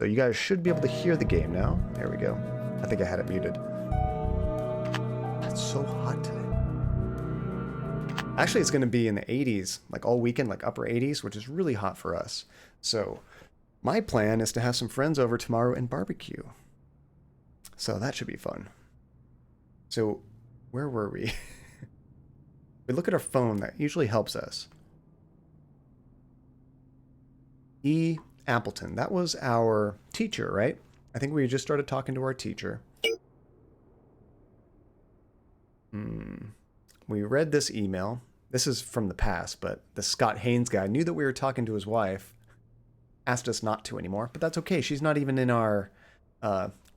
So you guys should be able to hear the game now. There we go. I think I had it muted. It's so hot today. Actually, it's going to be in the 80s, like all weekend, like upper 80s, which is really hot for us. So my plan is to have some friends over tomorrow and barbecue. So that should be fun. So where were we? We look at our phone. That usually helps us. E. Appleton. That was our teacher, right? I think we just started talking to our teacher. We read this email. This is from the past, but the Scott Haynes guy knew that we were talking to his wife, asked us not to anymore, but that's okay. She's not even in our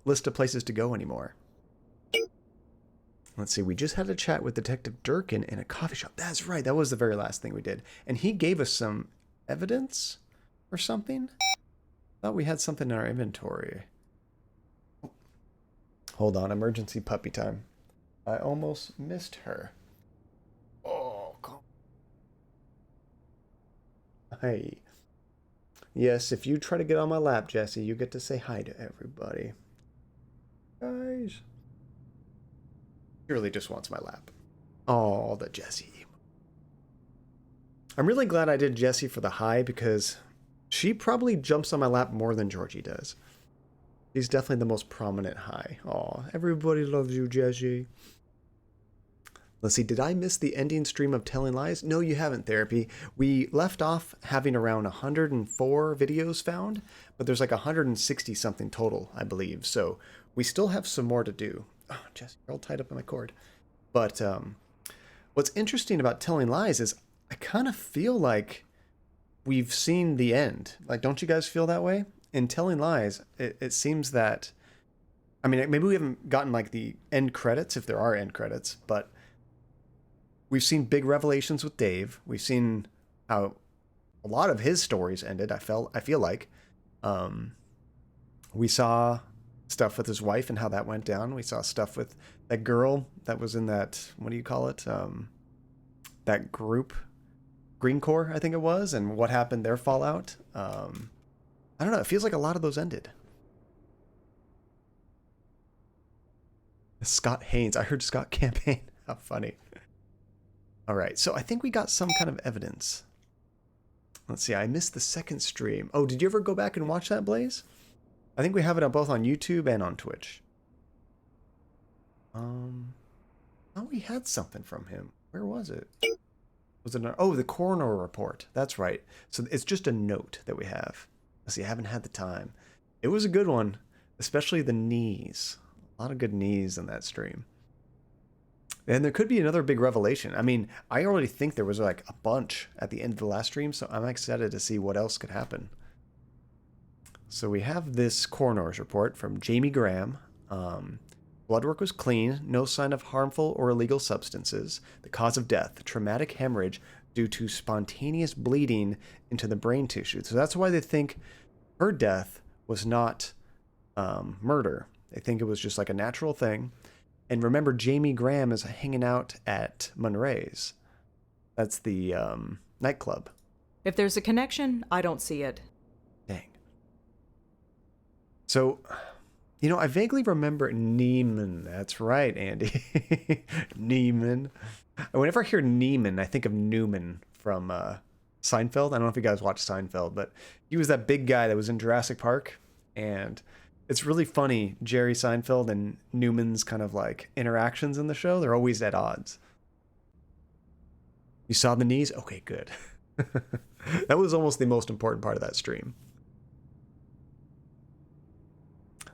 list of places to go anymore. Let's see. We just had a chat with Detective Durkin in a coffee shop. That's right. That was the very last thing we did. And he gave us some evidence or something. Thought we had something in our inventory. Hold on. Emergency puppy time. I almost missed her. Oh, God. Hey. Yes, if you try to get on my lap, Jesse, you get to say hi to everybody. Guys. She really just wants my lap. Oh, the Jessie. I'm really glad I did Jessie for the hi because she probably jumps on my lap more than Georgie does. She's definitely the most prominent hi. Oh, everybody loves you, Jessie. Let's see, did I miss the ending stream of Telling Lies? No, you haven't, Therapy. We left off having around 104 videos found, but there's like 160 something total, I believe. So we still have some more to do. Oh, Jesse, you're all tied up in my cord. But what's interesting about Telling Lies is I kind of feel like we've seen the end. Like, don't you guys feel that way? In Telling Lies, it seems that, I mean, maybe we haven't gotten like the end credits, if there are end credits, but we've seen big revelations with Dave. We've seen how a lot of his stories ended. I feel like we saw stuff with his wife and how that went down. We saw stuff with that girl that was in that, what do you call it? That group, Green Corps, I think it was, and what happened, their fallout. I don't know. It feels like a lot of those ended. Scott Haynes. I heard Scott Campaign. How funny. All right. So I think we got some kind of evidence. Let's see. I missed the second stream. Oh, did you ever go back and watch that, Blaze? I think we have it on both on YouTube and on Twitch. Oh, we had something from him. Where was it? Was it the coroner report? That's right. So it's just a note that we have. Let's see, I haven't had the time. It was a good one, especially the knees. A lot of good knees in that stream. And there could be another big revelation. I mean, I already think there was like a bunch at the end of the last stream, so I'm excited to see what else could happen. So we have this coroner's report from Jamie Graham. Blood work was clean, no sign of harmful or illegal substances. The cause of death, traumatic hemorrhage due to spontaneous bleeding into the brain tissue. So that's why they think her death was not murder. They think it was just like a natural thing. And remember, Jamie Graham is hanging out at Munray's. That's the nightclub. If there's a connection, I don't see it. Dang. So, you know, I vaguely remember Neiman. That's right, Andy. Neiman. Whenever I hear Neiman, I think of Newman from Seinfeld. I don't know if you guys watch Seinfeld, but he was that big guy that was in Jurassic Park. And it's really funny, Jerry Seinfeld and Newman's kind of like interactions in the show. They're always at odds. You saw the knees? Okay, good. That was almost the most important part of that stream.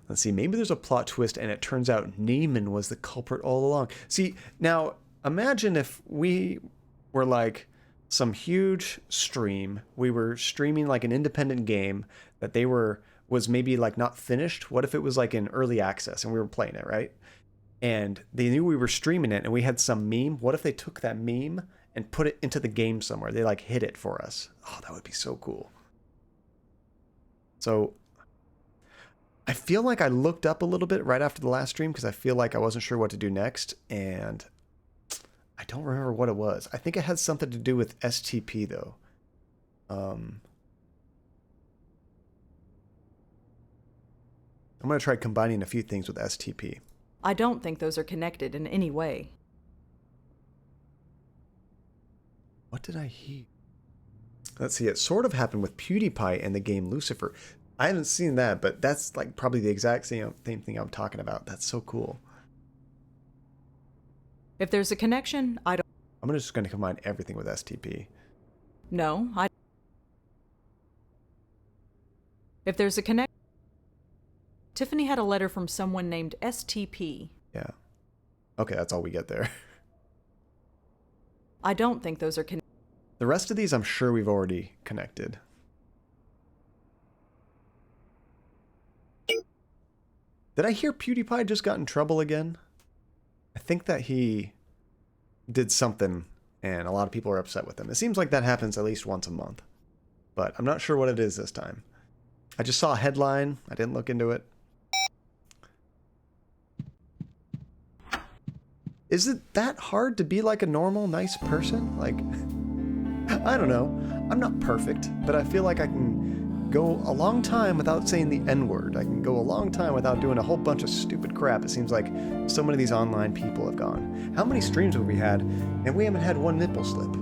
Let's see, maybe there's a plot twist and it turns out Neiman was the culprit all along. See, now imagine if we were like some huge stream. We were streaming like an independent game that was maybe like not finished. What if it was like in early access and we were playing it, right? And they knew we were streaming it and we had some meme. What if they took that meme and put it into the game somewhere? They like hid it for us. Oh, that would be so cool. So I feel like I looked up a little bit right after the last stream because I feel like I wasn't sure what to do next, and I don't remember what it was. I think it had something to do with STP though. I'm going to try combining a few things with STP. I don't think those are connected in any way. What did I hear? Let's see, it sort of happened with PewDiePie and the game Lucifer. I haven't seen that, but that's like probably the exact same thing I'm talking about. That's so cool. If there's a connection, I don't... I'm just going to combine everything with STP. No, I... If there's a connection... Tiffany had a letter from someone named STP. Yeah. Okay, that's all we get there. I don't think those are connected. The rest of these I'm sure we've already connected. Did I hear PewDiePie just got in trouble again? I think that he did something and a lot of people are upset with him. It seems like that happens at least once a month. But I'm not sure what it is this time. I just saw a headline. I didn't look into it. Is it that hard to be like a normal, nice person? Like, I don't know. I'm not perfect, but I feel like I can go a long time without saying the N-word. I can go a long time without doing a whole bunch of stupid crap. It seems like so many of these online people have gone. How many streams have we had? And we haven't had one nipple slip.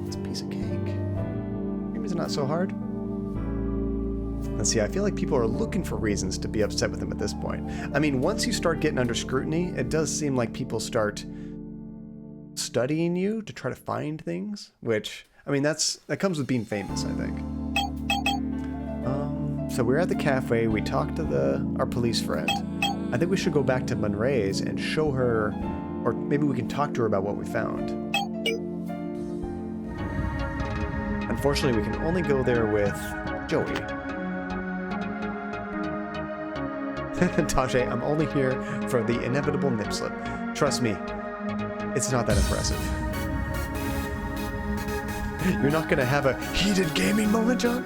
It's a piece of cake. Maybe it's not so hard. And see, I feel like people are looking for reasons to be upset with him at this point. I mean, once you start getting under scrutiny, it does seem like people start studying you to try to find things, which, I mean, that comes with being famous, I think. So we're at the cafe, we talked to our police friend. I think we should go back to Monray's and show her, or maybe we can talk to her about what we found. Unfortunately, we can only go there with Joey. Tajay, I'm only here for the inevitable nip slip. Trust me, it's not that impressive. You're not gonna have a heated gaming moment, John?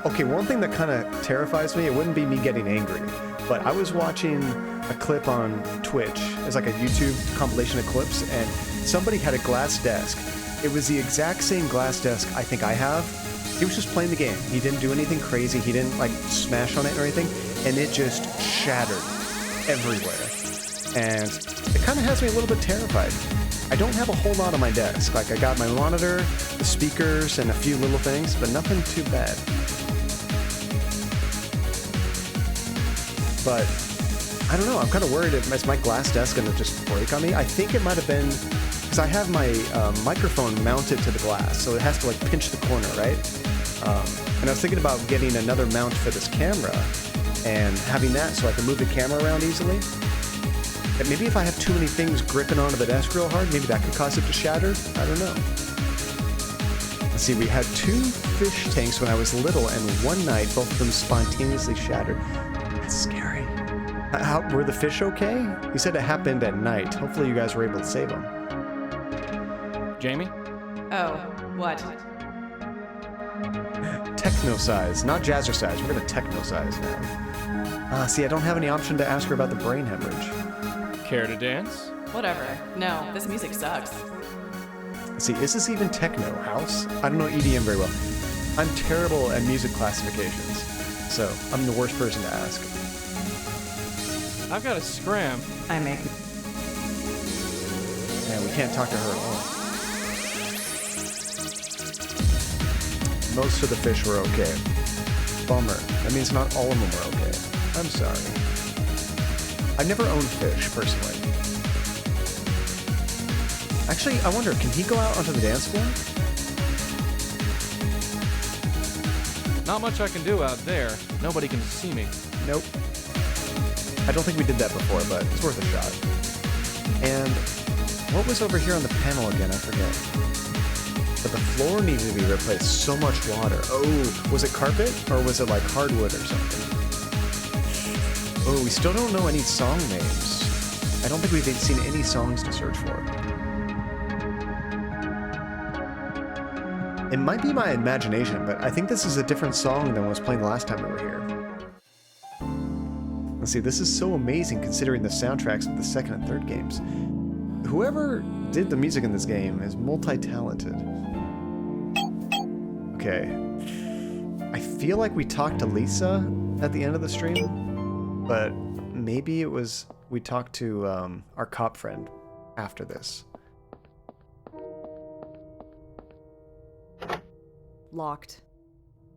Okay, one thing that kind of terrifies me, it wouldn't be me getting angry, but I was watching a clip on Twitch. It's like a YouTube compilation of clips, and somebody had a glass desk. It was the exact same glass desk I think I have. He was just playing the game. He didn't do anything crazy. He didn't like smash on it or anything, and it just shattered everywhere. And it kind of has me a little bit terrified. I don't have a whole lot on my desk. Like, I got my monitor, the speakers, and a few little things, but nothing too bad. But I don't know, I'm kind of worried is my glass desk going to just break on me? I think it might have been, because I have my microphone mounted to the glass, so it has to like pinch the corner, right? And I was thinking about getting another mount for this camera and having that so I can move the camera around easily. And maybe if I have too many things gripping onto the desk real hard, maybe that could cause it to shatter. I don't know. Let's see, we had 2 fish tanks when I was little, and one night both of them spontaneously shattered. That's scary. Were the fish okay? He said it happened at night. Hopefully you guys were able to save them. Jamie? Oh, what? Techno size, not jazzercise. We're gonna techno size now. See, I don't have any option to ask her about the brain hemorrhage. Care to dance? Whatever. No, this music sucks. See, is this even techno? House? I don't know EDM very well. I'm terrible at music classifications, so I'm the worst person to ask. I've got a scram. I make... Man, we can't talk to her at all. Most of the fish were okay. Bummer. That means not all of them were okay. I'm sorry. I've never owned fish, personally. Actually, I wonder, can he go out onto the dance floor? Not much I can do out there. Nobody can see me. Nope. I don't think we did that before, but it's worth a shot. And what was over here on the panel again? I forget. But the floor needed to be replaced. So much water. Oh, was it carpet? Or was it like hardwood or something? Oh, we still don't know any song names. I don't think we've seen any songs to search for. It might be my imagination, but I think this is a different song than was playing the last time we were here. Let's see, this is so amazing considering the soundtracks of the second and third games. Whoever did the music in this game is multi-talented. Okay. I feel like we talked to Lisa at the end of the stream. but maybe it was we talked to our cop friend after this. Locked.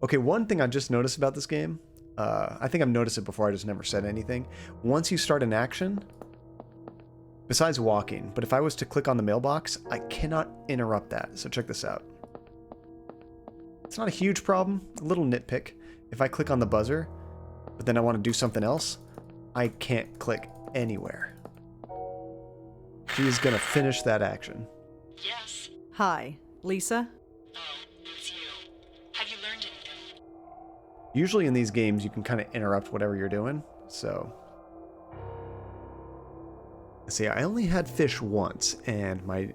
Okay, one thing I just noticed about this game, I think I've noticed it before, I just never said anything. Once you start an action, besides walking, but if I was to click on the mailbox, I cannot interrupt that. So check this out. It's not a huge problem, a little nitpick. If I click on the buzzer, but then I want to do something else, I can't click anywhere. She's gonna finish that action. Yes. Hi, Lisa? Oh, it's you. Have you learned anything? Usually in these games, you can kind of interrupt whatever you're doing, so... See, I only had fish once, and my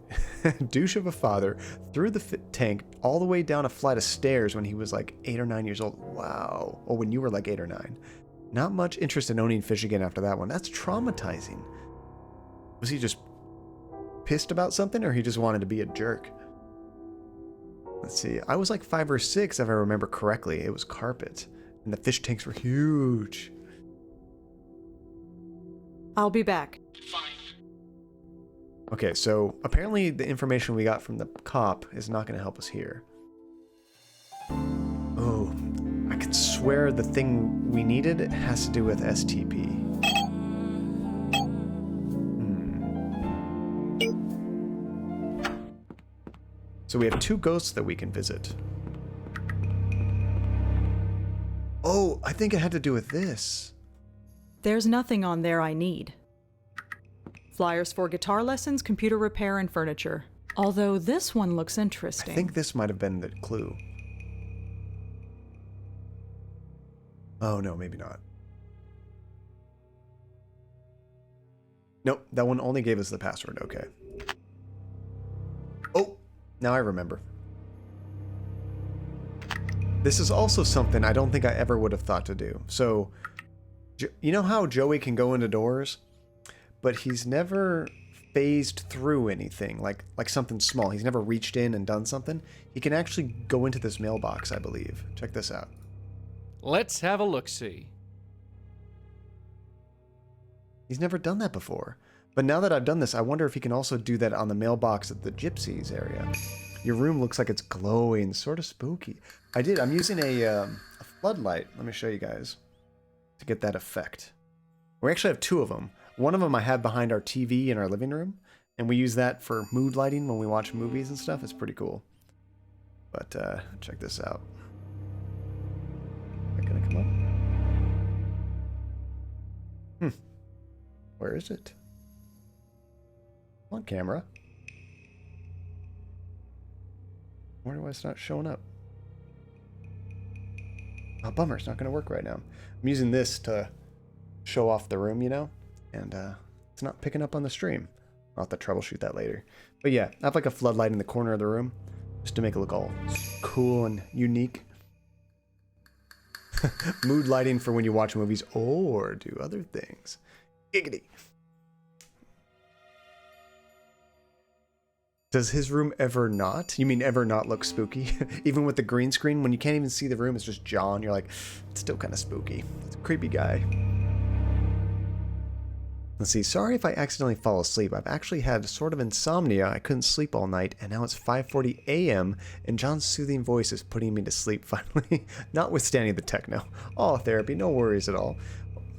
douche of a father threw the tank all the way down a flight of stairs when he was like 8 or 9 years old. Wow. Or when you were like 8 or 9. Not much interest in owning fish again after that one. That's traumatizing. Was he just pissed about something, or he just wanted to be a jerk? Let's see. I was like 5 or 6, if I remember correctly. It was carpet, and the fish tanks were huge. I'll be back. Fine. Okay, so apparently the information we got from the cop is not going to help us here. Oh, I can swear the thing we needed has to do with STP. So we have 2 ghosts that we can visit. Oh, I think it had to do with this. There's nothing on there I need. Flyers for guitar lessons, computer repair, and furniture. Although this one looks interesting. I think this might have been the clue. Oh, no, maybe not. Nope, that one only gave us the password. Okay. Oh, now I remember. This is also something I don't think I ever would have thought to do. So, you know how Joey can go into doors, but he's never phased through anything, like something small. He's never reached in and done something. He can actually go into this mailbox, I believe. Check this out. Let's have a look-see. He's never done that before. But now that I've done this, I wonder if he can also do that on the mailbox at the Gypsies area. Your room looks like it's glowing, sort of spooky. I'm using a floodlight. Let me show you guys to get that effect. We actually have 2 of them. One of them I have behind our TV in our living room, and we use that for mood lighting when we watch movies and stuff. It's pretty cool. But check this out. Is that gonna come up? Where is it? Come on, camera. I wonder why it's not showing up. Oh, bummer. It's not going to work right now. I'm using this to show off the room, you know? And it's not picking up on the stream. I'll have to troubleshoot that later. But yeah, I have like a floodlight in the corner of the room just to make it look all cool and unique. Mood lighting for when you watch movies or do other things. Giggity. Does his room ever not? You mean ever not look spooky? Even with the green screen, when you can't even see the room, it's just John. You're like, it's still kind of spooky. It's a creepy guy. Let's see. Sorry if I accidentally fall asleep. I've actually had sort of insomnia. I couldn't sleep all night, and now it's 5:40 a.m., and John's soothing voice is putting me to sleep finally, notwithstanding the techno. Oh, therapy. No worries at all.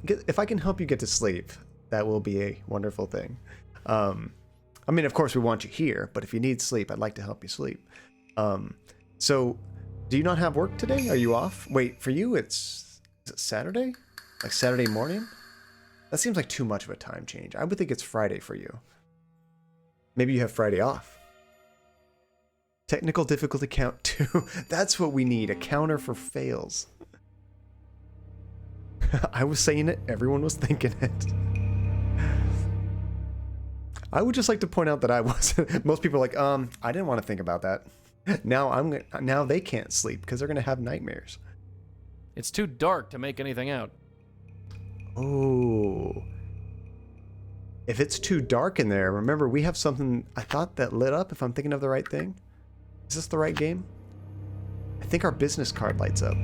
If I can help you get to sleep, that will be a wonderful thing. I mean, of course, we want you here, but if you need sleep, I'd like to help you sleep. So, do you not have work today? Are you off? Wait, for you, is it Saturday? Like Saturday morning? That seems like too much of a time change. I would think it's Friday for you. Maybe you have Friday off. Technical difficulty count 2. That's what we need, a counter for fails. I was saying it, everyone was thinking it. I would just like to point out that I wasn't. Most people are like, I didn't want to think about that. Now they can't sleep because they're gonna have nightmares. It's too dark to make anything out. Oh. If it's too dark in there, remember we have something I thought that lit up, if I'm thinking of the right thing. Is this the right game? I think our business card lights up.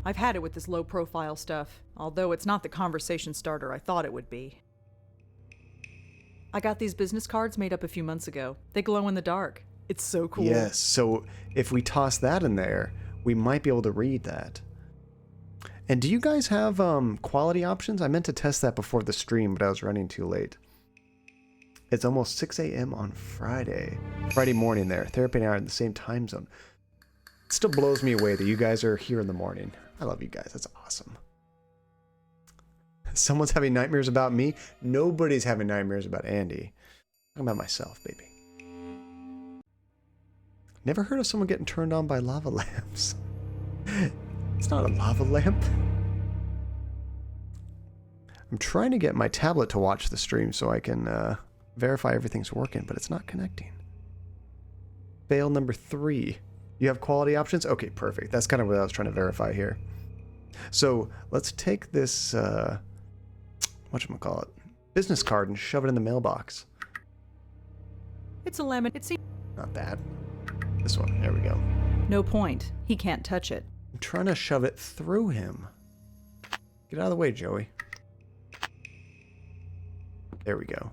I've had it with this low-profile stuff, although it's not the conversation starter I thought it would be. I got these business cards made up a few months ago. They glow in the dark. It's so cool. Yes, so if we toss that in there, we might be able to read that. And do you guys have quality options? I meant to test that before the stream, but I was running too late. It's almost 6 a.m. on Friday. Friday morning there. Therapy and I are in the same time zone. It still blows me away that you guys are here in the morning. I love you guys. That's awesome. Someone's having nightmares about me? Nobody's having nightmares about Andy. I'm about myself, baby. Never heard of someone getting turned on by lava lamps. It's not a lava lamp. I'm trying to get my tablet to watch the stream so I can verify everything's working, but it's not connecting. Fail number 3. You have quality options? Okay, perfect. That's kind of what I was trying to verify here. So let's take this, whatchamacallit, business card and shove it in the mailbox. It's a lemon. It's Not bad. This one. There we go. no point. He can't touch it. I'm trying to shove it through him. Get out of the way, Joey. There we go.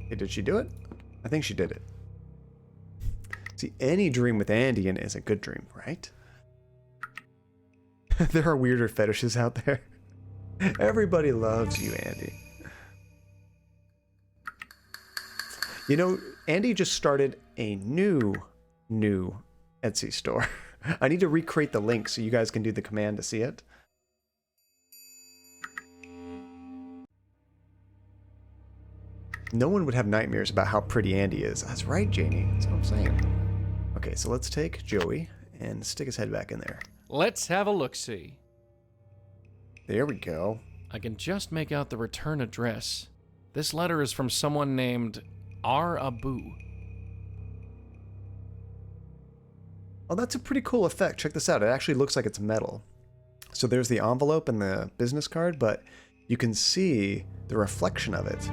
Okay, did she do it? I think she did it. See, any dream with Andy in it is a good dream, right? There are weirder fetishes out there. Everybody loves you, Andy. You know, Andy just started a new Etsy store. I need to recreate the link so you guys can do the command to see it. No one would have nightmares about how pretty Andy is. That's right, Janie. That's what I'm saying. Okay, so let's take Joey and stick his head back in there. Let's have a look-see. There we go. I can just make out the return address. This letter is from someone named R. Abu. Oh, that's a pretty cool effect. Check this out. It actually looks like it's metal. So there's the envelope and the business card, but you can see the reflection of it.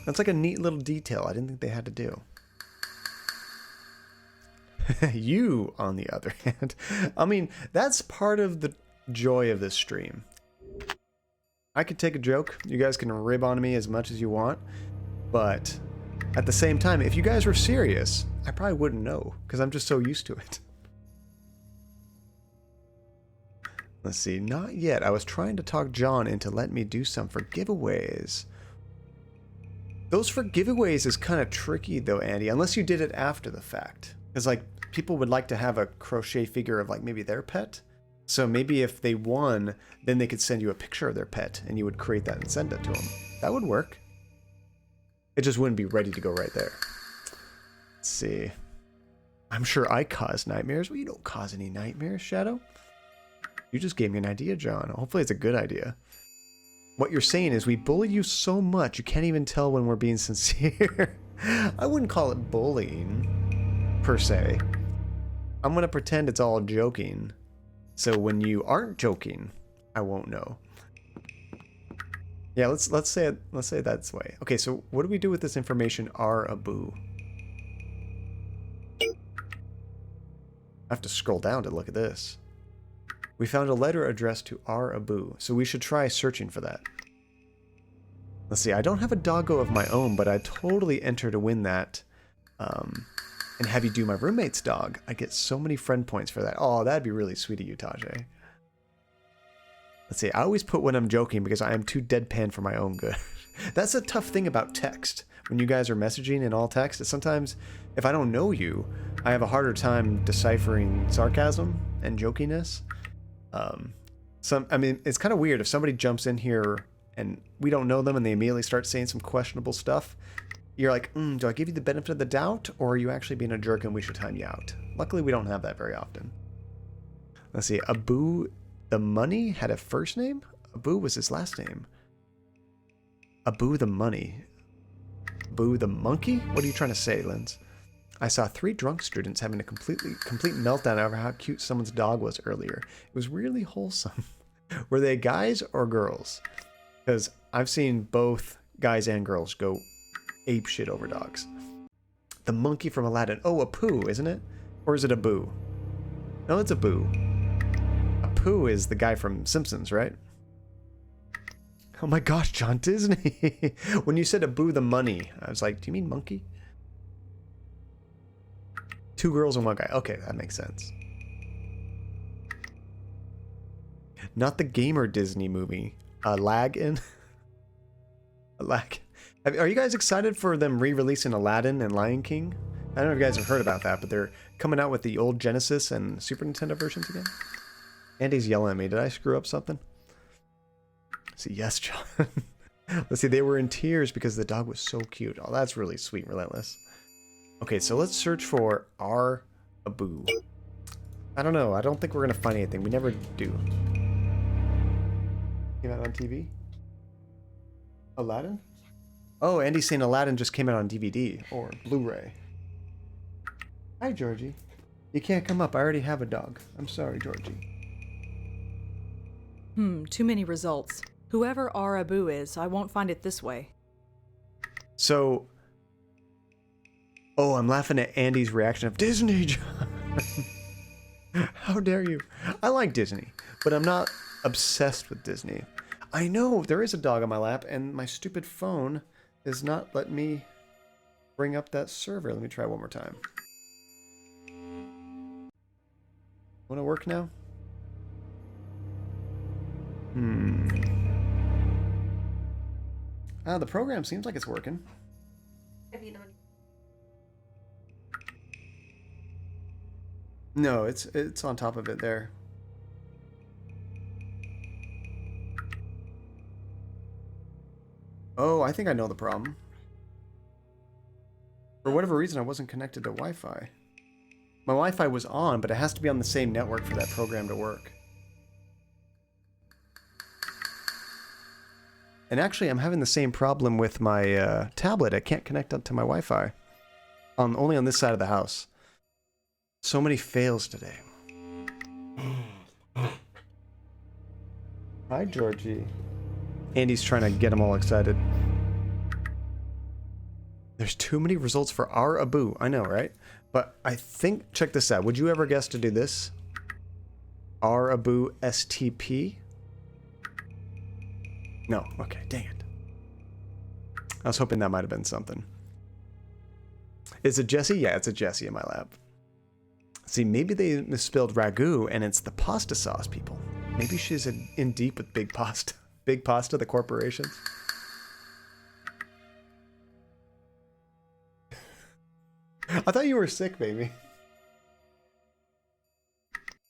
That's like a neat little detail I didn't think they had to do. You, on the other hand, I mean, that's part of the joy of this stream. I could take a joke. You guys can rib on me as much as you want. But at the same time, if you guys were serious, I probably wouldn't know because I'm just so used to it. Let's see. Not yet. I was trying to talk John into letting me do some for giveaways. Those for giveaways is kind of tricky though, Andy, unless you did it after the fact. Because like people would like to have a crochet figure of like maybe their pet. So maybe if they won, then they could send you a picture of their pet and you would create that and send it to them. That would work. It just wouldn't be ready to go right there. Let's see. I'm sure I cause nightmares. Well, you don't cause any nightmares, Shadow. You just gave me an idea, John. Hopefully it's a good idea. What you're saying is we bully you so much you can't even tell when we're being sincere. I wouldn't call it bullying, per se. I'm going to pretend it's all joking. So when you aren't joking, I won't know. Yeah, let's say it that way. Okay, so what do we do with this information, R. Abu? I have to scroll down to look at this. We found a letter addressed to R. Abu, so we should try searching for that. Let's see, I don't have a doggo of my own, but I totally enter to win that. And have you do my roommate's dog. I get so many friend points for that. Oh, that'd be really sweet of you, Tajay. Let's see, I always put when I'm joking because I am too deadpan for my own good. That's a tough thing about text. When you guys are messaging in all text, sometimes if I don't know you, I have a harder time deciphering sarcasm and jokiness. I mean, it's kind of weird if somebody jumps in here and we don't know them and they immediately start saying some questionable stuff. You're like, do I give you the benefit of the doubt, or are you actually being a jerk and we should time you out? Luckily, we don't have that very often. Let's see, Abu the Money had a first name? Abu was his last name. Abu the Money. Abu the Monkey? What are you trying to say, Linz? I saw 3 drunk students having a complete meltdown over how cute someone's dog was earlier. It was really wholesome. Were they guys or girls? Because I've seen both guys and girls go ape shit over dogs. The monkey from Aladdin. Oh, Apu, isn't it? Or is it a Boo? No, it's a Boo. A Pooh is the guy from Simpsons, right? Oh my gosh, John Disney. When you said a Boo the money, I was like, do you mean monkey? 2 girls and 1 guy. Okay, that makes sense. Not the gamer Disney movie. Aladdin. Are you guys excited for them re-releasing Aladdin and Lion King? I don't know if you guys have heard about that, but they're coming out with the old Genesis and Super Nintendo versions again. Andy's yelling at me. Did I screw up something? Let's see, yes, John. Let's see, they were in tears because the dog was so cute. Oh, that's really sweet and relentless. Okay, so let's search for our Abu. I don't know. I don't think we're going to find anything. We never do. Came out on TV? Aladdin? Oh, Andy's saying Aladdin just came out on DVD or Blu-ray. Hi, Georgie. You can't come up. I already have a dog. I'm sorry, Georgie. Too many results. Whoever our Abu is, I won't find it this way. So... Oh, I'm laughing at Andy's reaction of Disney, John. How dare you? I like Disney, but I'm not obsessed with Disney. I know, there is a dog on my lap, and my stupid phone is not letting me bring up that server. Let me try one more time. Want to work now? The program seems like it's working. No, it's on top of it there. Oh, I think I know the problem. For whatever reason, I wasn't connected to Wi-Fi. My Wi-Fi was on, but it has to be on the same network for that program to work. And actually, I'm having the same problem with my tablet. I can't connect up to my Wi-Fi. Only on this side of the house. So many fails today. Hi, Georgie. Andy's trying to get them all excited. There's too many results for our Abu. I know, right? But I think... Check this out. Would you ever guess to do this? Our Abu STP? No. Okay, dang it. I was hoping that might have been something. Is it Jessie? Yeah, it's a Jessie in my lab. See, maybe they misspelled ragu and it's the pasta sauce people. Maybe she's in deep with Big Pasta. Big Pasta, the corporation. I thought you were sick, baby.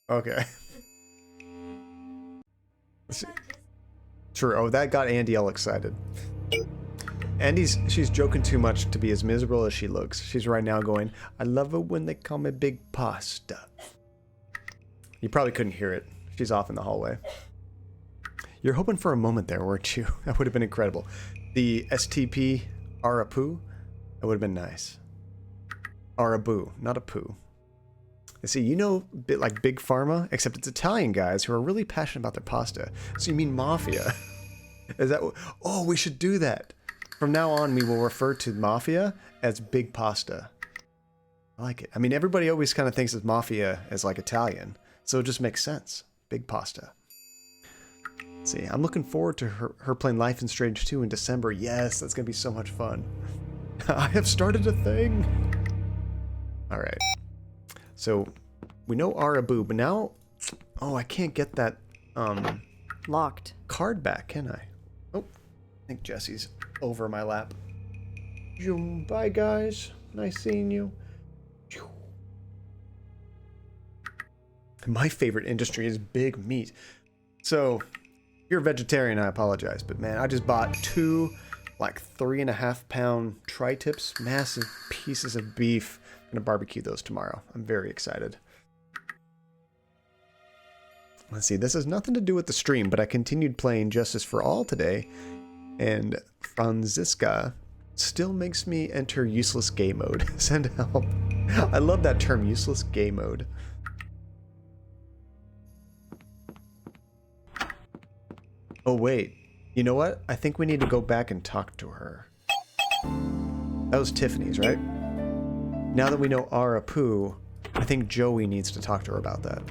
Okay. Let's see. True. Oh, that got Andy all excited. She's joking too much to be as miserable as she looks. She's right now going, I love it when they call me Big Pasta. You probably couldn't hear it. She's off in the hallway. You're hoping for a moment there, weren't you? That would have been incredible. The STP Arapu, that would have been nice. Arabu, not a poo. See, you know, a bit like Big Pharma, except it's Italian guys who are really passionate about their pasta. So you mean mafia? Is that? Oh, we should do that. From now on, we will refer to mafia as Big Pasta. I like it. I mean, everybody always kind of thinks of mafia as like Italian, so it just makes sense. Big Pasta. Let's see, I'm looking forward to her playing Life is Strange 2 in December. Yes, that's gonna be so much fun. I have started a thing. All right. So we know Arabu, but now, oh, I can't get that Locked. card back, can I? Oh, I think Jessie's over my lap. Bye, guys. Nice seeing you. My favorite industry is big meat. So, if you're a vegetarian, I apologize, but man, I just bought 2, like 3.5-pound tri-tips, massive pieces of beef. I'm gonna barbecue those tomorrow. I'm very excited. Let's see, this has nothing to do with the stream, but I continued playing Justice for All today, and Franziska still makes me enter useless gay mode. Send help. I love that term, useless gay mode. Oh wait, you know what? I think we need to go back and talk to her. That was Tiffany's, right? Now that we know Arapu, I think Joey needs to talk to her about that.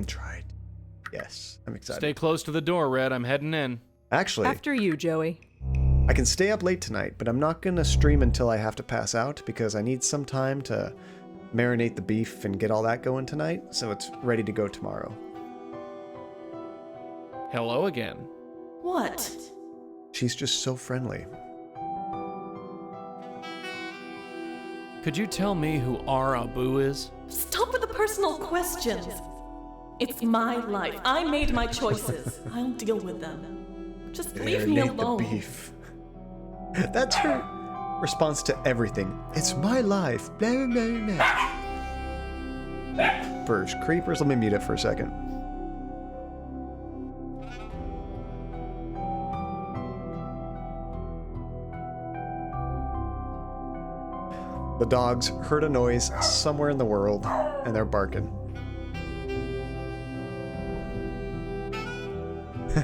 Tried. Yes, I'm excited. Stay close to the door, Red. I'm heading in. Actually, After you, Joey. I can stay up late tonight, but I'm not going to stream until I have to pass out because I need some time to marinate the beef and get all that going tonight, so it's ready to go tomorrow. Hello again. What? She's just so friendly. Could you tell me who R. Abu is? Stop with the personal questions. It's my life. I made my choices. I'll deal with them. Just leave me Marinate alone. the beef. That's her response to everything. It's my life. Blah, blah, blah. Burge creepers. Let me mute it for a second. The dogs heard a noise somewhere in the world, and they're barking.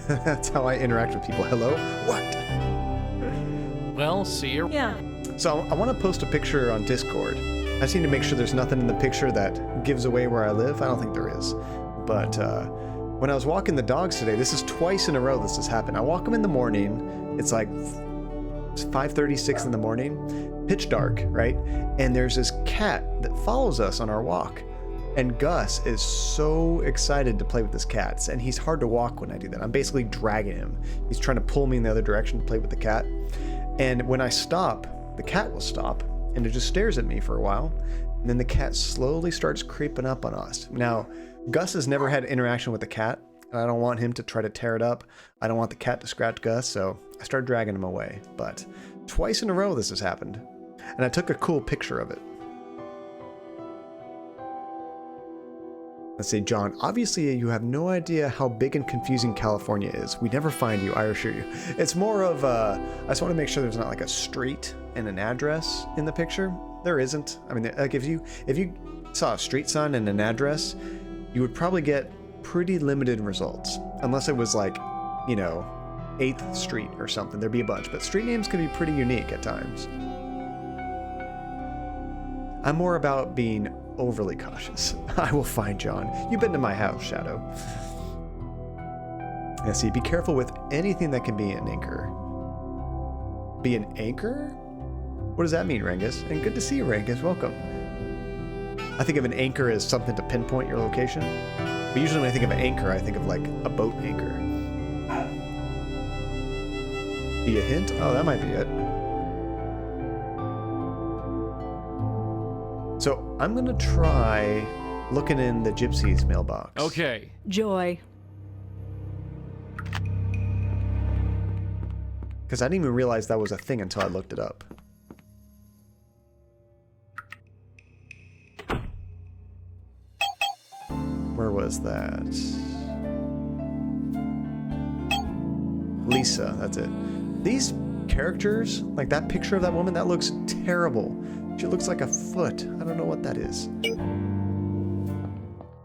That's how I interact with people. Hello? What? Well, see you. Yeah. So I want to post a picture on Discord. I just need to make sure there's nothing in the picture that gives away where I live. I don't think there is. But when I was walking the dogs today, this is twice in a row this has happened. I walk them in the morning. It's like 5:36 in the morning. Pitch dark, right? And there's this cat that follows us on our walk. And Gus is so excited to play with his cats. And he's hard to walk when I do that. I'm basically dragging him. He's trying to pull me in the other direction to play with the cat. And when I stop, the cat will stop. And it just stares at me for a while. And then the cat slowly starts creeping up on us. Now, Gus has never had interaction with the cat. And I don't want him to try to tear it up. I don't want the cat to scratch Gus. So I started dragging him away. But twice in a row this has happened. And I took a cool picture of it. Let's see, John, obviously you have no idea how big and confusing California is. We never find you, I assure you. It's more of I just want to make sure there's not like a street and an address in the picture. There isn't. I mean, like if you saw a street sign and an address, you would probably get pretty limited results. Unless it was like, 8th Street or something. There'd be a bunch. But street names can be pretty unique at times. I'm more about being overly cautious. I will find John. You've been to my house, Shadow. Yeah, see, be careful with anything that can be an anchor. Be an anchor? What does that mean, Rangus? And good to see you, Rangus. Welcome. I think of an anchor as something to pinpoint your location. But usually when I think of an anchor, I think of like a boat anchor. Be a hint? Oh, that might be it. So I'm going to try looking in the gypsy's mailbox. Okay. Joy. Because I didn't even realize that was a thing until I looked it up. Where was that? Lisa, that's it. These characters, like that picture of that woman, that looks terrible. She looks like a foot. I don't know what that is.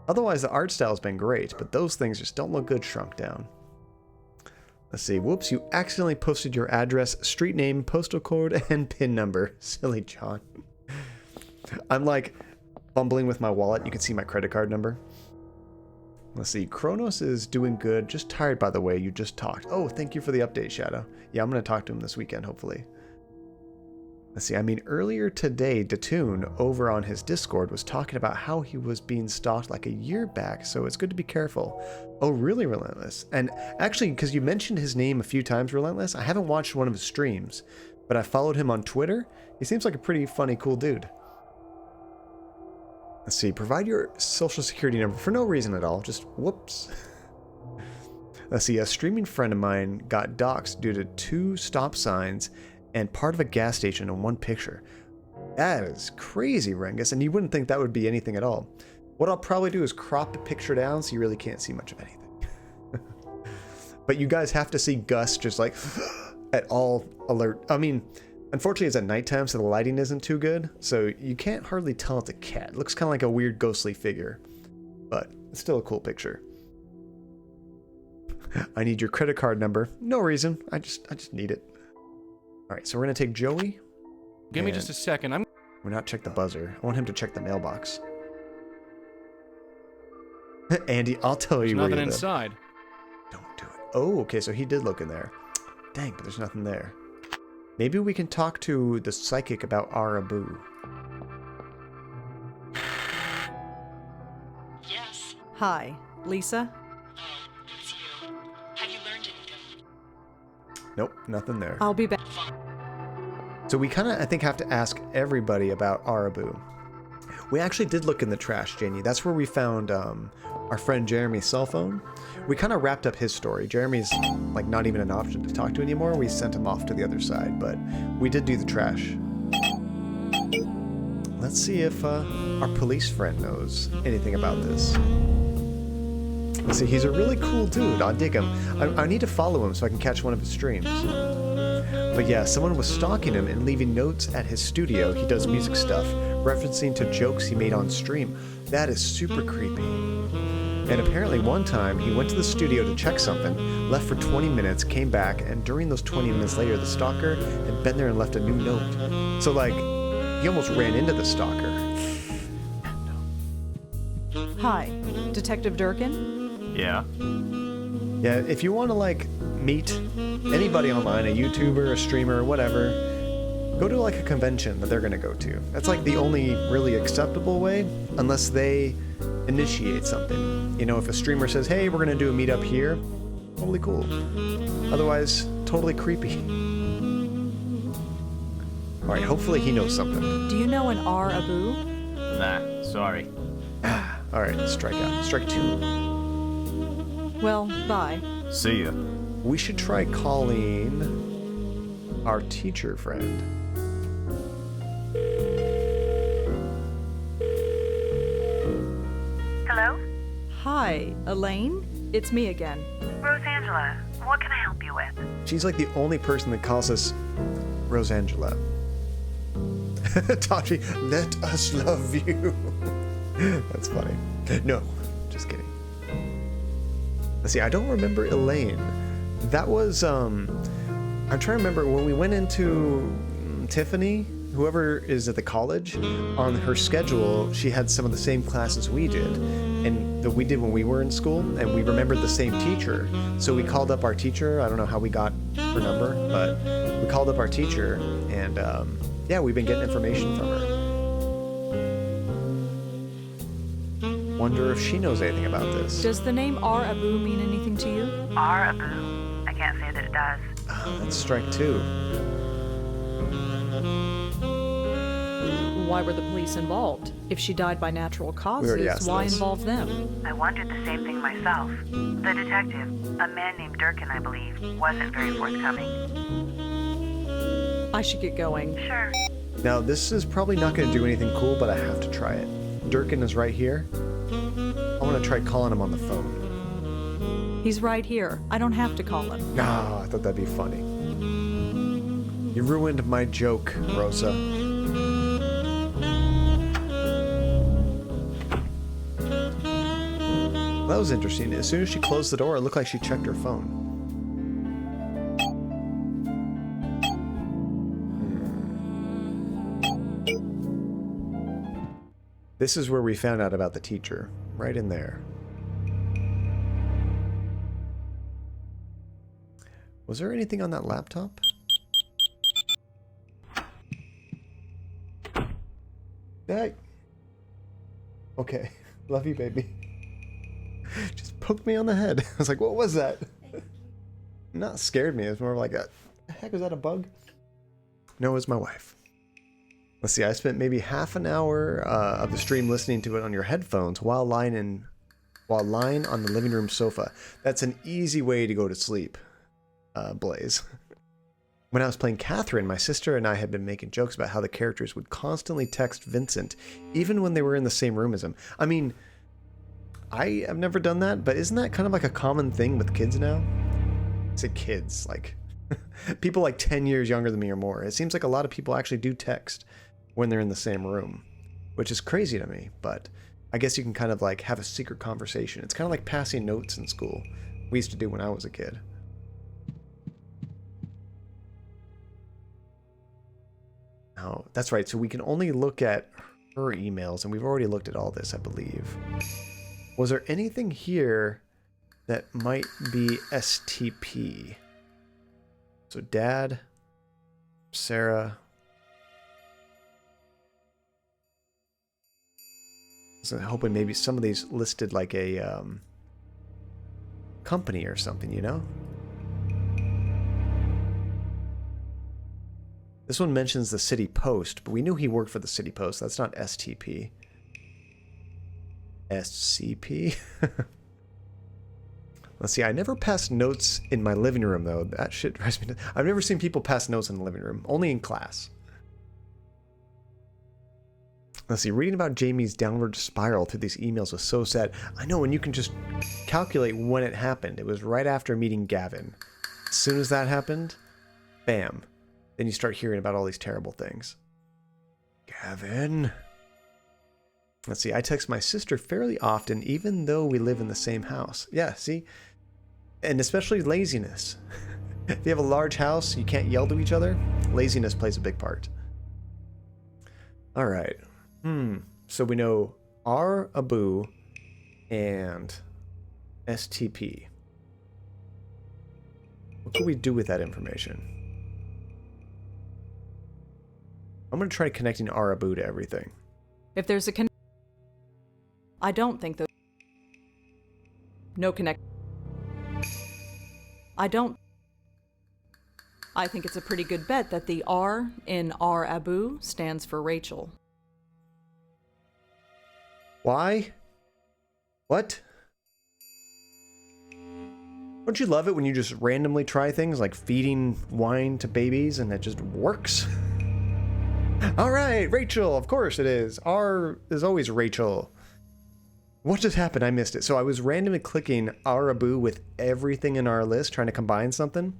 Otherwise, the art style's been great, but those things just don't look good shrunk down. Let's see. Whoops, you accidentally posted your address, street name, postal code, and PIN number. Silly John. I'm like fumbling with my wallet. You can see my credit card number. Let's see. Kronos is doing good. Just tired, by the way. You just talked. Oh, thank you for the update, Shadow. Yeah, I'm going to talk to him this weekend, hopefully. Let's see, earlier today, Datoon over on his Discord was talking about how he was being stalked like a year back, so it's good to be careful. Oh, really, Relentless? And actually, because you mentioned his name a few times, Relentless, I haven't watched one of his streams, but I followed him on Twitter. He seems like a pretty funny, cool dude. Let's see, provide your social security number for no reason at all, just whoops. Let's see, a streaming friend of mine got doxxed due to 2 stop signs and part of a gas station in one picture. That is crazy, Rengus, and you wouldn't think that would be anything at all. What I'll probably do is crop the picture down so you really can't see much of anything. But you guys have to see Gus just like at all alert. I mean, unfortunately it's at nighttime, so the lighting isn't too good, so you can't hardly tell it's a cat. It looks kind of like a weird ghostly figure, but it's still a cool picture. I need your credit card number. No reason. I just need it. All right, so we're gonna take Joey. Give me just a second. We're not check the buzzer. I want him to check the mailbox. Andy, I'll tell There's you where you nothing live. inside. Don't do it. Oh, okay, so he did look in there. Dang, but there's nothing there. Maybe we can talk to the psychic about Arabu. Yes. Hi, Lisa? Oh, it's you. Have you learned anything? Nope, nothing there. I'll be back. So we kind of, I think, have to ask everybody about Arabu. We actually did look in the trash, Janie. That's where we found our friend Jeremy's cell phone. We kind of wrapped up his story. Jeremy's like not even an option to talk to anymore. We sent him off to the other side, but we did do the trash. Let's see if our police friend knows anything about this. Let's see, he's a really cool dude. I dig him. I need to follow him so I can catch one of his streams. But yeah, someone was stalking him and leaving notes at his studio. He does music stuff, referencing to jokes he made on stream. That is super creepy. And apparently one time, he went to the studio to check something, left for 20 minutes, came back, and during those 20 minutes later, the stalker had been there and left a new note. So like, he almost ran into the stalker. Hi, Detective Durkin? Yeah. Yeah, if you want to like meet anybody online, a YouTuber, a streamer, whatever, go to like a convention that they're gonna go to. That's like the only really acceptable way, unless they initiate something. You know, if a streamer says, hey, we're gonna do a meetup here, totally cool. Otherwise, totally creepy. Alright, hopefully he knows something. Do you know an Abu? Nah, sorry. Alright, strike out. Strike two. Well, bye. See ya. We should try calling our teacher friend. Hello? Hi, Elaine? It's me again. Rosangela, what can I help you with? She's like the only person that calls us Rosangela. Tachi, let us love you. That's funny. No, just kidding. Let's see, I don't remember Elaine. That was, I'm trying to remember when we went into Tiffany, whoever is at the college, on her schedule, she had some of the same classes we did, and that we did when we were in school, and we remembered the same teacher. So we called up our teacher. I don't know how we got her number, but we called up our teacher, and yeah, we've been getting information from her. Wonder if she knows anything about this. Does the name Abu mean anything to you? Arabu. I can't say that it does. That's strike two. Why were the police involved? If she died by natural already asked causes, why this. involve them? I wondered the same thing myself. The detective, a man named Durkin, I believe, wasn't very forthcoming. I should get going. Sure. Now, this is probably not going to do anything cool, but I have to try it. Durkin is right here. I want to try calling him on the phone. He's right here. I don't have to call him. Ah, I thought that'd be funny. You ruined my joke, Rosa. That was interesting. As soon as she closed the door, it looked like she checked her phone. This is where we found out about the teacher. Right in there. Was there anything on that laptop? Hey. Okay. Love you, baby. Just poked me on the head. I was like, what was that? Not scared me. It was more like, the heck, is that a bug? No, it was my wife. Let's see, I spent maybe half an hour of the stream listening to it on your headphones while lying on the living room sofa. That's an easy way to go to sleep, Blaze. When I was playing Catherine, my sister and I had been making jokes about how the characters would constantly text Vincent, even when they were in the same room as him. I mean, I have never done that, but isn't that kind of like a common thing with kids now? I say kids, like people like 10 years younger than me or more. It seems like a lot of people actually do text when they're in the same room, which is crazy to me, but I guess you can kind of like have a secret conversation. It's kind of like passing notes in school. We used to do when I was a kid. Oh, that's right. So we can only look at her emails, and we've already looked at all this, I believe. Was there anything here that might be STP? So Dad, Sarah. So I'm hoping maybe some of these listed like a company or something, you know? This one mentions the City Post, but we knew he worked for the City Post. That's not STP. SCP? Let's see, I never passed notes in my living room, though. That shit drives me nuts. I've never seen people pass notes in the living room, only in class. Let's see, reading about Jamie's downward spiral through these emails was so sad. I know, and you can just calculate when it happened. It was right after meeting Gavin. As soon as that happened, bam. Then you start hearing about all these terrible things. Gavin. Let's see, I text my sister fairly often, even though we live in the same house. Yeah, see? And especially laziness. If you have a large house, you can't yell to each other. Laziness plays a big part. All right. So we know R. Abu and STP. What can we do with that information? I'm going to try connecting R. Abu to everything. If there's a I don't think those... No connect... I think it's a pretty good bet that the R in R. Abu stands for Rachel. Why? What? Don't you love it when you just randomly try things like feeding wine to babies and it just works? Alright, Rachel, of course it is. R is always Rachel. What just happened? I missed it. So I was randomly clicking R. Abu with everything in our list, trying to combine something.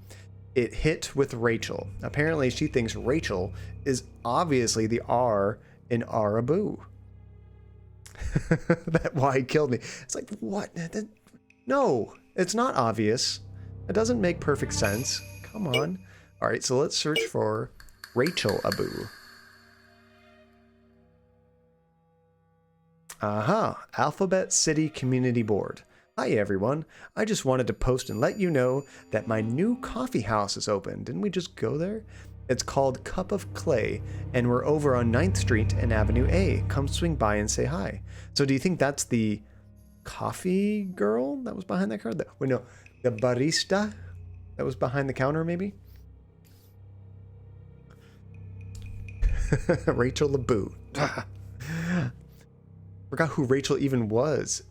It hit with Rachel. Apparently she thinks Rachel is obviously the R in R. Abu. That's why he killed me. It's like, what? No, it's not obvious. It doesn't make perfect sense. Come on. All right, so let's search for Rachel Abu. Aha, Alphabet City Community Board. Hi everyone, I just wanted to post and let you know that my new coffee house is open. Didn't we just go there? It's called Cup of Clay, and we're over on 9th Street and Avenue A. Come swing by and say hi. So do you think that's the coffee girl that was behind that counter? Wait, no, the barista that was behind the counter, maybe? Rachel Abu. Forgot who Rachel even was.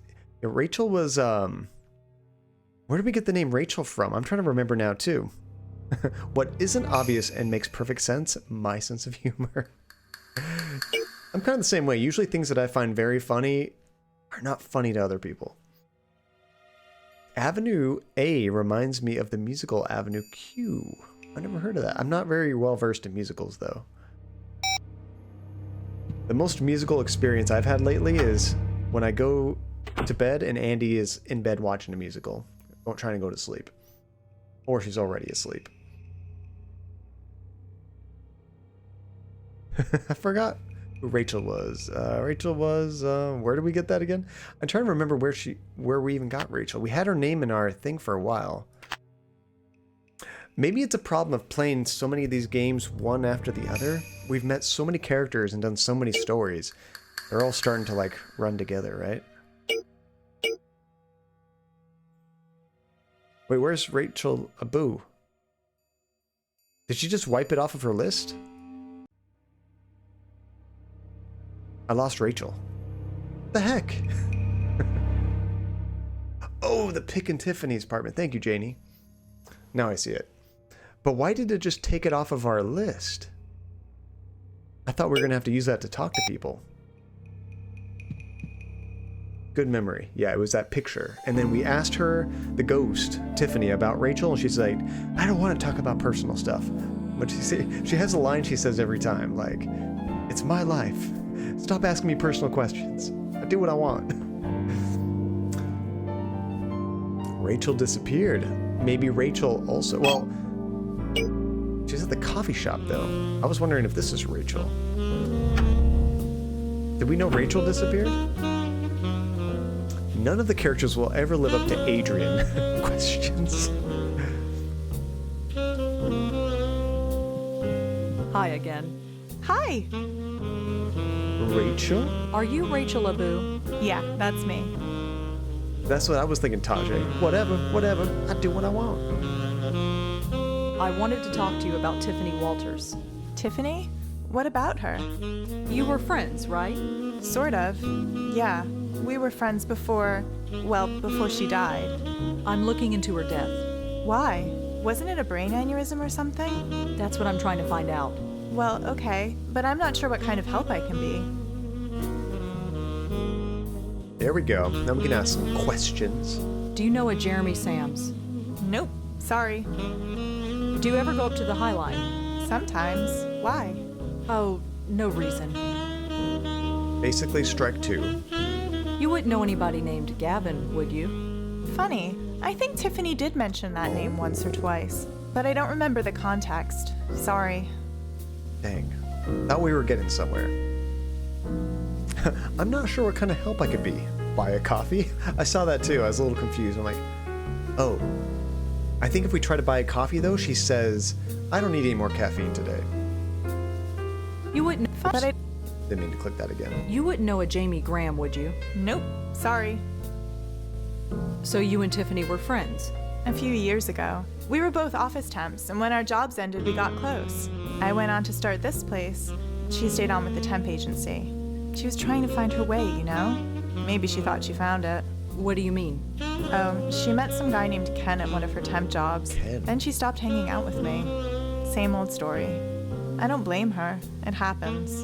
Yeah, Rachel was, where did we get the name Rachel from? I'm trying to remember now, too. What isn't obvious and makes perfect sense? My sense of humor. I'm kind of the same way. Usually things that I find very funny are not funny to other people. Avenue A reminds me of the musical Avenue Q. I never heard of that. I'm not very well versed in musicals, though. The most musical experience I've had lately is when I go to bed and Andy is in bed watching a musical, trying to go to sleep. Or she's already asleep. I forgot who Rachel was. Rachel was, where did we get that again? I'm trying to remember where we even got Rachel. We had her name in our thing for a while. Maybe it's a problem of playing so many of these games one after the other. We've met so many characters and done so many stories. They're all starting to like run together, right? Wait, where's Rachel Abu? Did she just wipe it off of her list? I lost Rachel. The heck? Oh, the Pick and Tiffany's apartment. Thank you, Janie. Now I see it. But why did it just take it off of our list? I thought we were going to have to use that to talk to people. Good memory. Yeah, it was that picture. And then we asked her, the ghost, Tiffany, about Rachel, and she's like, I don't want to talk about personal stuff. But she has a line she says every time, like, it's my life. Stop asking me personal questions. I do what I want. Rachel disappeared. Maybe Rachel also... Well, she's at the coffee shop, though. I was wondering if this is Rachel. Did we know Rachel disappeared? None of the characters will ever live up to Adrian. Questions. Hi again. Hi. Rachel? Are you Rachel Abu? Yeah, that's me. That's what I was thinking, Tajay. Whatever. I do what I want. I wanted to talk to you about Tiffany Walters. Tiffany? What about her? You were friends, right? Sort of. Yeah, we were friends before she died. I'm looking into her death. Why? Wasn't it a brain aneurysm or something? That's what I'm trying to find out. Well, okay, but I'm not sure what kind of help I can be. There we go. Now we can ask some questions. Do you know a Jeremy Sams? Nope, sorry. Do you ever go up to the High Line? Sometimes. Why? Oh, no reason. Basically, strike two. You wouldn't know anybody named Gavin, would you? Funny. I think Tiffany did mention that name once or twice, but I don't remember the context. Sorry. Dang. Thought we were getting somewhere. I'm not sure what kind of help I could be. Buy a coffee? I saw that too. I was a little confused. I'm like, oh. I think if we try to buy a coffee though, she says, I don't need any more caffeine today. You wouldn't. But I... Didn't mean to click that again. You wouldn't know a Jamie Graham, would you? Nope. Sorry. So you and Tiffany were friends? A few years ago. We were both office temps, and when our jobs ended, we got close. I went on to start this place. She stayed on with the temp agency. She was trying to find her way, you know? Maybe she thought she found it. What do you mean? Oh, she met some guy named Ken at one of her temp jobs. Ken? Then she stopped hanging out with me. Same old story. I don't blame her. It happens.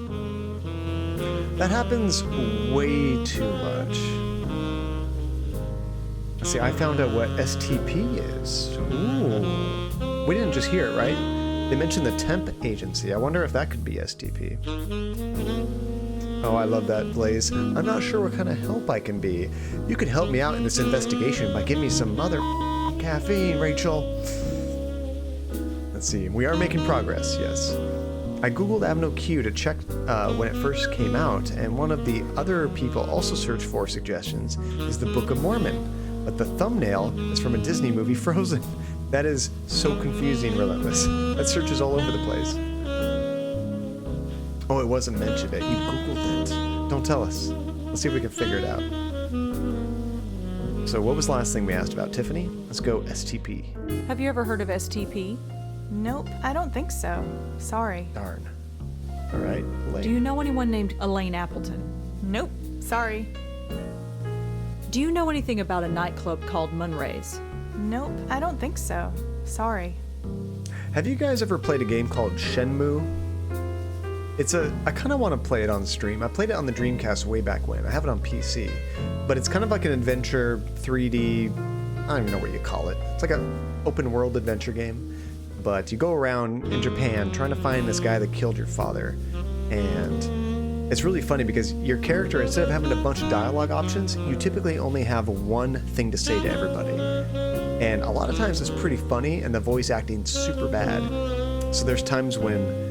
That happens way too much. See, I found out what STP is. Ooh. We didn't just hear it, right? They mentioned the temp agency. I wonder if that could be STP. Oh, I love that, Blaze. I'm not sure what kind of help I can be. You could help me out in this investigation by giving me some mother caffeine, Rachel. Let's see. We are making progress, yes. I googled Avenue Q to check when it first came out, and one of the other people also searched for suggestions is the Book of Mormon. But the thumbnail is from a Disney movie, Frozen. That is so confusing, relentless. That search is all over the place. Oh, it wasn't mentioned it. You Googled it. Don't tell us. Let's see if we can figure it out. So what was the last thing we asked about, Tiffany? Let's go STP. Have you ever heard of STP? Nope, I don't think so. Sorry. Darn. All right, Elaine. Do you know anyone named Elaine Appleton? Nope, sorry. Do you know anything about a nightclub called Munray's? Nope, I don't think so. Sorry. Have you guys ever played a game called Shenmue? I kind of want to play it on stream. I played it on the Dreamcast way back when. I have it on PC. But it's kind of like an adventure 3D, I don't even know what you call it. It's like an open world adventure game. But you go around in Japan trying to find this guy that killed your father. And it's really funny because your character, instead of having a bunch of dialogue options, you typically only have one thing to say to everybody. And a lot of times it's pretty funny and the voice acting's super bad. So there's times when,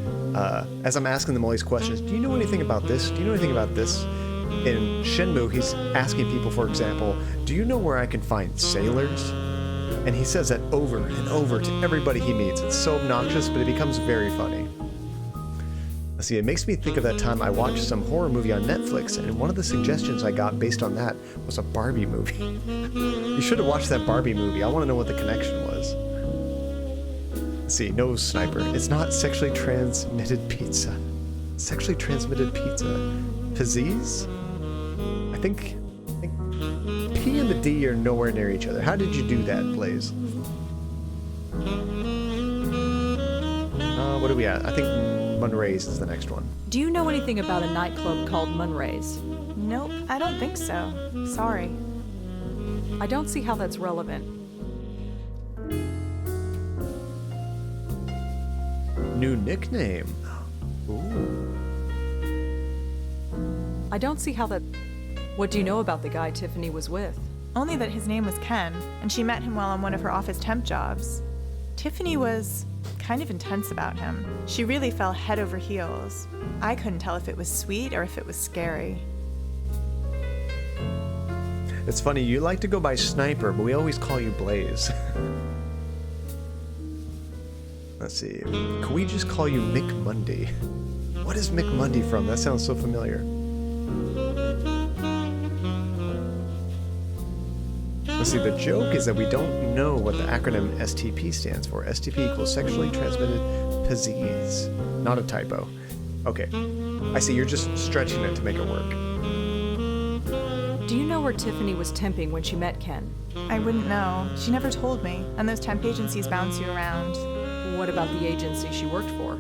as I'm asking them all these questions, do you know anything about this? Do you know anything about this? In Shenmue, he's asking people, for example, do you know where I can find sailors? And he says that over and over to everybody he meets. It's so obnoxious, but it becomes very funny. Let's see, it makes me think of that time I watched some horror movie on Netflix, and one of the suggestions I got based on that was a Barbie movie. You should have watched that Barbie movie. I want to know what the connection was. Let's see, no sniper. It's not sexually transmitted pizza. Sexually transmitted pizza. Pizzees? I think P and the D are nowhere near each other. How did you do that, Blaze? What are we at? I think Munray's is the next one. Do you know anything about a nightclub called Munray's? Nope, I don't think so. Sorry. I don't see how that's relevant. New nickname. Ooh. I don't see how that... What do you know about the guy Tiffany was with? Only that his name was Ken, and she met him while on one of her office temp jobs. Tiffany was kind of intense about him. She really fell head over heels. I couldn't tell if it was sweet or if it was scary. It's funny, you like to go by Sniper, but we always call you Blaze. Let's see. Can we just call you Mick Monday? What is Mick Monday from? That sounds so familiar. Let's see, the joke is that we don't know what the acronym STP stands for. STP equals sexually transmitted disease. Not a typo. Okay. I see, you're just stretching it to make it work. Do you know where Tiffany was temping when she met Ken? I wouldn't know. She never told me, and those temp agencies bounce you around. What about the agency she worked for?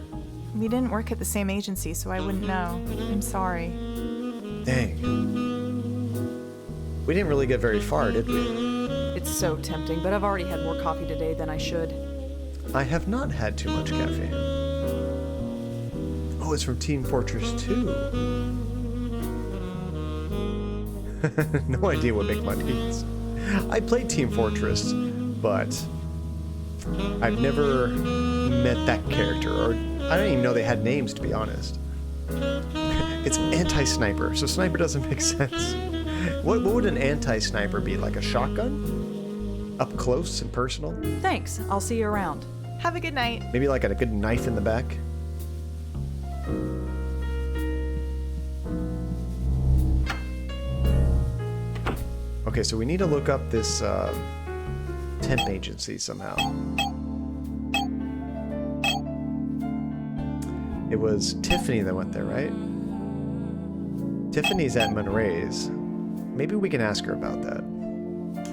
We didn't work at the same agency, so I wouldn't know. I'm sorry. Dang. We didn't really get very far, did we? It's so tempting, but I've already had more coffee today than I should. I have not had too much caffeine. Oh, it's from Team Fortress 2. No idea what Big Money is. I played Team Fortress, but I've never met that character, or I don't even know they had names, to be honest. It's anti-sniper, so sniper doesn't make sense. What would an anti-sniper be? Like a shotgun? Up close and personal? Thanks. I'll see you around. Have a good night. Maybe like a good knife in the back? Okay, so we need to look up this temp agency somehow. It was Tiffany that went there, right? Tiffany's at Monterey's. Maybe we can ask her about that.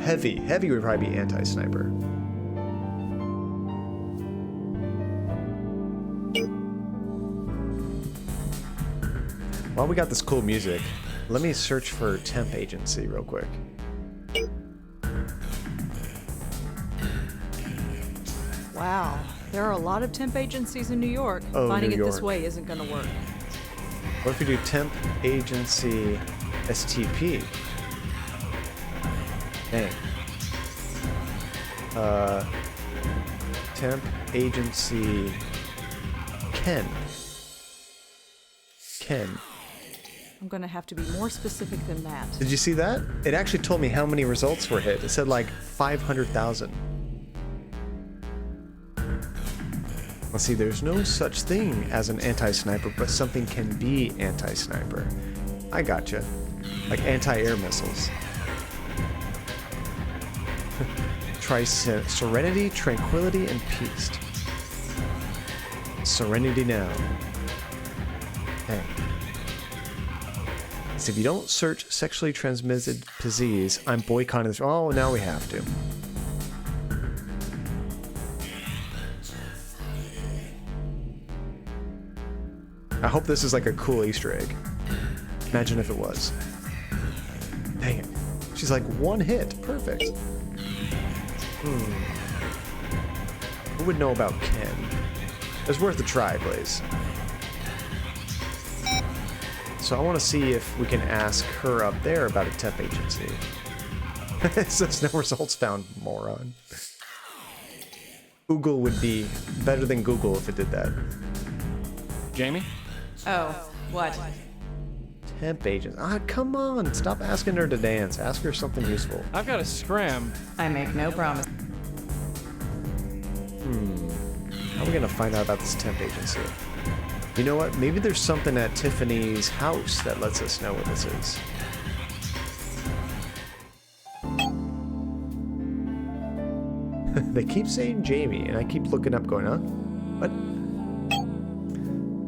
Heavy would probably be anti-sniper. While we got this cool music, let me search for temp agency real quick. Wow, there are a lot of temp agencies in New York. Oh, Finding New it this York. way isn't going to work. What if we do temp agency STP? Dang. Temp agency Ken. I'm going to have to be more specific than that. Did you see that? It actually told me how many results were hit. It said like 500,000. Let's see, there's no such thing as an anti-sniper, but something can be anti-sniper. I gotcha. Like anti-air missiles. Try serenity, tranquility, and peace. Serenity now. Hey. So if you don't search sexually transmitted disease, I'm boycotting this. Oh, now we have to. I hope this is like a cool Easter egg. Imagine if it was. Dang it. She's like, one hit. Perfect. Who would know about Ken? It's worth a try, Blaze. So I want to see if we can ask her up there about a temp agency. It says no results found, moron. Google would be better than Google if it did that. Jamie? Oh, what? Temp agent. Ah, come on. Stop asking her to dance. Ask her something useful. I've got a scram. I make no promise. How are we going to find out about this temp agency? You know what? Maybe there's something at Tiffany's house that lets us know what this is. They keep saying Jamie, and I keep looking up going, huh? What?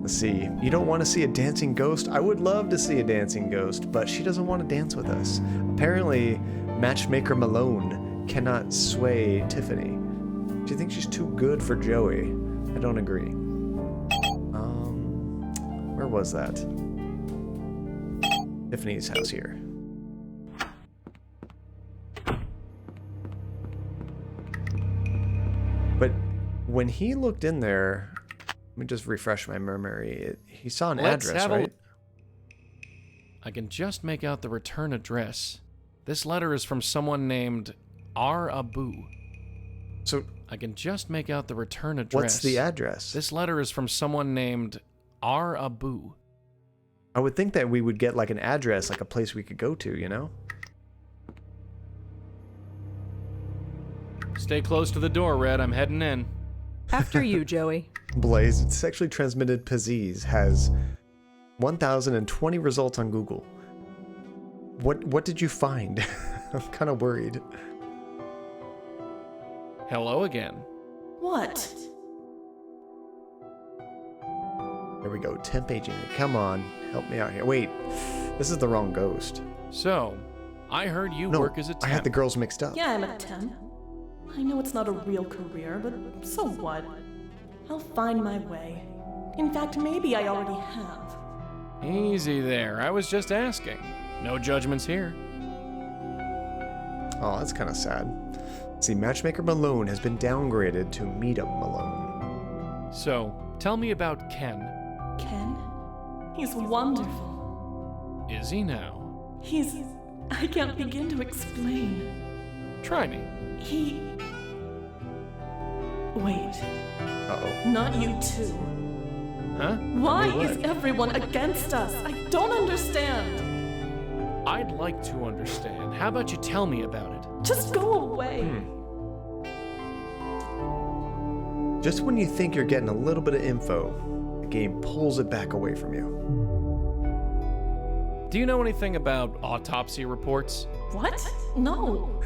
Let's see. You don't want to see a dancing ghost? I would love to see a dancing ghost, but she doesn't want to dance with us. Apparently, matchmaker Malone cannot sway Tiffany. Do you think she's too good for Joey? I don't agree. Where was that? Tiffany's house here. But when he looked in there, let me just refresh my memory. He saw an address, right? I can just make out the return address. This letter is from someone named R. Abu. So I can just make out the return address. What's the address? This letter is from someone named R. Abu. I would think that we would get like an address, like a place we could go to, you know? Stay close to the door, Red. I'm heading in. After you, Joey. Blaze, sexually transmitted disease has 1,020 results on Google. What did you find? I'm kind of worried. Hello again. What? There we go, temp agent. Come on, help me out here. Wait, this is the wrong ghost. So, I heard you No, work as a temp. I had the girls mixed up. Yeah, I'm a temp. I know it's not a real career, but so what? I'll find my way. In fact, maybe I already have. Easy there. I was just asking. No judgments here. Oh, that's kind of sad. See, Matchmaker Malone has been downgraded to Meetup Malone. So, tell me about Ken. Ken? He's wonderful. Is he now? I can't begin to explain. Try me. Wait, Uh-oh. not you too. Huh? Why What? is everyone against us? I don't understand. I'd like to understand. How about you tell me about it? Just go away. Just when you think you're getting a little bit of info, the game pulls it back away from you. Do you know anything about autopsy reports? What? No.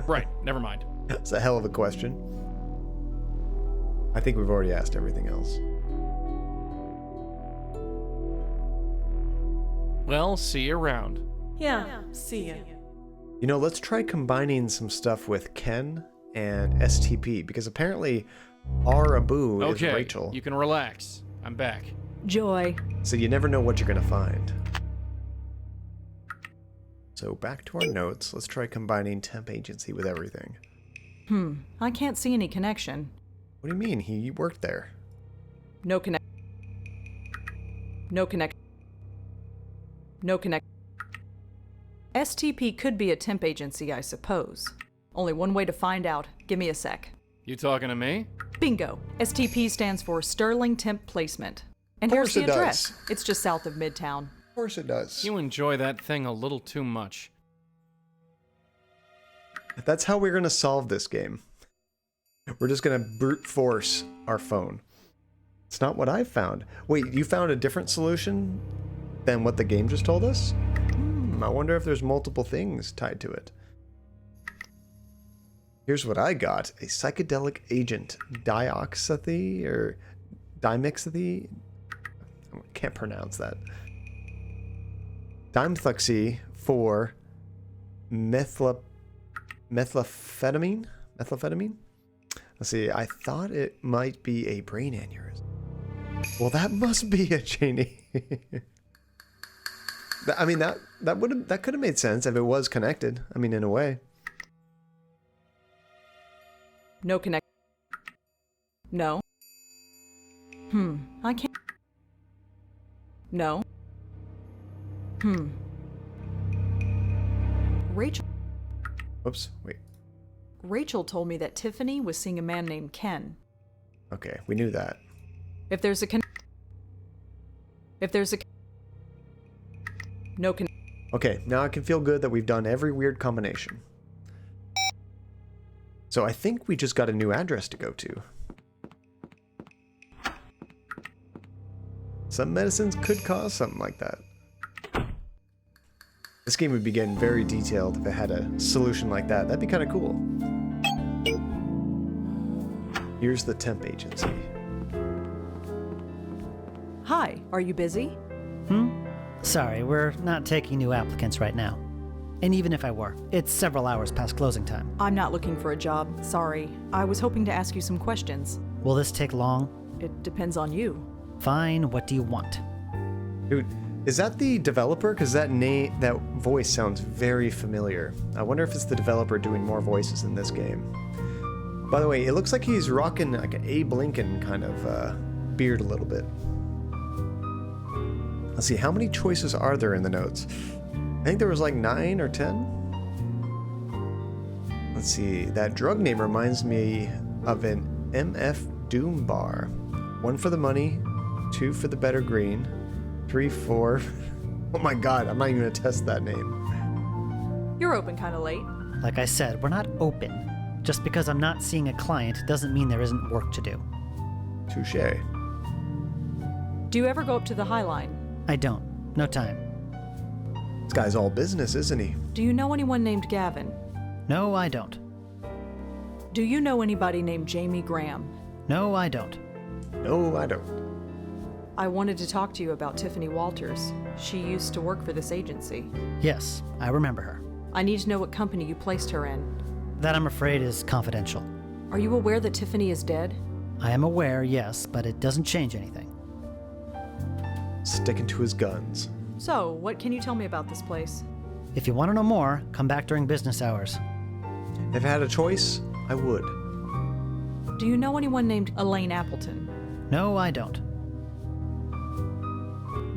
Right, never mind. That's a hell of a question. I think we've already asked everything else. Well, see you around. Yeah, see ya. You know, let's try combining some stuff with Ken and STP, because apparently R. Abu is Okay, Rachel. you can relax. I'm back. Joy. So you never know what you're going to find. So back to our notes. Let's try combining temp agency with everything. I can't see any connection. What do you mean? He worked there. No connect. No connect. No connect. STP could be a temp agency, I suppose. Only one way to find out. Give me a sec. You talking to me? Bingo. STP stands for Sterling Temp Placement. And Of here's course the it address. does. It's just south of Midtown. Of course it does. You enjoy that thing a little too much. That's how we're going to solve this game. We're just going to brute force our phone. It's not what I found. Wait, you found a different solution than what the game just told us? I wonder if there's multiple things tied to it. Here's what I got. A psychedelic agent. Dioxathy or dimixathy? I can't pronounce that. Dimethloxy for methamphetamine? Let's see, I thought it might be a brain aneurysm. Well, that must be a Cheney. I mean, that could have made sense if it was connected. I mean, in a way. No connect. No. I can't. No. Rachel. Whoops, wait. Rachel told me that Tiffany was seeing a man named Ken. Okay, we knew that. If there's a no con. Okay, now I can feel good that we've done every weird combination. So I think we just got a new address to go to. Some medicines could cause something like that. This game would be getting very detailed if it had a solution like that. That'd be kind of cool. Here's the temp agency. Hi, are you busy? Sorry, we're not taking new applicants right now. And even if I were, it's several hours past closing time. I'm not looking for a job. Sorry. I was hoping to ask you some questions. Will this take long? It depends on you. Fine, what do you want? Dude, is that the developer? Because that voice sounds very familiar. I wonder if it's the developer doing more voices in this game. By the way, it looks like he's rocking like an Abe Lincoln kind of beard a little bit. Let's see, how many choices are there in the notes? I think there was like 9 or 10. Let's see, that drug name reminds me of an MF Doom bar. 1 for the money, 2 for the better green, 3, 4. Oh my god, I'm not even gonna test that name. You're open kind of late. Like I said, we're not open. Just because I'm not seeing a client doesn't mean there isn't work to do. Touche. Do you ever go up to the High Line? I don't. No time. This guy's all business, isn't he? Do you know anyone named Gavin? No, I don't. Do you know anybody named Jamie Graham? No, I don't. No, I don't. I wanted to talk to you about Tiffany Walters. She used to work for this agency. Yes, I remember her. I need to know what company you placed her in. That, I'm afraid, is confidential. Are you aware that Tiffany is dead? I am aware, yes, but it doesn't change anything. Sticking to his guns. So, what can you tell me about this place? If you want to know more, come back during business hours. If I had a choice, I would. Do you know anyone named Elaine Appleton? No, I don't.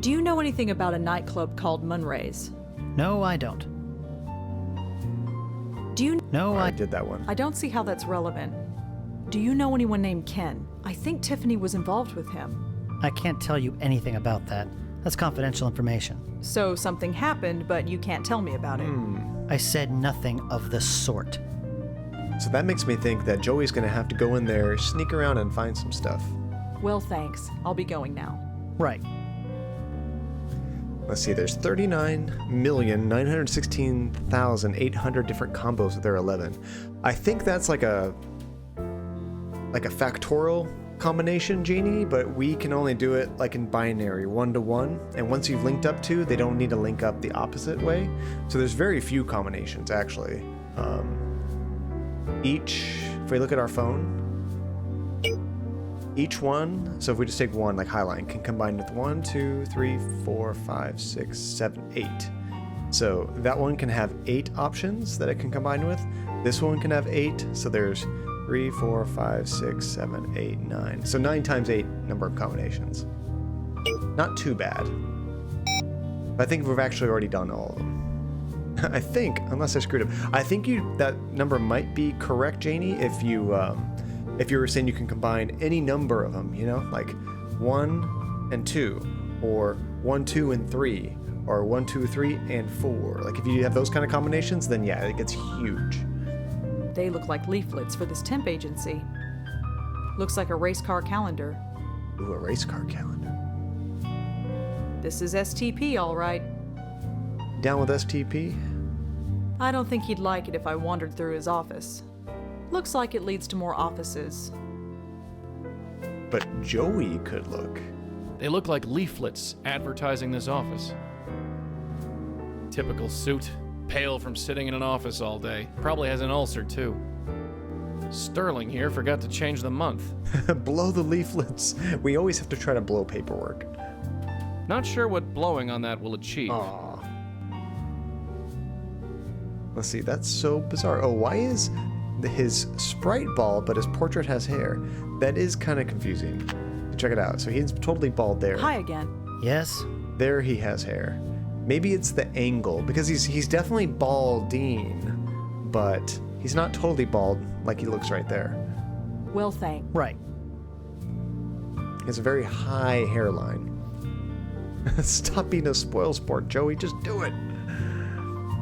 Do you know anything about a nightclub called Munray's? No, I don't. Do you... No, I I... did that one. I don't see how that's relevant. Do you know anyone named Ken? I think Tiffany was involved with him. I can't tell you anything about that. That's confidential information. So something happened, but you can't tell me about it. I said nothing of the sort. So that makes me think that Joey's gonna have to go in there, sneak around, and find some stuff. Well, thanks. I'll be going now. Right. Let's see, there's 39,916,800 different combos with their 11. I think that's like a factorial combination, Janie, but we can only do it like in binary, 1 to 1. And once you've linked up 2, they don't need to link up the opposite way. So there's very few combinations, actually. If we look at our phone, each one, so if we just take one, like Highline, can combine with 1, 2, 3, 4, 5, 6, 7, 8. So that one can have 8 options that it can combine with. This one can have 8, so there's 3, 4, 5, 6, 7, 8, 9. So 9 times 8 number of combinations. Not too bad. But I think we've actually already done all of them. I think, unless I screwed up, I think that number might be correct, Janie, if you were saying you can combine any number of them, you know, like 1 and 2, or 1, 2, and 3, or 1, 2, 3, and 4. Like if you have those kind of combinations, then yeah, it gets huge. They look like leaflets for this temp agency. Looks like a race car calendar. Ooh, a race car calendar. This is STP, all right. Down with STP? I don't think he'd like it if I wandered through his office. Looks like it leads to more offices. But Joey could look. They look like leaflets advertising this office. Typical suit, pale from sitting in an office all day. Probably has an ulcer, too. Sterling here forgot to change the month. Blow the leaflets. We always have to try to blow paperwork. Not sure what blowing on that will achieve. Aw. Let's see, that's so bizarre. Oh, why is his sprite bald, but his portrait has hair? That is kind of confusing. Check it out. So he's totally bald there. Hi again. Yes? There he has hair. Maybe it's the angle, because he's definitely balding, but he's not totally bald like he looks right there. Well, thanks. Right. He has a very high hairline. Stop being a spoilsport, Joey. Just do it.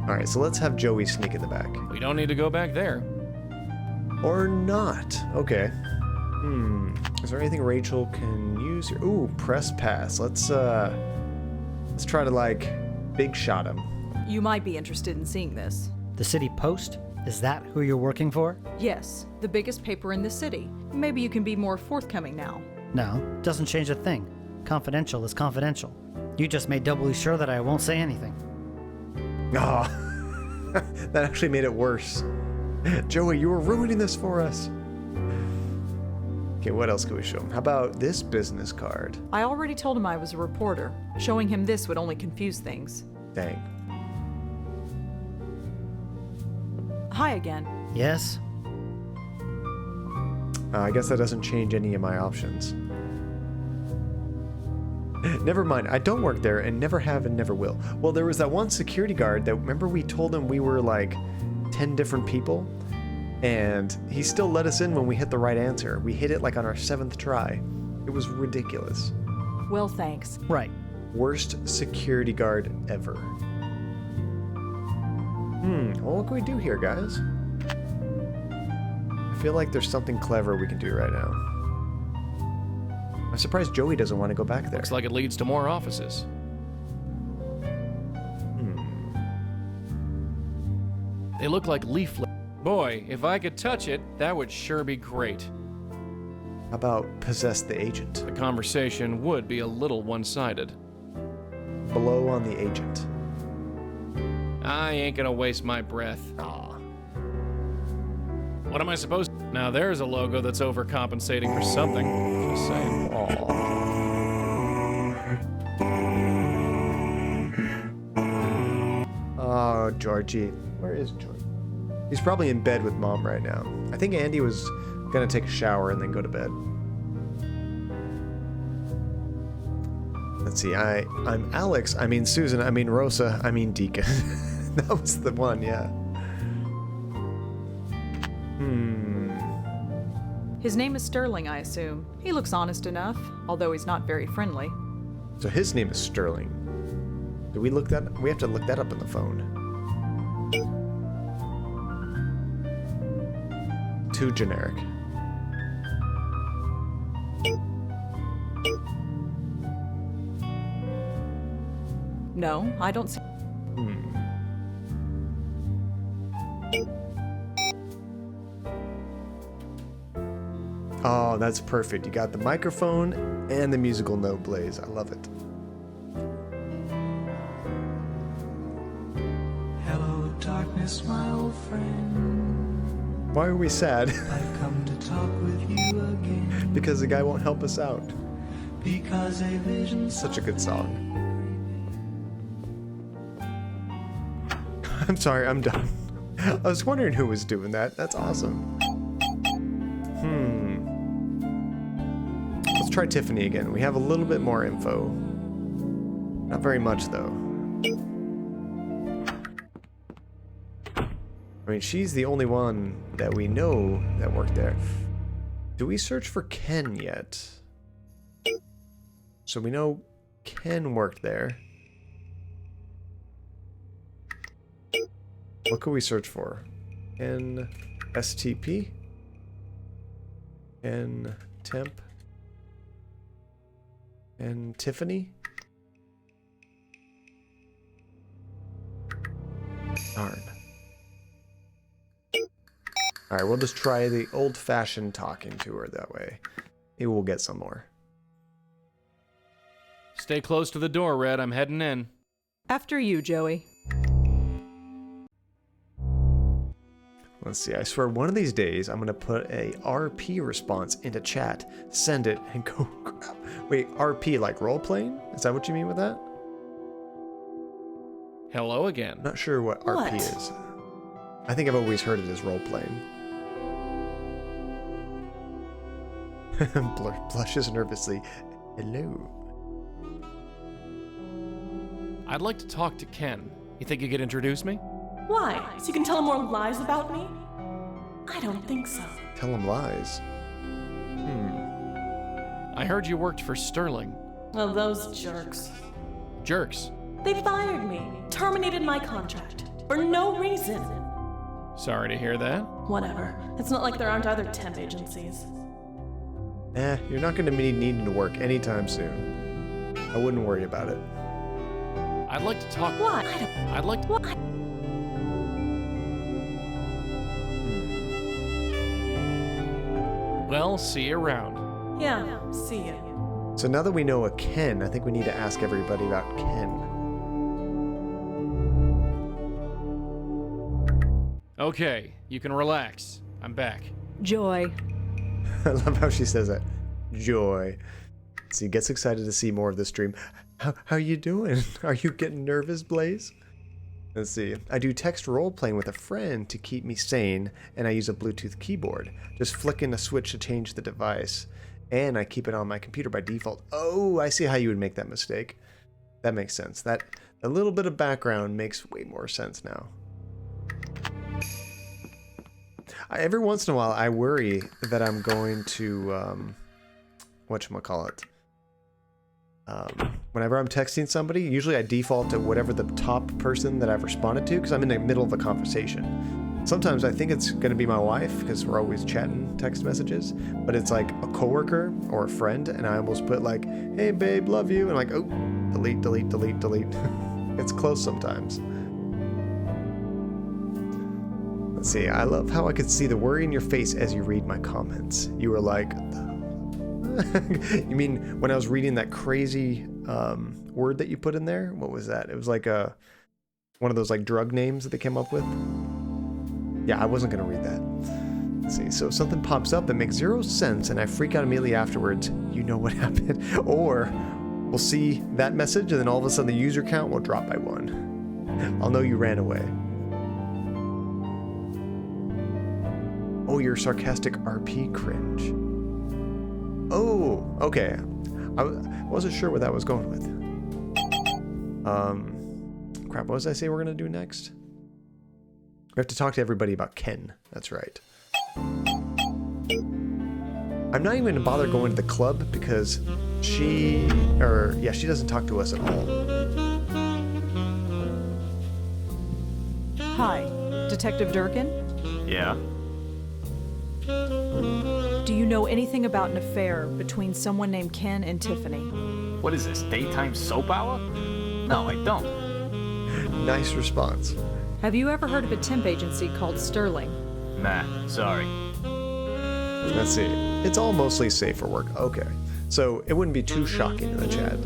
All right, so let's have Joey sneak in the back. We don't need to go back there. Or not. Okay. Is there anything Rachel can use here? Ooh, press pass. Let's try to, like, big shot him. You might be interested in seeing this. The City Post? Is that who you're working for? Yes, the biggest paper in the city. Maybe you can be more forthcoming now. No, doesn't change a thing. Confidential is confidential. You just made doubly sure that I won't say anything. Ah, that actually made it worse. Joey, you were ruining this for us. Okay, what else can we show him? How about this business card? I already told him I was a reporter. Showing him this would only confuse things. Dang. Hi again. Yes? I guess that doesn't change any of my options. Never mind, I don't work there and never have and never will. Well, there was that one security guard that, remember we told him we were like 10 different people? And he still let us in when we hit the right answer. We hit it like on our 7th try. It was ridiculous. Well, thanks. Right. Worst security guard ever. Well, what can we do here, guys? I feel like there's something clever we can do right now. I'm surprised Joey doesn't want to go back there. Looks like it leads to more offices. They look like leaflet. Boy, if I could touch it, that would sure be great. How about possess the agent? The conversation would be a little one-sided. Blow on the agent. I ain't gonna waste my breath. Aw. What am I supposed to? Now there's a logo that's overcompensating for something. Just saying. Oh, Georgie. Where is Georgie? He's probably in bed with Mom right now. I think Andy was gonna take a shower and then go to bed. Let's see, I'm Alex, I mean Susan, I mean Rosa, I mean Deacon. That was the one, yeah. His name is Sterling, I assume. He looks honest enough, although he's not very friendly. So his name is Sterling. Did we look that? We have to look that up on the phone. Too generic. No, I don't see. Oh, that's perfect. You got the microphone and the musical note plays. I love it. Hello, darkness, my old friend. Why are we sad? I've come to talk with you again. Because the guy won't help us out. Because a vision. Such a good song. I'm sorry, I'm done. I was wondering who was doing that. That's awesome. Let's try Tiffany again. We have a little bit more info. Not very much, though. I mean, she's the only one that we know that worked there. Do we search for Ken yet? So we know Ken worked there. What could we search for? Ken STP? Ken Temp? And Tiffany? Darn. Alright, we'll just try the old-fashioned talking to her that way. Maybe we'll get some more. Stay close to the door, Red. I'm heading in. After you, Joey. Let's see, I swear one of these days I'm gonna put a RP response into chat, send it, and go grab. Wait, RP like role-playing? Is that what you mean with that? Hello again. Not sure what RP is. I think I've always heard it as role-playing. Blushes nervously. Hello. I'd like to talk to Ken. You think you could introduce me? Why? So you can tell him more lies about me? I don't think so. Tell him lies. I heard you worked for Sterling. Oh, those jerks. Jerks. They fired me, terminated my contract, for no reason. Sorry to hear that. Whatever. It's not like there aren't other temp agencies. You're not gonna be needing to work anytime soon. I wouldn't worry about it. I'd like to talk. What? I'd like to. What? Well, see you around. Yeah, see you. So now that we know a Ken, I think we need to ask everybody about Ken. Okay, you can relax. I'm back. Joy. I love how she says that. Joy. See, gets excited to see more of this stream. How you doing? Are you getting nervous, Blaze? Let's see. I do text role-playing with a friend to keep me sane, and I use a Bluetooth keyboard. Just flicking a switch to change the device. And I keep it on my computer by default. Oh, I see how you would make that mistake. That makes sense. That a little bit of background makes way more sense now. Every once in a while, I worry that I'm going to, whatchamacallit. Whenever I'm texting somebody, usually I default to whatever the top person that I've responded to, because I'm in the middle of a conversation. Sometimes I think it's going to be my wife, because we're always chatting text messages, but it's like a coworker or a friend, and I almost put like, hey babe, love you, and like, oh, delete, delete, delete, delete. It's close sometimes. Let's see, I love how I could see the worry in your face as you read my comments. You were like, you mean when I was reading that crazy word that you put in there? What was that? It was like one of those like drug names that they came up with. Yeah, I wasn't gonna read that. Let's see, so something pops up that makes zero sense and I freak out immediately afterwards. You know what happened. Or we'll see that message and then all of a sudden the user count will drop by 1. I'll know you ran away. Oh, you're sarcastic RP cringe. Oh, okay. I wasn't sure where that was going with. Crap, what did I say we're gonna do next? We have to talk to everybody about Ken. That's right. I'm not even gonna bother going to the club because she doesn't talk to us at all. Hi, Detective Durkin? Yeah? Do you know anything about an affair between someone named Ken and Tiffany? What is this, daytime soap hour? No, I don't. Nice response. Have you ever heard of a temp agency called Sterling? Nah, sorry. Let's see. It's all mostly safe for work. Okay. So it wouldn't be too shocking in the chat.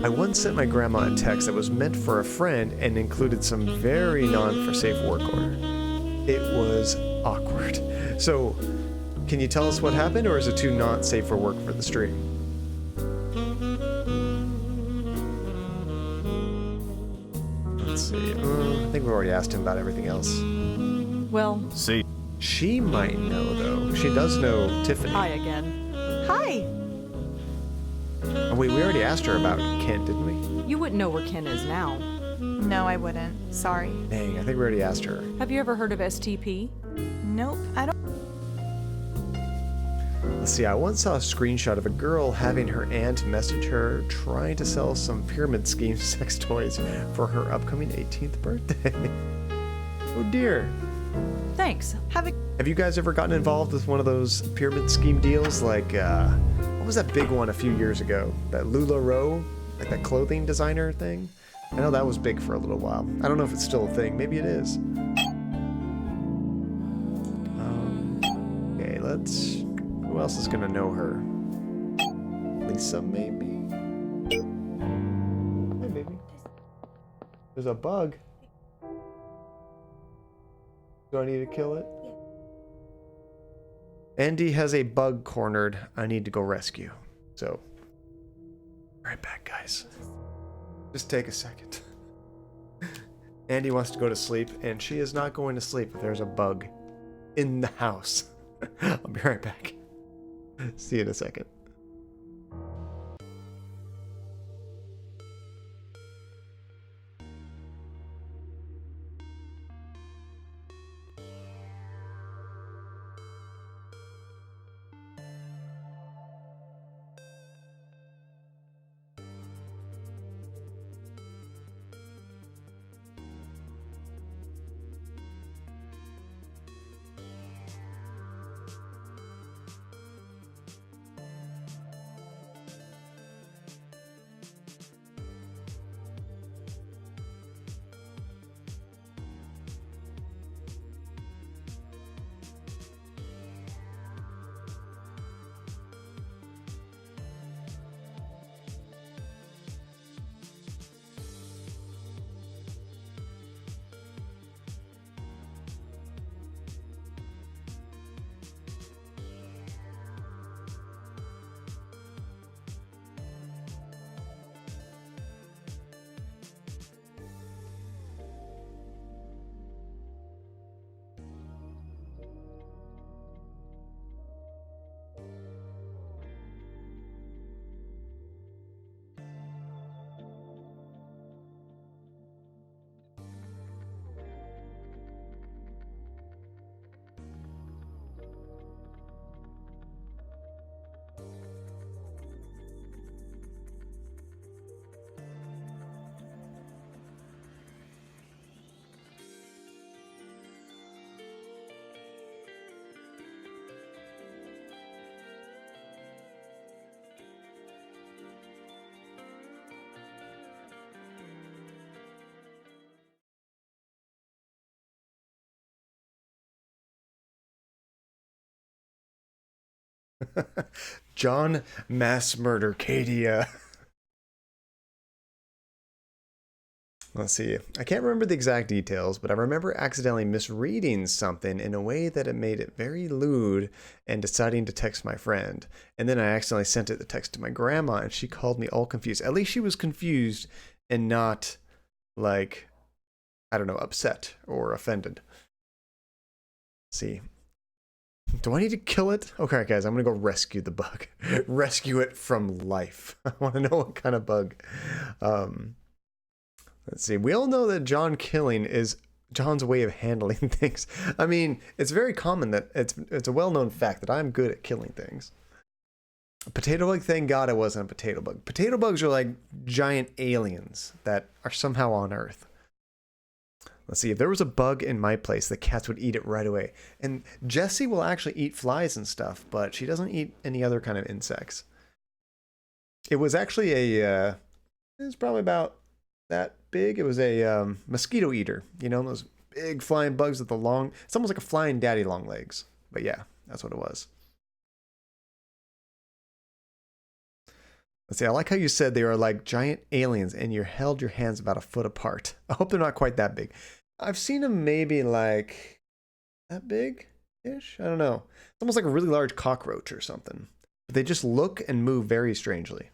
I once sent my grandma a text that was meant for a friend and included some very non-for-safe work order. It was awkward. So, can you tell us what happened, or is it too not safe for work for the stream? Let's see. I think we already asked him about everything else. Well, See. She might know, though. She does know Tiffany. hi again. Hi! Oh, wait, we already asked her about Ken, didn't we? You wouldn't know where Ken is now. No, I wouldn't. Sorry. Dang, I think we already asked her. Have you ever heard of STP? Nope, I don't. Let's see, I once saw a screenshot of a girl having her aunt message her trying to sell some pyramid scheme sex toys for her upcoming 18th birthday. Oh dear. Thanks. Have you guys ever gotten involved with one of those pyramid scheme deals? Like, what was that big one a few years ago? That LuLaRoe? Like that clothing designer thing? I know that was big for a little while. I don't know if it's still a thing. Maybe it is. Okay, let's... Who else is gonna know her? Lisa, maybe? Hey, baby. There's a bug. Do I need to kill it? Yeah. Andy has a bug cornered. I need to go rescue. So, right back, guys. Just take a second. Andy wants to go to sleep, and she is not going to sleep if there's a bug in the house. I'll be right back. See you in a second. John mass murder Cadia. Let's see. I can't remember the exact details, but I remember accidentally misreading something in a way that it made it very lewd and deciding to text my friend. And then I accidentally sent the text to my grandma and she called me all confused. At least she was confused and not like, I don't know, upset or offended. Let's see. Do I need to kill it? Okay, guys, I'm going to go rescue the bug. Rescue it from life. I want to know what kind of bug. Let's see. We all know that John killing is John's way of handling things. I mean, it's very common that it's a well-known fact that I'm good at killing things. A potato bug, thank God it wasn't a potato bug. Potato bugs are like giant aliens that are somehow on Earth. Let's see. If there was a bug in my place, the cats would eat it right away. And Jessie will actually eat flies and stuff, but she doesn't eat any other kind of insects. It was actually it was probably about that big. It was a mosquito eater. You know, those big flying bugs with the long, it's almost like a flying daddy long legs. But yeah, that's what it was. Let's see, I like how you said they are like giant aliens and you held your hands about a foot apart. I hope they're not quite that big. I've seen them maybe like that big-ish? I don't know. It's almost like a really large cockroach or something. But they just look and move very strangely.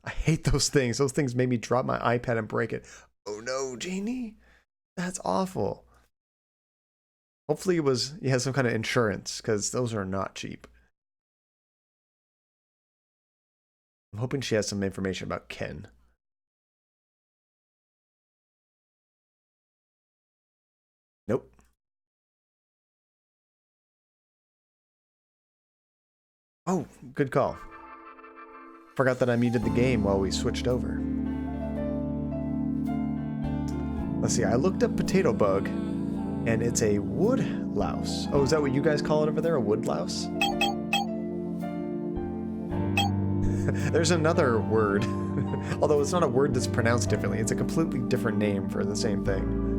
I hate those things. Those things made me drop my iPad and break it. Oh no, Janie. That's awful. Hopefully he has some kind of insurance because those are not cheap. I'm hoping she has some information about Ken. Nope. Oh, good call. Forgot that I muted the game while we switched over. Let's see, I looked up potato bug, and it's a wood louse. Oh, is that what you guys call it over there, a wood louse? There's another word, although it's not a word that's pronounced differently. It's a completely different name for the same thing.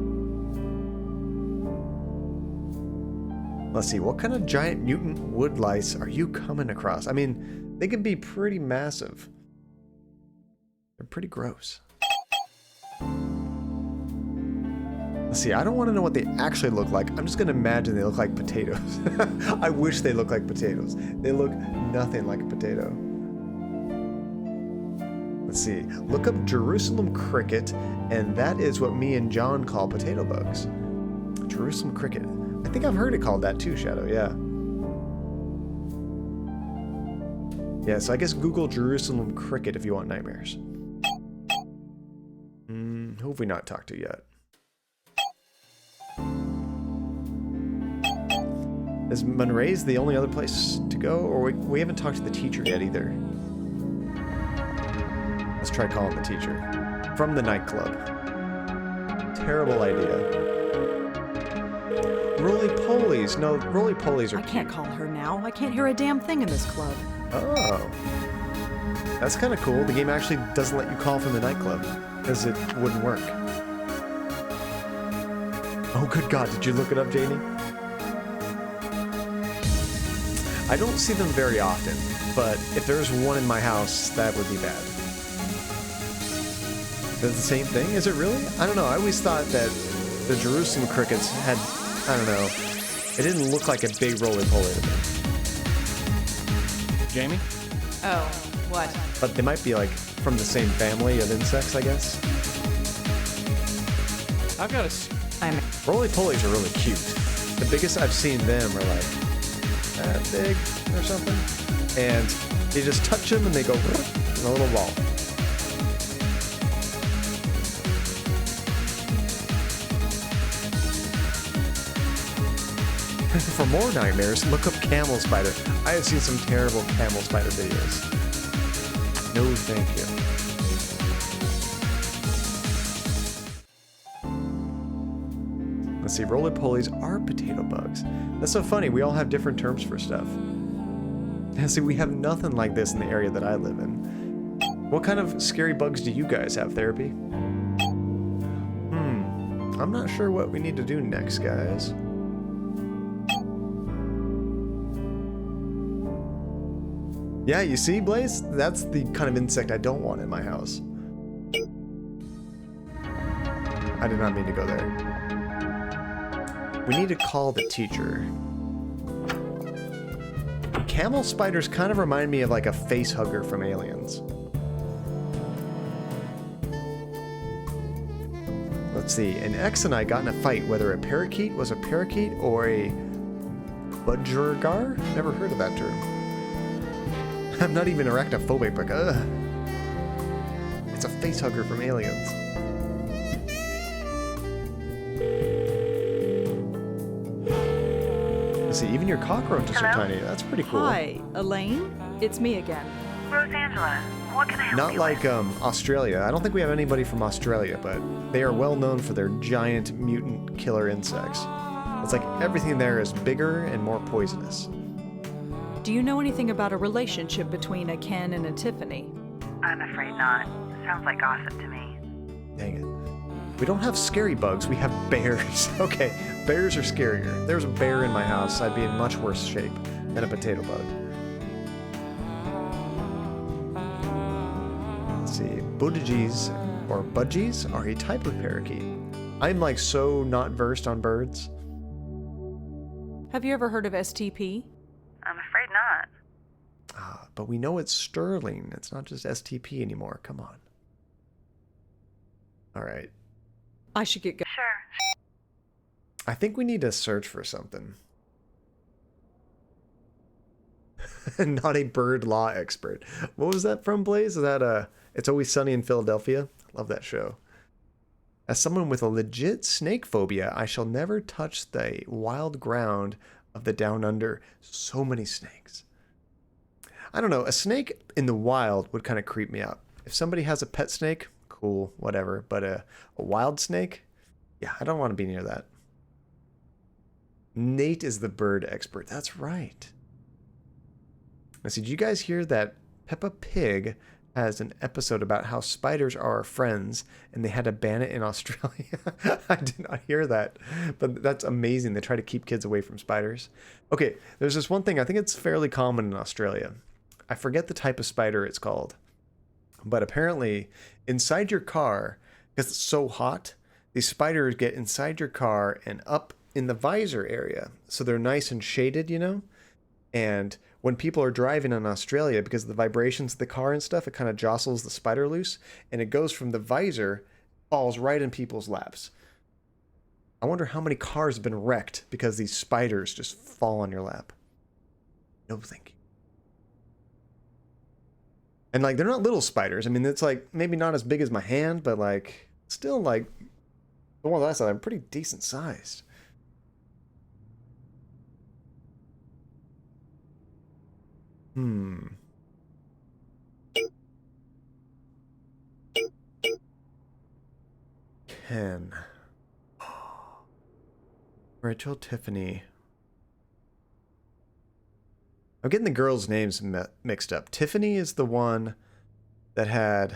Let's see, what kind of giant mutant wood lice are you coming across? I mean, they can be pretty massive. They're pretty gross. Let's see, I don't want to know what they actually look like. I'm just going to imagine they look like potatoes. I wish they looked like potatoes. They look nothing like a potato. Let's see, look up Jerusalem cricket, and that is what me and John call potato bugs. Jerusalem cricket. I think I've heard it called that too, Shadow, yeah. Yeah, so I guess Google Jerusalem cricket if you want nightmares. Who have we not talked to yet? Is Monterey's the only other place to go? Or we haven't talked to the teacher yet either. Let's try calling the teacher. From the nightclub. Terrible idea. Roly-polies. No, roly-polies are I can't call her now. I can't hear a damn thing in this club. Oh. That's kind of cool. The game actually doesn't let you call from the nightclub, because it wouldn't work. Oh, good God. Did you look it up, Janie? I don't see them very often, but if there's one in my house, that would be bad. That's the same thing? Is it really? I don't know. I always thought that the Jerusalem crickets had, I don't know, it didn't look like a big roly-poly to me. Jamie? Oh, what? But they might be like from the same family of insects, I guess. I've got a... Roly-polies are really cute. The biggest I've seen them are like that big or something. And you just touch them and they go in a little ball. For more nightmares, look up camel spider. I have seen some terrible camel spider videos. No, thank you. Let's see, roly-polies are potato bugs. That's so funny, we all have different terms for stuff. And see, we have nothing like this in the area that I live in. What kind of scary bugs do you guys have, Therapy? I'm not sure what we need to do next, guys. Yeah, you see, Blaze? That's the kind of insect I don't want in my house. I did not mean to go there. We need to call the teacher. Camel spiders kind of remind me of like a face hugger from Aliens. Let's see. An ex and I got in a fight whether a parakeet was a parakeet or a budgergar? Never heard of that term. I'm not even arachnophobic, but it's a face hugger from Aliens. Let's see, even your cockroaches are tiny. That's pretty cool. Hi, Elaine. It's me again. Rosangela, what can I help Not you like with? Australia. I don't think we have anybody from Australia, but they are well known for their giant mutant killer insects. It's like everything there is bigger and more poisonous. Do you know anything about a relationship between a Ken and a Tiffany? I'm afraid not. Sounds like gossip to me. Dang it. We don't have scary bugs, we have bears. Okay, bears are scarier. If there was a bear in my house, I'd be in much worse shape than a potato bug. Let's see, budgies or budgies are a type of parakeet. I'm like so not versed on birds. Have you ever heard of STP? I'm afraid not. But we know it's sterling. It's not just STP anymore. Come on. All right. I should get Sure. I think we need to search for something. Not a bird law expert. What was that from, Blaze? Is that It's Always Sunny in Philadelphia? Love that show. As someone with a legit snake phobia, I shall never touch the wild ground of the down under. So many snakes. I don't know. A snake in the wild would kind of creep me out. If somebody has a pet snake, cool, whatever. But a wild snake? Yeah, I don't want to be near that. Nate is the bird expert. That's right. Now, see, did you guys hear that Peppa Pig has an episode about how spiders are our friends and they had to ban it in Australia? I did not hear that, but that's amazing. They try to keep kids away from spiders. Okay, there's this one thing. I think it's fairly common in Australia. I forget the type of spider it's called, but apparently inside your car, because it's so hot, these spiders get inside your car and up in the visor area. So they're nice and shaded, you know? And when people are driving in Australia, because of the vibrations of the car and stuff, it kind of jostles the spider loose, and it goes from the visor, falls right in people's laps. I wonder how many cars have been wrecked because these spiders just fall on your lap. No thank you. And like, they're not little spiders. I mean, it's like maybe not as big as my hand, but like still like the one that I saw, I'm pretty decent sized. Ken. Rachel, Tiffany. I'm getting the girls' names mixed up. Tiffany is the one that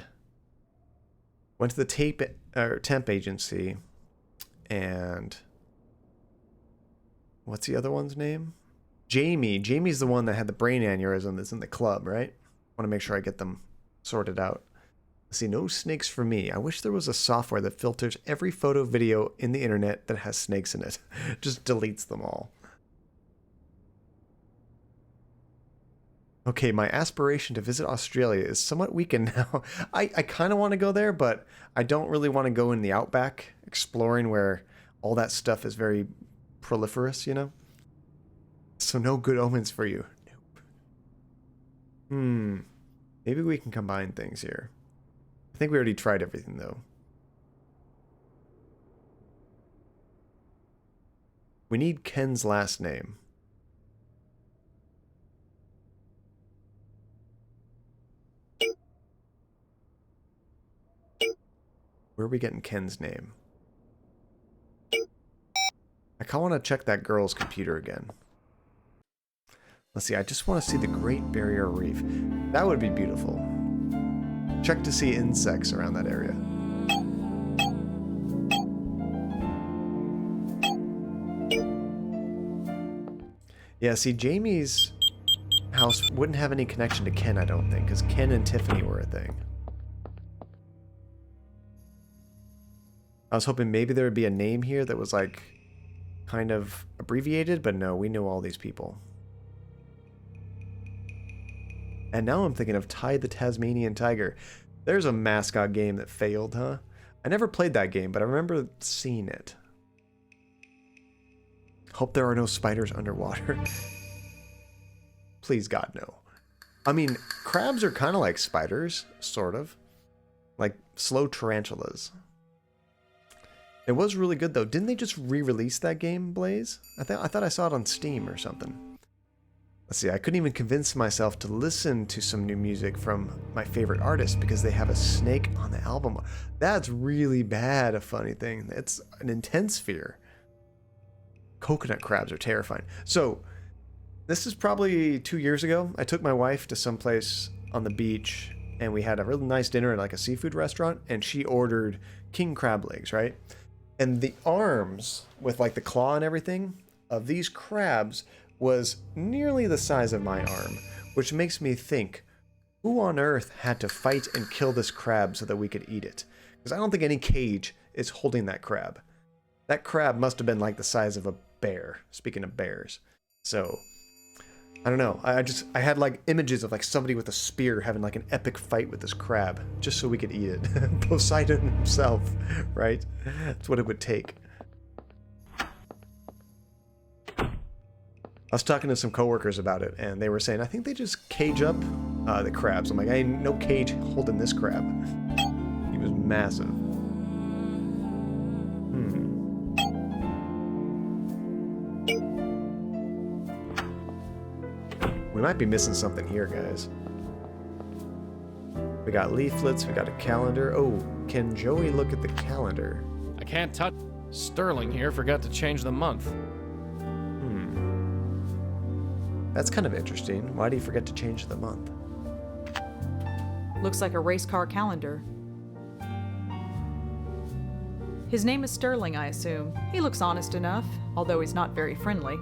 went to the temp agency, and what's the other one's name? Jamie. Jamie's the one that had the brain aneurysm that's in the club, right? I want to make sure I get them sorted out. Let's see, no snakes for me. I wish there was a software that filters every photo video in the internet that has snakes in it. Just deletes them all. Okay, my aspiration to visit Australia is somewhat weakened now. I kind of want to go there, but I don't really want to go in the outback, exploring where all that stuff is very proliferous, you know? So no good omens for you. Nope. Maybe we can combine things here. I think we already tried everything, though. We need Ken's last name. Where are we getting Ken's name? I kind of want to check that girl's computer again. Let's see, I just want to see the Great Barrier Reef. That would be beautiful. Check to see insects around that area. Yeah, see, Jamie's house wouldn't have any connection to Ken, I don't think, because Ken and Tiffany were a thing. I was hoping maybe there would be a name here that was like kind of abbreviated, but no, we know all these people. And now I'm thinking of Ty the Tasmanian Tiger. There's a mascot game that failed, huh? I never played that game, but I remember seeing it. Hope there are no spiders underwater. Please, God, no. I mean, crabs are kind of like spiders, sort of. Like slow tarantulas. It was really good, though. Didn't they just re-release that game, Blaze? I thought I saw it on Steam or something. Let's see, I couldn't even convince myself to listen to some new music from my favorite artist because they have a snake on the album. That's really bad, a funny thing. It's an intense fear. Coconut crabs are terrifying. So, this is probably 2 years ago. I took my wife to someplace on the beach, and we had a really nice dinner at like a seafood restaurant, and she ordered king crab legs, right? And the arms, with like the claw and everything, of these crabs was nearly the size of my arm, which makes me think, who on earth had to fight and kill this crab so that we could eat it? Because I don't think any cage is holding that crab. That crab must have been like the size of a bear, speaking of bears. So, I don't know. I had like images of like somebody with a spear having like an epic fight with this crab, just so we could eat it. Poseidon himself, right? That's what it would take. I was talking to some coworkers about it, and they were saying, I think they just cage up the crabs. I'm like, I ain't no cage holding this crab. He was massive. We might be missing something here, guys. We got leaflets, we got a calendar. Oh, can Joey look at the calendar? I can't touch. Sterling here forgot to change the month. That's kind of interesting. Why do you forget to change the month? Looks like a race car calendar. His name is Sterling, I assume. He looks honest enough, although he's not very friendly.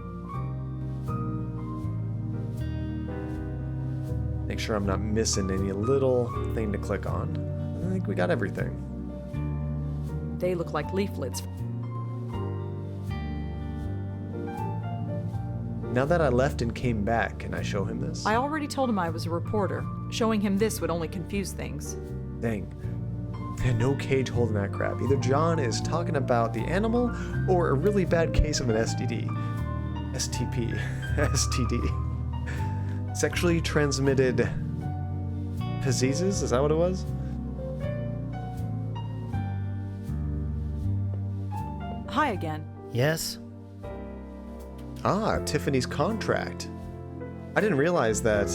Make sure I'm not missing any little thing to click on. I think we got everything. They look like leaflets. Now that I left and came back, can I show him this? I already told him I was a reporter. Showing him this would only confuse things. Dang. And no cage holding that crab. Either John is talking about the animal or a really bad case of an STD. STP. STD. Sexually transmitted diseases? Is that what it was? Hi again. Yes? Ah, Tiffany's contract. I didn't realize that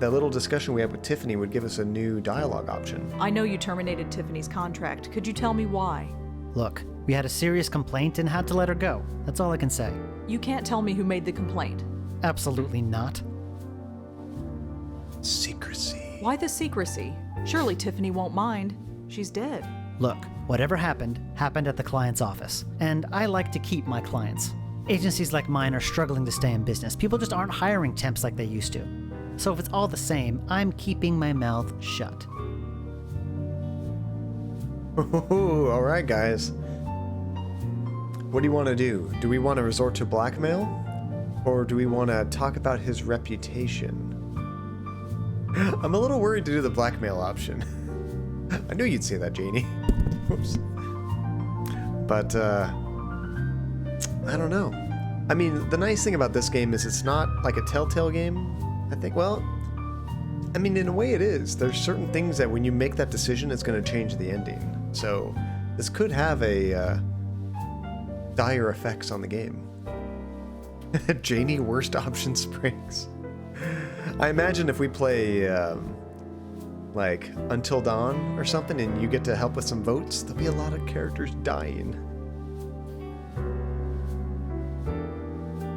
that little discussion we had with Tiffany would give us a new dialogue option. I know you terminated Tiffany's contract. Could you tell me why? Look, we had a serious complaint and had to let her go. That's all I can say. You can't tell me who made the complaint. Absolutely not. Secrecy. Why the secrecy? Surely Tiffany won't mind. She's dead. Look, whatever happened, happened at the client's office. And I like to keep my clients. Agencies like mine are struggling to stay in business. People just aren't hiring temps like they used to. So if it's all the same, I'm keeping my mouth shut. Ooh, all right, guys. What do you want to do? Do we want to resort to blackmail? Or do we want to talk about his reputation? I'm a little worried to do the blackmail option. I knew you'd say that, Janie. Whoops. But, I don't know. I mean, the nice thing about this game is it's not like a Telltale game, I think. Well, I mean, in a way it is. There's certain things that when you make that decision, it's going to change the ending. So, this could have a dire effects on the game. Janie, worst option Springs. I imagine if we play, like, Until Dawn or something, and you get to help with some votes, there'll be a lot of characters dying.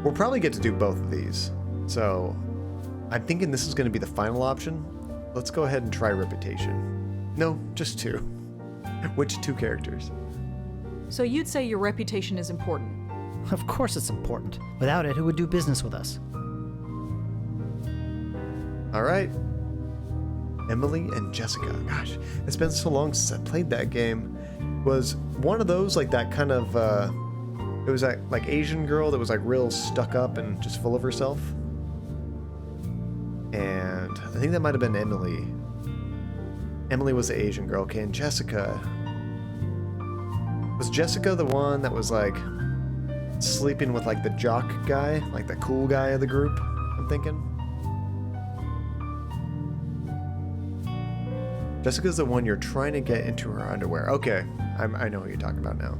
We'll probably get to do both of these. So, I'm thinking this is going to be the final option. Let's go ahead and try Reputation. No, just two. Which two characters? So you'd say your reputation is important. Of course it's important. Without it, who would do business with us? All right. Emily and Jessica. Gosh, it's been so long since I played that game. Was one of those like that kind of it was that like Asian girl that was like real stuck up and just full of herself. And I think that might have been Emily. Emily was the Asian girl. Okay, and Jessica. Was Jessica the one that was like sleeping with like the jock guy, like the cool guy of the group? I'm thinking. Jessica's the one you're trying to get into her underwear. Okay, I know what you're talking about now.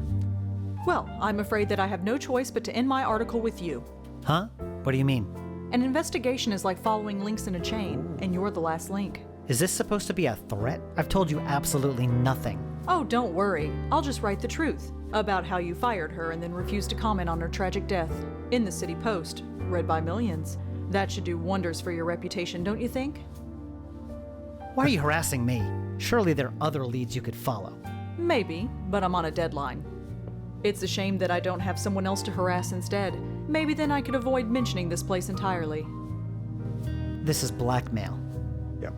Well, I'm afraid that I have no choice but to end my article with you. Huh? What do you mean? An investigation is like following links in a chain, and you're the last link. Is this supposed to be a threat? I've told you absolutely nothing. Oh, don't worry. I'll just write the truth about how you fired her and then refused to comment on her tragic death in the City Post, read by millions. That should do wonders for your reputation, don't you think? Why are you harassing me? Surely there are other leads you could follow. Maybe, but I'm on a deadline. It's a shame that I don't have someone else to harass instead. Maybe then I could avoid mentioning this place entirely. This is blackmail. Yep.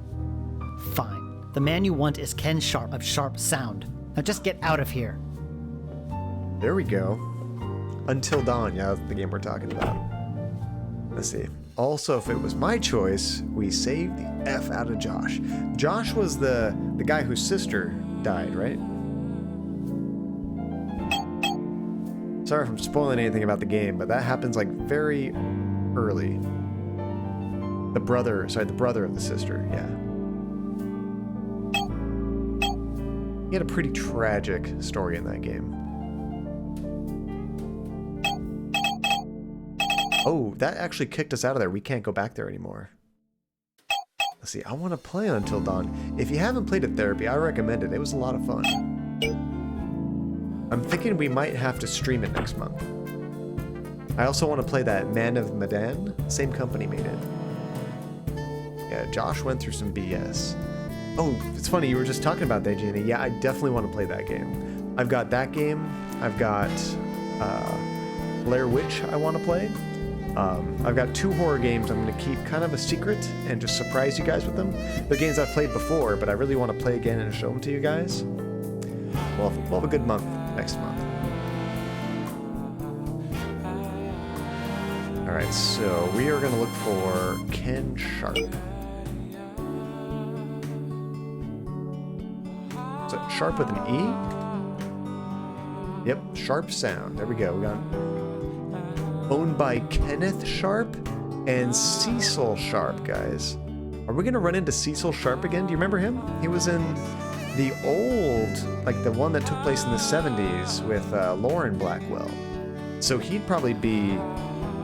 Fine. The man you want is Ken Sharp of Sharp Sound. Now just get out of here. There we go. Until Dawn, yeah, that's the game we're talking about. Let's see. Also, if it was my choice, we saved the F out of Josh. Josh was the guy whose sister died, right? Sorry if I'm spoiling anything about the game, but that happens like very early. The brother of the sister, yeah. He had a pretty tragic story in that game. Oh, that actually kicked us out of there. We can't go back there anymore. Let's see, I want to play Until Dawn. If you haven't played it, Therapy, I recommend it. It was a lot of fun. I'm thinking we might have to stream it next month. I also want to play that Man of Medan. Same company made it. Yeah, Josh went through some BS. Oh, it's funny, you were just talking about that, Jenny. Yeah, I definitely want to play that game. I've got that game. I've got Blair Witch I want to play. I've got 2 horror games I'm going to keep kind of a secret and just surprise you guys with them. They're games I've played before, but I really want to play again and show them to you guys. We'll have a good month next month. Alright, so we are going to look for Ken Sharp. Is it Sharp with an E? Yep, Sharp Sound. There we go. We got owned by Kenneth Sharp and Cecil Sharp, guys. Are we going to run into Cecil Sharp again? Do you remember him? He was in the old, like the one that took place in the 70s with Lauren Blackwell. So he'd probably be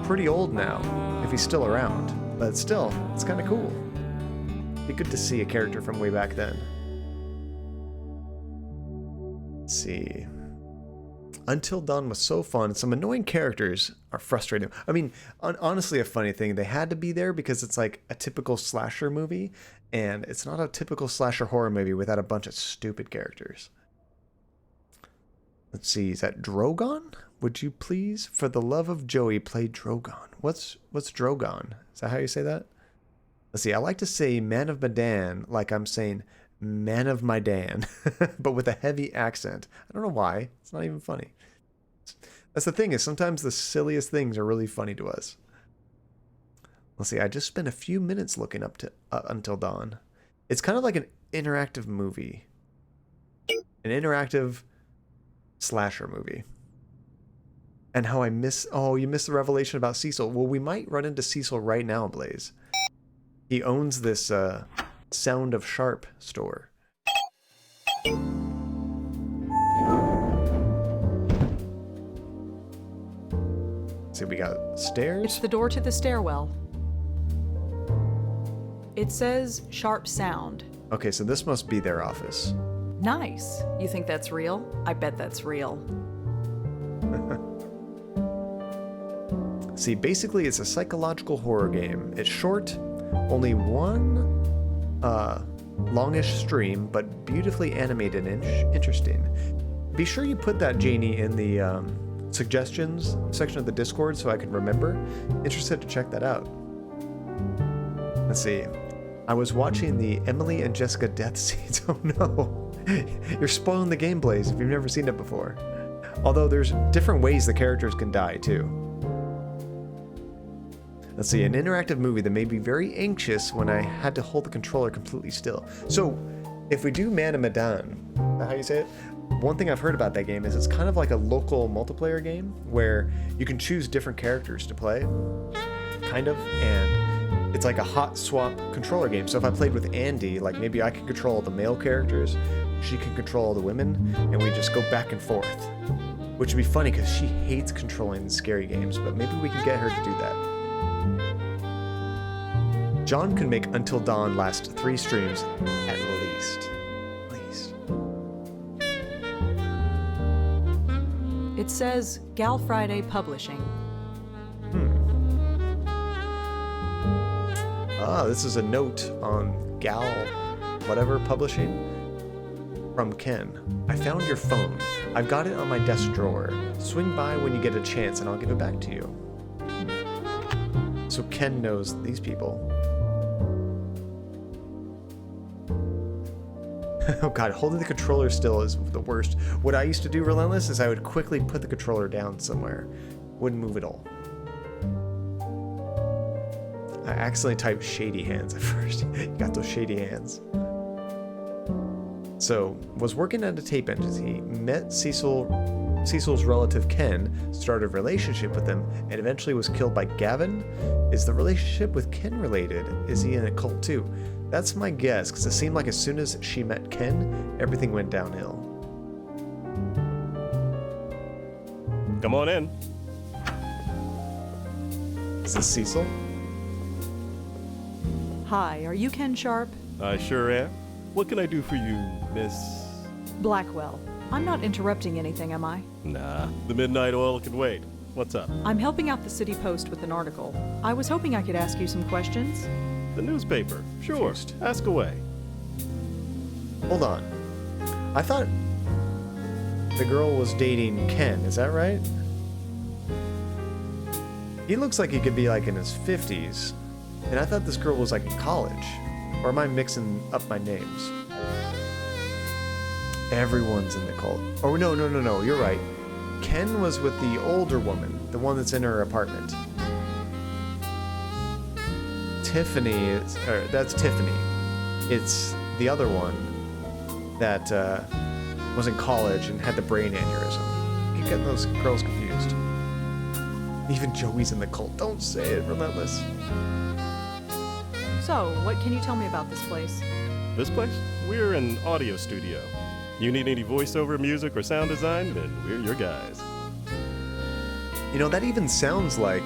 pretty old now if he's still around. But still, it's kind of cool. Be good to see a character from way back then. Let's see. Until Dawn was so fun. Some annoying characters are frustrating. I mean, honestly, a funny thing. They had to be there because it's like a typical slasher movie, and it's not a typical slasher horror movie without a bunch of stupid characters. Let's see. Is that Drogon? Would you please, for the love of Joey, play Drogon? What's Drogon? Is that how you say that? Let's see. I like to say Man of Medan like I'm saying Man of my Dan, but with a heavy accent. I don't know why. It's not even funny. That's the thing, is sometimes the silliest things are really funny to us. Let's see, I just spent a few minutes looking up to Until Dawn. It's kind of like an interactive movie. An interactive slasher movie. And how you missed the revelation about Cecil. Well, we might run into Cecil right now, Blaze. He owns this Sound of Sharp store. See, we got stairs. It's the door to the stairwell. It says Sharp Sound. Okay, so this must be their office. Nice. You think that's real? I bet that's real. See, basically it's a psychological horror game. It's short, only one longish stream, but beautifully animated and interesting. Be sure you put that, Janie, in the suggestions section of the Discord so I can remember. Interested to check that out. Let's see. I was watching the Emily and Jessica death scenes. Oh no. You're spoiling the game, Blaze, if you've never seen it before. Although there's different ways the characters can die, too. Let's see, an interactive movie that made me very anxious when I had to hold the controller completely still. So, if we do Man of Medan, is that how you say it? One thing I've heard about that game is it's kind of like a local multiplayer game where you can choose different characters to play, kind of, and it's like a hot swap controller game. So if I played with Andy, like maybe I could control the male characters, she can control the women, and we just go back and forth. Which would be funny because she hates controlling scary games, but maybe we can get her to do that. John can make Until Dawn last 3 streams at least. It says Gal Friday Publishing. Ah, this is a note on Gal whatever publishing from Ken. I found your phone. I've got it on my desk drawer. Swing by when you get a chance and I'll give it back to you. So Ken knows these people. Oh god, holding the controller still is the worst. What I used to do, Relentless, is I would quickly put the controller down somewhere. Wouldn't move at all. I accidentally typed shady hands at first. You got those shady hands. So, was working at a tape agency, met Cecil's relative Ken, started a relationship with him, and eventually was killed by Gavin? Is the relationship with Ken related? Is he in a cult too? That's my guess, because it seemed like as soon as she met Ken, everything went downhill. Come on in. Is this Cecil? Hi, are you Ken Sharp? I sure am. What can I do for you, Miss... Blackwell. I'm not interrupting anything, am I? Nah, the midnight oil can wait. What's up? I'm helping out the City Post with an article. I was hoping I could ask you some questions. The newspaper. Sure. Ask away. Hold on. I thought the girl was dating Ken, is that right? He looks like he could be like in his 50s, and I thought this girl was like in college. Or am I mixing up my names? Everyone's in the cult. Oh, no, you're right. Ken was with the older woman, the one that's in her apartment. Tiffany is, or that's Tiffany. It's the other one that was in college and had the brain aneurysm. I keep getting those girls confused. Even Joey's in the cult. Don't say it, Relentless. So, what can you tell me about this place? This place? We're an audio studio. You need any voiceover music or sound design, then we're your guys. You know, that even sounds like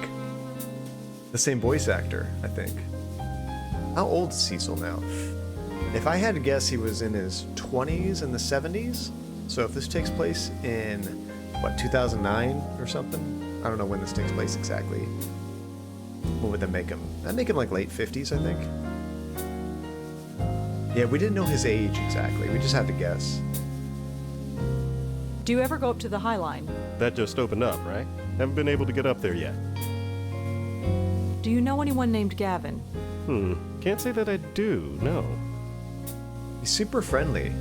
the same voice actor, I think. How old is Cecil now? If I had to guess, he was in his 20s and the 70s. So if this takes place in, what, 2009 or something? I don't know when this takes place exactly. What would that make him? That'd make him like late 50s, I think. Yeah, we didn't know his age exactly. We just had to guess. Do you ever go up to the High Line? That just opened up, right? Haven't been able to get up there yet. Do you know anyone named Gavin? Can't say that I do, no. He's super friendly.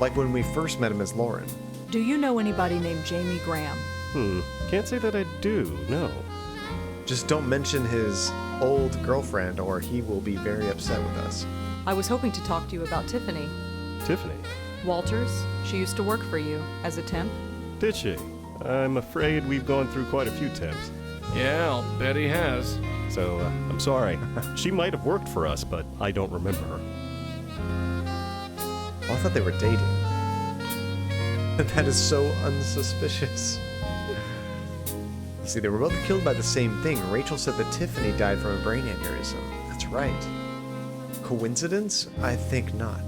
Like when we first met him as Lauren. Do you know anybody named Jamie Graham? Can't say that I do, no. Just don't mention his old girlfriend or he will be very upset with us. I was hoping to talk to you about Tiffany. Tiffany? Walters, she used to work for you as a temp. Did she? I'm afraid we've gone through quite a few temps. Yeah, I'll bet he has. So, I'm sorry. She might have worked for us, but I don't remember her. Oh, I thought they were dating. That is so unsuspicious. See, they were both killed by the same thing. Rachel said that Tiffany died from a brain aneurysm. That's right. Coincidence? I think not.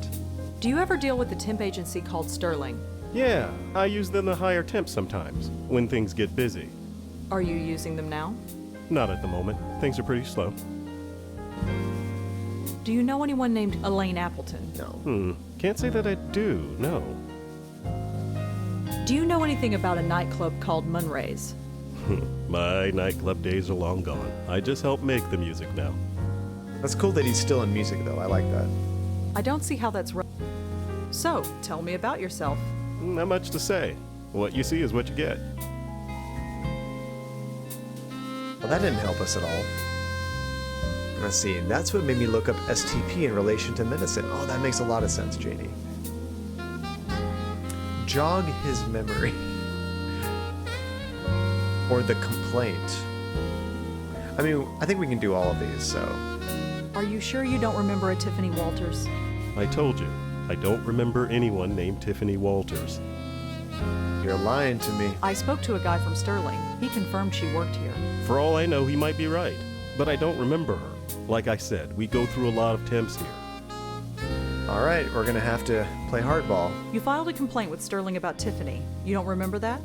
Do you ever deal with a temp agency called Sterling? Yeah, I use them to hire temps sometimes, when things get busy. Are you using them now? Not at the moment. Things are pretty slow. Do you know anyone named Elaine Appleton? No. Can't say that I do, no. Do you know anything about a nightclub called Munray's? My nightclub days are long gone. I just help make the music now. That's cool that he's still in music, though. I like that. I don't see how that's right. So, tell me about yourself. Not much to say. What you see is what you get. Well, that didn't help us at all. Let's see. That's what made me look up STP in relation to medicine. Oh, that makes a lot of sense, JD. Jog his memory. Or the complaint. I mean, I think we can do all of these, so... Are you sure you don't remember a Tiffany Walters? I told you, I don't remember anyone named Tiffany Walters. You're lying to me. I spoke to a guy from Sterling. He confirmed she worked here. For all I know, he might be right, but I don't remember her. Like I said, we go through a lot of temps here. Alright, we're gonna have to play hardball. You filed a complaint with Sterling about Tiffany. You don't remember that?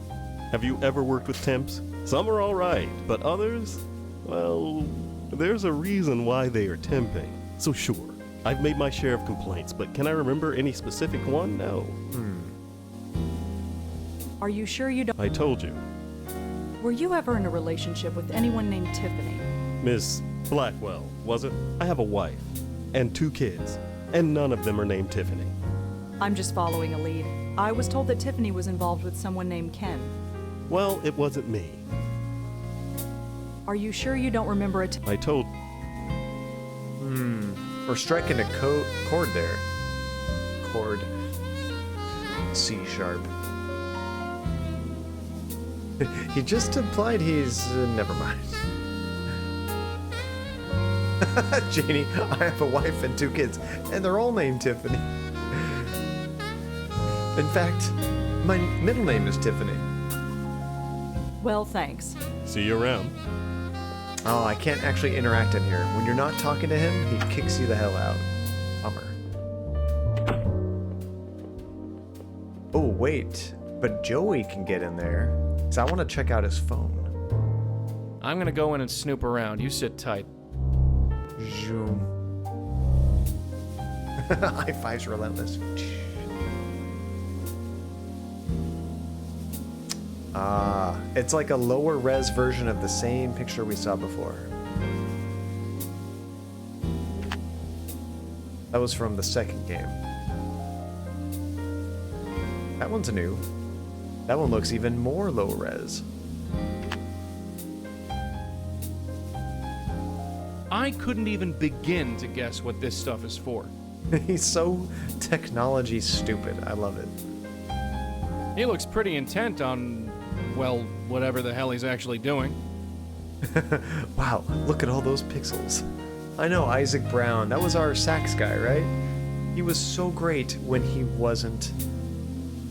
Have you ever worked with temps? Some are alright, but others? Well, there's a reason why they are temping. So sure, I've made my share of complaints, but can I remember any specific one? No. Are you sure you don't? I told you. Were you ever in a relationship with anyone named Tiffany? Miss Blackwell, was it? I have a wife and 2 kids, and none of them are named Tiffany. I'm just following a lead. I was told that Tiffany was involved with someone named Ken. Well, it wasn't me. Are you sure you don't remember I told... We're striking a chord there. Chord. C sharp. He just implied he's... never mind. Janie, I have a wife and 2 kids, and they're all named Tiffany. In fact, my middle name is Tiffany. Well, thanks. See you around. Oh, I can't actually interact in here. When you're not talking to him, he kicks you the hell out. Bummer. Oh, wait. But Joey can get in there. Because I want to check out his phone. I'm gonna go in and snoop around. You sit tight. Zoom. High five's relentless. Ah, it's like a lower res version of the same picture we saw before. That was from the second game. That one's new. That one looks even more low res. I couldn't even begin to guess what this stuff is for. He's so technology stupid. I love it. He looks pretty intent on, well, whatever the hell he's actually doing. Wow, look at all those pixels. I know, Isaac Brown. That was our sax guy, right? He was so great when he wasn't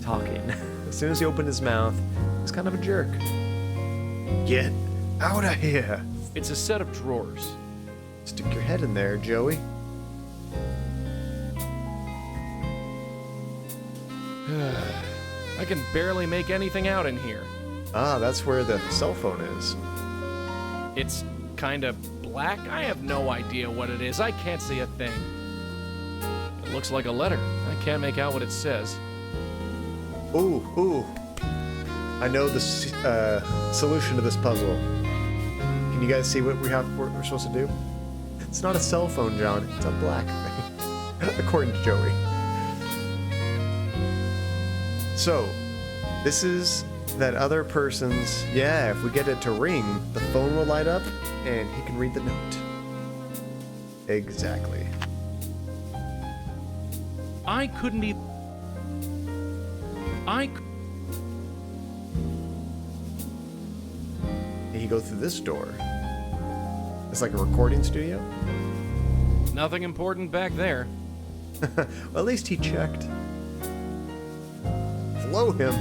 talking. As soon as he opened his mouth, he was kind of a jerk. Get out of here! It's a set of drawers. Stick your head in there, Joey. I can barely make anything out in here. Ah, that's where the cell phone is. It's kind of black. I have no idea what it is. I can't see a thing. It looks like a letter. I can't make out what it says. Ooh. I know the solution to this puzzle. Can you guys see what we're supposed to do? It's not a cell phone, John. It's a black thing. According to Joey. So, this is that other person's... Yeah, if we get it to ring, the phone will light up, and he can read the note. Exactly. I couldn't even... He go through this door. It's like a recording studio. Nothing important back there. Well, at least he checked. Flow him.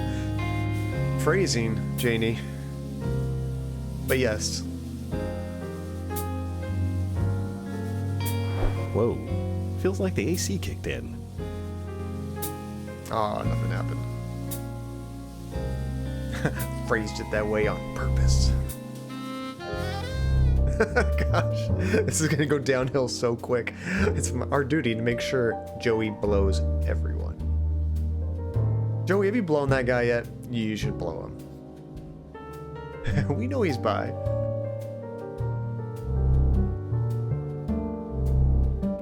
Phrasing, Janie. But yes. Whoa. Feels like the AC kicked in. Oh, nothing happened. Phrased it that way on purpose. Gosh, this is gonna go downhill so quick. It's our duty to make sure Joey blows everyone. Joey, have you blown that guy yet? You should blow him. We know he's by.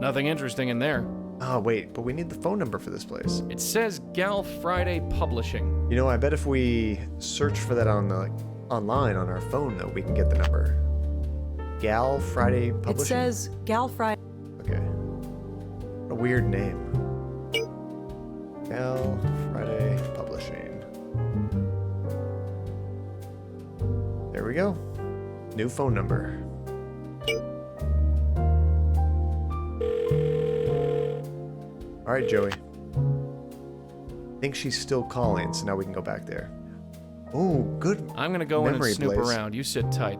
Nothing interesting in there. Oh, wait, but we need the phone number for this place. It says Gal Friday Publishing. You know, I bet if we search for that on the online on our phone, though, we can get the number. Gal Friday Publishing? It says Gal Friday. Okay. A weird name. Gal Friday Publishing. There we go. New phone number. All right, Joey. I think she's still calling, so now we can go back there. Oh, good. I'm gonna go in and snoop Blaze. around. You sit tight.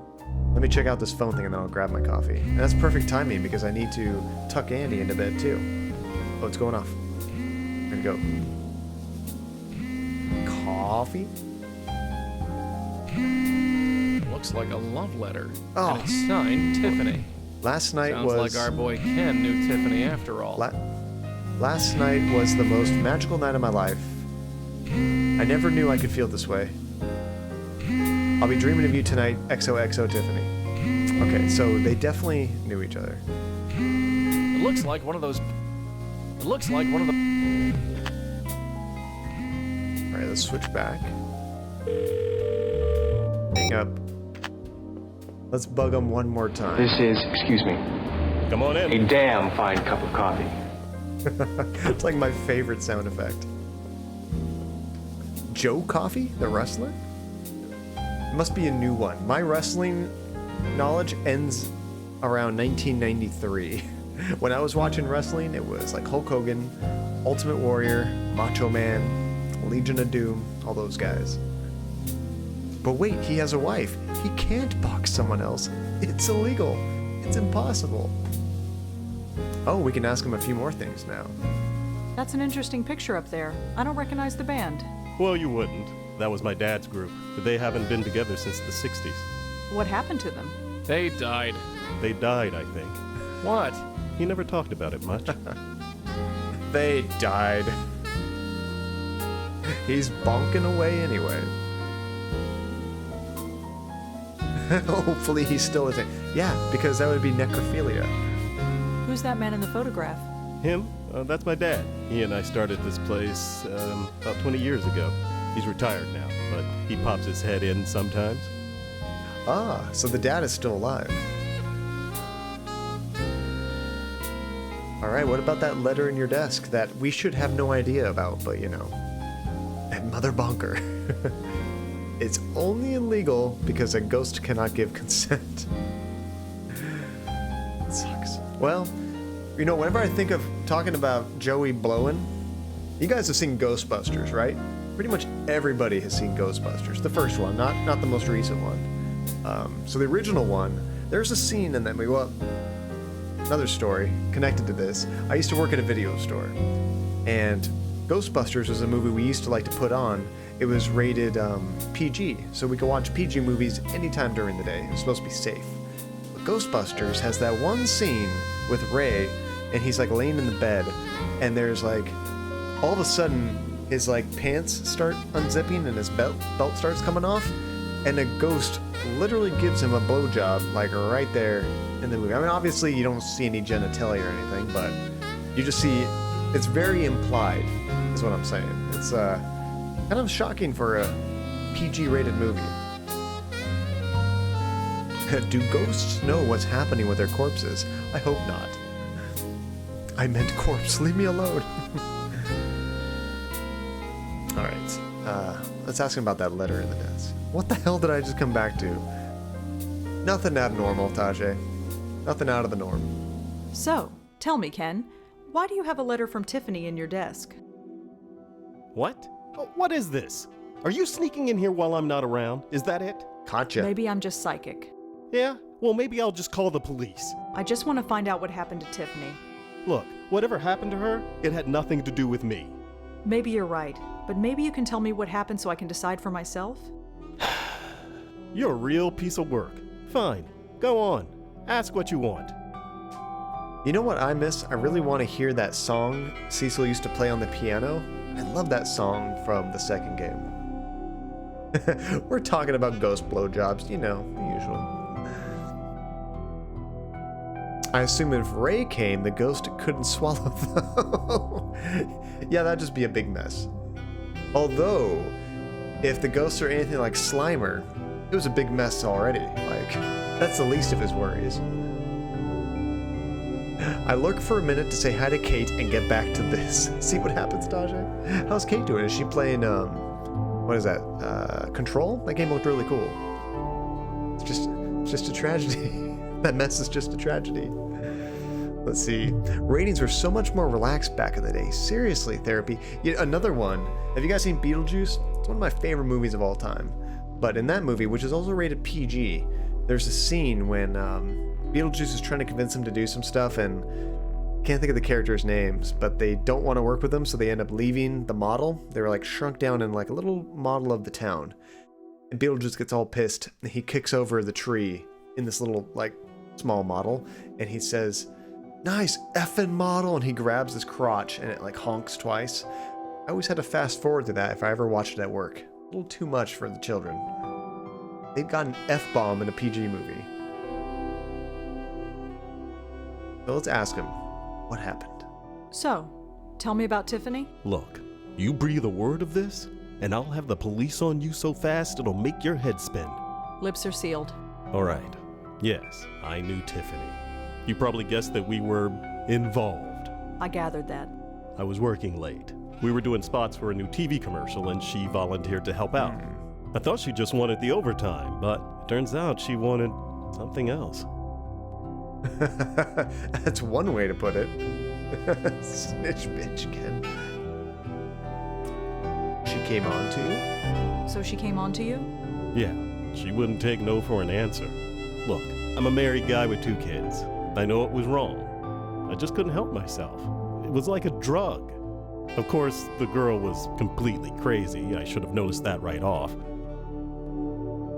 Let me check out this phone thing and then I'll grab my coffee. And that's perfect timing because I need to tuck Andy into bed too. Oh, it's going off. Here we go. Coffee? Looks like a love letter. Oh. And it's signed Tiffany. Last night Sounds was... like our boy Ken knew Tiffany after all. Last night was the most magical night of my life. I never knew I could feel this way. I'll be dreaming of you tonight, XOXO Tiffany. Okay, so they definitely knew each other. It looks like one of those... It looks like one of the... Alright, let's switch back. Hang up. Let's bug them one more time. This is, excuse me, Come on in. a damn fine cup of coffee. It's like my favorite sound effect. Joe Coffey, the wrestler? It must be a new one. My wrestling knowledge ends around 1993. When I was watching wrestling, it was like Hulk Hogan, Ultimate Warrior, Macho Man, Legion of Doom, all those guys. But wait, he has a wife. He can't box someone else. It's illegal. It's impossible. Oh, we can ask him a few more things now. That's an interesting picture up there. I don't recognize the band. Well, you wouldn't. That was my dad's group. They haven't been together since the 60s. What happened to them? They died. They died, I think. What? He never talked about it much. They died. He's bonking away anyway. Hopefully he's still a thing. Yeah, because that would be necrophilia. Who's that man in the photograph? Him? That's my dad. He and I started this place about 20 years ago. He's retired now, but he pops his head in sometimes. Ah, so the dad is still alive. Alright, what about that letter in your desk that we should have no idea about, but you know. And Mother Bonker. It's only illegal because a ghost cannot give consent. It sucks. Well, you know, whenever I think of talking about Joey blowing, you guys have seen Ghostbusters, right? Pretty much everybody has seen Ghostbusters. The first one, not the most recent one. So the original one, there's a scene in that movie. Well, another story connected to this. I used to work at a video store, and Ghostbusters was a movie we used to like to put on. It was rated PG, so we could watch PG movies anytime during the day. It was supposed to be safe. But Ghostbusters has that one scene with Ray, and he's like laying in the bed, and there's like, all of a sudden, his like pants start unzipping and his belt starts coming off, and a ghost literally gives him a blowjob like right there in the movie. I mean, obviously you don't see any genitalia or anything, but you just see, it's very implied, is what I'm saying. It's kind of shocking for a PG-rated movie. Do ghosts know what's happening with their corpses? I hope not. I meant corpse. Leave me alone. Alright, let's ask him about that letter in the desk. What the hell did I just come back to? Nothing abnormal, Tajay. Nothing out of the norm. So, tell me, Ken, why do you have a letter from Tiffany in your desk? What? What is this? Are you sneaking in here while I'm not around? Is that it? Gotcha. Maybe I'm just psychic. Yeah? Well, maybe I'll just call the police. I just want to find out what happened to Tiffany. Look, whatever happened to her, it had nothing to do with me. Maybe you're right, but maybe you can tell me what happened so I can decide for myself? You're a real piece of work. Fine. Go on. Ask what you want. You know what I miss? I really want to hear that song Cecil used to play on the piano. I love that song from the second game. We're talking about ghost blowjobs, you know, the usual. I assume if Ray came, the ghost couldn't swallow them. Yeah, that'd just be a big mess. Although, if the ghosts are anything like Slimer, it was a big mess already. Like, that's the least of his worries. I lurk for a minute to say hi to Kate and get back to this. See what happens, Tajay? How's Kate doing? Is she playing, what is that? Control? That game looked really cool. It's just a tragedy. That mess is just a tragedy. Let's see. Ratings were so much more relaxed back in the day. Seriously, therapy. Yet another one. Have you guys seen Beetlejuice? It's one of my favorite movies of all time. But in that movie, which is also rated PG, there's a scene when Beetlejuice is trying to convince him to do some stuff, and can't think of the characters' names, but they don't want to work with them, so they end up leaving the model. They were like shrunk down in like a little model of the town. And Beetlejuice gets all pissed, and he kicks over the tree in this little like small model, and he says, "Nice effing model," and he grabs his crotch and it like honks twice. I always had to fast forward to that if I ever watched it at work. A little too much for the children. They've got an F-bomb in a PG movie. So let's ask him, what happened? So, tell me about Tiffany. Look, you breathe a word of this, and I'll have the police on you so fast it'll make your head spin. Lips are sealed. All right. Yes, I knew Tiffany. You probably guessed that we were involved. I gathered that. I was working late. We were doing spots for a new TV commercial, and she volunteered to help out. I thought she just wanted the overtime, but it turns out she wanted something else. That's one way to put it. Snitch bitch, Ken. She came on to you? So she came on to you? Yeah, she wouldn't take no for an answer. Look, I'm a married guy with 2 kids. I know it was wrong. I just couldn't help myself. It was like a drug. Of course, the girl was completely crazy. I should have noticed that right off.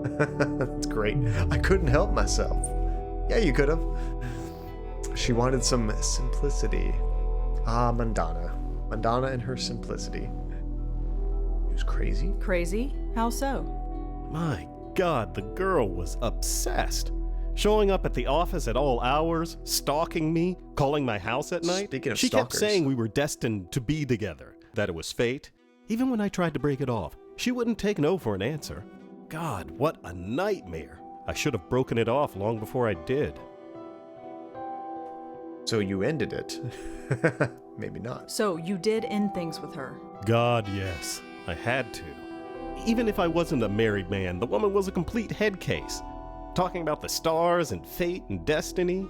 That's great. I couldn't help myself. Yeah, you could have. She wanted some simplicity. Ah, Mandana. Mandana and her simplicity. She was crazy? Crazy? How so? My God, the girl was obsessed. Showing up at the office at all hours, stalking me, calling my house at night. Speaking of she stalkers. kept saying we were destined to be together, that it was fate. Even when I tried to break it off, she wouldn't take no for an answer. God, what a nightmare. I should have broken it off long before I did. So you ended it. Maybe not. So you did end things with her? God, yes. I had to. Even if I wasn't a married man, the woman was a complete head case. Talking about the stars and fate and destiny.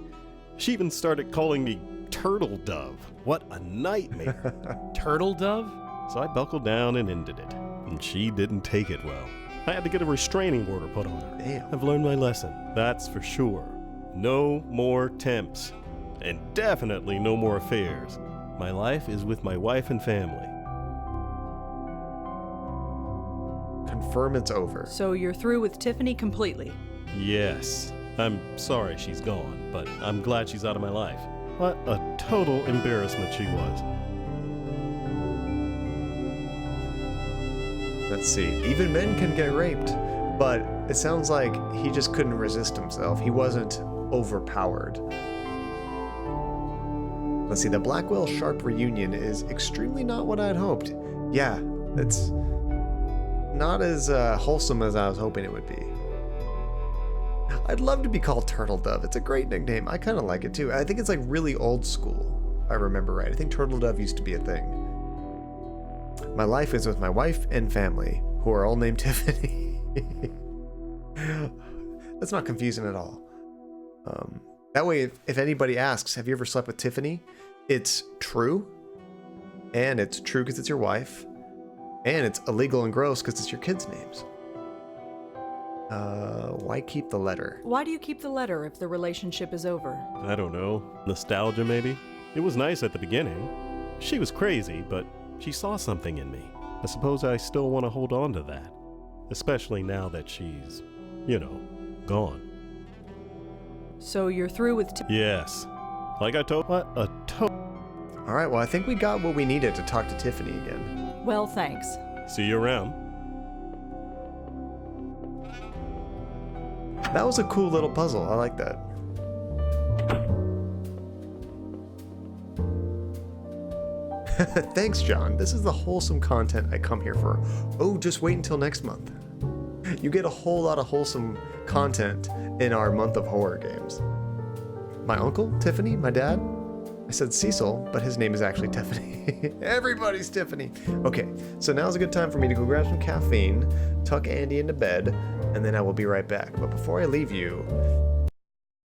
She even started calling me Turtle Dove. What a nightmare. Turtle Dove? So I buckled down and ended it. And she didn't take it well. I had to get a restraining order put on her. Damn. I've learned my lesson, that's for sure. No more temps. And definitely no more affairs. My life is with my wife and family. Confirm it's over. So you're through with Tiffany completely? Yes. I'm sorry she's gone, but I'm glad she's out of my life. What a total embarrassment she was. Let's see. Even men can get raped, but it sounds like he just couldn't resist himself. He wasn't overpowered. Let's see. The Blackwell Sharp reunion is extremely not what I'd hoped. Yeah, it's not as wholesome as I was hoping it would be. I'd love to be called Turtle Dove. It's a great nickname. I kind of like it too. I think it's like really old school, if I remember right. I think Turtle Dove used to be a thing. My life is with my wife and family, who are all named Tiffany. That's not confusing at all. That way, if anybody asks, have you ever slept with Tiffany? It's true. And it's true because it's your wife. And it's illegal and gross because it's your kids' names. Why keep the letter? Why do you keep the letter if the relationship is over? I don't know. Nostalgia, maybe? It was nice at the beginning. She was crazy, but she saw something in me. I suppose I still want to hold on to that. Especially now that she's, gone. So you're through with Yes. Like I told... What a Alright, well I think we got what we needed to talk to Tiffany again. Well, thanks. See you around. That was a cool little puzzle. I like that. Thanks, John. This is the wholesome content I come here for. Oh, just wait until next month. You get a whole lot of wholesome content in our month of horror games. My uncle, Tiffany, my dad. I said Cecil, but his name is actually Tiffany. Everybody's Tiffany. Okay, so now's a good time for me to go grab some caffeine, tuck Andy into bed, and then I will be right back. But before I leave you,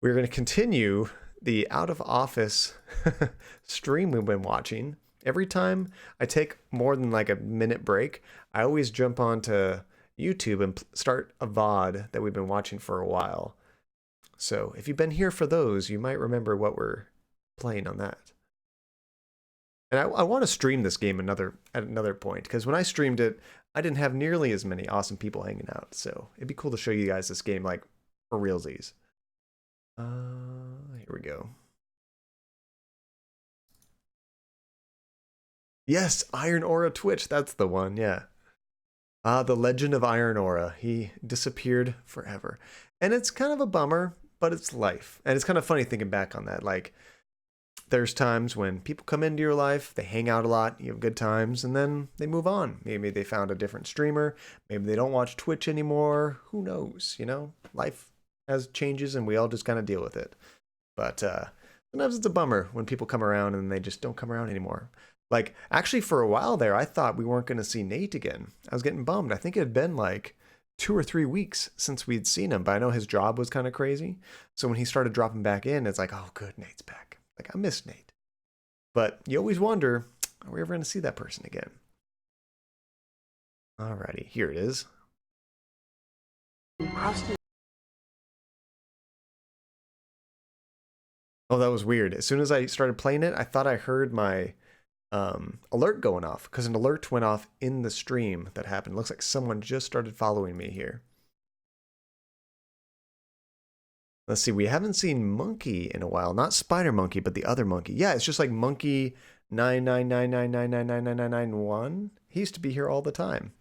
we're going to continue the out of office stream we've been watching. Every time I take more than like a minute break, I always jump onto YouTube and start a VOD that we've been watching for a while. So if you've been here for those, you might remember what we're playing on that. And I want to stream this game at another point, because when I streamed it, I didn't have nearly as many awesome people hanging out. So it'd be cool to show you guys this game like for realsies. Here we go. Yes, Iron Aura Twitch. That's the one. Yeah. The Legend of Iron Aura. He disappeared forever. And it's kind of a bummer, but it's life. And it's kind of funny thinking back on that. Like, there's times when people come into your life, they hang out a lot, you have good times, and then they move on. Maybe they found a different streamer. Maybe they don't watch Twitch anymore. Who knows? You know, life has changes and we all just kind of deal with it. But sometimes it's a bummer when people come around and they just don't come around anymore. Like, actually, for a while there, I thought we weren't going to see Nate again. I was getting bummed. I think it had been like 2 or 3 weeks since we'd seen him, but I know his job was kind of crazy. So when he started dropping back in, it's like, oh, good, Nate's back. Like, I miss Nate. But you always wonder, are we ever going to see that person again? Alrighty, here it is. Oh, that was weird. As soon as I started playing it, I thought I heard my alert going off, because an alert went off in the stream that happened. Looks like someone just started following me here. Let's see, we haven't seen Monkey in a while. Not Spider Monkey, but the other monkey. Yeah, it's just like Monkey 99999999991. He used to be here all the time.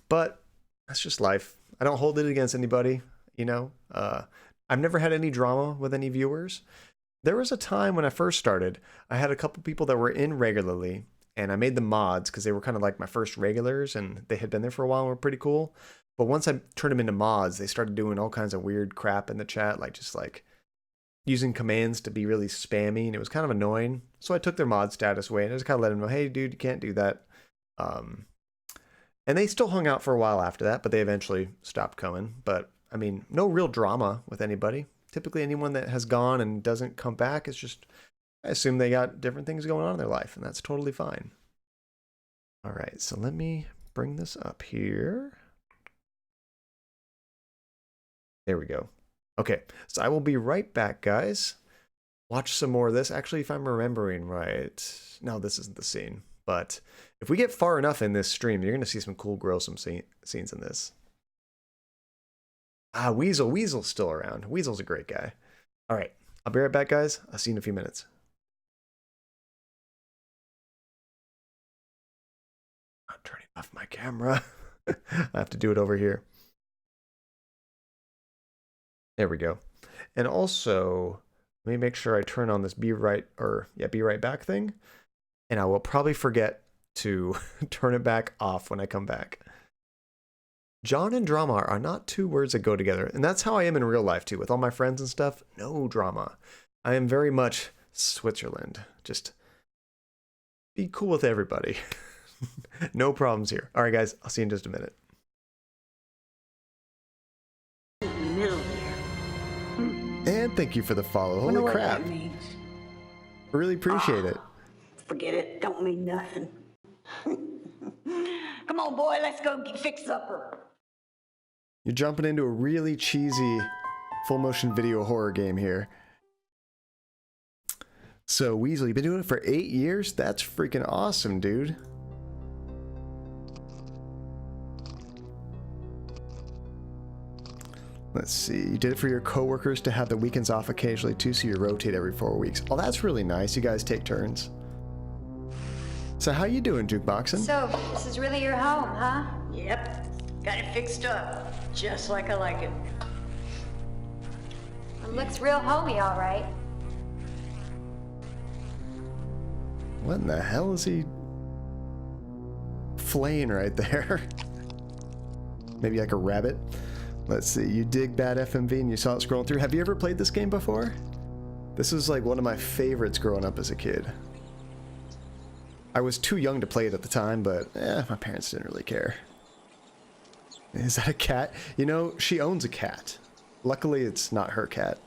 But that's just life. I don't hold it against anybody, you know. I've never had any drama with any viewers. There was a time when I first started, I had a couple people that were in regularly, and I made them mods because they were kind of like my first regulars, and they had been there for a while and were pretty cool. But once I turned them into mods, they started doing all kinds of weird crap in the chat, like just like using commands to be really spammy, and it was kind of annoying. So I took their mod status away, and I just kind of let them know, hey, dude, you can't do that. And they still hung out for a while after that, but they eventually stopped coming. But, I mean, no real drama with anybody. Typically, anyone that has gone and doesn't come back is just, I assume they got different things going on in their life, and that's totally fine. All right, so let me bring this up here. There we go. Okay, so I will be right back, guys. Watch some more of this. Actually, if I'm remembering right, no, this isn't the scene. But if we get far enough in this stream, you're going to see some cool, gruesome scenes in this. Ah, Weasel. Weasel's still around. Weasel's a great guy. All right, I'll be right back, guys. I'll see you in a few minutes. I'm turning off my camera. I have to do it over here. There we go. And also, let me make sure I turn on this be right back thing. And I will probably forget to turn it back off when I come back. John and drama are not two words that go together. And that's how I am in real life too. With all my friends and stuff, no drama. I am very much Switzerland. Just be cool with everybody. No problems here. All right, guys, I'll see you in just a minute. And thank you for the follow. Holy crap. I really appreciate it. Forget it. Don't mean nothing. Come on, boy. Let's go fix supper. You're jumping into a really cheesy full motion video horror game here. So, Weasel, you've been doing it for 8 years? That's freaking awesome, dude. Let's see. You did it for your coworkers to have the weekends off occasionally too, so you rotate every 4 weeks. Oh, that's really nice. You guys take turns. So how you doing, Jukeboxin'? So, this is really your home, huh? Yep. Got it fixed up. Just like I like it. It looks real homey, all right. What in the hell is he flaying right there? Maybe like a rabbit? Let's see, you dig bad FMV and you saw it scrolling through. Have you ever played this game before? This was like one of my favorites growing up as a kid. I was too young to play it at the time, but my parents didn't really care. Is that a cat? You know, she owns a cat. Luckily, it's not her cat.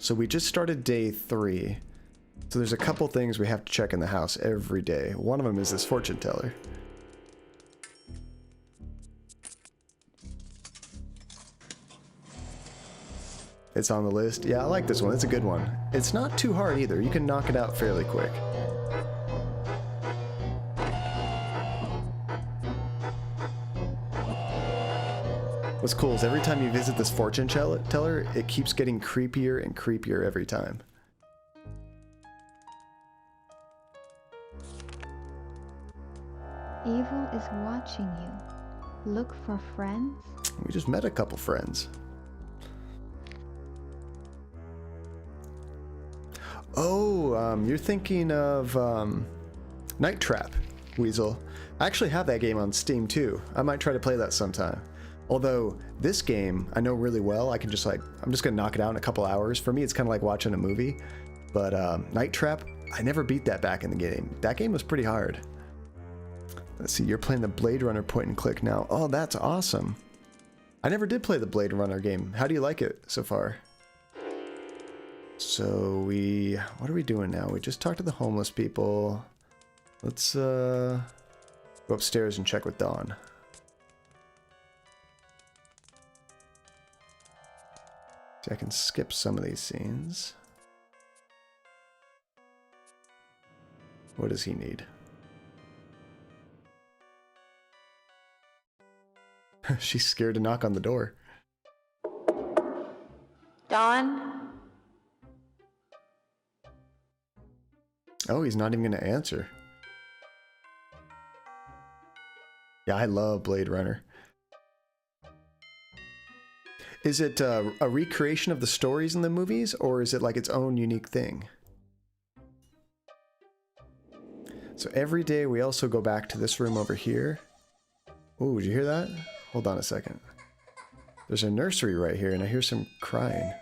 So we just started day 3. So there's a couple things we have to check in the house every day. One of them is this fortune teller. It's on the list. Yeah, I like this one. It's a good one. It's not too hard either. You can knock it out fairly quick. What's cool is every time you visit this fortune teller, it keeps getting creepier and creepier every time. Evil is watching you. Look for friends? We just met a couple friends. Oh, you're thinking of Night Trap, Weasel. I actually have that game on Steam too. I might try to play that sometime. Although this game I know really well. I can just I'm just gonna knock it out in a couple hours. For me, it's kind of like watching a movie. But Night Trap, I never beat that back in the game. That game was pretty hard. Let's see, you're playing the Blade Runner point and click now. Oh, that's awesome. I never did play the Blade Runner game. How do you like it so far? So what are we doing now? We just talked to the homeless people. Let's go upstairs and check with Dawn. See, I can skip some of these scenes. What does he need? She's scared to knock on the door. Dawn? Oh, he's not even going to answer. Yeah, I love Blade Runner. Is it a recreation of the stories in the movies, or is it like its own unique thing? So every day we also go back to this room over here. Oh, did you hear that? Hold on a second. There's a nursery right here, and I hear some crying.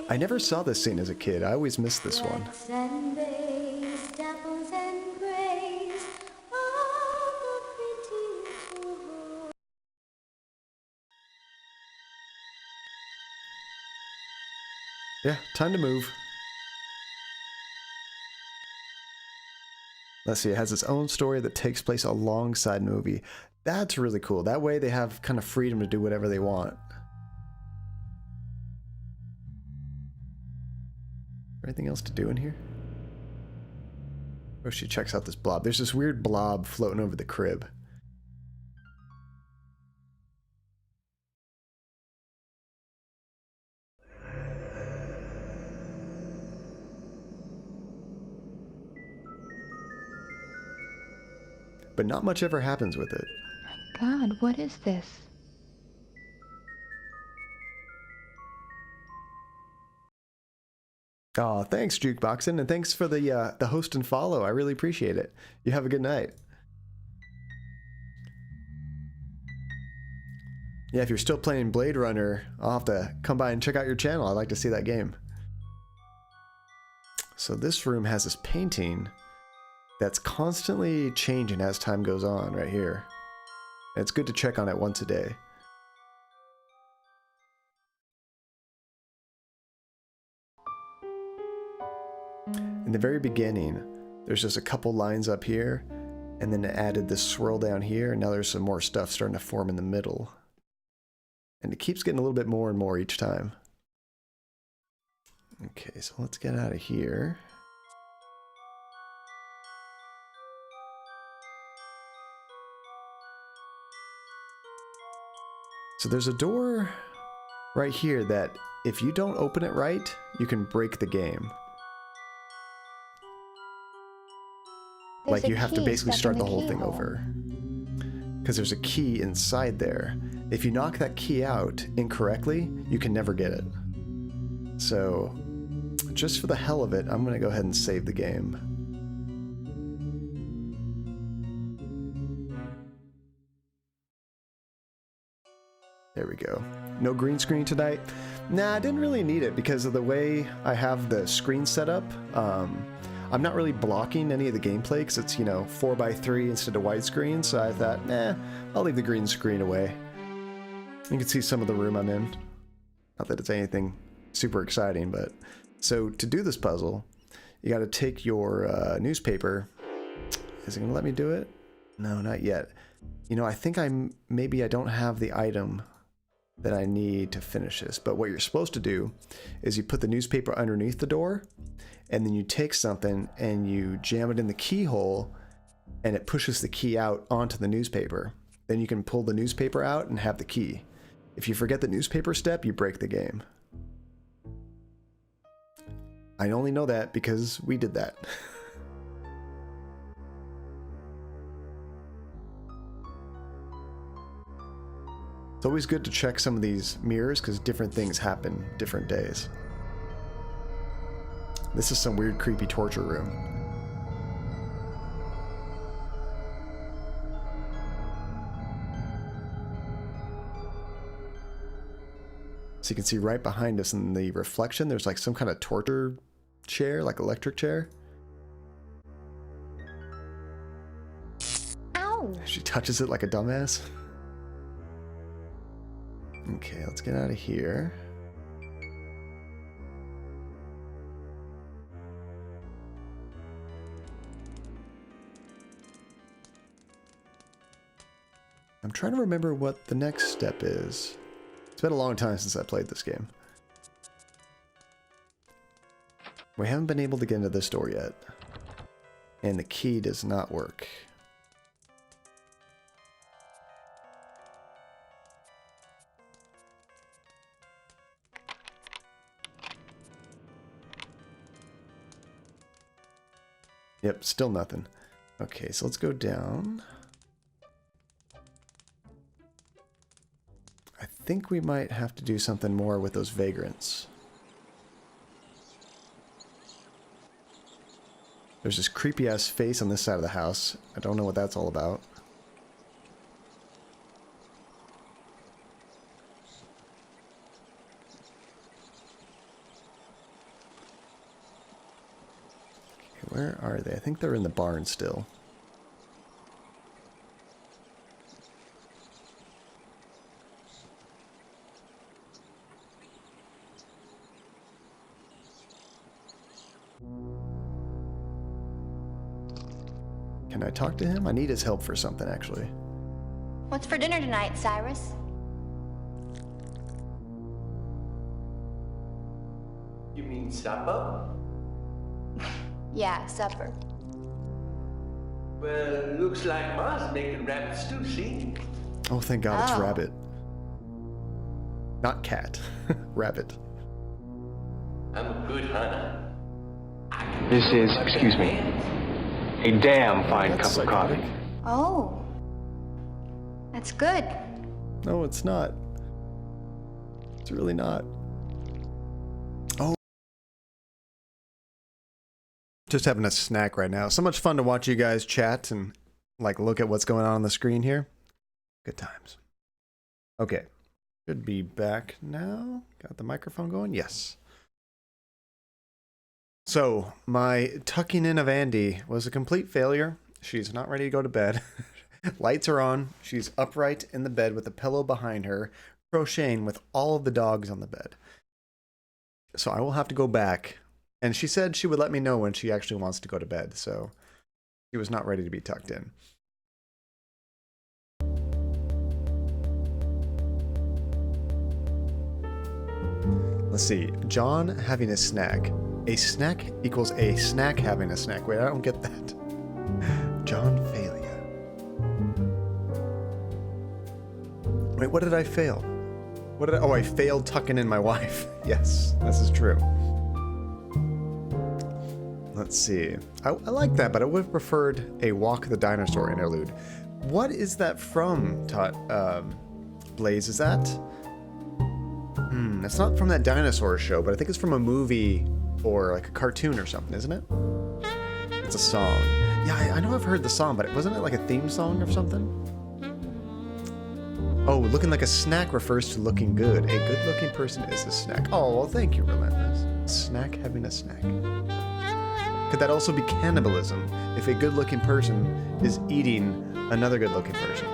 I never saw this scene as a kid. I always missed this one. Yeah, time to move. Let's see, it has its own story that takes place alongside movie. That's really cool. That way they have kind of freedom to do whatever they want. Anything else to do in here? Oh, she checks out this blob. There's this weird blob floating over the crib. But not much ever happens with it. God, what is this? Oh, thanks, Jukeboxin, and thanks for the host and follow. I really appreciate it. You have a good night. Yeah, if you're still playing Blade Runner, I'll have to come by and check out your channel. I'd like to see that game. So this room has this painting that's constantly changing as time goes on right here. And it's good to check on it once a day. In the very beginning, there's just a couple lines up here, and then it added this swirl down here, and now there's some more stuff starting to form in the middle. And it keeps getting a little bit more and more each time. Okay, so let's get out of here. So there's a door right here that if you don't open it right, you can break the game. There's Like you a have to key basically stuck start in the the whole thing keyhole. over. Because there's a key inside there. If you knock that key out incorrectly, you can never get it. So, just for the hell of it, I'm going to go ahead and save the game. There we go. No green screen tonight. Nah, I didn't really need it because of the way I have the screen set up. I'm not really blocking any of the gameplay because it's, 4:3 instead of widescreen, so I thought, I'll leave the green screen away. You can see some of the room I'm in. Not that it's anything super exciting, but... So, to do this puzzle, you gotta take your newspaper. Is it gonna let me do it? No, not yet. I think maybe I don't have the item that I need to finish this, but what you're supposed to do is you put the newspaper underneath the door, and then you take something and you jam it in the keyhole, and it pushes the key out onto the newspaper. Then you can pull the newspaper out and have the key. If you forget the newspaper step, you break the game. I only know that because we did that. It's always good to check some of these mirrors because different things happen different days. This is some weird, creepy torture room. So you can see right behind us in the reflection, there's like some kind of torture chair, like electric chair. Ow! She touches it like a dumbass. Okay, let's get out of here. I'm trying to remember what the next step is. It's been a long time since I played this game. We haven't been able to get into this door yet. And the key does not work. Yep, still nothing. Okay, so let's go down. I think we might have to do something more with those vagrants. There's this creepy ass face on this side of the house. I don't know what that's all about. Okay, where are they? I think they're in the barn still. Can I talk to him? I need his help for something, actually. What's for dinner tonight, Cyrus? You mean supper? Yeah, supper. Well, looks like Ma's making rabbit stew, see? Oh, thank God it's Oh. rabbit. Not cat. Rabbit. I'm a good hunter. This is, excuse me, a damn fine That's cup of psychotic. coffee. Oh. That's good. No, it's not. It's really not. Oh. Just having a snack right now. So much fun to watch you guys chat and like look at what's going on the screen here. Good times. Okay. Should be back now. Got the microphone going? Yes. So, my tucking in of Andy was a complete failure. She's not ready to go to bed. Lights are on. She's upright in the bed with a pillow behind her, crocheting with all of the dogs on the bed. So I will have to go back. And she said she would let me know when she actually wants to go to bed, so she was not ready to be tucked in. Let's see. John having a snack. A snack equals a snack having a snack. Wait, I don't get that. John Failure. Wait, what did I fail? Oh, I failed tucking in my wife. Yes, this is true. Let's see. I like that, but I would have preferred a Walk the Dinosaur interlude. What is that from, Blaze? Is that? It's not from that dinosaur show, but I think it's from a movie or like a cartoon or something, isn't it? It's a song. Yeah, I know I've heard the song, but wasn't it like a theme song or something? Oh, looking like a snack refers to looking good. A good-looking person is a snack. Oh, well, thank you, Relentless. Snack having a snack. Could that also be cannibalism if a good-looking person is eating another good-looking person?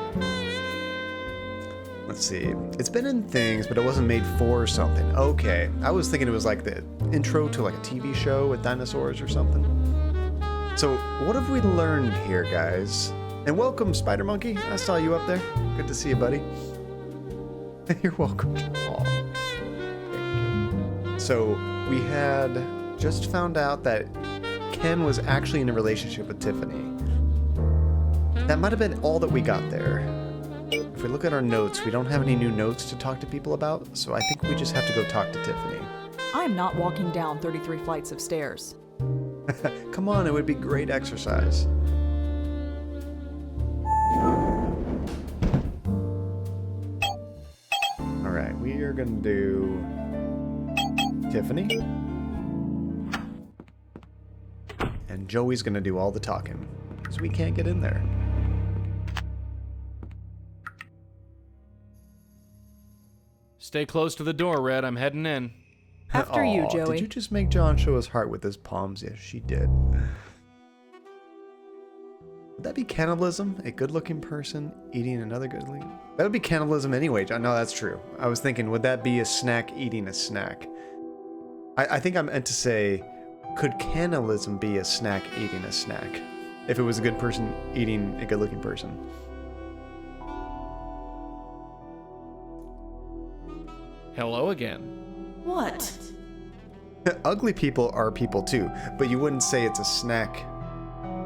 Let's see. It's been in things, but it wasn't made for something. Okay. I was thinking it was like the intro to like a TV show with dinosaurs or something. So, what have we learned here, guys? And welcome, Spider Monkey. I saw you up there. Good to see you, buddy. You're welcome. Aw. Thank you. So, we had just found out that Ken was actually in a relationship with Tiffany. That might have been all that we got there. If we look at our notes, we don't have any new notes to talk to people about, so I think we just have to go talk to Tiffany. I'm not walking down 33 flights of stairs. Come on, it would be great exercise. Alright, we are gonna do Tiffany. And Joey's gonna do all the talking, because we can't get in there. Stay close to the door, Red. I'm heading in. After you, Joey. Did you just make John show his heart with his palms? Yes, she did. Would that be cannibalism? A good-looking person eating another good-looking? That would be cannibalism anyway, John. No, that's true. I was thinking, would that be a snack eating a snack? I think I meant to say, could cannibalism be a snack eating a snack? If it was a good person eating a good-looking person. Hello again. What? Ugly people are people too, but you wouldn't say it's a snack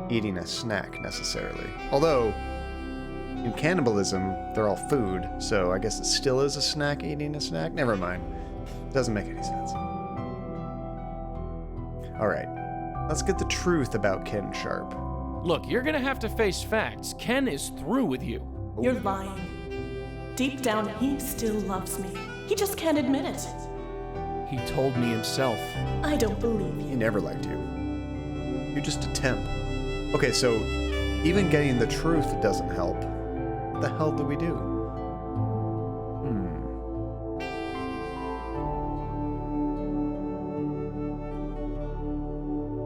eating a snack necessarily. Although, in cannibalism, they're all food, so I guess it still is a snack eating a snack? Never mind. Doesn't make any sense. Alright, let's get the truth about Ken Sharp. Look, you're gonna have to face facts. Ken is through with you. You're lying. Deep down, he still loves me. He just can't admit it. He told me himself. I don't believe you. He never liked you. You're just a temp. Okay, so even getting the truth doesn't help. What the hell do we do?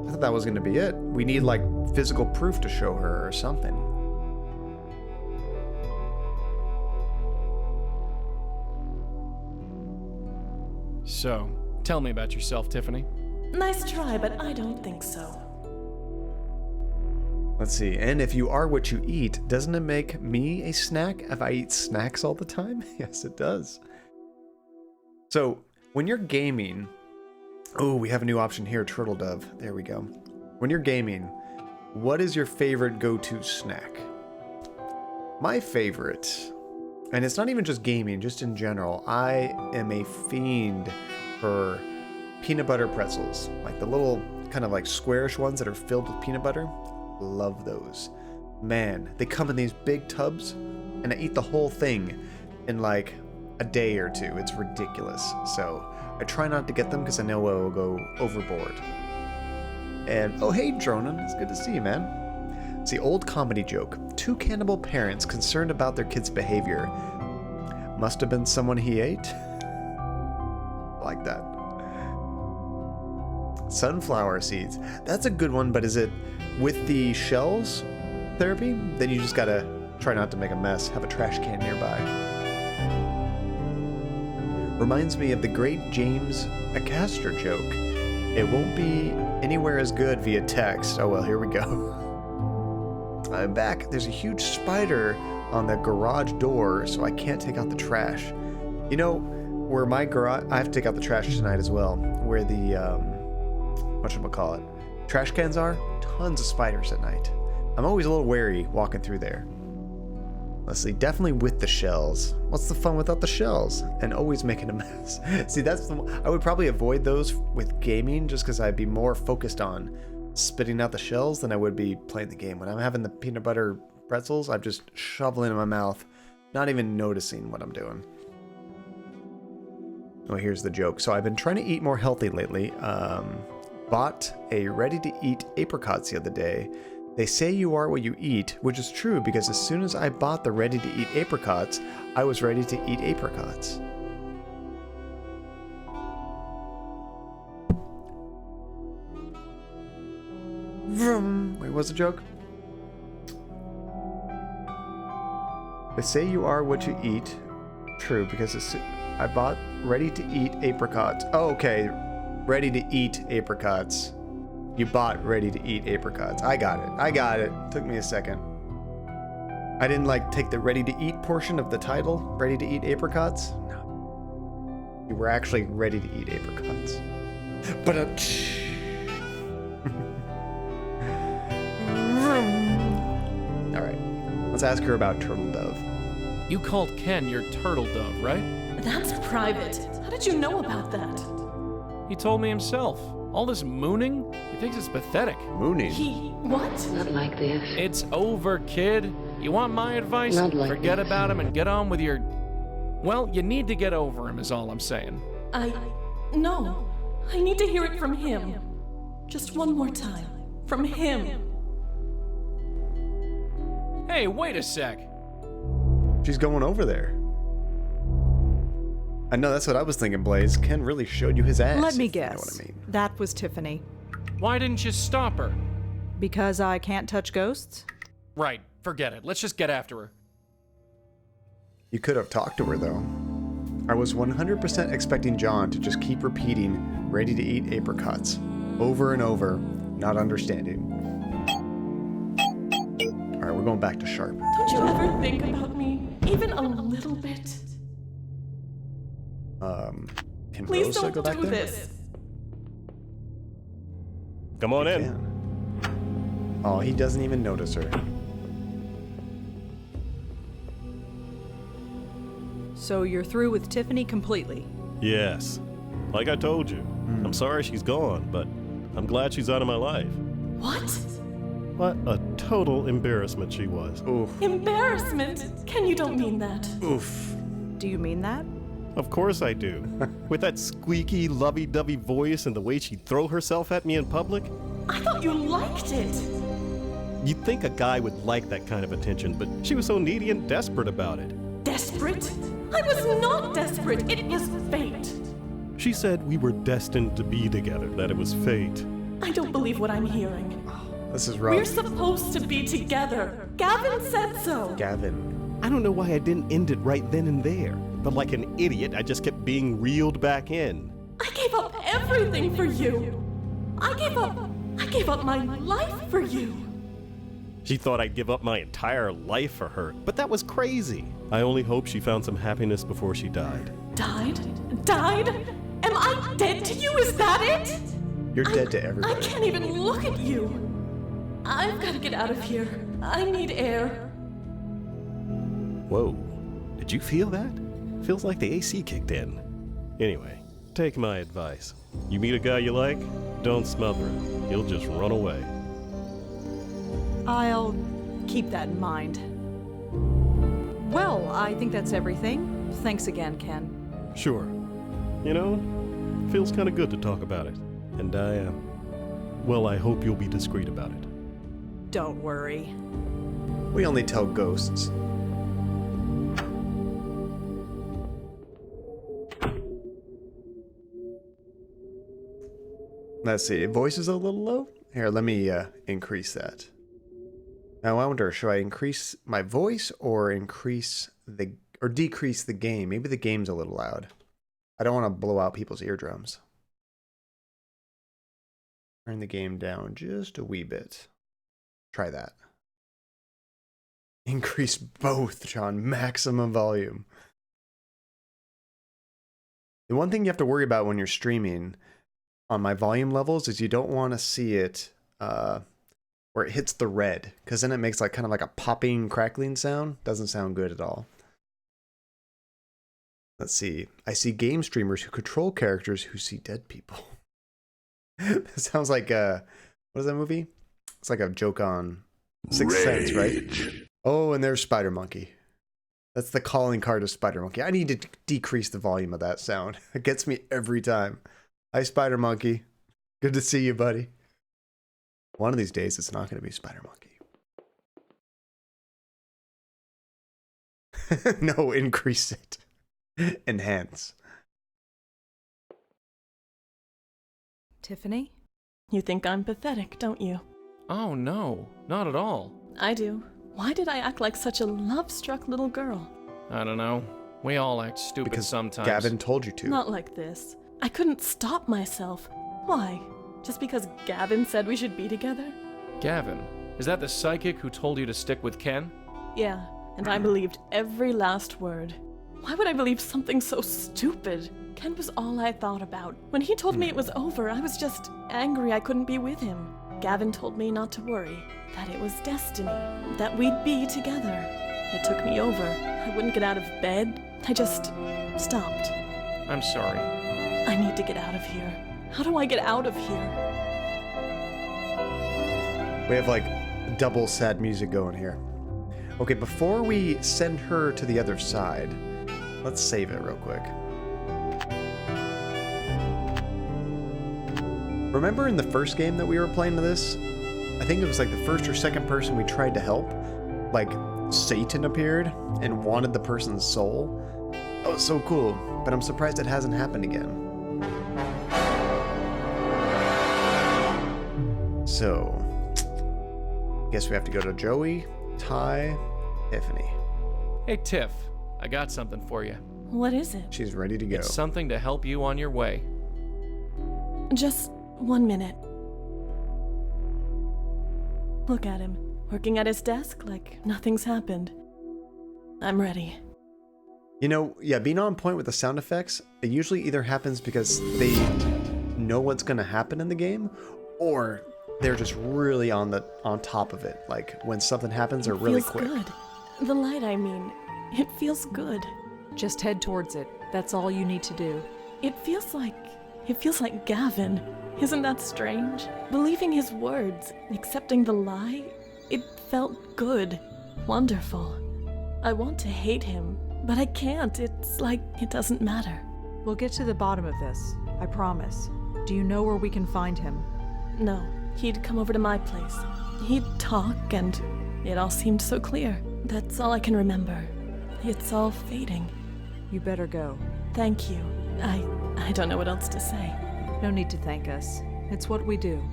I thought that was going to be it. We need, like, physical proof to show her or something. So, tell me about yourself, Tiffany. Nice try, but I don't think so. Let's see. And if you are what you eat, doesn't it make me a snack if I eat snacks all the time? Yes, it does. So, when you're gaming... Oh, we have a new option here, Turtle Dove. There we go. When you're gaming, what is your favorite go-to snack? My favorite... And it's not even just gaming, just in general. I am a fiend for peanut butter pretzels. Like the little kind of like squarish ones that are filled with peanut butter. Love those. Man, they come in these big tubs and I eat the whole thing in like a day or two. It's ridiculous. So I try not to get them because I know I will go overboard. And, oh hey Dronin, it's good to see you, man. It's the old comedy joke. Two cannibal parents concerned about their kid's behavior. Must have been someone he ate? Like that. Sunflower seeds. That's a good one, but is it with the shells therapy? Then you just gotta try not to make a mess. Have a trash can nearby. Reminds me of the great James Acaster joke. It won't be anywhere as good via text. Oh well, here we go. I'm back. There's a huge spider on the garage door, so I can't take out the trash. You know, where my garage... I have to take out the trash tonight as well. Where the, whatchamacallit, trash cans are, tons of spiders at night. I'm always a little wary walking through there. Let's see, definitely with the shells. What's the fun without the shells? And always making a mess. See, I would probably avoid those with gaming just because I'd be more focused on spitting out the shells than I would be playing the game. When I'm having the peanut butter pretzels, I'm just shoveling in my mouth, not even noticing what I'm doing. Oh, here's the joke. So I've been trying to eat more healthy lately. Bought a ready-to-eat apricots the other day. They say you are what you eat, which is true because as soon as I bought the ready-to-eat apricots, I was ready to eat apricots. Wait, what's the joke? They say you are what you eat. True, because I bought ready-to-eat apricots. Oh, okay. Ready-to-eat apricots. You bought ready-to-eat apricots. I got it. Took me a second. I didn't take the ready-to-eat portion of the title. Ready-to-eat apricots? No. You were actually ready to eat apricots. But Alright. Let's ask her about Turtle Dove. You called Ken your turtle dove, right? That's private. How did you know about that? He told me himself. All this mooning? He thinks it's pathetic. Mooning? What? Not like this. It's over, kid. You want my advice? Not like Forget this. about him and get on with your... Well, you need to get over him is all I'm saying. No. I need to hear it from him. Just one more time. From him. Hey, wait a sec. She's going over there. I know, that's what I was thinking, Blaze. Ken really showed you his ass. Let me if you know guess. what I mean. That was Tiffany. Why didn't you stop her? Because I can't touch ghosts? Right, forget it. Let's just get after her. You could have talked to her, though. I was 100% expecting John to just keep repeating ready-to-eat apricots over and over, not understanding. Alright, we're going back to Sharp. Don't you ever think about me? Even a little bit? Can Please Rosa don't go back do there? this. Come on in. Can. Oh, he doesn't even notice her. So you're through with Tiffany completely? Yes. Like I told you, I'm sorry she's gone, but I'm glad she's out of my life. What? What a total embarrassment she was. Oof. Embarrassment? Ken, you don't mean that. Oof. Do you mean that? Of course I do. With that squeaky, lovey-dovey voice and the way she'd throw herself at me in public. I thought you liked it. You'd think a guy would like that kind of attention, but she was so needy and desperate about it. Desperate? I was not desperate. It was fate. She said we were destined to be together, that it was fate. I don't believe what I'm hearing. This is rough. We're supposed to be together. Gavin said so. Gavin. I don't know why I didn't end it right then and there, but like an idiot, I just kept being reeled back in. I gave up everything for you. I gave up my life for you. She thought I'd give up my entire life for her, but that was crazy. I only hope she found some happiness before she died. Died? Died? Am I dead to you? Is that it? You're dead to everybody. I can't even look at you. I've got to get out of here. I need air. Whoa, did you feel that? Feels like the AC kicked in. Anyway, take my advice. You meet a guy you like, don't smother him. He'll just run away. I'll keep that in mind. Well, I think that's everything. Thanks again, Ken. Sure. You know, feels kind of good to talk about it. And I hope you'll be discreet about it. Don't worry. We only tell ghosts. Let's see, voice is a little low. Here, let me increase that. Now I wonder, should I increase my voice or decrease the gain? Maybe the game's a little loud. I don't want to blow out people's eardrums. Turn the game down just a wee bit. Try that. Increase both, John. Maximum volume. The one thing you have to worry about when you're streaming on my volume levels is you don't want to see it where it hits the red, because then it makes like kind of like a popping, crackling sound. Doesn't sound good at all. Let's see. I see game streamers who control characters who see dead people. That sounds like what is that movie? It's like a joke on Sixth Sense, right? Oh, and there's Spider Monkey. That's the calling card of Spider Monkey. I need to decrease the volume of that sound. It gets me every time. Hi, Spider Monkey. Good to see you, buddy. One of these days, it's not going to be Spider Monkey. No, increase it. Enhance. Tiffany? You think I'm pathetic, don't you? Oh no, not at all. I do. Why did I act like such a love-struck little girl? I don't know. We all act stupid Because sometimes. Gavin told you to. Not like this. I couldn't stop myself. Why? Just because Gavin said we should be together? Gavin? Is that the psychic who told you to stick with Ken? Yeah, and I believed every last word. Why would I believe something so stupid? Ken was all I thought about. When he told me it was over, I was just angry I couldn't be with him. Gavin told me not to worry, that it was destiny, that we'd be together. It took me over. I wouldn't get out of bed. I just stopped. I'm sorry. I need to get out of here. How do I get out of here? We have like double sad music going here. Okay, before we send her to the other side, let's save it real quick. Remember in the first game that we were playing to this? I think it was like the first or second person we tried to help. Like, Satan appeared and wanted the person's soul. That was so cool, but I'm surprised it hasn't happened again. So, guess we have to go to Joey, Ty, Tiffany. Hey Tiff, I got something for you. What is it? She's ready to go. It's something to help you on your way. Just 1 minute. Look at him, working at his desk like nothing's happened. I'm ready. You know, yeah, being on point with the sound effects, it usually either happens because they know what's going to happen in the game, or they're just really on top of it. Like when something happens, they're really quick. It feels good. The light, I mean, it feels good. Just head towards it. That's all you need to do. It feels like Gavin. Isn't that strange? Believing his words, accepting the lie, it felt good. Wonderful. I want to hate him, but I can't. It's like it doesn't matter. We'll get to the bottom of this. I promise. Do you know where we can find him? No. He'd come over to my place. He'd talk, and it all seemed so clear. That's all I can remember. It's all fading. You better go. Thank you. I don't know what else to say. No need to thank us. It's what we do.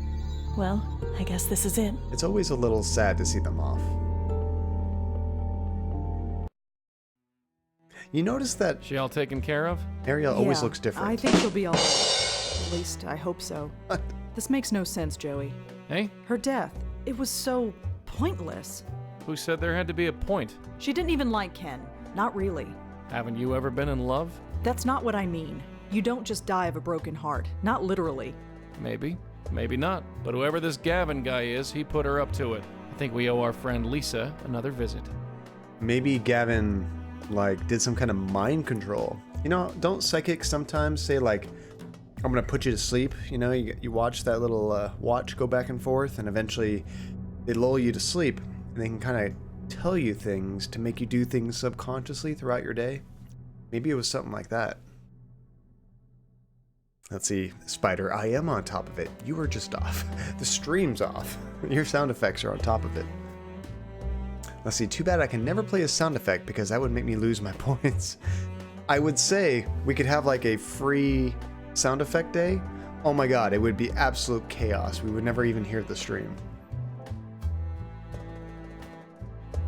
Well, I guess this is it. It's always a little sad to see them off. You notice that She all taken care of? Ariel always looks different. I think she'll be all right. At least, I hope so. What? This makes no sense, Joey. Hey? Her death. It was so pointless. Who said there had to be a point? She didn't even like Ken. Not really. Haven't you ever been in love? That's not what I mean. You don't just die of a broken heart. Not literally. Maybe. Maybe not. But whoever this Gavin guy is, he put her up to it. I think we owe our friend Lisa another visit. Maybe Gavin, like, did some kind of mind control. You know, don't psychics sometimes say, like, I'm gonna put you to sleep? You know, you watch that little watch go back and forth, and eventually they lull you to sleep, and they can kind of tell you things to make you do things subconsciously throughout your day. Maybe it was something like that. Let's see, Spider, I am on top of it. You were just off. The stream's off. Your sound effects are on top of it. Let's see, too bad I can never play a sound effect because that would make me lose my points. I would say we could have like a free sound effect day. Oh my god, it would be absolute chaos. We would never even hear the stream.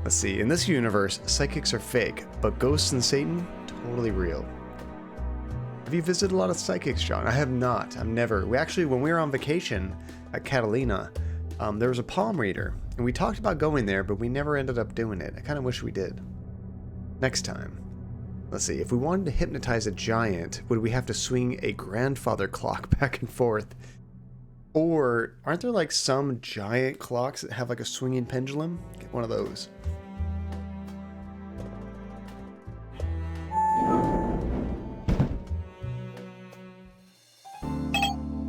Let's see, in this universe, psychics are fake, but ghosts and Satan, totally real. Have you visited a lot of psychics, John? I have not. I've never. We actually, when we were on vacation at Catalina, there was a palm reader, and we talked about going there, but we never ended up doing it. I kind of wish we did. Next time. Let's see, if we wanted to hypnotize a giant, would we have to swing a grandfather clock back and forth? Or aren't there like some giant clocks that have like a swinging pendulum? Get one of those.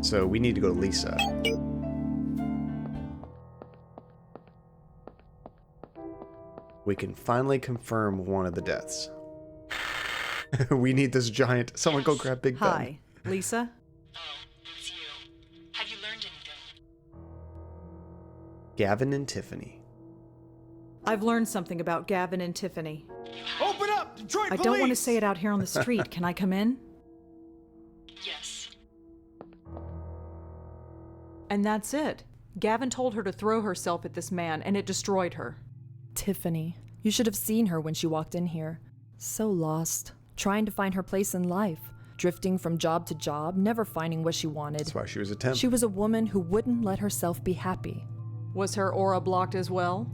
So we need to go to Lisa. We can finally confirm one of the deaths. We need this giant. Someone go grab Big Ben. Hi, Lisa? It's you. Have you learned anything? Gavin and Tiffany. I've learned something about Gavin and Tiffany. Open up! Detroit I police! don't want to say it out here on the street. Can I come in? Yes. And that's it. Gavin told her to throw herself at this man, and it destroyed her. Tiffany. You should have seen her when she walked in here. So lost. Trying to find her place in life. Drifting from job to job, never finding what she wanted. That's why she was a temp. She was a woman who wouldn't let herself be happy. Was her aura blocked as well?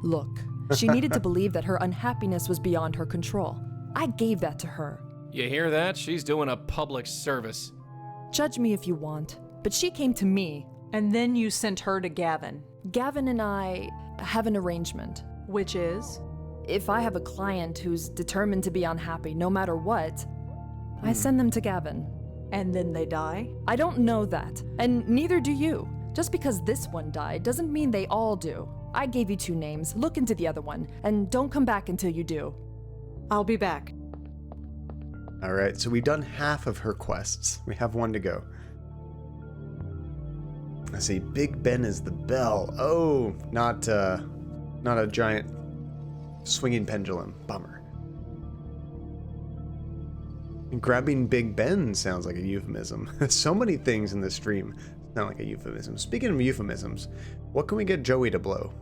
Look, she needed to believe that her unhappiness was beyond her control. I gave that to her. You hear that? She's doing a public service. Judge me if you want, but she came to me. And then you sent her to Gavin. Gavin and I have an arrangement. Which is? If I have a client who's determined to be unhappy no matter what, I send them to Gavin. And then they die? I don't know that, and neither do you. Just because this one died doesn't mean they all do. I gave you 2 names. Look into the other one, and don't come back until you do. I'll be back. All right, so we've done half of her quests. We have 1 to go. I see Big Ben is the bell. Oh, not a giant swinging pendulum. Bummer. And grabbing Big Ben sounds like a euphemism. So many things in this stream sound like a euphemism. Speaking of euphemisms, what can we get Joey to blow?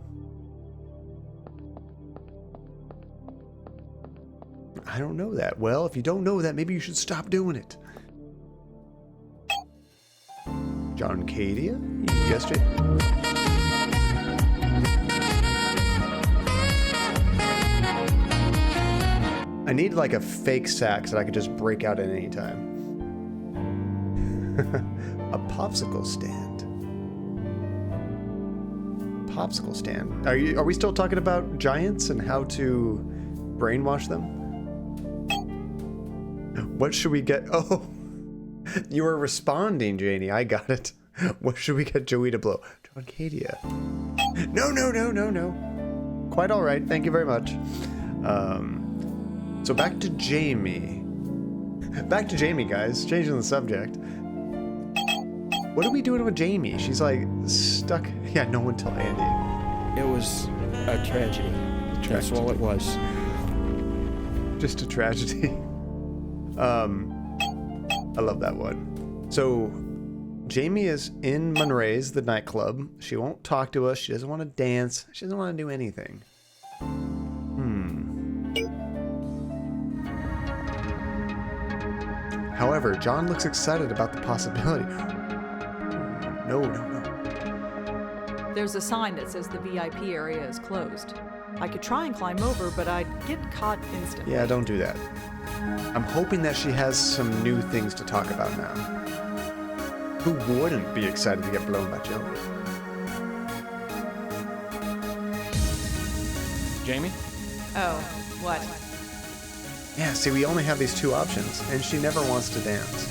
I don't know that. Well, if you don't know that, maybe you should stop doing it. John Cadia? You guessed it. I need like a fake sax that I could just break out at any time. A popsicle stand. Popsicle stand. Are we still talking about giants and how to brainwash them? What should we get? Oh, you were responding, Janie. I got it. What should we get Joey to blow? John Cadia. No. Quite all right. Thank you very much. So back to Jamie. Back to Jamie, guys. Changing the subject. What are we doing with Jamie? She's like stuck. Yeah, no one tell Andy. It was a tragedy. That's all it was. Just a tragedy. I love that one. So Jamie is in Monrae's, the nightclub. She won't talk to us. She doesn't want to dance. She doesn't want to do anything. However, John looks excited about the possibility. No. There's a sign that says the VIP area is closed. I could try and climb over, but I'd get caught instantly. Yeah, don't do that. I'm hoping that she has some new things to talk about now. Who wouldn't be excited to get blown by Joey? Jamie? Oh, what? Yeah, see, we only have these 2 options, and she never wants to dance.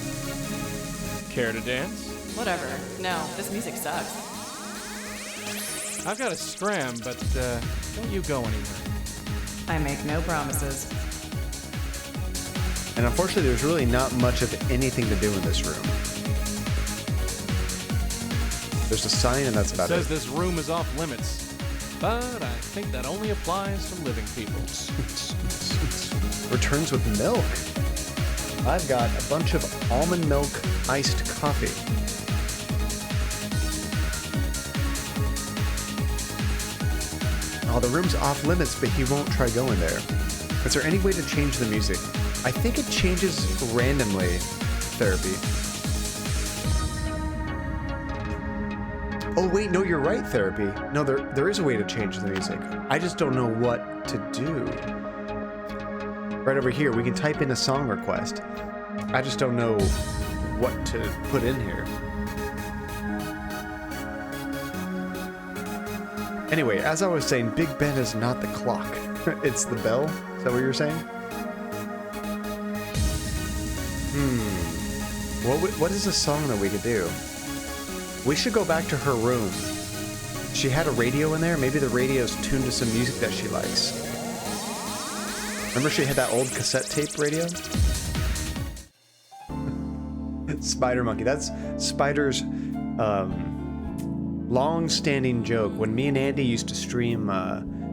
Care to dance? Whatever. No, this music sucks. I've got a scram, but don't you go anywhere. I make no promises. And unfortunately, there's really not much of anything to do in this room. There's a sign, and that's about it. It says this room is off limits, but I think that only applies to living people. Returns with milk. I've got a bunch of almond milk iced coffee. Oh, the room's off limits, but he won't try going there. Is there any way to change the music? I think it changes randomly, Therapy. Oh wait, no, you're right, Therapy. No, there is a way to change the music. I just don't know what to do. Right over here, we can type in a song request. I just don't know what to put in here. Anyway, as I was saying, Big Ben is not the clock. It's the bell. Is that what you were saying? What is a song that we could do? We should go back to her room. She had a radio in there. Maybe the radio's tuned to some music that she likes. Remember she had that old cassette tape radio? Spider Monkey. That's Spider's long-standing joke. When me and Andy used to stream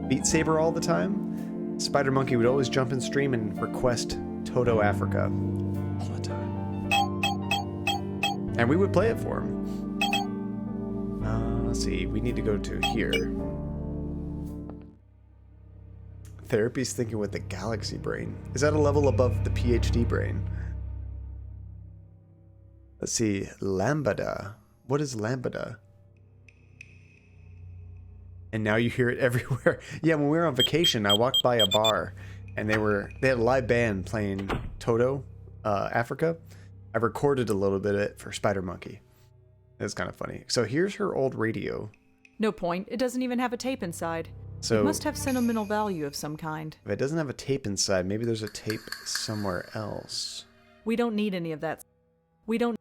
Beat Saber all the time, Spider Monkey would always jump in stream and request Toto Africa all the time. And we would play it for him. Let's see, we need to go to here. Therapy's thinking with the galaxy brain. Is that a level above the PhD brain? Let's see, Lambda. What is Lambda? And now you hear it everywhere. Yeah, when we were on vacation, I walked by a bar, and they had a live band playing Toto, Africa. I recorded a little bit of it for Spider Monkey. It's kind of funny. So here's her old radio. No point. It doesn't even have a tape inside. So it must have sentimental value of some kind. If it doesn't have a tape inside, maybe there's a tape somewhere else. We don't need any of that. We don't.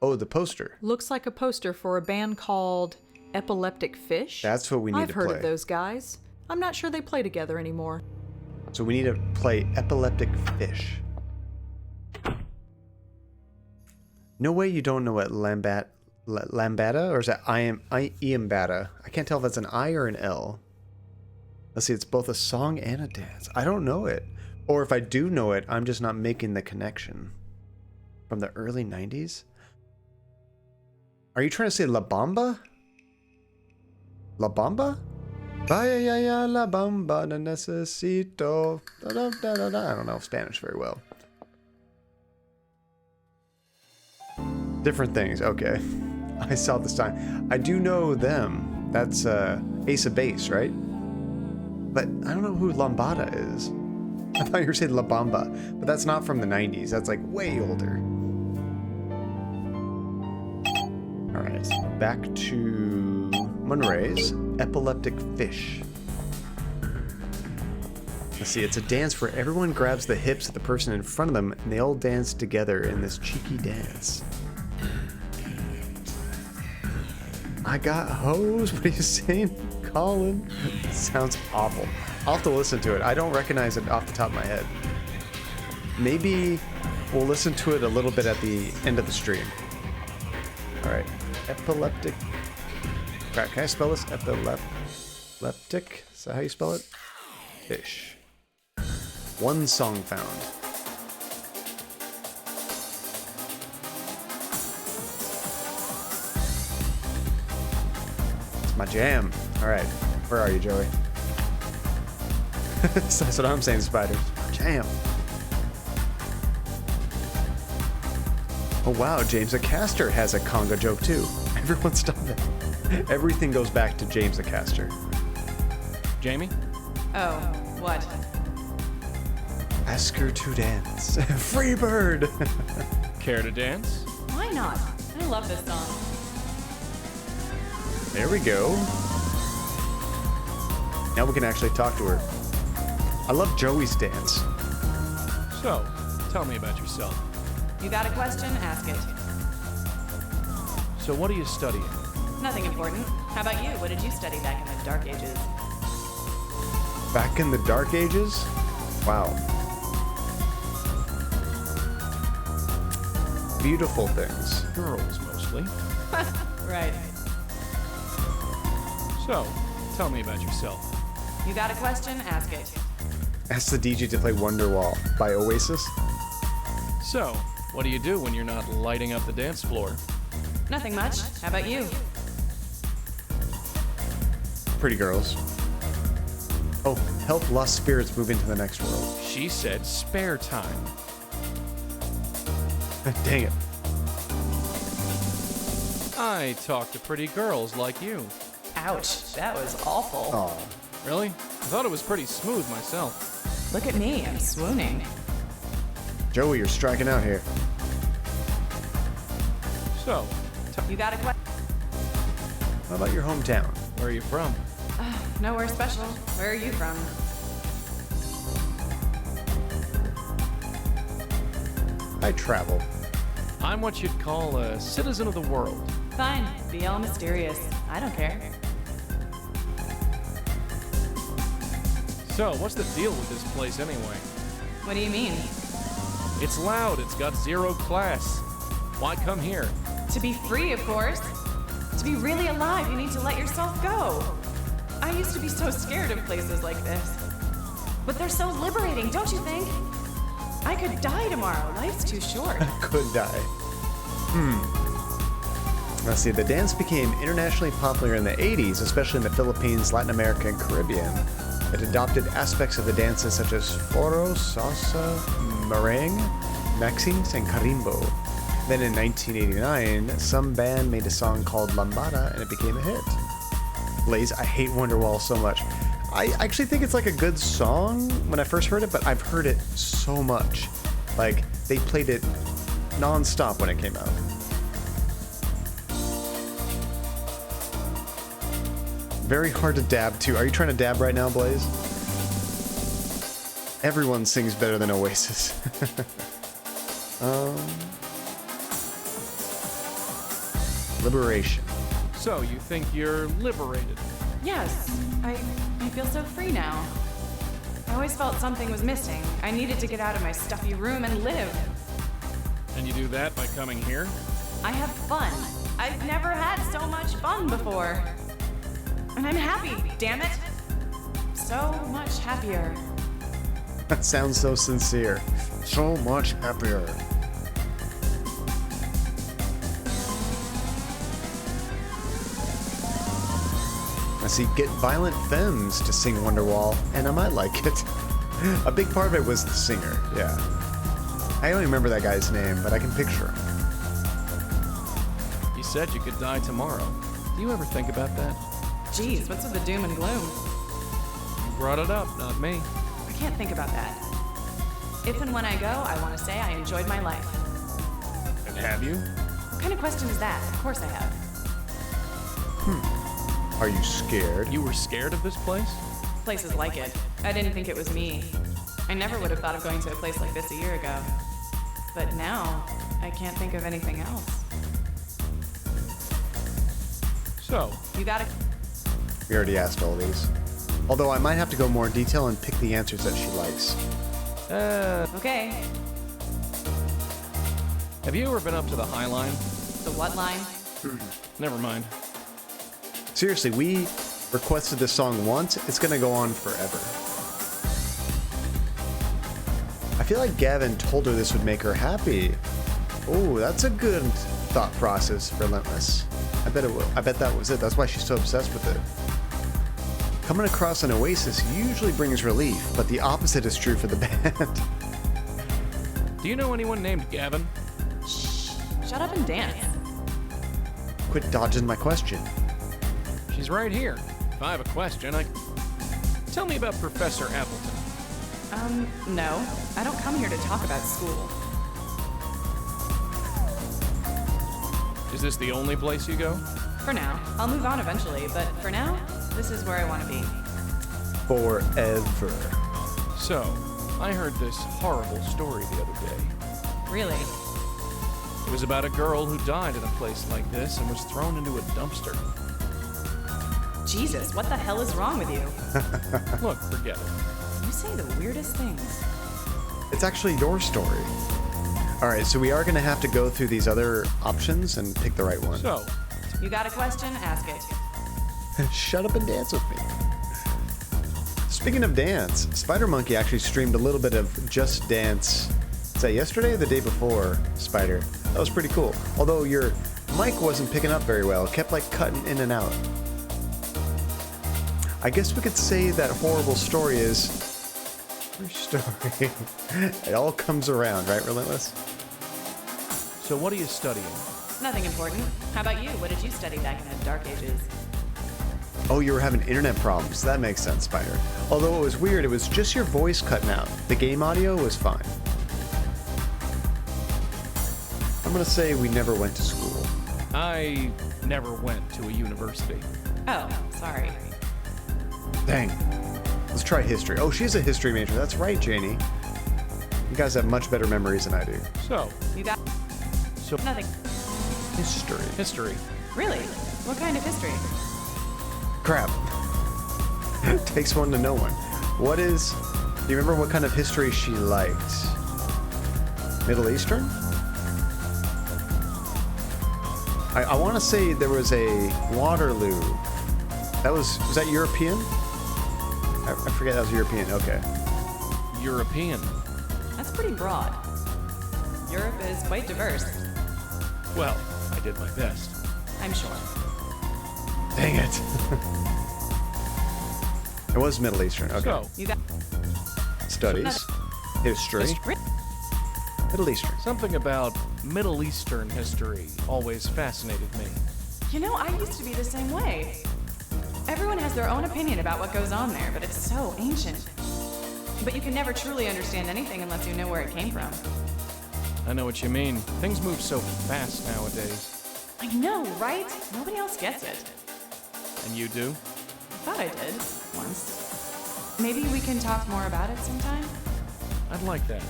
Oh, the poster. Looks like a poster for a band called Epileptic Fish. That's what we need to play. I've heard of those guys. I'm not sure they play together anymore. So we need to play Epileptic Fish. No way you don't know what Lambada, or is that Iambata? I can't tell if that's an I or an L. Let's see, it's both a song and a dance. I don't know it. Or if I do know it, I'm just not making the connection. From the early 90s? Are you trying to say La Bamba? La Bamba? Vaya ya la bamba necesito. I don't know Spanish very well. Different things. Okay. I saw this time. I do know them. That's Ace of Base, right? But I don't know who Lambada is. I thought you were saying La Bamba, but that's not from the 90s. That's like way older. Alright, back to Munray's Epileptic Fish. Let's see, it's a dance where everyone grabs the hips of the person in front of them and they all dance together in this cheeky dance. I got hose. What are you saying, Colin? Sounds awful. I'll have to listen to it. I don't recognize it off the top of my head. Maybe we'll listen to it a little bit at the end of the stream. Alright. Epileptic. Crap, can I spell this? Epileptic? Is that how you spell it? Fish. One song found. It's my jam. Alright. Where are you, Joey? That's what I'm saying, Spider. Jam. Oh wow, James Acaster has a conga joke too. Everyone stop it. Everything goes back to James Acaster. Jamie? Oh, what? Ask her to dance. Free bird! Care to dance? Why not? I love this song. There we go. Now we can actually talk to her. I love Joey's dance. So, tell me about yourself. You got a question? Ask it. So what are you studying? Nothing important. How about you? What did you study back in the Dark Ages? Back in the Dark Ages? Wow. Beautiful things. Girls, mostly. Right. So, tell me about yourself. You got a question? Ask it. Ask the DJ to play Wonderwall by Oasis. So, what do you do when you're not lighting up the dance floor? Nothing much. How about you? Pretty girls. Oh, help lost spirits move into the next world. She said spare time. Dang it. I talk to pretty girls like you. Ouch, that was awful. Oh. Really? I thought it was pretty smooth myself. Look at me, I'm swooning. Joey, you're striking out here. So, you got a question? How about your hometown? Where are you from? Nowhere special. Where are you from? I travel. I'm what you'd call a citizen of the world. Fine. Be all mysterious. I don't care. So, what's the deal with this place anyway? What do you mean? It's loud, it's got zero class. Why come here? To be free, of course. To be really alive, you need to let yourself go. I used to be so scared of places like this. But they're so liberating, don't you think? I could die tomorrow. Life's too short. Could die. Let's see, the dance became internationally popular in the 80s, especially in the Philippines, Latin America, and Caribbean. It adopted aspects of the dances such as foro, salsa, merengue, maxines, and carimbo. Then in 1989, some band made a song called Lambada, and it became a hit. Blaze, I hate Wonderwall so much. I actually think it's like a good song when I first heard it, but I've heard it so much. Like, they played it non-stop when it came out. Very hard to dab to. Are you trying to dab right now, Blaze? Everyone sings better than Oasis. Liberation. So, you think you're liberated? Yes. I feel so free now. I always felt something was missing. I needed to get out of my stuffy room and live. And you do that by coming here? I have fun. I've never had so much fun before. And I'm happy, damn it. So much happier. That sounds so sincere. So much happier. I see Get Violent Femmes to sing Wonderwall, and I might like it. A big part of it was the singer, yeah. I don't remember that guy's name, but I can picture him. You said you could die tomorrow. Do you ever think about that? Geez, what's with the doom and gloom? You brought it up, not me. I can't think about that. If and when I go, I want to say I enjoyed my life. And have you? What kind of question is that? Of course I have. Are you scared? You were scared of this place? Places like it. I didn't think it was me. I never would have thought of going to a place like this a year ago. But now, I can't think of anything else. So, you gotta... We already asked all these. Although I might have to go more in detail and pick the answers that she likes. Okay. Have you ever been up to the High Line? The what line? Never mind. Seriously, we requested this song once. It's gonna go on forever. I feel like Gavin told her this would make her happy. Oh, that's a good thought process, Relentless. I bet that was it. That's why she's so obsessed with it. Coming across an Oasis usually brings relief, but the opposite is true for the band. Do you know anyone named Gavin? Shh. Shut up and dance. Quit dodging my question. She's right here. If I have a question, Tell me about Professor Appleton. No. I don't come here to talk about school. Is this the only place you go? For now. I'll move on eventually, but for now, this is where I want to be. Forever. So, I heard this horrible story the other day. Really? It was about a girl who died in a place like this and was thrown into a dumpster. Jesus, what the hell is wrong with you? Look, forget it. You say the weirdest things. It's actually your story. Alright, so we are going to have to go through these other options and pick the right one. So, you got a question? Ask it. Shut up and dance with me. Speaking of dance, Spider Monkey actually streamed a little bit of Just Dance. Is that yesterday or the day before, Spider? That was pretty cool. Although your mic wasn't picking up very well. It kept like cutting in and out. I guess we could say that horrible story is your story. It all comes around, right, Relentless? So what are you studying? Nothing important. How about you? What did you study back in the dark ages? Oh, you were having internet problems. That makes sense, Spider. Although it was weird, it was just your voice cutting out. The game audio was fine. I'm gonna say we never went to school. I never went to a university. Oh, sorry. Dang. Let's try history. Oh, she's a history major. That's right, Janie. You guys have much better memories than I do. So, You got so nothing. History. history. Really? What kind of history? Crap. Takes one to know one. What is... Do you remember what kind of history she liked? Middle Eastern? I want to say there was a Waterloo. That was that European? I forget that was European. Okay. European. That's pretty broad. Europe is quite diverse. Well, I did my best. I'm sure. Dang it. It was Middle Eastern. Okay. So, You got Studies. History. Middle Eastern. something about Middle Eastern history always fascinated me. You know, I used to be the same way. Everyone has their own opinion about what goes on there, but it's so ancient. But you can never truly understand anything unless you know where it came from. I know what you mean. Things move so fast nowadays. I know, right? Nobody else gets it. And you do? I thought I did, once. Maybe we can talk more about it sometime? I'd like that.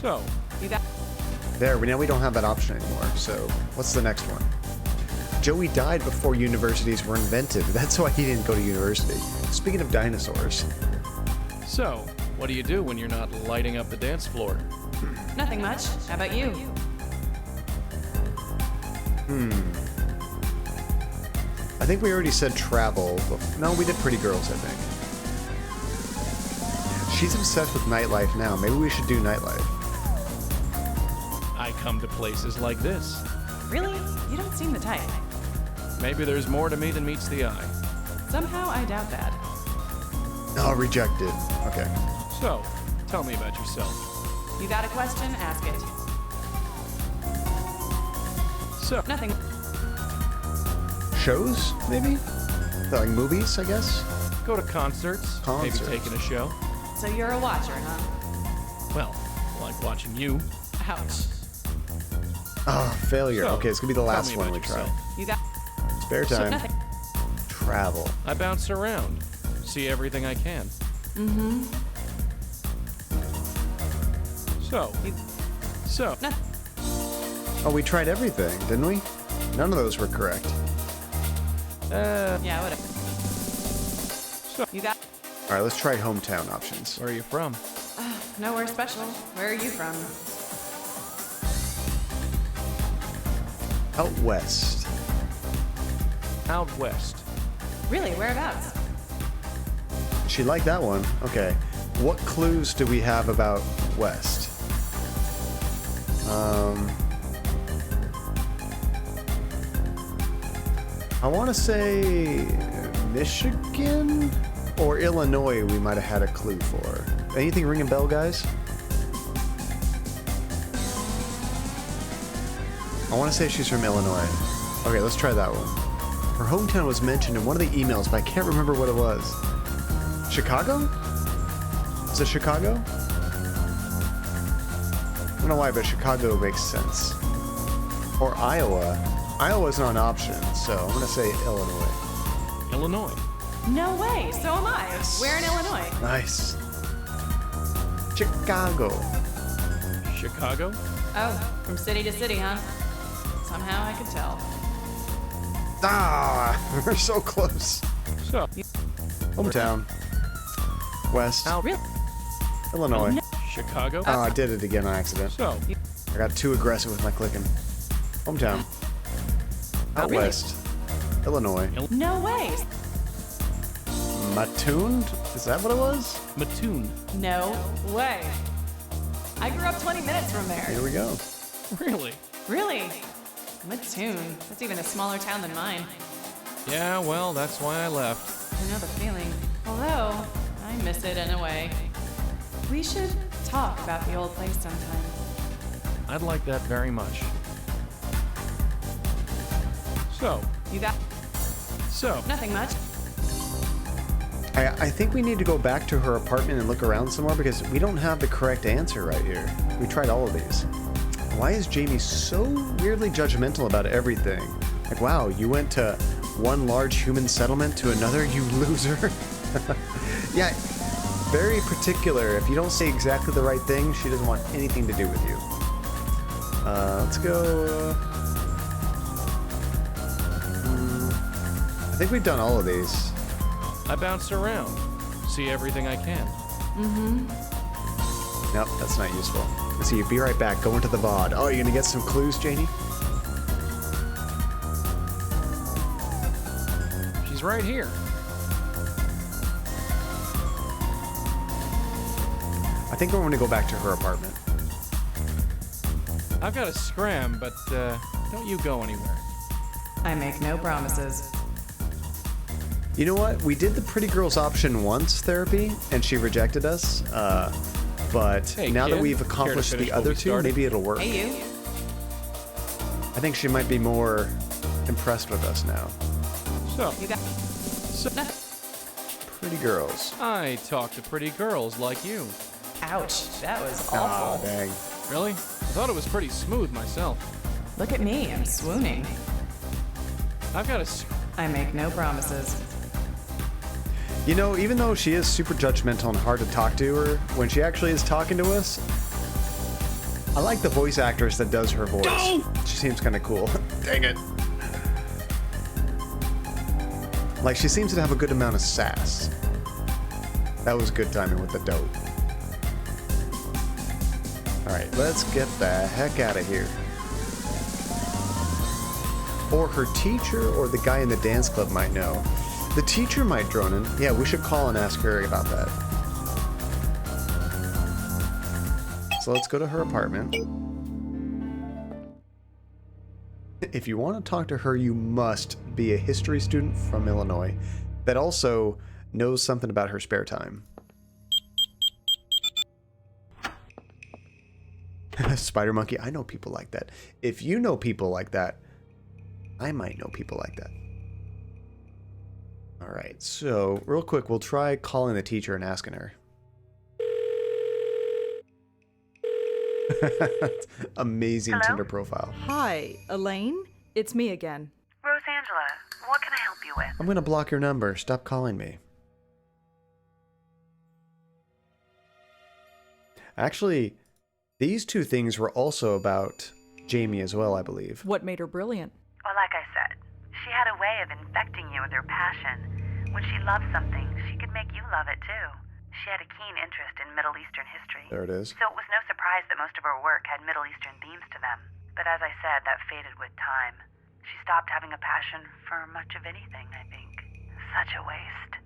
So, You got There, now we don't have that option anymore. So, what's the next one? Joey died before universities were invented. That's why he didn't go to university. Speaking of dinosaurs. so, what do you do when you're not lighting up the dance floor? nothing much. How about you? I think we already said travel. No, we did Pretty Girls, I think. She's obsessed with nightlife now. Maybe we should do nightlife. I come to places like this. Really? You don't seem the type. Maybe there's more to me than meets the eye. Somehow I doubt that. Oh, rejected. Okay. So, tell me about yourself. You got a question? Ask it. So, Nothing. Shows, maybe? Like movies, I guess? go to concerts, Concerts. maybe taking a show. So you're a watcher, huh? Well, I like watching you. Ouch. Oh, failure. So, Okay, it's gonna be the tell last me one about we try. yourself. You got Spare so time. nothing. Travel. I bounce around, see everything I can. Mm-hmm. So, Nothing. Oh, we tried everything, didn't we? None of those were correct. Yeah, whatever. So, You got All right, let's try hometown options. where are you from? nowhere special. Where are you from? Out west. Out west. Really? Whereabouts? She liked that one. Okay. What clues do we have about west? I want to say Michigan or Illinois we might have had a clue for. Anything ring a bell, guys? I want to say she's from Illinois. Okay, let's try that one. Her hometown was mentioned in one of the emails, but I can't remember what it was. Chicago? Is it Chicago? I don't know why, but Chicago makes sense. Or Iowa. Iowa's not an option, so I'm gonna say Illinois. Illinois. No way. So am I. Where in Illinois? Nice. Chicago. Chicago? Oh, from city to city, huh? Somehow I could tell. Ah, we're so close. So, Hometown. West. out Illinois. Chicago? Oh, I did it again on accident. So, I got too aggressive with my clicking. Hometown. Out really? west. Illinois. No way. Mattoon? Is that what it was? Mattoon. No way. I grew up 20 minutes from there. Here we go. Really? Really? Mattoon. That's even a smaller town than mine. Yeah, well, that's why I left. I know the feeling. Although, I miss it in a way. We should talk about the old place sometime. I'd like that very much. So, You got nothing much. I think we need to go back to her apartment and look around some more because we don't have the correct answer right here. We tried all of these. Why is Jamie so weirdly judgmental about everything? Like, wow, you went to one large human settlement to another, you loser. Yeah, very particular. If you don't say exactly the right thing, she doesn't want anything to do with you. Let's go... I think we've done all of these. I bounce around, see everything I can. Nope, that's not useful. Let's see, be right back. Go into the VOD. Oh, you're gonna get some clues, Janie? She's right here. I think we're gonna go back to her apartment. I've got to scram, but don't you go anywhere. I make no promises. You know what? We did the pretty girls option once, Therapy, and she rejected us. But Hey, now kid, that we've care to accomplished finish the what other we two, started? maybe it'll work. Hey, you. I think she might be more impressed with us now. So, You got. Pretty girls. I talk to pretty girls like you. Ouch, that was Aw, awful. dang. Really? I thought it was pretty smooth myself. Look at me, I'm swooning. I've got to... I make no promises. You know, even though she is super judgmental and hard to talk to her, when she actually is talking to us, I like the voice actress that does her voice. She seems kind of cool. Dang it. Like, she seems to have a good amount of sass. That was good timing with the dope. Alright, let's get the heck out of here. Or her teacher or the guy in the dance club might know. The teacher might drone in. Yeah, we should call and ask her about that. So let's go to her apartment. If you want to talk to her, you must be a history student from Illinois that also knows something about her spare time. Spider Monkey, I know people like that. If you know people like that, I might know people like that. Alright, so real quick, we'll try calling the teacher and asking her. Amazing Hello? Tinder profile. Hi, Elaine? It's me again. Rosangela, what can I help you with? I'm gonna block your number. Stop calling me. Actually, these two things were also about Jamie as well, I believe. What made her brilliant? Well, like I said, she had a way of infecting you with her passion. When she loved something, she could make you love it too. She had a keen interest in Middle Eastern history. There it is. So it was no surprise that most of her work had Middle Eastern themes to them. But as I said, that faded with time. She stopped having a passion for much of anything, I think. Such a waste.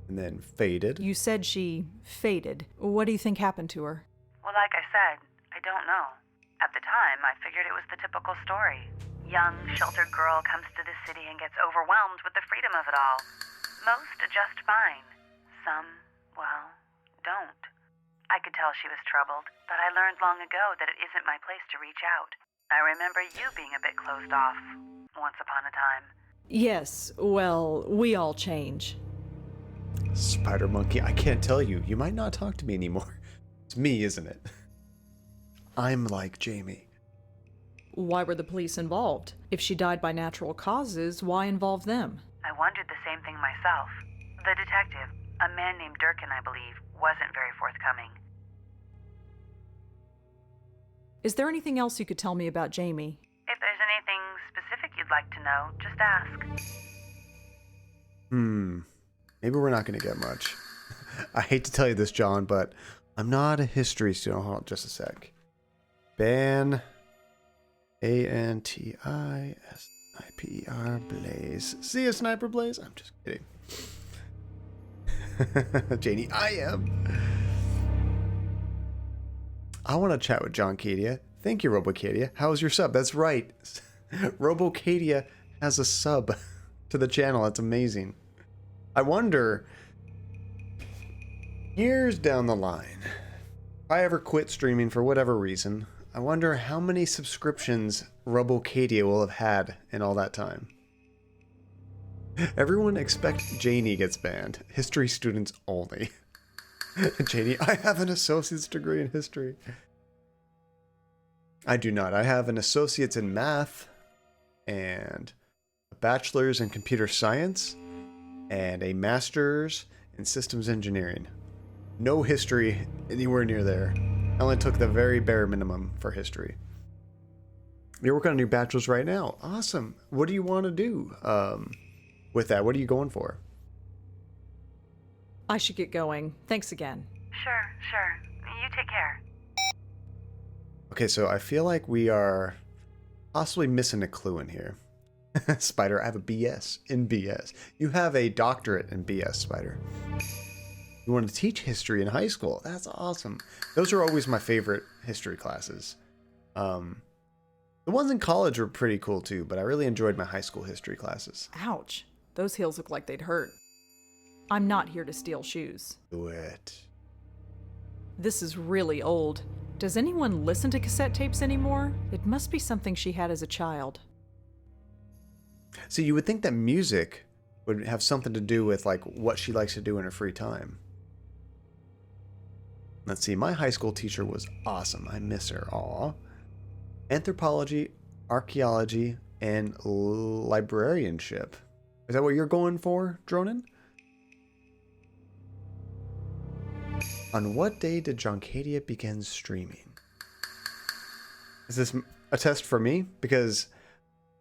And then faded. You said she faded. What do you think happened to her? Well, like I said, I don't know. At the time, I figured it was the typical story. Young, sheltered girl comes to the city and gets overwhelmed with the freedom of it all. Most adjust fine. Some, well, don't. I could tell she was troubled, but I learned long ago that it isn't my place to reach out. I remember you being a bit closed off, once upon a time. Yes, well, we all change. Spider Monkey, I can't tell you. You might not talk to me anymore. It's me, isn't it? I'm like Jamie. Why were the police involved? If she died by natural causes, why involve them? I wondered the same thing myself. The detective, a man named Durkin, I believe, wasn't very forthcoming. Is there anything else you could tell me about Jamie? If there's anything specific you'd like to know, just ask. Maybe we're not going to get much. I hate to tell you this, John, but I'm not a history student. Hold on just a sec. Ban. A-N-T-I-S-I-P-E-R Blaze. See a sniper, Blaze? I'm just kidding. Janie, I am. I want to chat with John Cadia. Thank you, Robocadia. How's your sub? That's right. Robocadia has a sub to the channel. That's amazing. I wonder, years down the line, if I ever quit streaming for whatever reason, I wonder how many subscriptions Robocadia will have had in all that time. Everyone expect Janie gets banned. History students only. Janie, I have an associate's degree in history. I do not. I have an associate's in math and a bachelor's in computer science and a master's in systems engineering. No history anywhere near there. I only took the very bare minimum for history. You're working on your bachelor's right now. Awesome. What do you want to do with that? What are you going for? I should get going. Thanks again. Sure. You take care. Okay, so I feel like we are possibly missing a clue in here. Spider, I have a BS in BS. You have a doctorate in BS, Spider. You want to teach history in high school. That's awesome. Those are always my favorite history classes. The ones in college were pretty cool too, but I really enjoyed my high school history classes. Ouch. Those heels look like they'd hurt. I'm not here to steal shoes. Do it. This is really old. Does anyone listen to cassette tapes anymore? It must be something she had as a child. So you would think that music would have something to do with like what she likes to do in her free time. Let's see, my high school teacher was awesome. I miss her. Aw. Anthropology, archaeology, and librarianship. Is that what you're going for, Dronin? On what day did Joncadia begin streaming? Is this a test for me? Because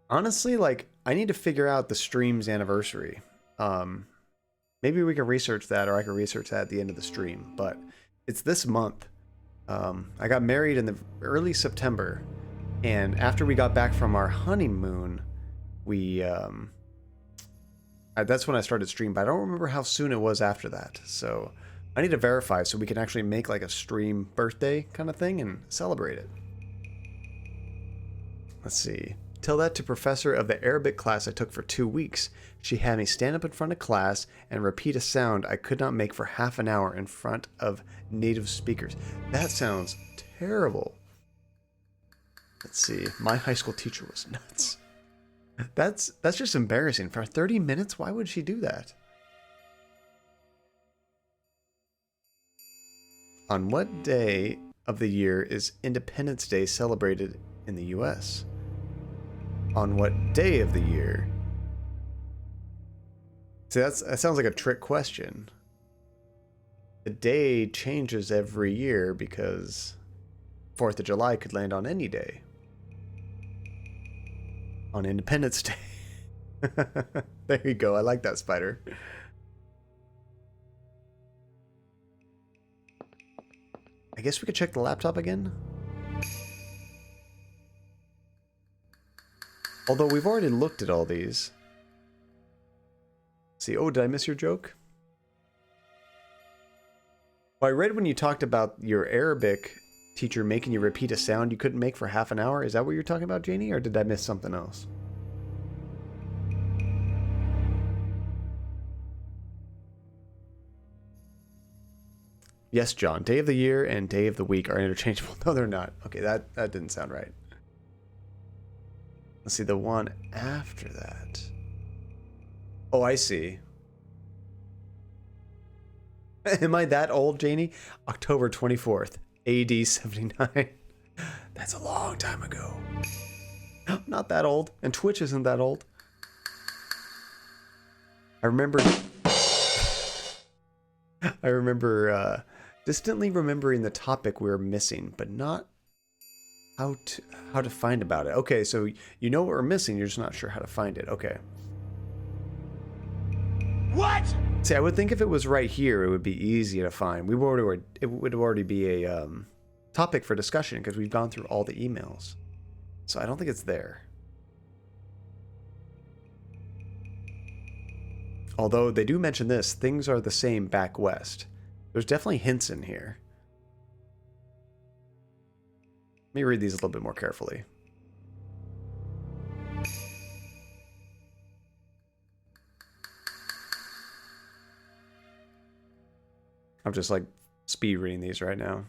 honestly, like, I need to figure out the stream's anniversary. Maybe we can research that, or I can research that at the end of the stream. But it's this month. I got married in the early September, and after we got back from our honeymoon, we that's when I started stream. But I don't remember how soon it was after that. So I need to verify so we can actually make like a stream birthday kind of thing and celebrate it. Let's see. Tell that to professor of the Arabic class I took for 2 weeks. She had me stand up in front of class and repeat a sound I could not make for half an hour in front of native speakers. That sounds terrible. Let's see. My high school teacher was nuts. That's just embarrassing. For 30 minutes? Why would she do that? On what day of the year is Independence Day celebrated in the U.S.? On what day of the year? See, that sounds like a trick question. The day changes every year because 4th of July could land on any day. On Independence Day. There you go. I like that, Spider. I guess we could check the laptop again. Although we've already looked at all these. See, oh, did I miss your joke? Well, I read when you talked about your Arabic teacher making you repeat a sound you couldn't make for half an hour. Is that what you're talking about, Janie? Or did I miss something else? Yes, John. Day of the year and day of the week are interchangeable. No, they're not. Okay, that didn't sound right. Let's see, the one after that. Oh, I see. Am I that old, Janie? October 24th, AD 79. That's a long time ago. Not that old. And Twitch isn't that old. I remember distantly remembering the topic we were missing, but not how to find about it. Okay, so you know what we're missing, you're just not sure how to find it. Okay. What? See, I would think if it was right here, it would be easy to find. It would already be a topic for discussion because we've gone through all the emails. So I don't think it's there. Although they do mention this, things are the same back west. There's definitely hints in here. Let me read these a little bit more carefully. I'm just like speed reading these right now.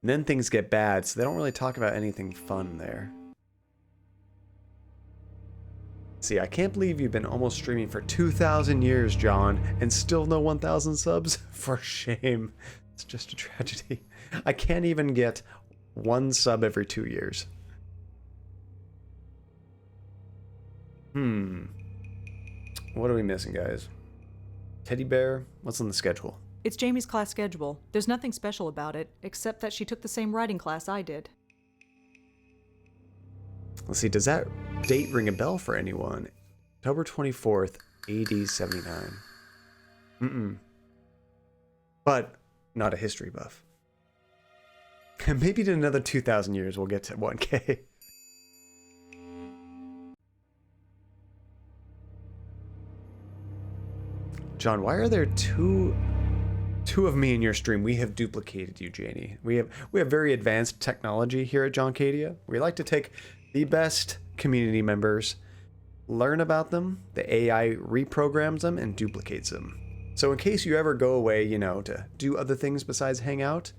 And then things get bad, so they don't really talk about anything fun there. See, I can't believe you've been almost streaming for 2,000 years, John, and still no 1,000 subs? For shame. It's just a tragedy. I can't even get one sub every 2 years. What are we missing, guys? Teddy bear? What's on the schedule? It's Jamie's class schedule. There's nothing special about it, except that she took the same writing class I did. Let's see, does that date ring a bell for anyone? October 24th, AD 79. But not a history buff. Maybe in another 2,000 years we'll get to 1K. John, why are there two of me in your stream? We have duplicated you, Janie. We have very advanced technology here at John Cadia. We like to take the best community members, learn about them, the AI reprograms them and duplicates them. So in case you ever go away, you know, to do other things besides hang out,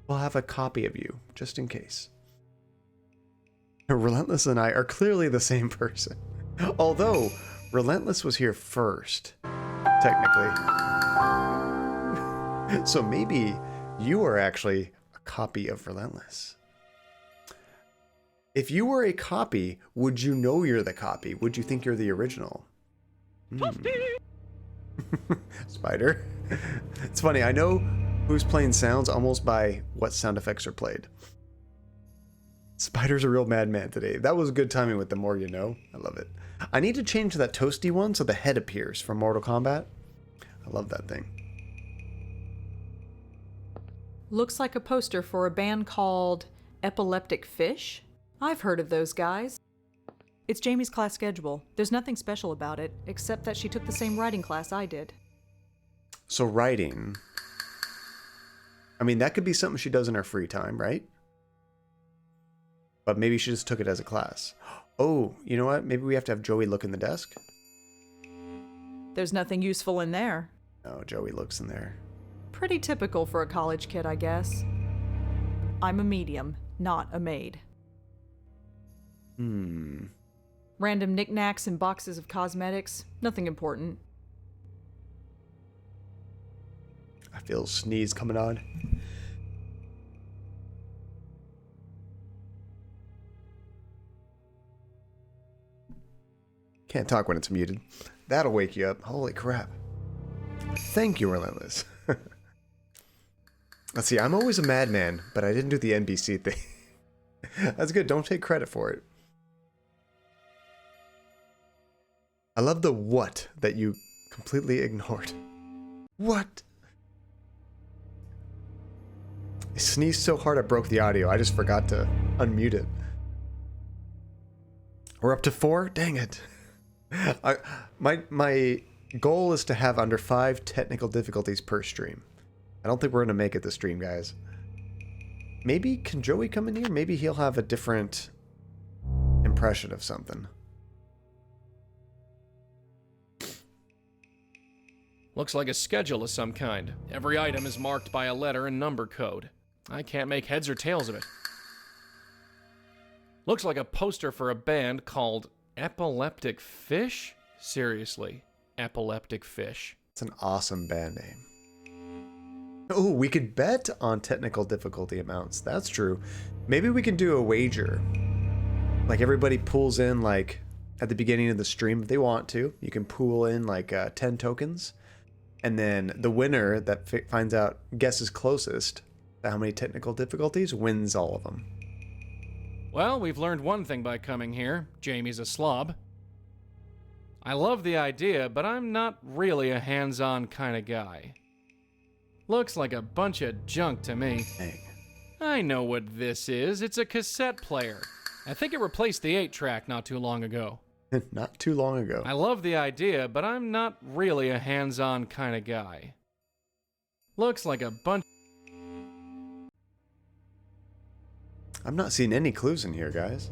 we'll have a copy of you, just in case. Relentless and I are clearly the same person. Although, Relentless was here first, technically. So maybe you are actually a copy of Relentless. If you were a copy, would you know you're the copy? Would you think you're the original? Spider. It's funny, I know who's playing sounds almost by what sound effects are played. Spider's a real madman today. That was good timing with the more you know. I love it. I need to change that toasty one so the head appears from Mortal Kombat. I love that thing. Looks like a poster for a band called Epileptic Fish. I've heard of those guys. It's Jamie's class schedule. There's nothing special about it, except that she took the same writing class I did. So writing... I mean, that could be something she does in her free time, right? But maybe she just took it as a class. Oh, you know what? Maybe we have to have Joey look in the desk? There's nothing useful in there. No, Joey looks in there. Pretty typical for a college kid, I guess. I'm a medium, not a maid. Random knickknacks and boxes of cosmetics. Nothing important. I feel a sneeze coming on. Can't talk when it's muted. That'll wake you up. Holy crap. Thank you, Relentless. Let's see, I'm always a madman, but I didn't do the NBC thing. That's good. Don't take credit for it. I love the what that you completely ignored. What? I sneezed so hard I broke the audio. I just forgot to unmute it. We're up to 4? Dang it. My goal is to have under 5 technical difficulties per stream. I don't think we're going to make it this stream, guys. Maybe, can Joey come in here? Maybe he'll have a different impression of something. Looks like a schedule of some kind. Every item is marked by a letter and number code. I can't make heads or tails of it. Looks like a poster for a band called Epileptic Fish? Seriously, Epileptic Fish. It's an awesome band name. Oh, we could bet on technical difficulty amounts. That's true. Maybe we can do a wager. Like everybody pulls in like at the beginning of the stream if they want to. You can pool in like 10 tokens. And then the winner that finds out, guesses closest to how many technical difficulties wins all of them. Well, we've learned one thing by coming here. Jamie's a slob. I love the idea, but I'm not really a hands-on kind of guy. Looks like a bunch of junk to me. Dang. I know what this is. It's a cassette player. I think it replaced the 8-track not too long ago. Not too long ago. I love the idea, but I'm not really a hands-on kind of guy. Looks like a bunch... I'm not seeing any clues in here, guys.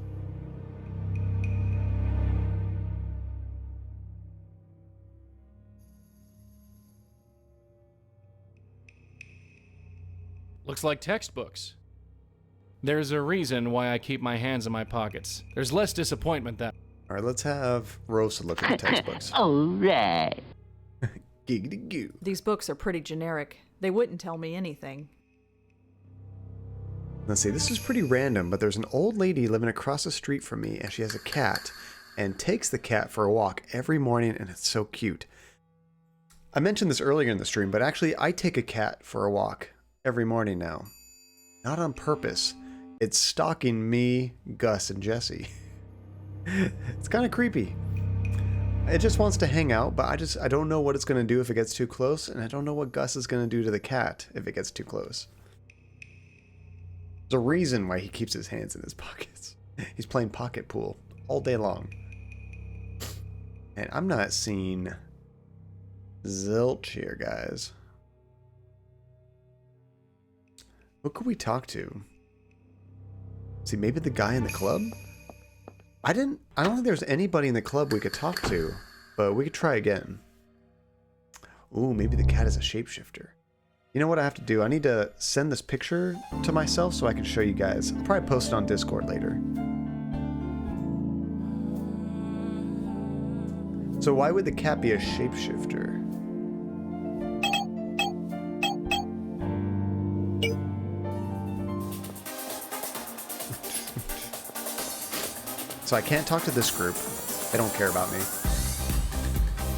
Looks like textbooks. There's a reason why I keep my hands in my pockets. There's less disappointment that... All right, let's have Rosa look at the textbooks. All right. Giggity goo. These books are pretty generic. They wouldn't tell me anything. Let's see, this is pretty random, but there's an old lady living across the street from me, and she has a cat, and takes the cat for a walk every morning, and it's so cute. I mentioned this earlier in the stream, but actually I take a cat for a walk every morning now. Not on purpose. It's stalking me, Gus, and Jesse. It's kind of creepy. It just wants to hang out, but I don't know what it's going to do if it gets too close, and I don't know what Gus is going to do to the cat if it gets too close. There's a reason why he keeps his hands in his pockets. He's playing pocket pool all day long. And I'm not seeing zilch here, guys. Who could we talk to? See, maybe the guy in the club? I don't think there's anybody in the club we could talk to, but we could try again. Ooh, maybe the cat is a shapeshifter. You know what I have to do? I need to send this picture to myself so I can show you guys. I'll probably post it on Discord later. So why would the cat be a shapeshifter? So I can't talk to this group. They don't care about me.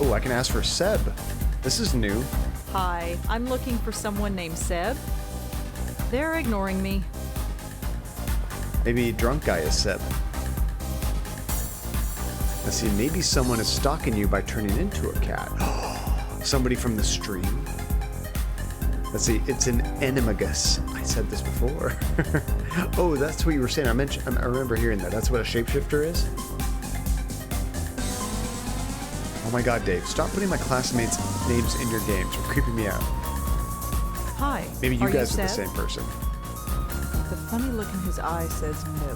Oh, I can ask for Seb. This is new. Hi, I'm looking for someone named Seb. They're ignoring me. Maybe drunk guy is Seb. Let's see, maybe someone is stalking you by turning into a cat. Somebody from the stream. Let's see, it's an animagus. I said this before. Oh, that's what you were saying. I remember hearing that. That's what a shapeshifter is? Oh my god, Dave, stop putting my classmates' names in your games. You're creeping me out. Hi. Maybe you guys are the Seb? same person. The funny look in his eye says no.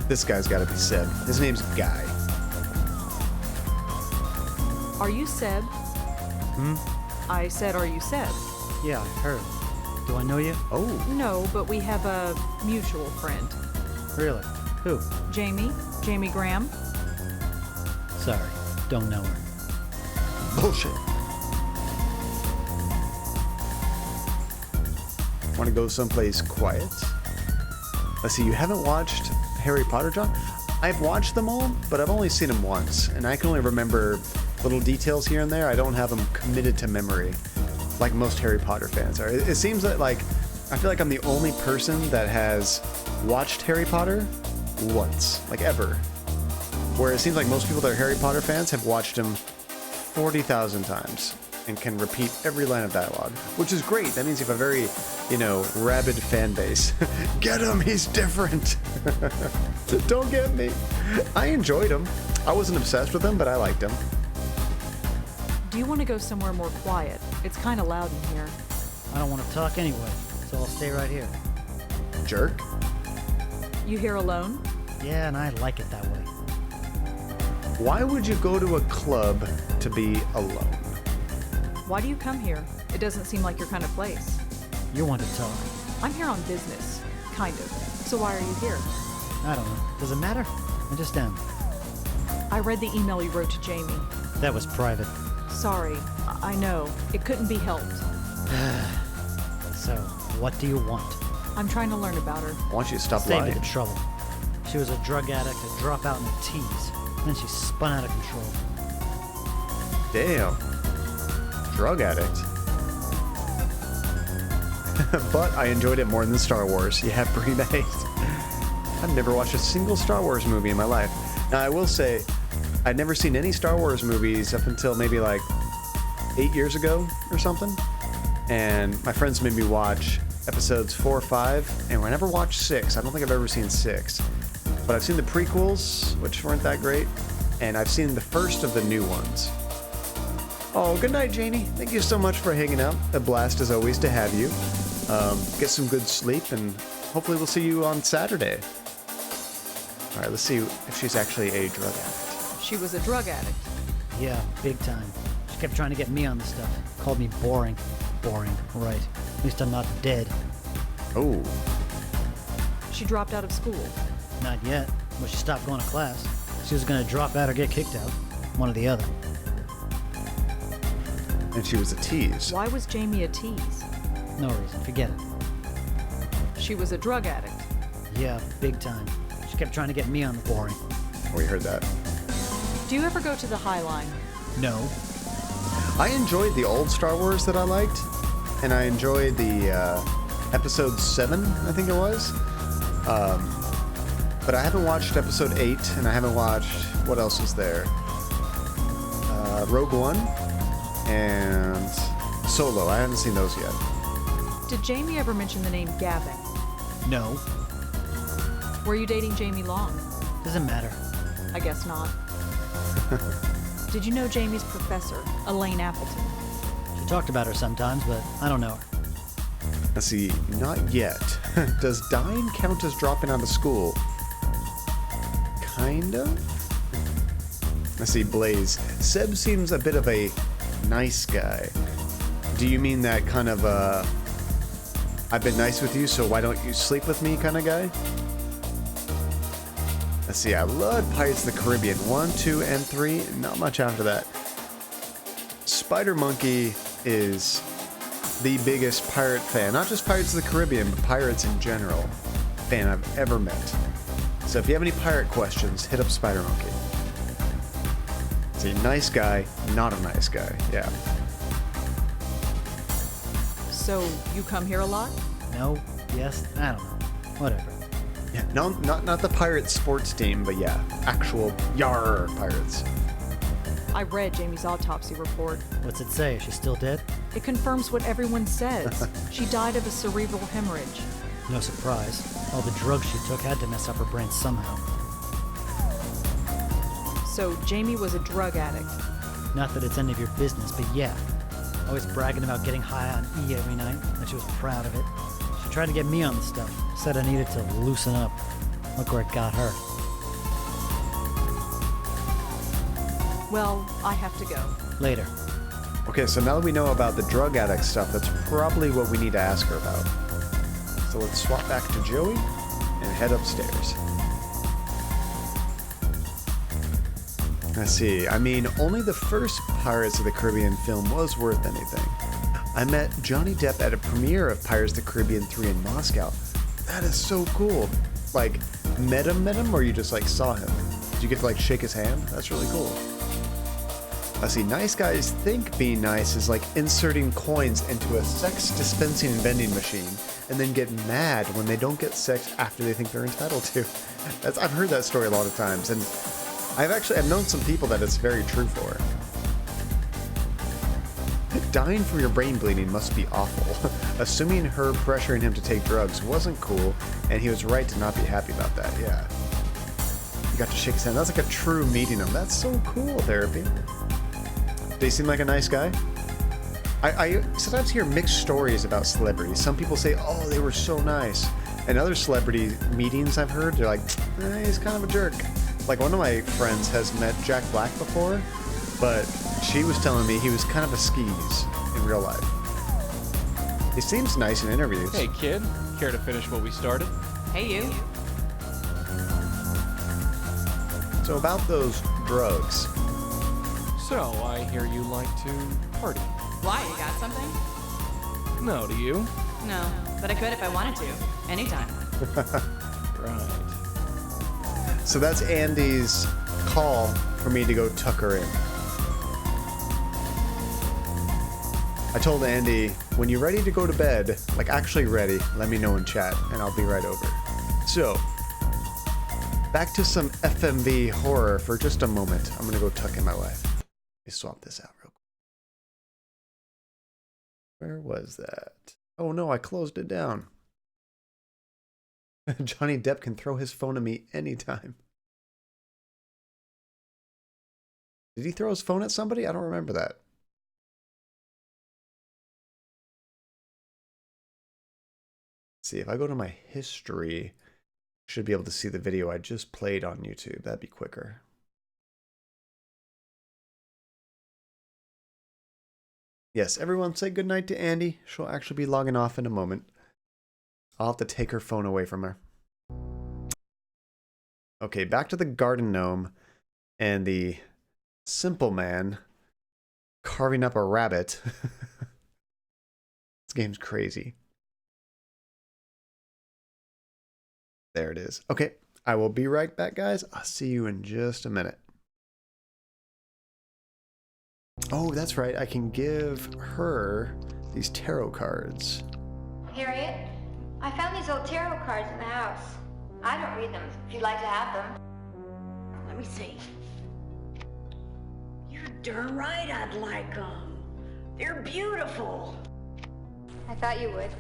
This guy's gotta be Seb. His name's Guy. Are you Seb? I said, are you Seb? Yeah, I heard. Do I know you? Oh. No, but we have a mutual friend. Really? Who? Jamie. Jamie Graham. Sorry, don't know her. Bullshit. Want to go someplace quiet? Let's see, you haven't watched Harry Potter, John? I've watched them all, but I've only seen them once, and I can only remember little details here and there. I don't have them committed to memory, like most Harry Potter fans are. It seems that, like, I feel like I'm the only person that has watched Harry Potter once, like ever. Where it seems like most people that are Harry Potter fans have watched him 40,000 times and can repeat every line of dialogue, which is great. That means you have a very, rabid fan base. Get him, he's different. Don't get me. I enjoyed him. I wasn't obsessed with him, but I liked him. Do you want to go somewhere more quiet? It's kind of loud in here. I don't want to talk anyway, so I'll stay right here. Jerk. You here alone? Yeah, and I like it that way. Why would you go to a club to be alone? Why do you come here? It doesn't seem like your kind of place. You want to talk. I'm here on business. Kind of. So why are you here? I don't know. Does it matter? I just am. I read the email you wrote to Jamie. That was private. Sorry. I know. It couldn't be helped. So, what do you want? I'm trying to learn about her. I want you to stop Save lying. me the trouble. She was a drug addict, a dropout, and a tease. Then she spun out of control. Damn. Drug addict. But I enjoyed it more than Star Wars. Yeah, pretty nice. I've never watched a single Star Wars movie in my life. Now, I will say, I'd never seen any Star Wars movies up until maybe like 8 years ago or something. And my friends made me watch episodes 4 or 5, and I never watched 6. I don't think I've ever seen 6. But I've seen the prequels, which weren't that great, and I've seen the first of the new ones. Oh, good night, Janie. Thank you so much for hanging out. A blast as always to have you. Get some good sleep, and hopefully we'll see you on Saturday. All right, let's see if she's actually a drug addict. She was a drug addict. Yeah, big time. She kept trying to get me on the stuff. Called me boring. Boring, right. At least I'm not dead. Oh. She dropped out of school. Not yet, but she stopped going to class. She was going to drop out or get kicked out. One or the other. And she was a tease. Why was Jamie a tease? No reason. Forget it. She was a drug addict. Yeah, big time. She kept trying to get me on the boring. We heard that. Do you ever go to the High Line? No. I enjoyed the old Star Wars that I liked, and I enjoyed the episode 7, I think it was. But I haven't watched episode 8, and I haven't watched, what else was there? Rogue One and Solo. I haven't seen those yet. Did Jamie ever mention the name Gavin? No. Were you dating Jamie Long? Doesn't matter. I guess not. Did you know Jamie's professor, Elaine Appleton? She talked about her sometimes, but I don't know her. Let's see, not yet. Does dying count as dropping out of school? Kind of? Let's see, Blaze. Seb seems a bit of a nice guy. Do you mean that kind of, I've been nice with you, so why don't you sleep with me kind of guy? Let's see, I love Pirates of the Caribbean 1, 2, and 3. Not much after that. Spider Monkey is the biggest pirate fan. Not just Pirates of the Caribbean, but pirates in general fan I've ever met. So if you have any pirate questions, hit up Spider Monkey. See, nice guy, not a nice guy. Yeah. So, you come here a lot? No. Yes. I don't know. Whatever. Yeah, no, not the pirate sports team, but yeah, actual yar pirates. I read Jamie's autopsy report. What's it say? Is she still dead? It confirms what everyone says. She died of a cerebral hemorrhage. No surprise. All the drugs she took had to mess up her brain somehow. So, Jamie was a drug addict. Not that it's any of your business, but yeah. Always bragging about getting high on E every night, like she was proud of it. She tried to get me on the stuff. Said I needed to loosen up. Look where it got her. Well, I have to go. Later. Okay, so now that we know about the drug addict stuff, that's probably what we need to ask her about. So let's swap back to Joey and head upstairs. Let's see, I mean, only the first Pirates of the Caribbean film was worth anything. I met Johnny Depp at a premiere of Pirates of the Caribbean 3 in Moscow. That is so cool. Like, met him, or you just, like, saw him? Did you get to, like, shake his hand? That's really cool. Let's see, nice guys think being nice is like inserting coins into a sex dispensing and vending machine and then get mad when they don't get sex after they think they're entitled to. I've heard that story a lot of times, and I've known some people that it's very true for. Dying from your brain bleeding must be awful. Assuming her pressuring him to take drugs wasn't cool, and he was right to not be happy about that, yeah. You got to shake his hand. That's like a true meeting him. That's so cool, Therapy. They seem like a nice guy. I sometimes hear mixed stories about celebrities. Some people say, oh, they were so nice. And other celebrity meetings I've heard, they're like, he's kind of a jerk. Like one of my friends has met Jack Black before, but she was telling me he was kind of a skis in real life. He seems nice in interviews. Hey kid, care to finish what we started? Hey you. So about those drugs. So, I hear you like to party. Why, you got something? No, do you? No, but I could if I wanted to. Anytime. Right. So that's Andy's call for me to go tuck her in. I told Andy, when you're ready to go to bed, like actually ready, let me know in chat, and I'll be right over. So, back to some FMV horror for just a moment. I'm gonna go tuck in my wife. Let me swap this out real quick. Where was that? Oh no, I closed it down. Johnny Depp can throw his phone at me anytime. Did he throw his phone at somebody? I don't remember that. Let's see, if I go to my history, I should be able to see the video I just played on YouTube. That'd be quicker. Yes, everyone say goodnight to Andy. She'll actually be logging off in a moment. I'll have to take her phone away from her. Okay, back to the garden gnome and the simple man carving up a rabbit. Let's game's crazy. There it is. Okay, I will be right back, guys. I'll see you in just a minute. Oh, that's right. I can give her these tarot cards. Harriet, I found these old tarot cards in the house. I don't read them, if you'd like to have them. Let me see. You're darn right I'd like them. They're beautiful. I thought you would.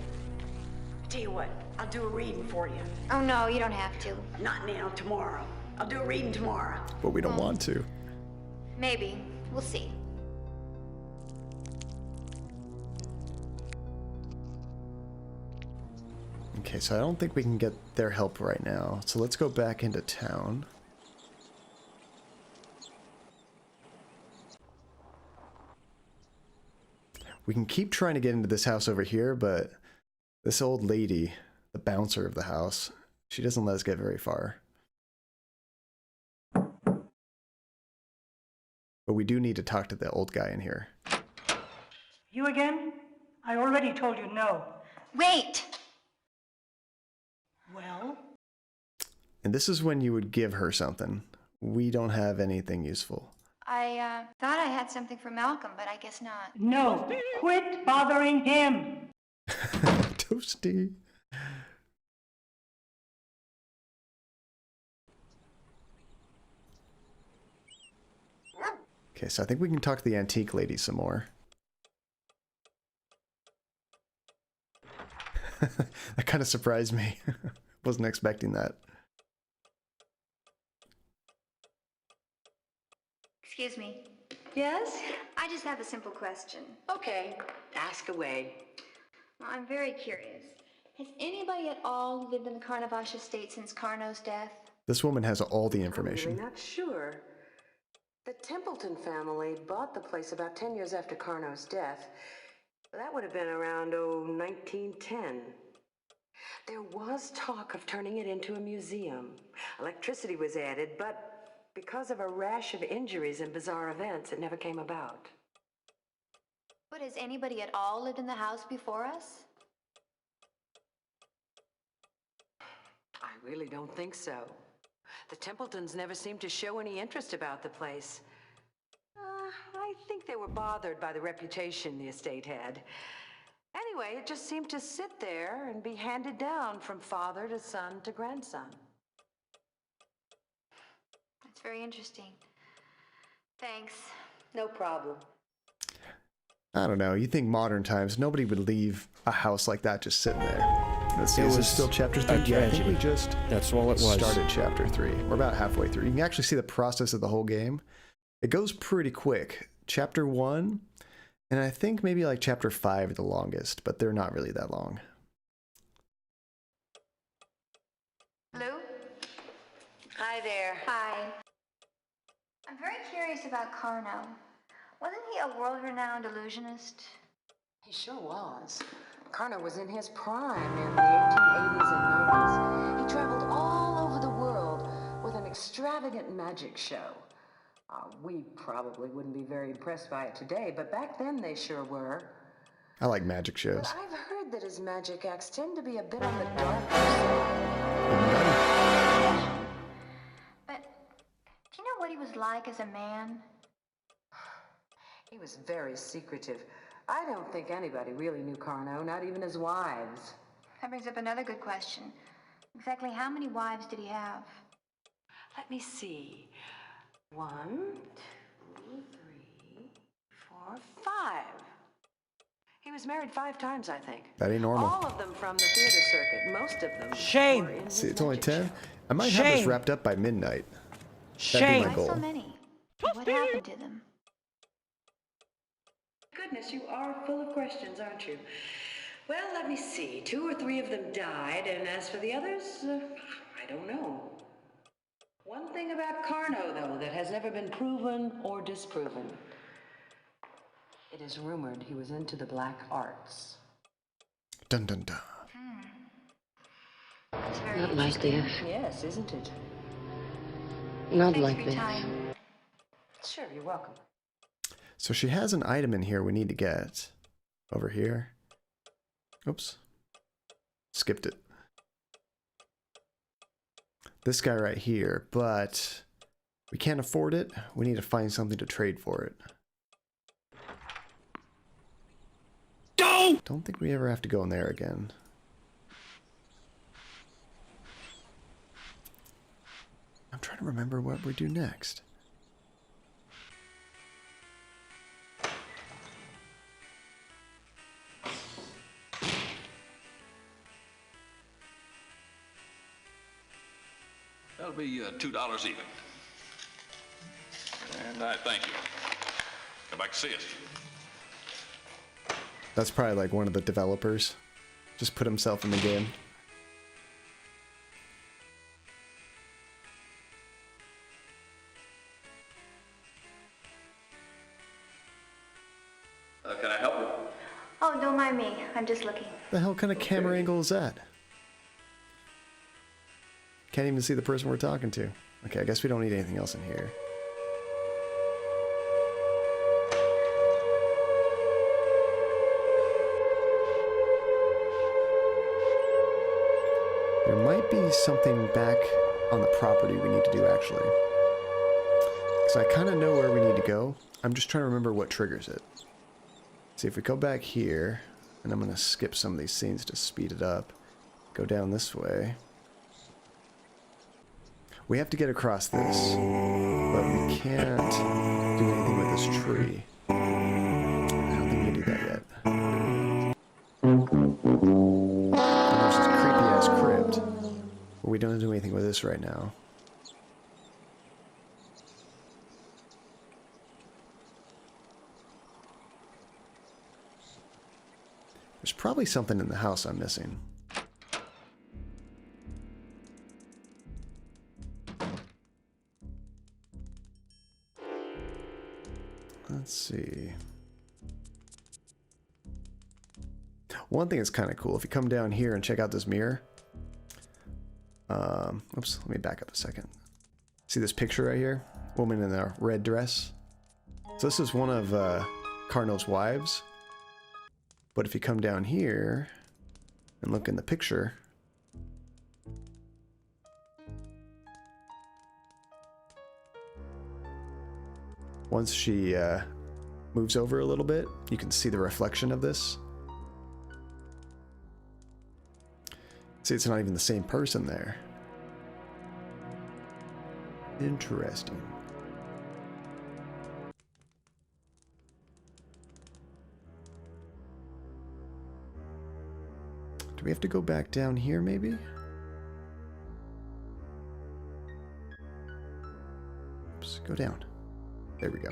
Tell you what, I'll do a reading for you. Oh no, you don't have to. Not now, tomorrow. I'll do a reading tomorrow. But we don't want to. Maybe. We'll see. Okay, so I don't think we can get their help right now. So let's go back into town. We can keep trying to get into this house over here, but this old lady, the bouncer of the house, she doesn't let us get very far. But we do need to talk to the old guy in here. You again? I already told you no. Wait! Well? And this is when you would give her something. We don't have anything useful. I thought I had something for Malcolm, but I guess not. No. Quit bothering him. Toasty. Okay, so I think we can talk to the antique lady some more. That kind of surprised me. Wasn't expecting that. Excuse me. Yes? I just have a simple question. Okay, ask away. Well, I'm very curious. Has anybody at all who lived in the Carnavash estate since Carno's death? This woman has all the information. I'm really not sure. The Templeton family bought the place about 10 years after Carno's death. That would have been around, 1910. There was talk of turning it into a museum. Electricity was added, but because of a rash of injuries and bizarre events, it never came about. But has anybody at all lived in the house before us? I really don't think so. The Templetons never seemed to show any interest about the place. I think they were bothered by the reputation the estate had. Anyway, it just seemed to sit there and be handed down from father to son to grandson. That's very interesting. Thanks. No problem. I don't know. You think modern times, nobody would leave a house like that just sitting there. Let's see, is this still chapter 3? Yeah, I think we just That's all it was. Started chapter 3. We're about halfway through. You can actually see the process of the whole game. It goes pretty quick. Chapter 1, and I think maybe like chapter 5 are the longest, but they're not really that long. Lou? Hi there. Hi. I'm very curious about Carno. Wasn't he a world-renowned illusionist? He sure was. Carno was in his prime in the 1880s and 90s. He traveled all over the world with an extravagant magic show. We probably wouldn't be very impressed by it today, but back then they sure were. I like magic shows. But I've heard that his magic acts tend to be a bit on the darker side. But do you know what he was like as a man? He was very secretive. I don't think anybody really knew Carno, not even his wives. That brings up another good question. Exactly how many wives did he have? Let me see. 1, 2, 3, 4, 5. He was married 5 times, I think. That ain't normal. All of them from the theater circuit. Most of them. Shame. See, it's only 10. I might have this wrapped up by midnight. That'd be my Why goal. so many? What happened to them? Goodness, you are full of questions, aren't you? Well, let me see. 2 or 3 of them died, and as for the others, I don't know. One thing about Carno, though, that has never been proven or disproven. It is rumored he was into the black arts. Dun dun dun. That's very Not like this. Yes, isn't it? Not Thanks like for your this. Time. Sure, you're welcome. So she has an item in here we need to get. Over here. Oops. Skipped it. This guy right here, but we can't afford it. We need to find something to trade for it. Don't think we ever have to go in there again. I'm trying to remember what we do next. That'll be $2 even. And I thank you. Come back to see us. That's probably like one of the developers. Just put himself in the game. Can I help you? Oh, don't mind me. I'm just looking. The hell kind of camera angle is that? Can't even see the person we're talking to. Okay, I guess we don't need anything else in here. There might be something back on the property we need to do, actually. Because I kind of know where we need to go. I'm just trying to remember what triggers it. See, if we go back here, and I'm going to skip some of these scenes to speed it up. Go down this way. We have to get across this, but we can't do anything with this tree. I don't think we can do that yet. And there's this creepy-ass crypt, but we don't do anything with this right now. There's probably something in the house I'm missing. Let's see. One thing that's kind of cool, if you come down here and check out this mirror. Oops, let me back up a second. See this picture right here? Woman in a red dress. So this is one of Carno's wives. But if you come down here and look in the picture, once she moves over a little bit, you can see the reflection of this. See, it's not even the same person there. Interesting. Do we have to go back down here, maybe? Oops, go down. There we go.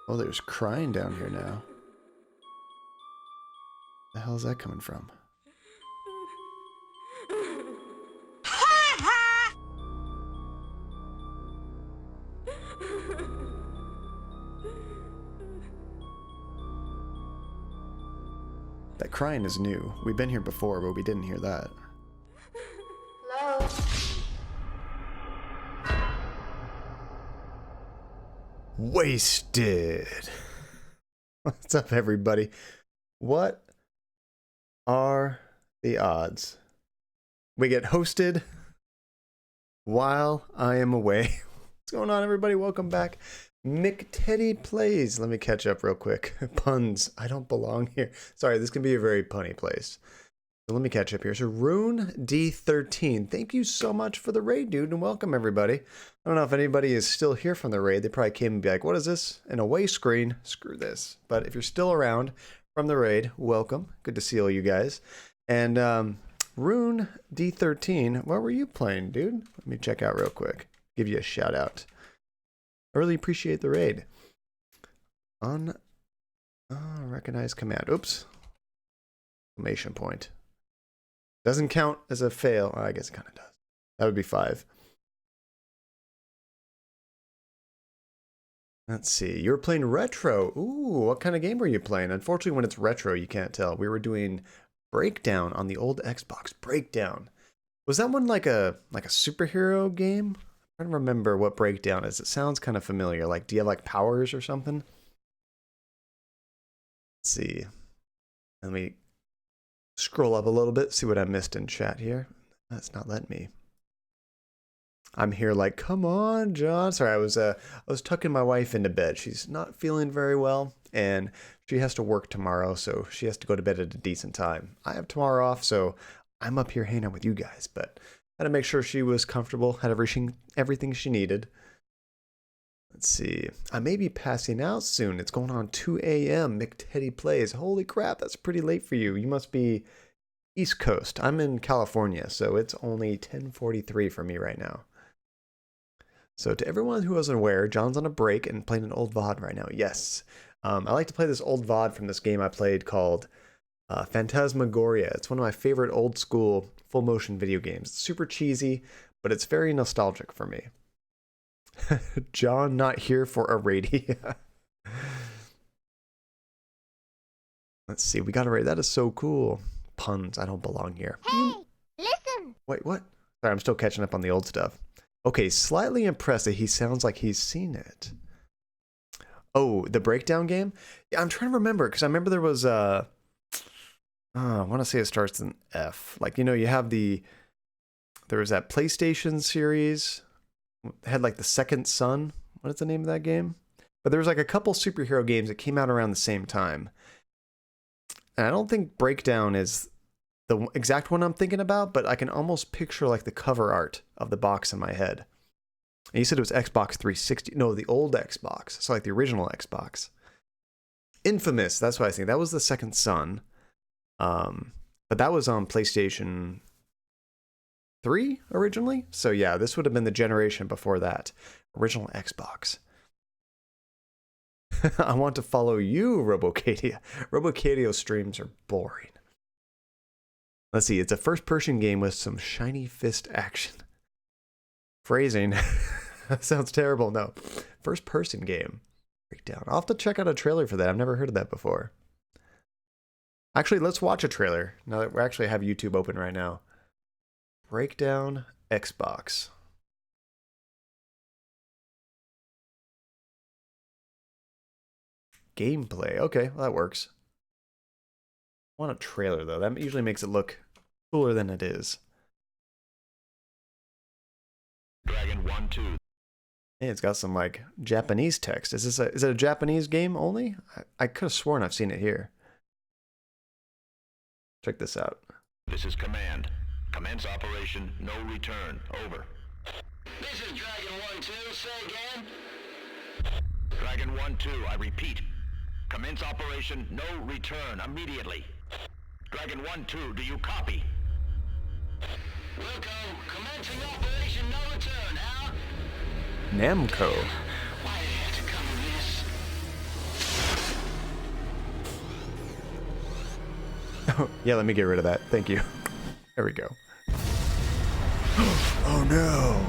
Oh, there's crying down here now. The hell is that coming from? That crying is new. We've been here before, but we didn't hear that. Hello? Wasted. What's up, everybody? What are the odds? We get hosted while I am away. What's going on, everybody? Welcome back. McTeddy Plays. Let me catch up real quick. Puns. I don't belong here. Sorry, this can be a very punny place. So let me catch up here. So Rune D13, thank you so much for the raid, dude, and welcome everybody. I don't know if anybody is still here from the raid. They probably came and be like, what is this? An away screen? Screw this. But if you're still around from the raid, welcome. Good to see all you guys. And Rune D13, what were you playing, dude? Let me check out real quick. Give you a shout out. I really appreciate the raid. Recognize command. Oops. Exclamation point. Doesn't count as a fail. Oh, I guess it kind of does. That would be 5. Let's see. You were playing retro. Ooh, what kind of game were you playing? Unfortunately, when it's retro, you can't tell. We were doing Breakdown on the old Xbox. Breakdown. Was that one like a superhero game? trying to remember what Breakdown is. It sounds kind of familiar. Like, do you have like powers or something? Let's see. Let me scroll up a little bit, see what I missed in chat here. That's not letting me. I'm here like, come on, John. Sorry, I was tucking my wife into bed. She's not feeling very well, and she has to work tomorrow, so she has to go to bed at a decent time. I have tomorrow off, so I'm up here hanging out with you guys, but I had to make sure she was comfortable, had everything she needed. Let's see. I may be passing out soon. It's going on 2 a.m. McTeddy Plays. Holy crap, that's pretty late for you. You must be East Coast. I'm in California, so it's only 10:43 for me right now. So to everyone who wasn't aware, John's on a break and playing an old VOD right now. Yes. I like to play this old VOD from this game I played called Phantasmagoria. It's one of my favorite old school full motion video games. It's super cheesy, but it's very nostalgic for me. John not here for a raid. Let's see, we got a raid. That is so cool. Puns, I don't belong here. Hey, listen! Wait, what? Sorry, I'm still catching up on the old stuff. Okay, slightly impressed that he sounds like he's seen it. Oh, the Breakdown game? Yeah, I'm trying to remember, because I remember there was I want to say it starts in F. Like, you know, you have there was that PlayStation series, had like the Second Son. What is the name of that game? But there was like a couple superhero games that came out around the same time. And I don't think Breakdown is the exact one I'm thinking about, but I can almost picture like the cover art of the box in my head. And you said it was Xbox 360. No, the old Xbox. So like the original Xbox. Infamous, that's what I think. That was the Second Son. But that was on PlayStation 3 originally. So yeah, this would have been the generation before that. Original Xbox. I want to follow you, Robocadia. Robocadio streams are boring. Let's see, it's a first-person game with some shiny fist action. Phrasing. That sounds terrible. No. First-person game. Breakdown. I'll have to check out a trailer for that. I've never heard of that before. Actually, let's watch a trailer. Now that we actually have YouTube open right now. Breakdown Xbox. Gameplay. Okay, well, that works. I want a trailer, though. That usually makes it look cooler than it is. Dragon 1-2. Hey, it's got some, like, Japanese text. Is it a Japanese game only? I could have sworn I've seen it here. Check this out. This is Command. Commence operation, no return. Over. This is Dragon 1-2. Say again. Dragon 1-2, I repeat. Commence operation, no return, immediately. Dragon 1-2, do you copy? Wilco, commencing operation, no return. Out. Namco. Why did it have to come to this? Oh, yeah, let me get rid of that. Thank you. There we go. Oh no.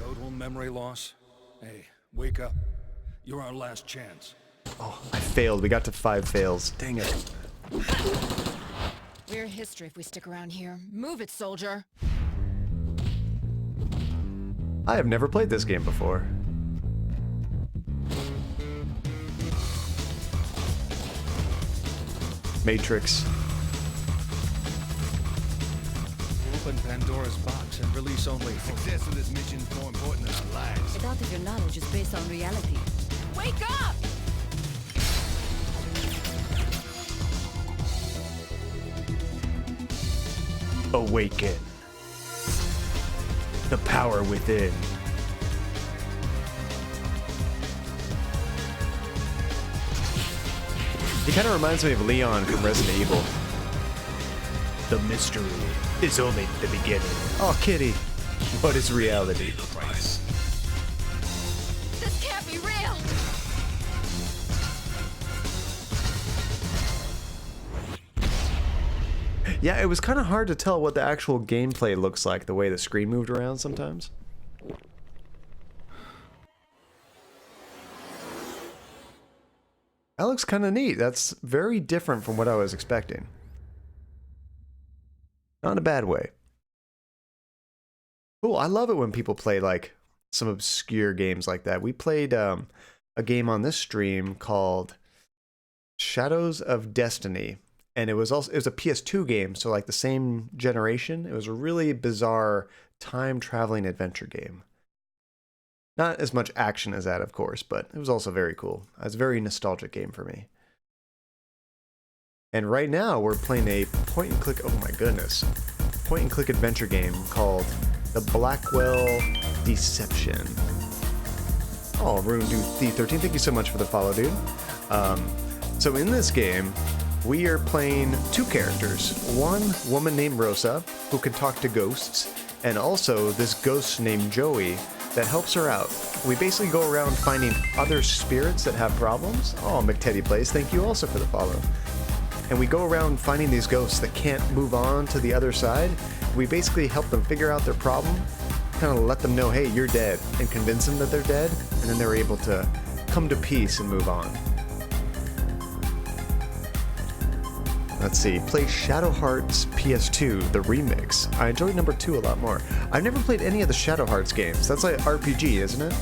Total memory loss? Hey, wake up. You're our last chance. Oh, I failed. We got to 5 fails. Dang it. We're history if we stick around here. Move it, soldier. I have never played this game before. Matrix. Open Pandora's box and release only. Success of this mission is more important than our lives. I doubt that your knowledge is based on reality. Wake up! Awaken. The power within. He kind of reminds me of Leon from Resident Evil. The mystery is only the beginning. Oh, Kitty. What is reality? This can't be real! Yeah, it was kind of hard to tell what the actual gameplay looks like, the way the screen moved around sometimes. That looks kind of neat. That's very different from what I was expecting. Not in a bad way. Cool. I love it when people play like some obscure games like that. We played a game on this stream called Shadows of Destiny, and it was a PS2 game, so like the same generation. It was a really bizarre time traveling adventure game. Not as much action as that, of course, but it was also very cool. It was a very nostalgic game for me. And right now we're playing a point and click, oh my goodness, point and click adventure game called the Blackwell Deception. Oh, Rune Dude D13, thank you so much for the follow, dude. So in this game, we are playing two characters. One woman named Rosa, who can talk to ghosts, and also this ghost named Joey that helps her out. We basically go around finding other spirits that have problems. Oh, McTeddy Plays, thank you also for the follow. And we go around finding these ghosts that can't move on to the other side. We basically help them figure out their problem, kind of let them know, hey, you're dead, and convince them that they're dead, and then they're able to come to peace and move on. Let's see, play Shadow Hearts PS2, the remix. I enjoyed number 2 a lot more. I've never played any of the Shadow Hearts games. That's like RPG, isn't it?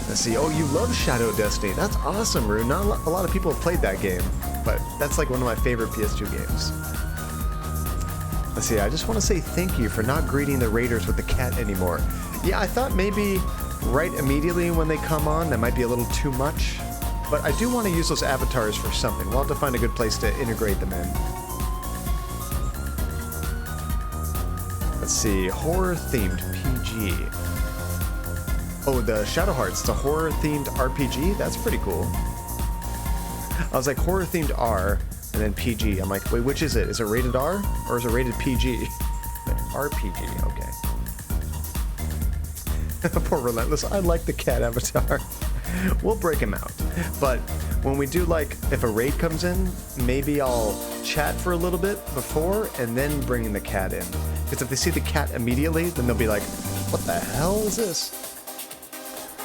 Let's see, oh, you love Shadow Destiny. That's awesome, Rune. Not a lot of people have played that game, but that's like one of my favorite PS2 games. Let's see, I just want to say thank you for not greeting the raiders with the cat anymore. Yeah, I thought maybe right immediately when they come on, that might be a little too much. But I do want to use those avatars for something. We'll have to find a good place to integrate them in. Let's see, horror-themed PG. Oh, the Shadow Hearts, it's a horror-themed RPG? That's pretty cool. I was like, horror-themed R, and then PG. I'm like, wait, which is it? Is it rated R, or is it rated PG? RPG, okay. Poor Relentless, I like the cat avatar. We'll break him out. But when we do, like, if a raid comes in, maybe I'll chat for a little bit before and then bring the cat in. Because if they see the cat immediately, then they'll be like, what the hell is this?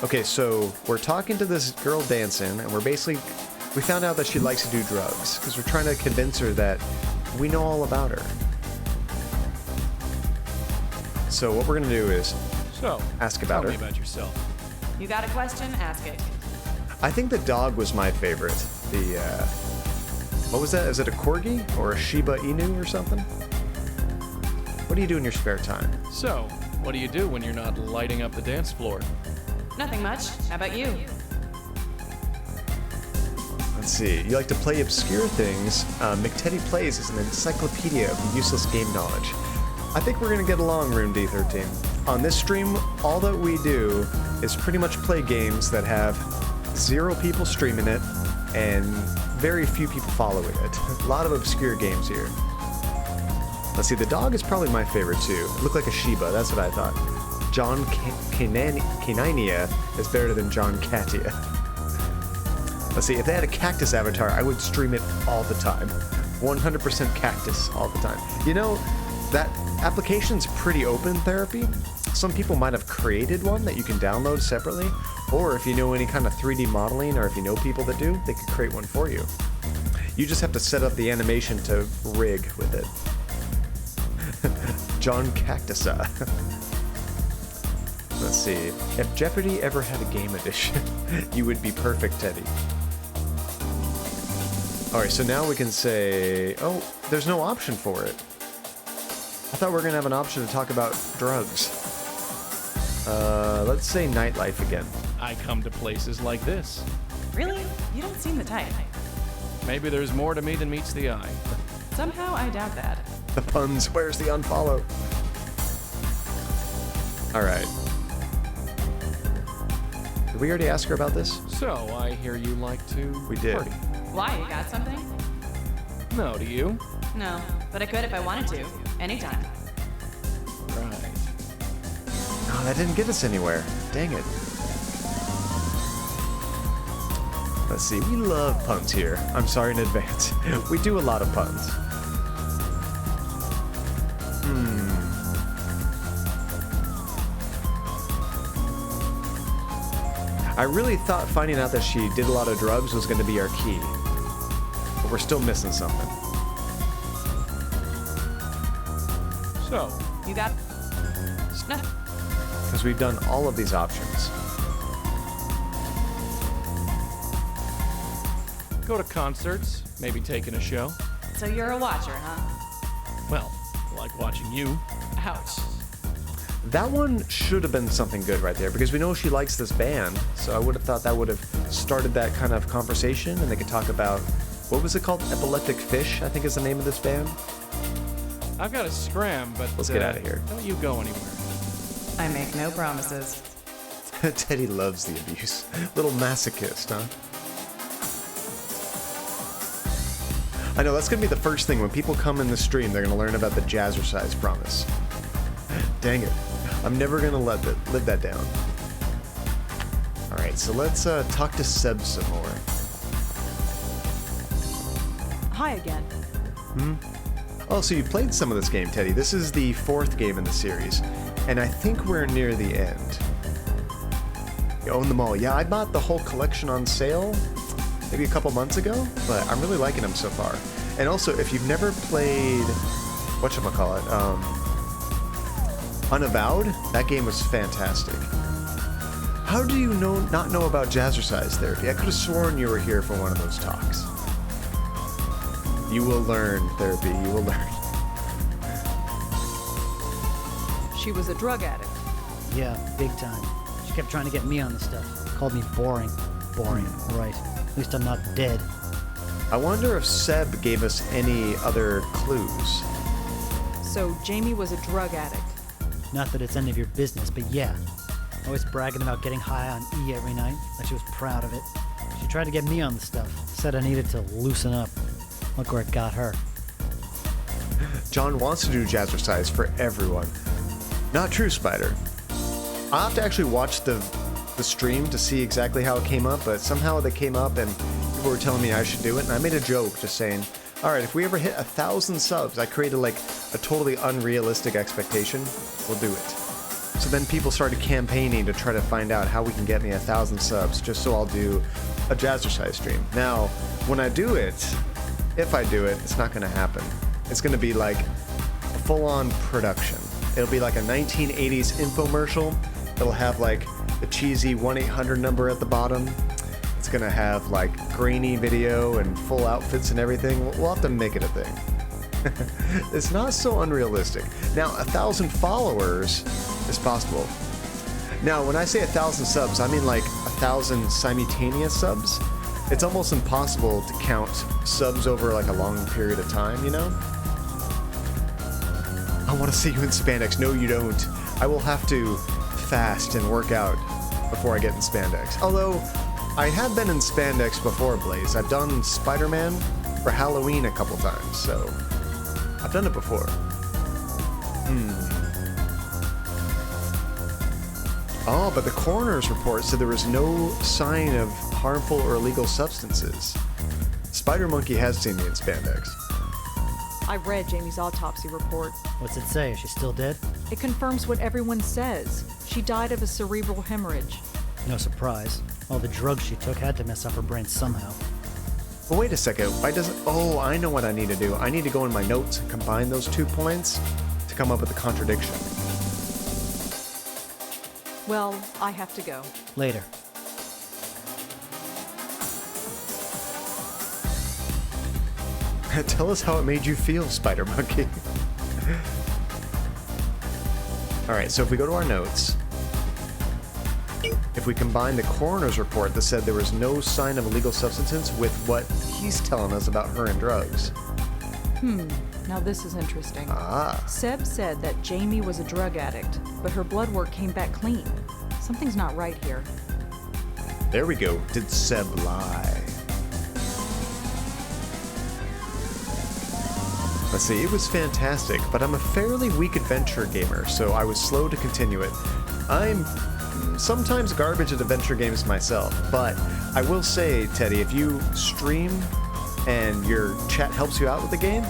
Okay, so we're talking to this girl dancing, and we found out that she likes to do drugs, because we're trying to convince her that we know all about her. So what we're going to do is ask about her. Tell me about yourself. You got a question? Ask it. I think the dog was my favorite. The, what was that? Is it a Corgi or a Shiba Inu or something? What do you do in your spare time? So, what do you do when you're not lighting up the dance floor? Nothing much. How about you? Let's see. You like to play obscure things. McTeddy Plays is an encyclopedia of useless game knowledge. I think we're going to get along, Rune D13. On this stream, all that we do is pretty much play games that have 0 people streaming it and very few people following it. A lot of obscure games here. Let's see, the dog is probably my favorite too. It looked like a Shiba, that's what I thought. John Canania is better than John Katia. Let's see, if they had a cactus avatar, I would stream it all the time. 100% cactus all the time. You know, that application's pretty open, Therapy. Some people might have created one that you can download separately, or if you know any kind of 3D modeling, or if you know people that do, they could create one for you. You just have to set up the animation to rig with it. John Cactusa. Let's see. If Jeopardy ever had a game edition, you would be perfect, Teddy. Alright, so now we can say... Oh, there's no option for it. I thought we were going to have an option to talk about drugs. Let's say nightlife again. I come to places like this. Really? You don't seem the type. Maybe there's more to me than meets the eye. Somehow I doubt that. The puns. Where's the unfollow? Alright. Did we already ask her about this? So, I hear you like to We did. party. Why? You got something? No, do you? No, but I could if I wanted to. Anytime. Right. Oh, that didn't get us anywhere. Dang it. Let's see, we love puns here. I'm sorry in advance. We do a lot of puns. I really thought finding out that she did a lot of drugs was going to be our key. But we're still missing something. So, You got... Because we've done all of these options. go to concerts, maybe taking a show. So you're a watcher, huh? Well, like watching you. Ouch. That one should have been something good right there, because we know she likes this band, so I would have thought that would have started that kind of conversation, and they could talk about, what was it called? Epileptic Fish, I think is the name of this band. I've got to scram, but let's get out of here. Don't you go anywhere. I make no promises. Teddy loves the abuse. Little masochist, huh? I know, that's going to be the first thing. When people come in the stream, they're going to learn about the Jazzercise promise. Dang it. I'm never going to live that down. Alright, so let's talk to Seb some more. Hi again. Oh, so you played some of this game, Teddy. This is the 4th game in the series, and I think we're near the end. You own them all. Yeah, I bought the whole collection on sale maybe a couple months ago, but I'm really liking them so far. And also, if you've never played, whatchamacallit, Unavowed, that game was fantastic. How do you not know about Jazzercise Therapy? I could have sworn you were here for one of those talks. You will learn, Therapy, you will learn. She was a drug addict. Yeah, big time. She kept trying to get me on the stuff. Called me boring. Boring, right. At least I'm not dead. I wonder if Seb gave us any other clues. So Jamie was a drug addict. Not that it's any of your business, but yeah. Always bragging about getting high on E every night, like she was proud of it. She tried to get me on the stuff. Said I needed to loosen up. Look where it got her. John wants to do Jazzercise for everyone. Not true, Spider. I'll have to actually watch the stream to see exactly how it came up, but somehow they came up and people were telling me I should do it, and I made a joke just saying, alright, if we ever hit 1,000 subs, I created like a totally unrealistic expectation, we'll do it. So then people started campaigning to try to find out how we can get me 1,000 subs, just so I'll do a Jazzercise stream. Now, when I do it, if I do it, it's not going to happen. It's going to be like a full-on production. It'll be like a 1980s infomercial. It'll have like the cheesy 1-800 number at the bottom. It's going to have like grainy video and full outfits and everything. We'll have to make it a thing. It's not so unrealistic. Now, 1,000 followers is possible. Now, when I say 1,000 subs, I mean like 1,000 simultaneous subs. It's almost impossible to count subs over like a long period of time, you know? I want to see you in spandex. No, you don't. I will have to fast and work out before I get in spandex. Although, I have been in spandex before, Blaze. I've done Spider-Man for Halloween a couple times, so I've done it before. Oh, but the coroner's report said there was no sign of harmful or illegal substances. Spider Monkey has seen me in spandex. I read Jamie's autopsy report. What's it say? Is she still dead? It confirms what everyone says. She died of a cerebral hemorrhage. No surprise. All the drugs she took had to mess up her brain somehow. But wait a second, why doesn't... Oh, I know what I need to do. I need to go in my notes and combine those 2 points to come up with a contradiction. Well, I have to go. Later. Tell us how it made you feel, Spider Monkey. Alright, so if we go to our notes, if we combine the coroner's report that said there was no sign of illegal substances with what he's telling us about her and drugs. Now this is interesting. Ah. Seb said that Jamie was a drug addict, but her blood work came back clean. Something's not right here. There we go. Did Seb lie? Let's see, it was fantastic, but I'm a fairly weak adventure gamer, so I was slow to continue it. I'm sometimes garbage at adventure games myself, but I will say, Teddy, if you stream and your chat helps you out with the game,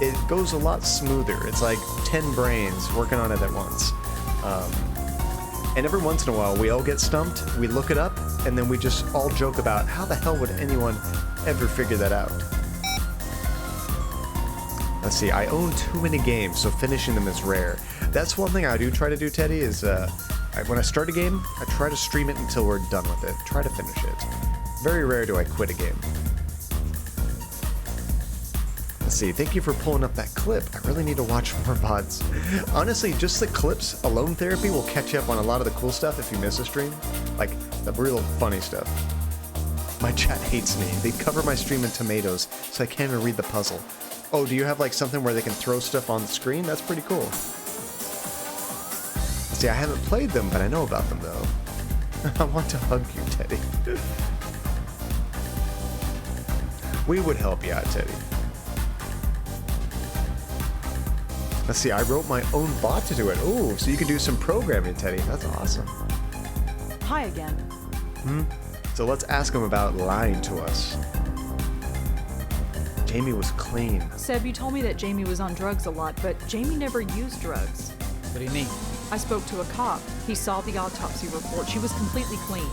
it goes a lot smoother. It's like 10 brains working on it at once. And every once in a while, we all get stumped, we look it up, and then we just all joke about how the hell would anyone ever figure that out? Let's see, I own too many games, so finishing them is rare. That's one thing I do try to do, Teddy, is when I start a game, I try to stream it until we're done with it. Try to finish it. Very rare do I quit a game. Let's see, thank you for pulling up that clip. I really need to watch more VODs. Honestly, just the clips, alone therapy, will catch you up on a lot of the cool stuff if you miss a stream. Like, the real funny stuff. My chat hates me. They cover my stream in tomatoes, so I can't even read the puzzle. Oh, do you have like something where they can throw stuff on the screen? That's pretty cool. See, I haven't played them, but I know about them though. I want to hug you, Teddy. We would help you out, Teddy. Let's see, I wrote my own bot to do it. Ooh, so you can do some programming, Teddy. That's awesome. Hi again. So let's ask him about lying to us. Jamie was clean. Seb, you told me that Jamie was on drugs a lot, but Jamie never used drugs. What do you mean? I spoke to a cop. He saw the autopsy report. She was completely clean.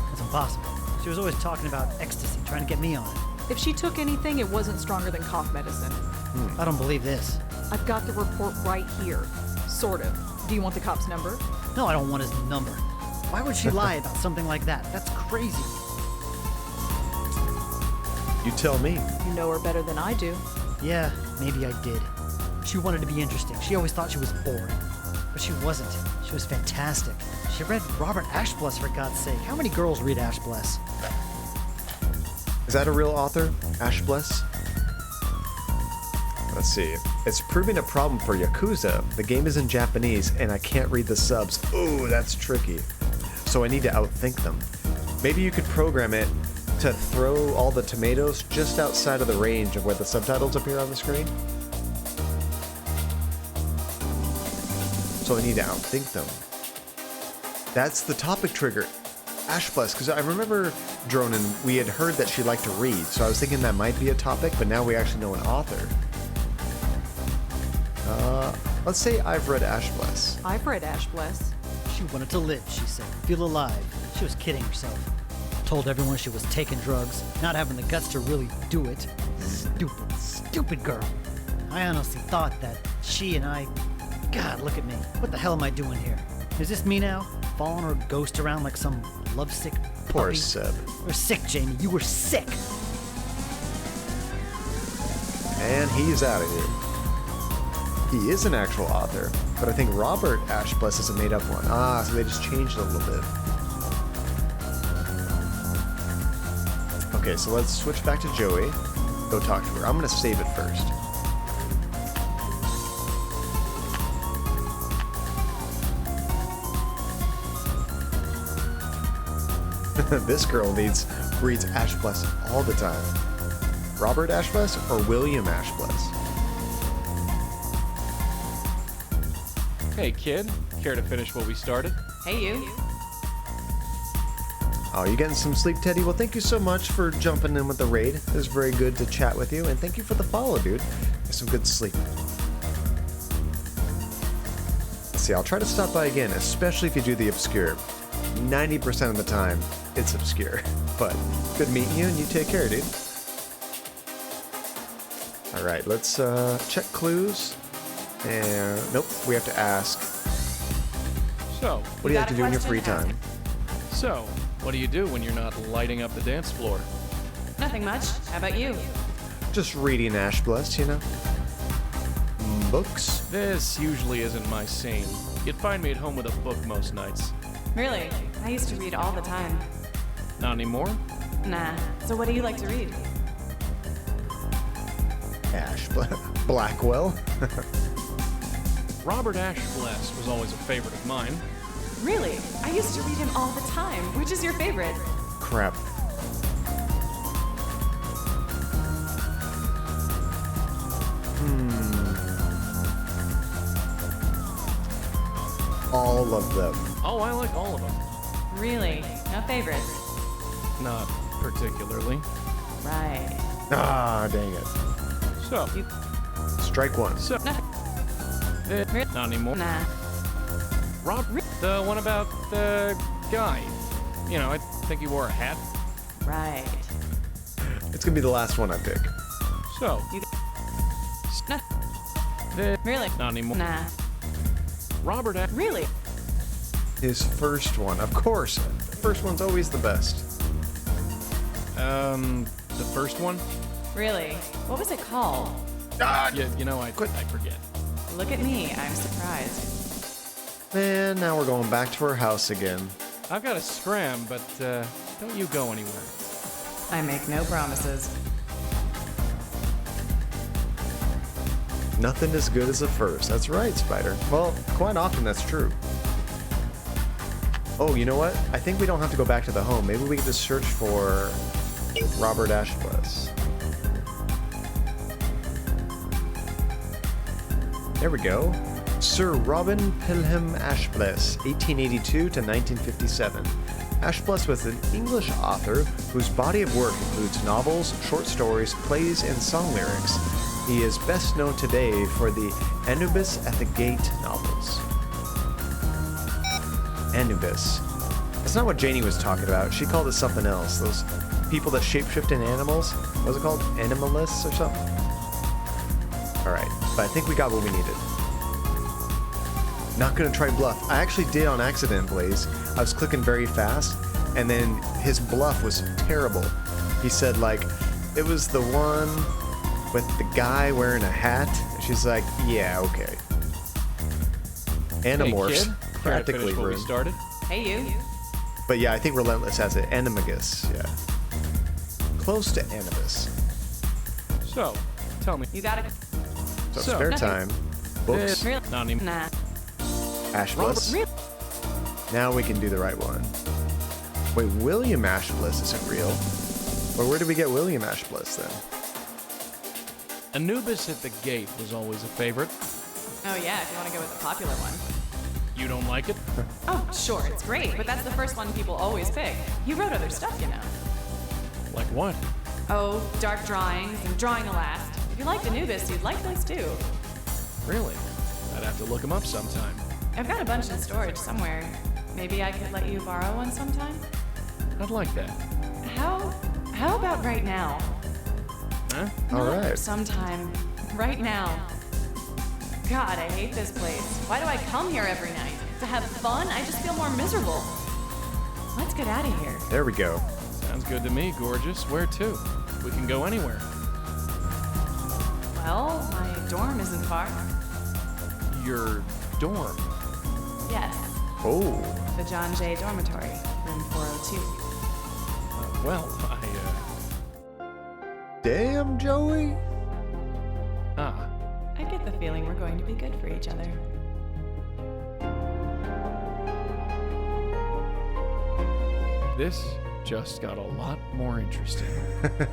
That's impossible. She was always talking about ecstasy, trying to get me on it. If she took anything, it wasn't stronger than cough medicine. I don't believe this. I've got the report right here. Sort of. Do you want the cop's number? No, I don't want his number. Why would she lie about something like that? That's crazy. You tell me. You know her better than I do. Yeah, maybe I did. She wanted to be interesting. She always thought she was boring. But she wasn't. She was fantastic. She read Robert Ashbless, for God's sake. How many girls read Ashbless? Is that a real author? Ashbless? Let's see. It's proving a problem for Yakuza. The game is in Japanese and I can't read the subs. Ooh, that's tricky. So I need to outthink them. Maybe you could program it to throw all the tomatoes just outside of the range of where the subtitles appear on the screen. So I need to outthink them. That's the topic trigger. Ashbless, because I remember Dronin, we had heard that she liked to read, so I was thinking that might be a topic, but now we actually know an author. Let's say I've read Ashbless. I've read Ashbless. She wanted to live, she said. Feel alive. She was kidding herself. Told everyone she was taking drugs, not having the guts to really do it. Stupid, stupid girl. I honestly thought that she and I... God, look at me. What the hell am I doing here? Is this me now? Following her ghost around like some lovesick puppy? Poor Seb. You're sick, Jamie. You were sick. And he's out of here. He is an actual author, but I think Robert Ashbless is a made-up one. Ah, so they just changed it a little bit. Okay, so let's switch back to Joey. Go talk to her. I'm gonna save it first. This girl reads Ashbless all the time. Robert Ashbless or William Ashbless? Hey, kid. Care to finish what we started? Hey, you. Oh, you getting some sleep, Teddy? Well, thank you so much for jumping in with the raid. It was very good to chat with you, and thank you for the follow, dude. Get some good sleep. Let's see, I'll try to stop by again, especially if you do the obscure. 90% of the time, it's obscure. But good meeting you, and you take care, dude. Alright, let's check clues. And nope, we have to ask. So, what do you like to do in your free time? So, what do you do when you're not lighting up the dance floor? Nothing much. How about you? Just reading Ashbless, you know? Books? This usually isn't my scene. You'd find me at home with a book most nights. Really? I used to read all the time. Not anymore? Nah. So what do you like to read? Blackwell? Robert Ashbless was always a favorite of mine. Really? I used to read him all the time. Which is your favorite? Crap. All of them. Oh, I like all of them. Really? No favorites? Not particularly. Right. Ah, dang it. So, Strike one. So, not anymore. Nah. Rob, the one about the guy. You know, I think he wore a hat. Right. It's gonna be the last one I pick. So, Really? Not anymore. Nah. Robert, Really? His first one, of course. The first one's always the best. The first one? Really? What was it called? Yeah, you know, I forget. Look at me, I'm surprised. Man, now we're going back to our house again. I've got to scram, but don't you go anywhere. I make no promises. Nothing as good as the first. That's right, Spider. Well, quite often that's true. Oh, you know what? I think we don't have to go back to the home. Maybe we can just search for Robert Ashbless. There we go. Sir Robin Pilgrim Ashbless, 1882 to 1957. Ashbless was an English author whose body of work includes novels, short stories, plays, and song lyrics. He is best known today for the Anubis at the Gate novels. Anubis. That's not what Janie was talking about. She called it something else. Those people that shapeshift in animals. What was it called? Animalists or something? Alright, but I think we got what we needed. Not gonna try bluff. I actually did on accident, Blaze. I was clicking very fast, and then his bluff was terrible. He said, like, it was the one with the guy wearing a hat. And she's like, yeah, okay. Animorphs. Hey, kid. Practically what we started. Hey, you. But yeah, I think Relentless has it. Animagus, yeah. Close to Animus. So, tell me. You got it. So spare time. Books. Really? Not anymore. Nah. Ashbless. Really? Now we can do the right one. Wait, William Ashbless isn't real. Or where did we get William Ashbless then? Anubis at the Gate was always a favorite. Oh yeah, if you want to go with the popular one. You don't like it? Oh, sure, it's great, but that's the first one people always pick. You wrote other stuff, you know. Like what? Oh, dark drawings and drawing the last. If you liked Anubis, you'd like those too. Really? I'd have to look them up sometime. I've got a bunch in storage somewhere. Maybe I could let you borrow one sometime? I'd like that. How about right now? Huh? Alright. Sometime. Right now. God, I hate this place. Why do I come here every night? To have fun? I just feel more miserable. Let's get out of here. There we go. Sounds good to me, gorgeous. Where to? We can go anywhere. Well, my dorm isn't far. Your dorm? Yes. Oh. The John Jay Dormitory, room 402. Well, Damn, Joey. I get the feeling we're going to be good for each other. This just got a lot more interesting.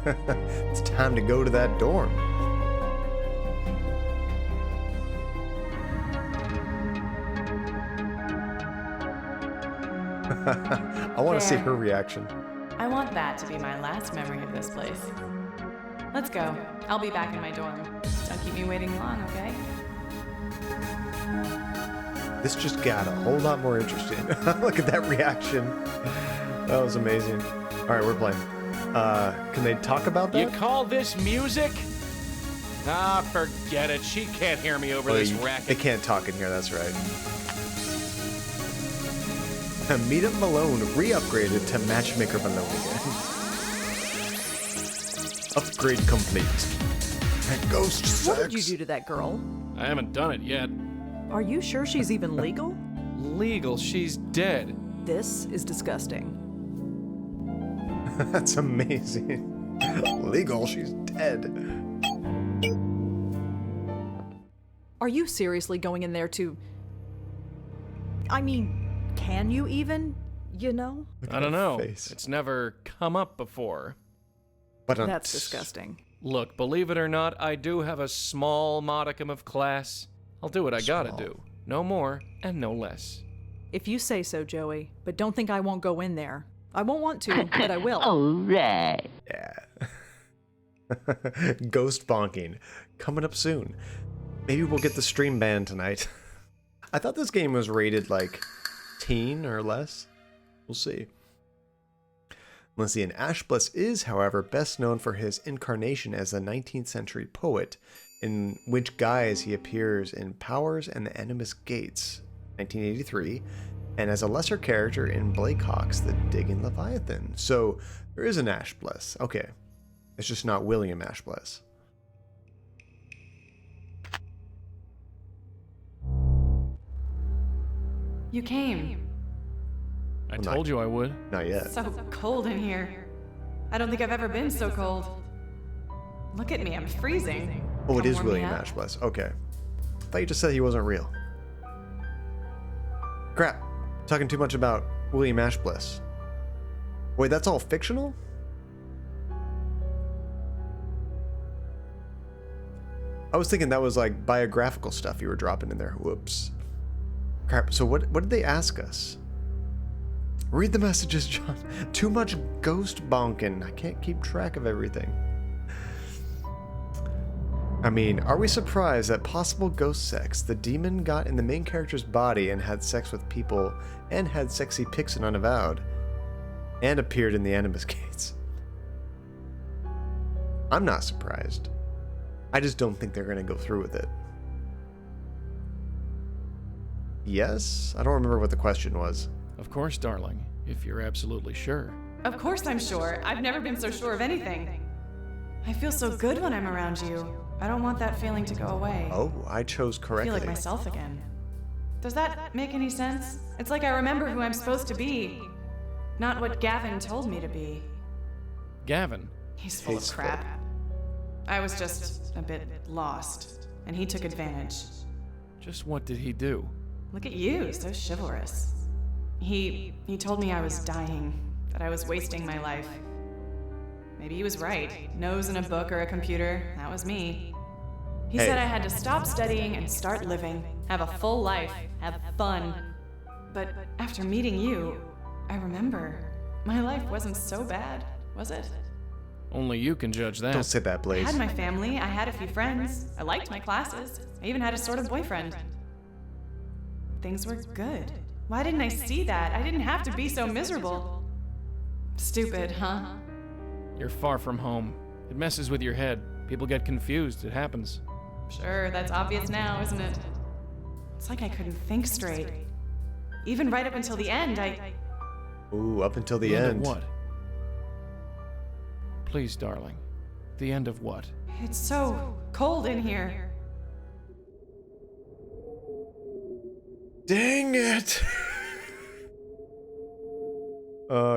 It's time to go to that dorm. I want to see her reaction. I want that to be my last memory of this place. Let's go. I'll be back in my dorm. Don't keep me waiting long, okay? This just got a whole lot more interesting. Look at that reaction. That was amazing. All right, we're playing. Can they talk about that? You call this music? Ah, forget it. She can't hear me over this racket. They can't talk in here, that's right. Meet up Malone re-upgraded to Matchmaker Malone again. Upgrade complete. And ghost sex. What did you do to that girl? I haven't done it yet. Are you sure she's even legal? Legal? She's dead. This is disgusting. That's amazing. Legal, she's dead. Are you seriously going in there to... I mean, can you even? You know? I don't know. It's never come up before. But that's disgusting. Look, believe it or not, I do have a small modicum of class. I'll do what I gotta do. No more and no less. If you say so, Joey. But don't think I won't go in there. I won't want to, but I will. All right. Yeah. Ghost bonking. Coming up soon. Maybe we'll get the stream banned tonight. I thought this game was rated like teen or less. We'll see. Lysian Ashbless is, however, best known for his incarnation as a 19th century poet in which guise he appears in Powers and the Animus Gates, 1983, and as a lesser character in Blake Hawk's The Digging Leviathan. So there is an Ashbless. Okay. It's just not William Ashbless. You came. I told you I would. Not yet. So cold in here. I don't think I've ever been so cold. Look at me, I'm freezing. Oh, it Come is warm me William up. Ashbless. Okay. I thought you just said he wasn't real. Crap. Talking too much about William Ashbless. Wait, that's all fictional? I was thinking that was like biographical stuff you were dropping in there. Whoops. Crap. So what did they ask us? Read the messages, John. Too much ghost bonking. I can't keep track of everything. I mean, are we surprised that possible ghost sex? The demon got in the main character's body and had sex with people and had sexy pics in Unavowed and appeared in the Animus Gates. I'm not surprised. I just don't think they're going to go through with it. Yes? I don't remember what the question was. Of course, darling, if you're absolutely sure. Of course I'm sure. I've never been so sure of anything. I feel so good when I'm around you. I don't want that feeling to go away. Oh, I chose I correctly. feel like myself again. Does that make any sense? It's like I remember who I'm supposed to be, not what Gavin told me to be. Gavin? He's full of crap. I was just a bit lost, and he took advantage. Just what did he do? Look at you, so chivalrous. He told me I was dying, that I was wasting my life. Maybe he was right. Nose in a book or a computer, that was me. He said I had to stop studying and start living, have a full life, have fun. But after meeting you, I remember, my life wasn't so bad, was it? Only you can judge that. Don't say that, Blaze. I had my family, I had a few friends, I liked my classes, I even had a sort of boyfriend. Things were good. Why didn't I see that? I didn't have to be so miserable. Stupid, huh? You're far from home. It messes with your head. People get confused. It happens. Sure, that's obvious now, isn't it? It's like I couldn't think straight. Even right up until the end, Ooh, up until the The end. end of what? Please, darling. The end of what? It's so cold in here. Dang it!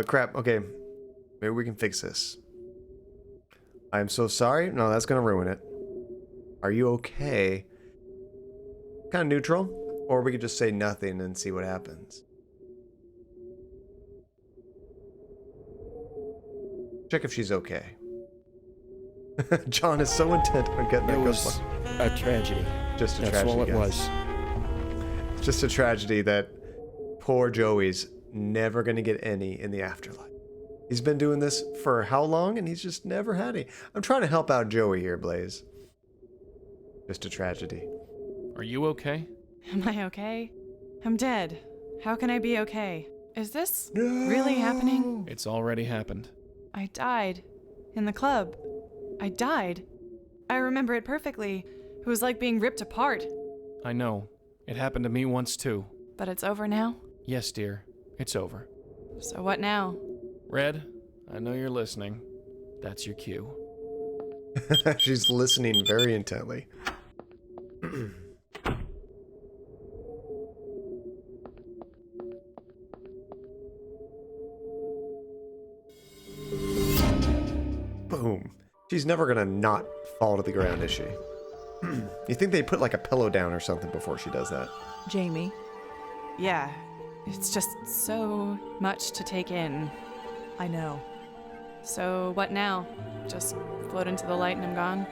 Crap. Okay. Maybe we can fix this. I'm so sorry. No, that's gonna ruin it. Are you okay? Kind of neutral. Or we could just say nothing and see what happens. Check if she's okay. John is so intent on getting that It ghost was box. a tragedy. Just a That's tragedy. all it guys. was. It's just a tragedy that poor Joey's never going to get any in the afterlife. He's been doing this for how long, and he's just never had any. I'm trying to help out Joey here, Blaze. Just a tragedy. Are you okay? Am I okay? I'm dead. How can I be okay? Is this really happening? It's already happened. I died. In the club. I died. I remember it perfectly. It was like being ripped apart. I know. It happened to me once too. But it's over now? Yes, dear. It's over. So what now? Red, I know you're listening. That's your cue. She's listening very intently. Boom. She's never gonna not fall to the ground, is she? You think they put like a pillow down or something before she does that? Jamie. Yeah. It's just so much to take in. I know. So what now? Just float into the light and I'm gone?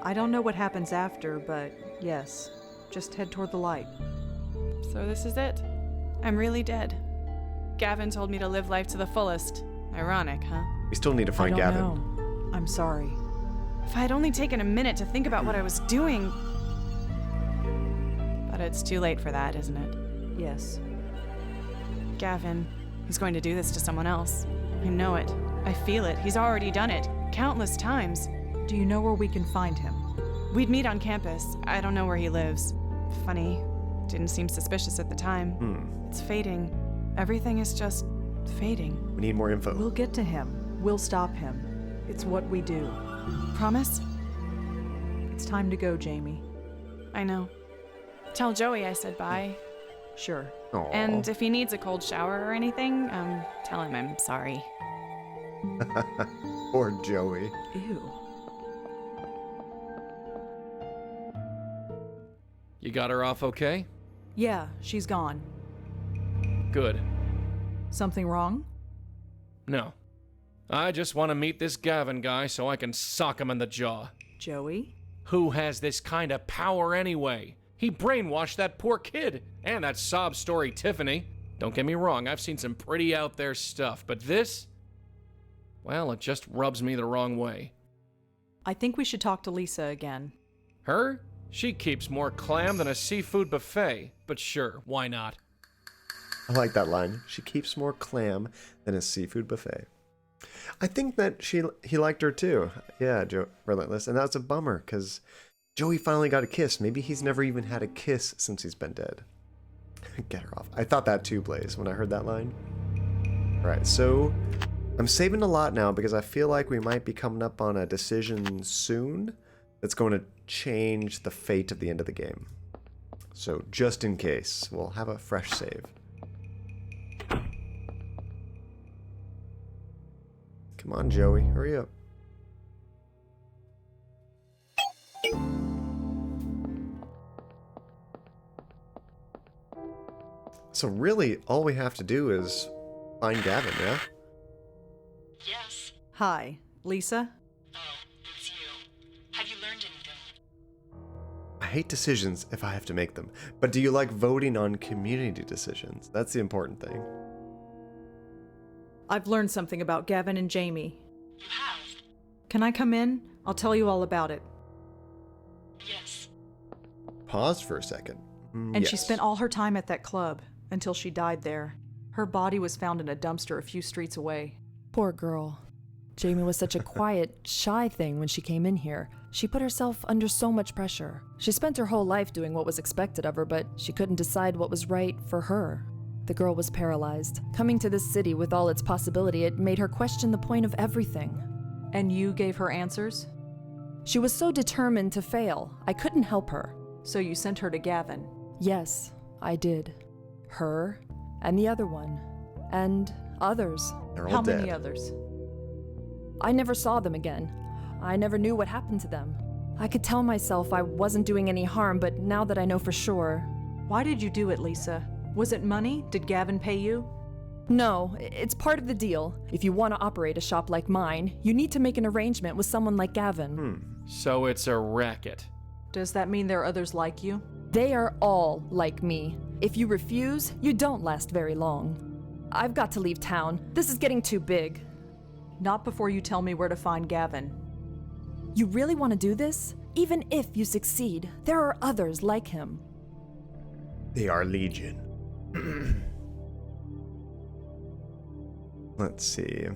I don't know what happens after, but yes. Just head toward the light. So this is it? I'm really dead. Gavin told me to live life to the fullest. Ironic, huh? We still need to find I don't Gavin. know. I'm sorry. If I had only taken a minute to think about what I was doing. But it's too late for that, isn't it? Yes. Gavin, he's going to do this to someone else. I know it. I feel it. He's already done it. Countless times. Do you know where we can find him? We'd meet on campus. I don't know where he lives. Funny. Didn't seem suspicious at the time. It's fading. Everything is just fading. We need more info. We'll get to him. We'll stop him. It's what we do. Promise? It's time to go, Jamie. I know. Tell Joey I said bye. Sure. Aww. And if he needs a cold shower or anything, tell him I'm sorry. Poor Joey. Ew. You got her off okay? Yeah, she's gone. Good. Something wrong? No. I just want to meet this Gavin guy so I can sock him in the jaw. Joey? Who has this kind of power anyway? He brainwashed that poor kid, and that sob story Tiffany. Don't get me wrong, I've seen some pretty out there stuff, but this? Well, it just rubs me the wrong way. I think we should talk to Lisa again. Her? She keeps more clam than a seafood buffet, but sure, why not? I like that line. She keeps more clam than a seafood buffet. I think that he liked her too. Yeah, Joe Relentless, and that's a bummer because Joey finally got a kiss. Maybe he's never even had a kiss since he's been dead. Get her off. I thought that too, Blaze, when I heard that line. All right, so I'm saving a lot now because I feel like we might be coming up on a decision soon that's going to change the fate of the end of the game. So just in case, we'll have a fresh save. Come on, Joey, hurry up. So really, all we have to do is find Gavin, yeah? Yes. Hi, Lisa? Oh, it's you. Have you learned anything? I hate decisions if I have to make them. But do you like voting on community decisions? That's the important thing. I've learned something about Gavin and Jamie. You have? Can I come in? I'll tell you all about it. Yes. Pause for a second. And she spent all her time at that club until she died there. Her body was found in a dumpster a few streets away. Poor girl. Jamie was such a quiet, shy thing when she came in here. She put herself under so much pressure. She spent her whole life doing what was expected of her, but she couldn't decide what was right for her. The girl was paralyzed. Coming to this city with all its possibility, it made her question the point of everything. And you gave her answers? She was so determined to fail, I couldn't help her. So you sent her to Gavin? Yes, I did. Her, and the other one, and others. They're all How dead. many others? I never saw them again. I never knew what happened to them. I could tell myself I wasn't doing any harm, but now that I know for sure... Why did you do it, Lisa? Was it money? Did Gavin pay you? No, it's part of the deal. If you want to operate a shop like mine, you need to make an arrangement with someone like Gavin. So it's a racket. Does that mean there are others like you? They are all like me. If you refuse, you don't last very long. I've got to leave town. This is getting too big. Not before you tell me where to find Gavin. You really want to do this? Even if you succeed, there are others like him. They are legion. Let's see.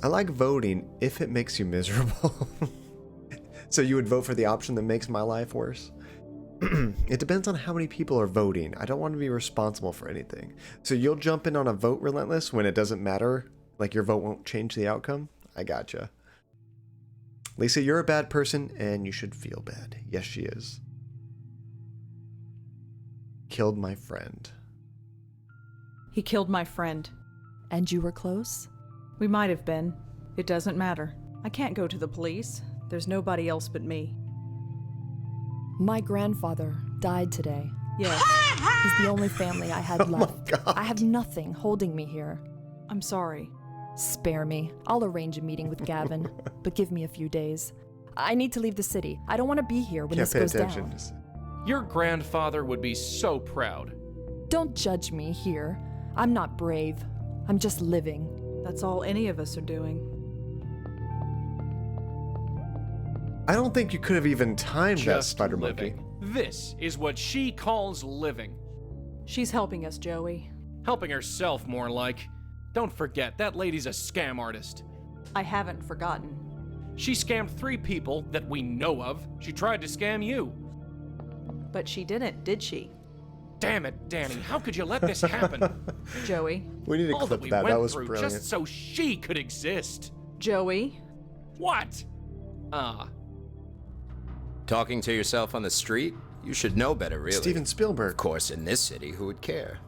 I like voting if it makes you miserable. So you would vote for the option that makes my life worse? It depends on how many people are voting. I don't want to be responsible for anything. So you'll jump in on a vote, Relentless, when it doesn't matter? Like your vote won't change the outcome? I gotcha. Lisa, you're a bad person, and you should feel bad. Yes, she is. Killed my friend. He killed my friend. And you were close? We might have been. It doesn't matter. I can't go to the police. There's nobody else but me. My grandfather died today. Yes. He's the only family I had left. I have nothing holding me here. I'm sorry. Spare me. I'll arrange a meeting with Gavin, but give me a few days. I need to leave the city. I don't want to be here when this goes down. Your grandfather would be so proud. Don't judge me here. I'm not brave. I'm just living. That's all any of us are doing. I don't think you could have even timed that, Spider living. Monkey. This is what she calls living. She's helping us, Joey. Helping herself, more like. Don't forget, that lady's a scam artist. I haven't forgotten. She scammed 3 people that we know of. She tried to scam you. But she didn't, did she? Damn it, Danny, how could you let this happen? Joey. We need to All clip we that. went That was through brilliant. just so she could exist. Joey. What? Talking to yourself on the street? You should know better, really. Steven Spielberg. Of course, in this city, who would care?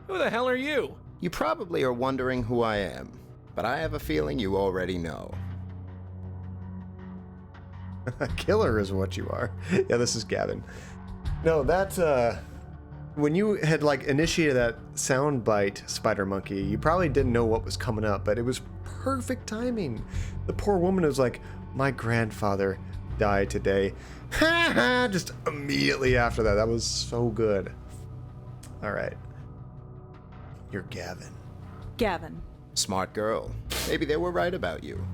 Who the hell are you? You probably are wondering who I am, but I have a feeling you already know. Killer is what you are. Yeah, this is Gavin. No, that's when you had like initiated that sound bite, Spider Monkey, you probably didn't know what was coming up, but it was perfect timing. The poor woman was like, my grandfather died today. Just immediately after that. That was so good. All right. You're Gavin. Gavin. Smart girl. Maybe they were right about you.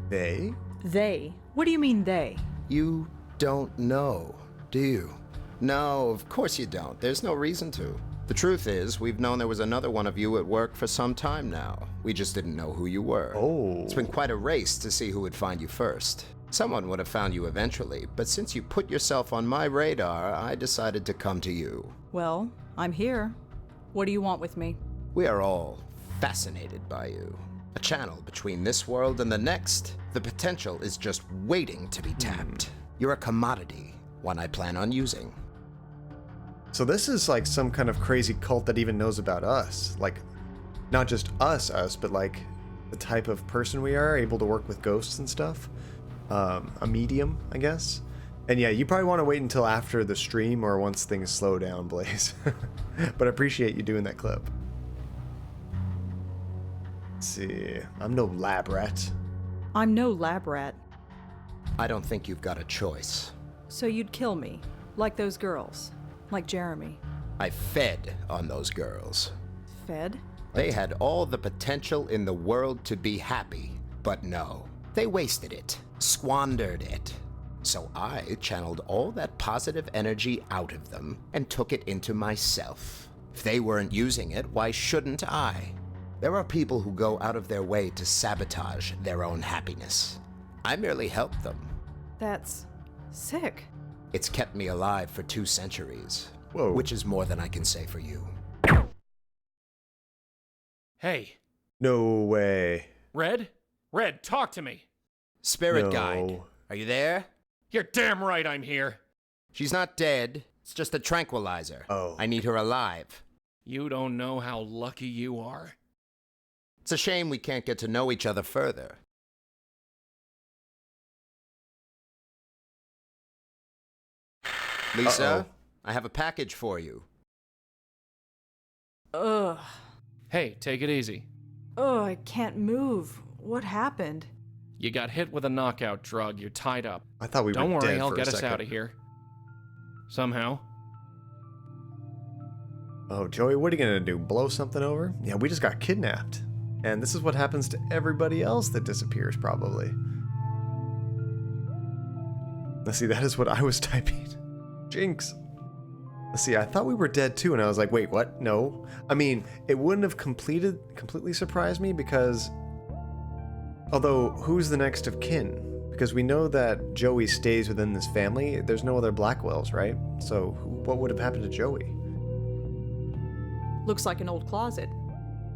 They? They? What do you mean they? You don't know, do you? No, of course you don't. There's no reason to. The truth is, we've known there was another one of you at work for some time now. We just didn't know who you were. Oh. It's been quite a race to see who would find you first. Someone would have found you eventually, but since you put yourself on my radar, I decided to come to you. Well, I'm here. What do you want with me? We are all fascinated by you. A channel between this world and the next. The potential is just waiting to be tapped. You're a commodity, one I plan on using. So this is like some kind of crazy cult that even knows about us. Like, not just us, but like the type of person we are, able to work with ghosts and stuff. A medium, I guess. And yeah, you probably want to wait until after the stream or once things slow down, Blaze. But I appreciate you doing that clip. Let's see. I'm no lab rat. I'm no lab rat. I don't think you've got a choice. So you'd kill me, like those girls, like Jeremy. I fed on those girls. Fed? They had all the potential in the world to be happy, but no. They wasted it, squandered it. So I channeled all that positive energy out of them and took it into myself. If they weren't using it, why shouldn't I? There are people who go out of their way to sabotage their own happiness. I merely helped them. That's sick. It's kept me alive for 2 centuries. Whoa. Which is more than I can say for you. Hey. No way. Red? Red, talk to me. Spirit No. Guide. Are you there? You're damn right I'm here. She's not dead. It's just a tranquilizer. Oh. I need her alive. You don't know how lucky you are. It's a shame we can't get to know each other further. Lisa, Uh-oh. I have a package for you. Ugh. Hey, take it easy. Ugh, I can't move. What happened? You got hit with a knockout drug. You're tied up. I thought we Don't were worry, dead I'll for get a us second. out of here. Somehow. Oh, Joey, what are you gonna do? Blow something over? Yeah, we just got kidnapped. And this is what happens to everybody else that disappears, probably. Let's see, that is what I was typing. Jinx. Let's see, I thought we were dead too, and I was like, wait, what? No. I mean, it wouldn't have completely surprised me because... Although, who's the next of kin? Because we know that Joey stays within this family. There's no other Blackwells, right? So, what would have happened to Joey? Looks like an old closet.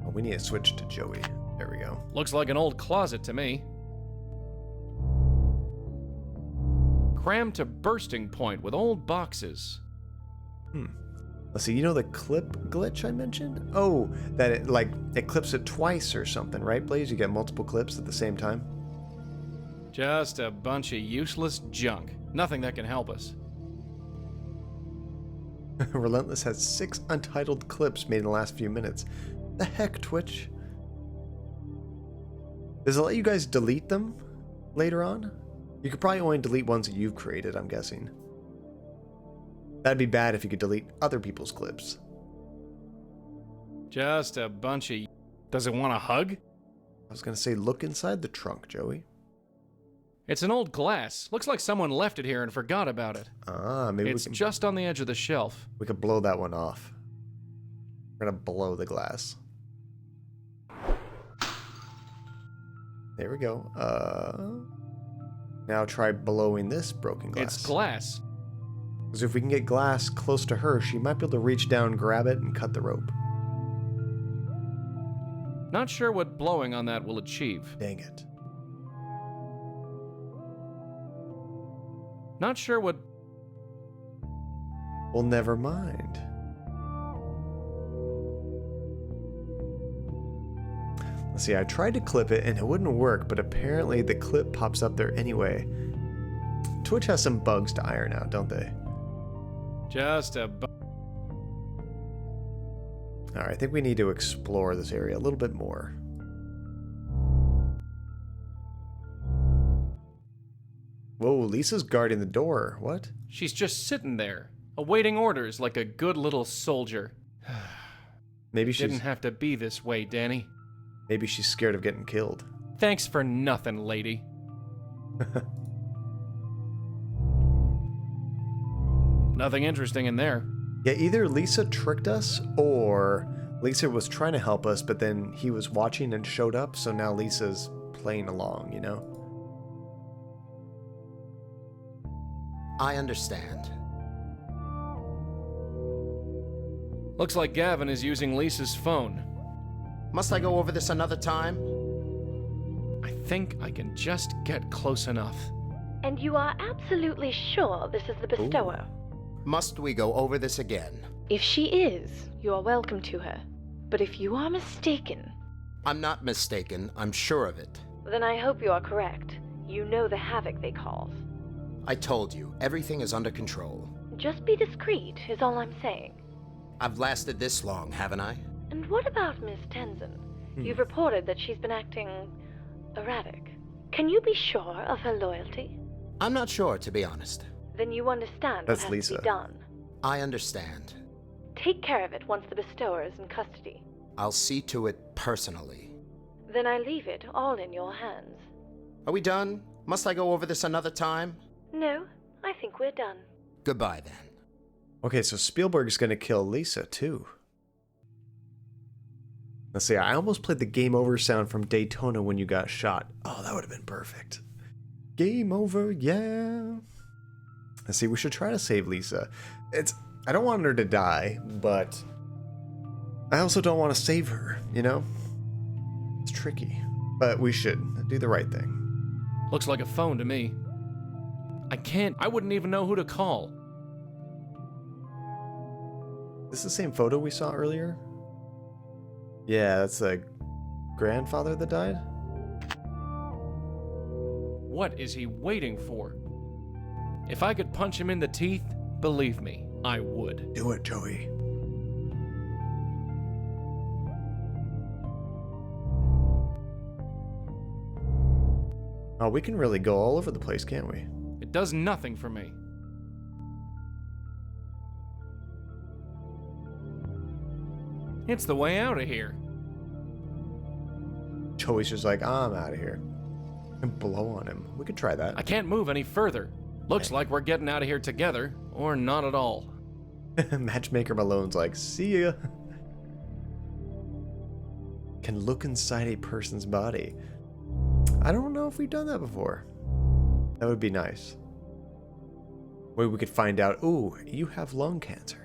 Oh, we need to switch to Joey. There we go. Looks like an old closet to me. Crammed to bursting point with old boxes. Let's see, you know the clip glitch I mentioned? Oh, that it clips it twice or something, right, Blaze? You get multiple clips at the same time? Just a bunch of useless junk. Nothing that can help us. Relentless has 6 untitled clips made in the last few minutes. The heck, Twitch? Does it let you guys delete them later on? You could probably only delete ones that you've created, I'm guessing. That'd be bad if you could delete other people's clips. Just a bunch of... Does it want a hug? I was gonna say, look inside the trunk, Joey. It's an old glass. Looks like someone left it here and forgot about it. Ah, maybe it's just on the edge of the shelf. We could blow that one off. We're gonna blow the glass. There we go. Now try blowing this broken glass. It's glass. Because if we can get glass close to her, she might be able to reach down, grab it, and cut the rope. Not sure what blowing on that will achieve. Dang it. Not sure what... Well, never mind. Let's see, I tried to clip it and it wouldn't work, but apparently the clip pops up there anyway. Twitch has some bugs to iron out, don't they? Just a bug. Alright, I think we need to explore this area a little bit more. Whoa, Lisa's guarding the door. What? She's just sitting there, awaiting orders like a good little soldier. Maybe she didn't have to be this way, Danny. Maybe she's scared of getting killed. Thanks for nothing, lady. Nothing interesting in there. Yeah, either Lisa tricked us, or Lisa was trying to help us, but then he was watching and showed up, so now Lisa's playing along, you know? I understand. Looks like Gavin is using Lisa's phone. Must I go over this another time? I think I can just get close enough. And you are absolutely sure this is the bestower? Must we go over this again? If she is, you are welcome to her. But if you are mistaken... I'm not mistaken, I'm sure of it. Then I hope you are correct. You know the havoc they cause. I told you, everything is under control. Just be discreet, is all I'm saying. I've lasted this long, haven't I? And what about Miss Tenzin? You've reported that she's been acting... erratic. Can you be sure of her loyalty? I'm not sure, to be honest. Then you understand what has to be done. I understand. Take care of it once the bestower is in custody. I'll see to it personally. Then I leave it all in your hands. Are we done? Must I go over this another time? No, I think we're done. Goodbye, then. Okay, so Spielberg's gonna kill Lisa, too. Let's see, I almost played the game over sound from Daytona when you got shot. Oh, that would have been perfect. Game over, yeah. Let's see, we should try to save Lisa. I don't want her to die, but I also don't want to save her, you know? It's tricky, but we should do the right thing. Looks like a phone to me. I wouldn't even know who to call. Is this the same photo we saw earlier? Yeah, that's the grandfather that died? What is he waiting for? If I could punch him in the teeth, believe me, I would. Do it, Joey. Oh, we can really go all over the place, can't we? It does nothing for me. It's the way out of here. Joey's just like, I'm out of here. And blow on him. We could try that. I can't move any further. Looks like we're getting out of here together, or not at all. Matchmaker Malone's like, see ya. Can look inside a person's body. I don't know if we've done that before. That would be nice. Maybe we could find out, ooh, you have lung cancer.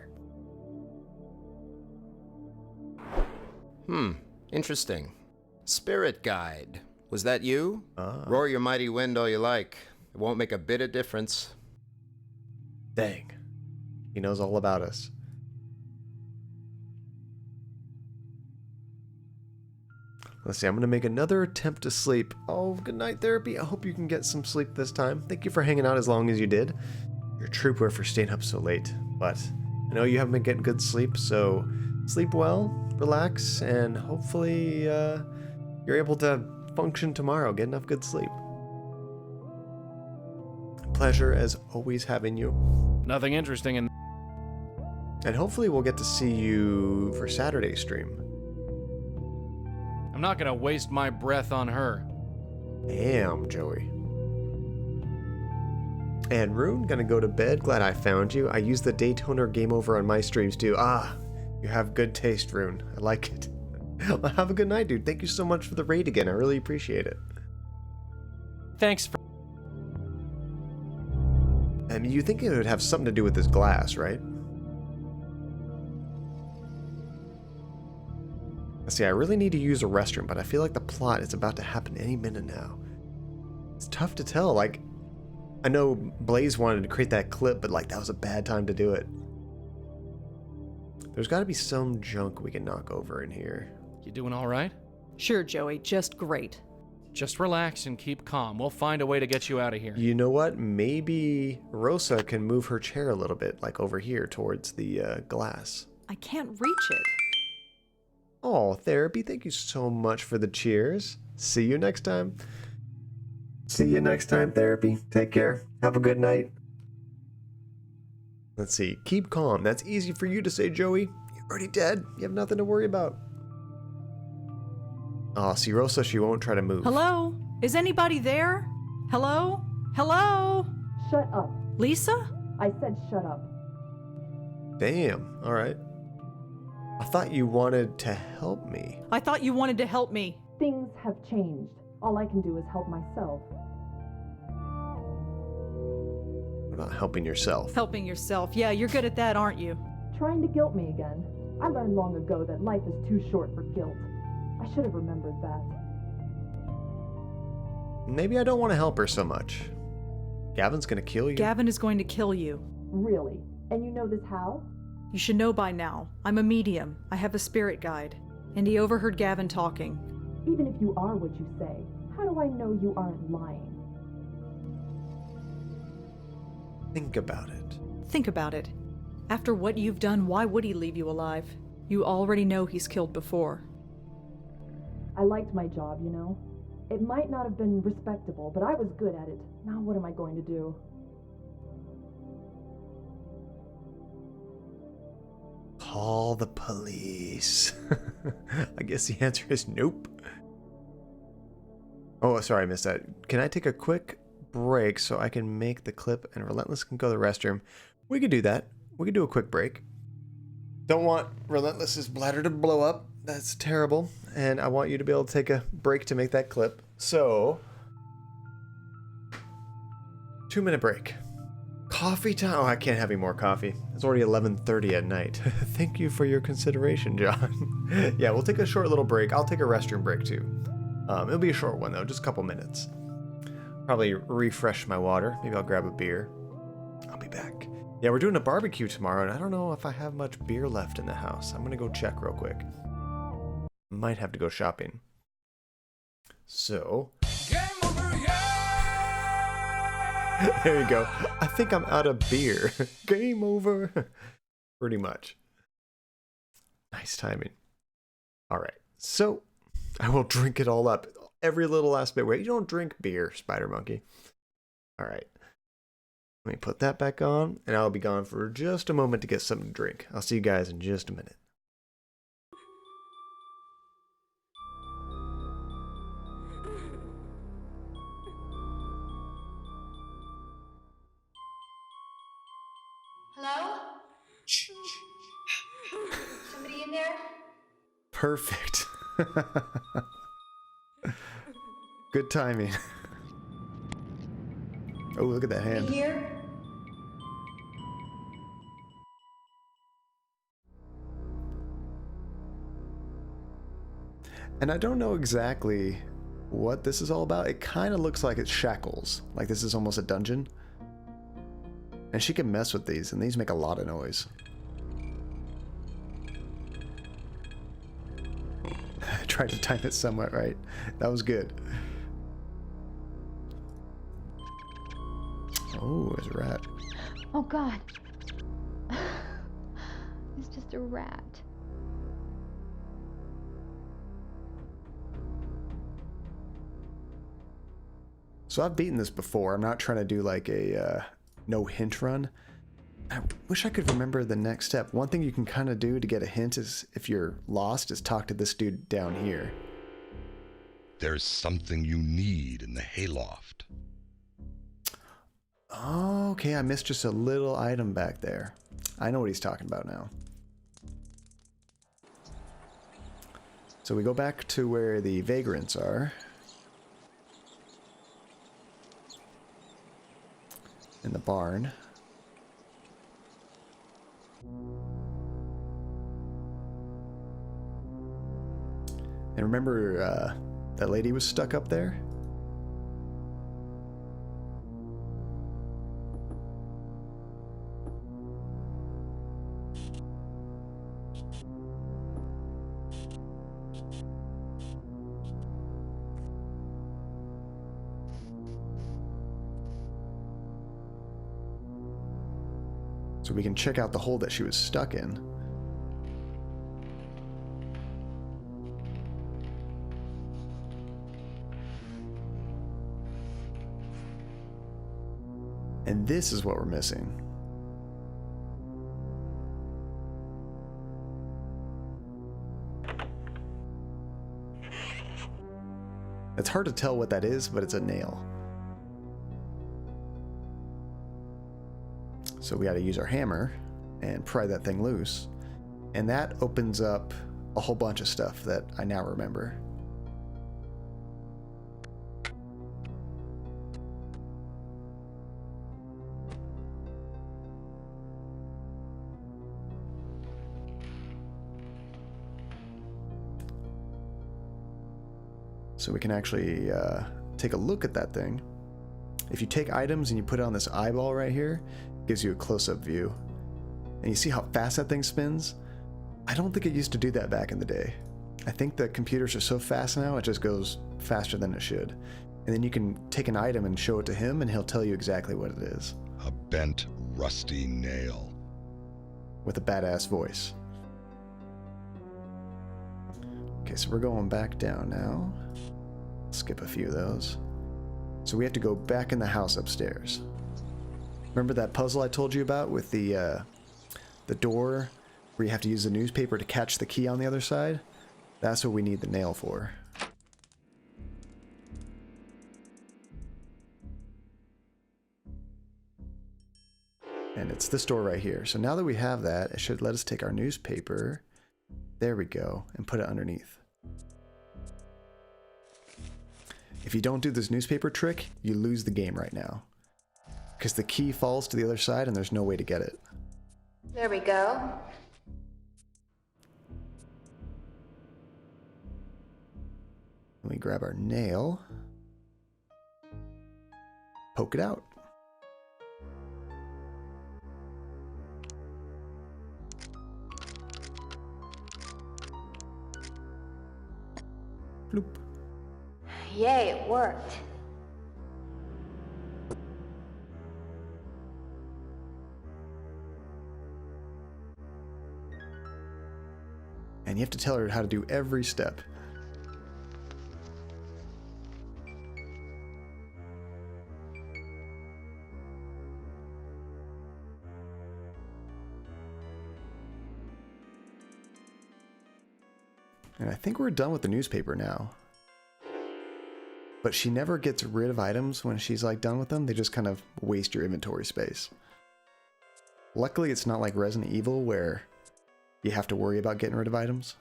Interesting. Spirit guide. Was that you? Ah. Roar your mighty wind all you like. It won't make a bit of difference. Dang. He knows all about us. Let's see, I'm going to make another attempt to sleep. Oh, good night, therapy. I hope you can get some sleep this time. Thank you for hanging out as long as you did. You're a trooper for staying up so late. But I know you haven't been getting good sleep, so sleep well, relax, and hopefully you're able to function tomorrow. Get enough good sleep. Pleasure as always having you. Nothing interesting in... And hopefully we'll get to see you for Saturday's stream. I'm not gonna waste my breath on her. Damn, Joey. And Rune, gonna go to bed. Glad I found you. I use the Daytona game over on my streams too. Ah, you have good taste, Rune. I like it. Well, have a good night, dude. Thank you so much for the raid again. I really appreciate it. Thanks for... I mean, you think it would have something to do with this glass, right? See, I really need to use a restroom, but I feel like the plot is about to happen any minute now. It's tough to tell. Like, I know Blaze wanted to create that clip, but like that was a bad time to do it. There's got to be some junk we can knock over in here. You doing all right? Sure, Joey, just great. Just relax and keep calm. We'll find a way to get you out of here. You know what? Maybe Rosa can move her chair a little bit, like over here towards the glass. I can't reach it. Oh, Therapy, thank you so much for the cheers. See you next time. See you next time, Therapy. Take care. Have a good night. Let's see. Keep calm. That's easy for you to say, Joey. You're already dead. You have nothing to worry about. Oh, see, Rosa, she won't try to move. Hello? Is anybody there? Hello? Hello? Shut up. Lisa? I said shut up. Damn. All right. I thought you wanted to help me. I thought you wanted to help me. Things have changed. All I can do is help myself. What about helping yourself? Helping yourself. Yeah, you're good at that, aren't you? Trying to guilt me again. I learned long ago that life is too short for guilt. I should have remembered that. Maybe I don't want to help her so much. Gavin's gonna kill you. Gavin is going to kill you. Really? And you know this how? You should know by now. I'm a medium. I have a spirit guide. And he overheard Gavin talking. Even if you are what you say, how do I know you aren't lying? Think about it. Think about it. After what you've done, why would he leave you alive? You already know he's killed before. I liked my job, you know. It might not have been respectable, but I was good at it. Now what am I going to do? Call the police. I guess the answer is nope. Oh, sorry, I missed that. Can I take a quick break so I can make the clip and Relentless can go to the restroom? We could do that. We could do a quick break. Don't want Relentless's bladder to blow up. That's terrible. And I want you to be able to take a break to make that clip. So, 2-minute break. Coffee time? Oh, I can't have any more coffee. It's already 11:30 at night. Thank you for your consideration, John. Yeah, we'll take a short little break. I'll take a restroom break too. It'll be a short one though, just a couple minutes. Probably refresh my water. Maybe I'll grab a beer. I'll be back. Yeah, we're doing a barbecue tomorrow, and I don't know if I have much beer left in the house. I'm gonna go check real quick. Might have to go shopping. So... There you go. I think I'm out of beer. Game over. Pretty much. Nice timing. Alright, so I will drink it all up. Every little last bit. Wait, you don't drink beer, Spider Monkey. Alright. Let me put that back on, and I'll be gone for just a moment to get something to drink. I'll see you guys in just a minute. Hello? Somebody in there? Perfect. Good timing. Oh, look at that hand. Here? And I don't know exactly what this is all about. It kind of looks like it's shackles. Like this is almost a dungeon. And she can mess with these, and these make a lot of noise. I tried to time it somewhat right. That was good. Oh, there's a rat. Oh God. It's just a rat. So I've beaten this before. I'm not trying to do like a no hint run. I wish I could remember the next step. One thing you can kind of do to get a hint is, if you're lost, is talk to this dude down here. There's something you need in the hayloft. Oh, okay, I missed just a little item back there. I know what he's talking about now. So we go back to where the vagrants are. in the barn. And remember, that lady was stuck up there? So we can check out the hole that she was stuck in. And this is what we're missing. It's hard to tell what that is, but it's a nail. So we got to use our hammer and pry that thing loose. And that opens up a whole bunch of stuff that I now remember. So we can actually take a look at that thing. If you take items and you put it on this eyeball right here, it gives you a close-up view. And you see how fast that thing spins? I don't think it used to do that back in the day. I think the computers are so fast now, it just goes faster than it should. And then you can take an item and show it to him, and he'll tell you exactly what it is. A bent, rusty nail. With a badass voice. Okay, so we're going back down now. Skip a few of those. So we have to go back in the house upstairs. Remember that puzzle I told you about with the door where you have to use the newspaper to catch the key on the other side? That's what we need the nail for. And it's this door right here. So now that we have that, it should let us take our newspaper. There we go. And put it underneath. If you don't do this newspaper trick, you lose the game right now. Because the key falls to the other side and there's no way to get it. There we go. Let me grab our nail. Poke it out. Bloop. Yay, it worked. And you have to tell her how to do every step. And I think we're done with the newspaper now. But she never gets rid of items when she's like done with them. They just kind of waste your inventory space. Luckily, it's not like Resident Evil where you have to worry about getting rid of items.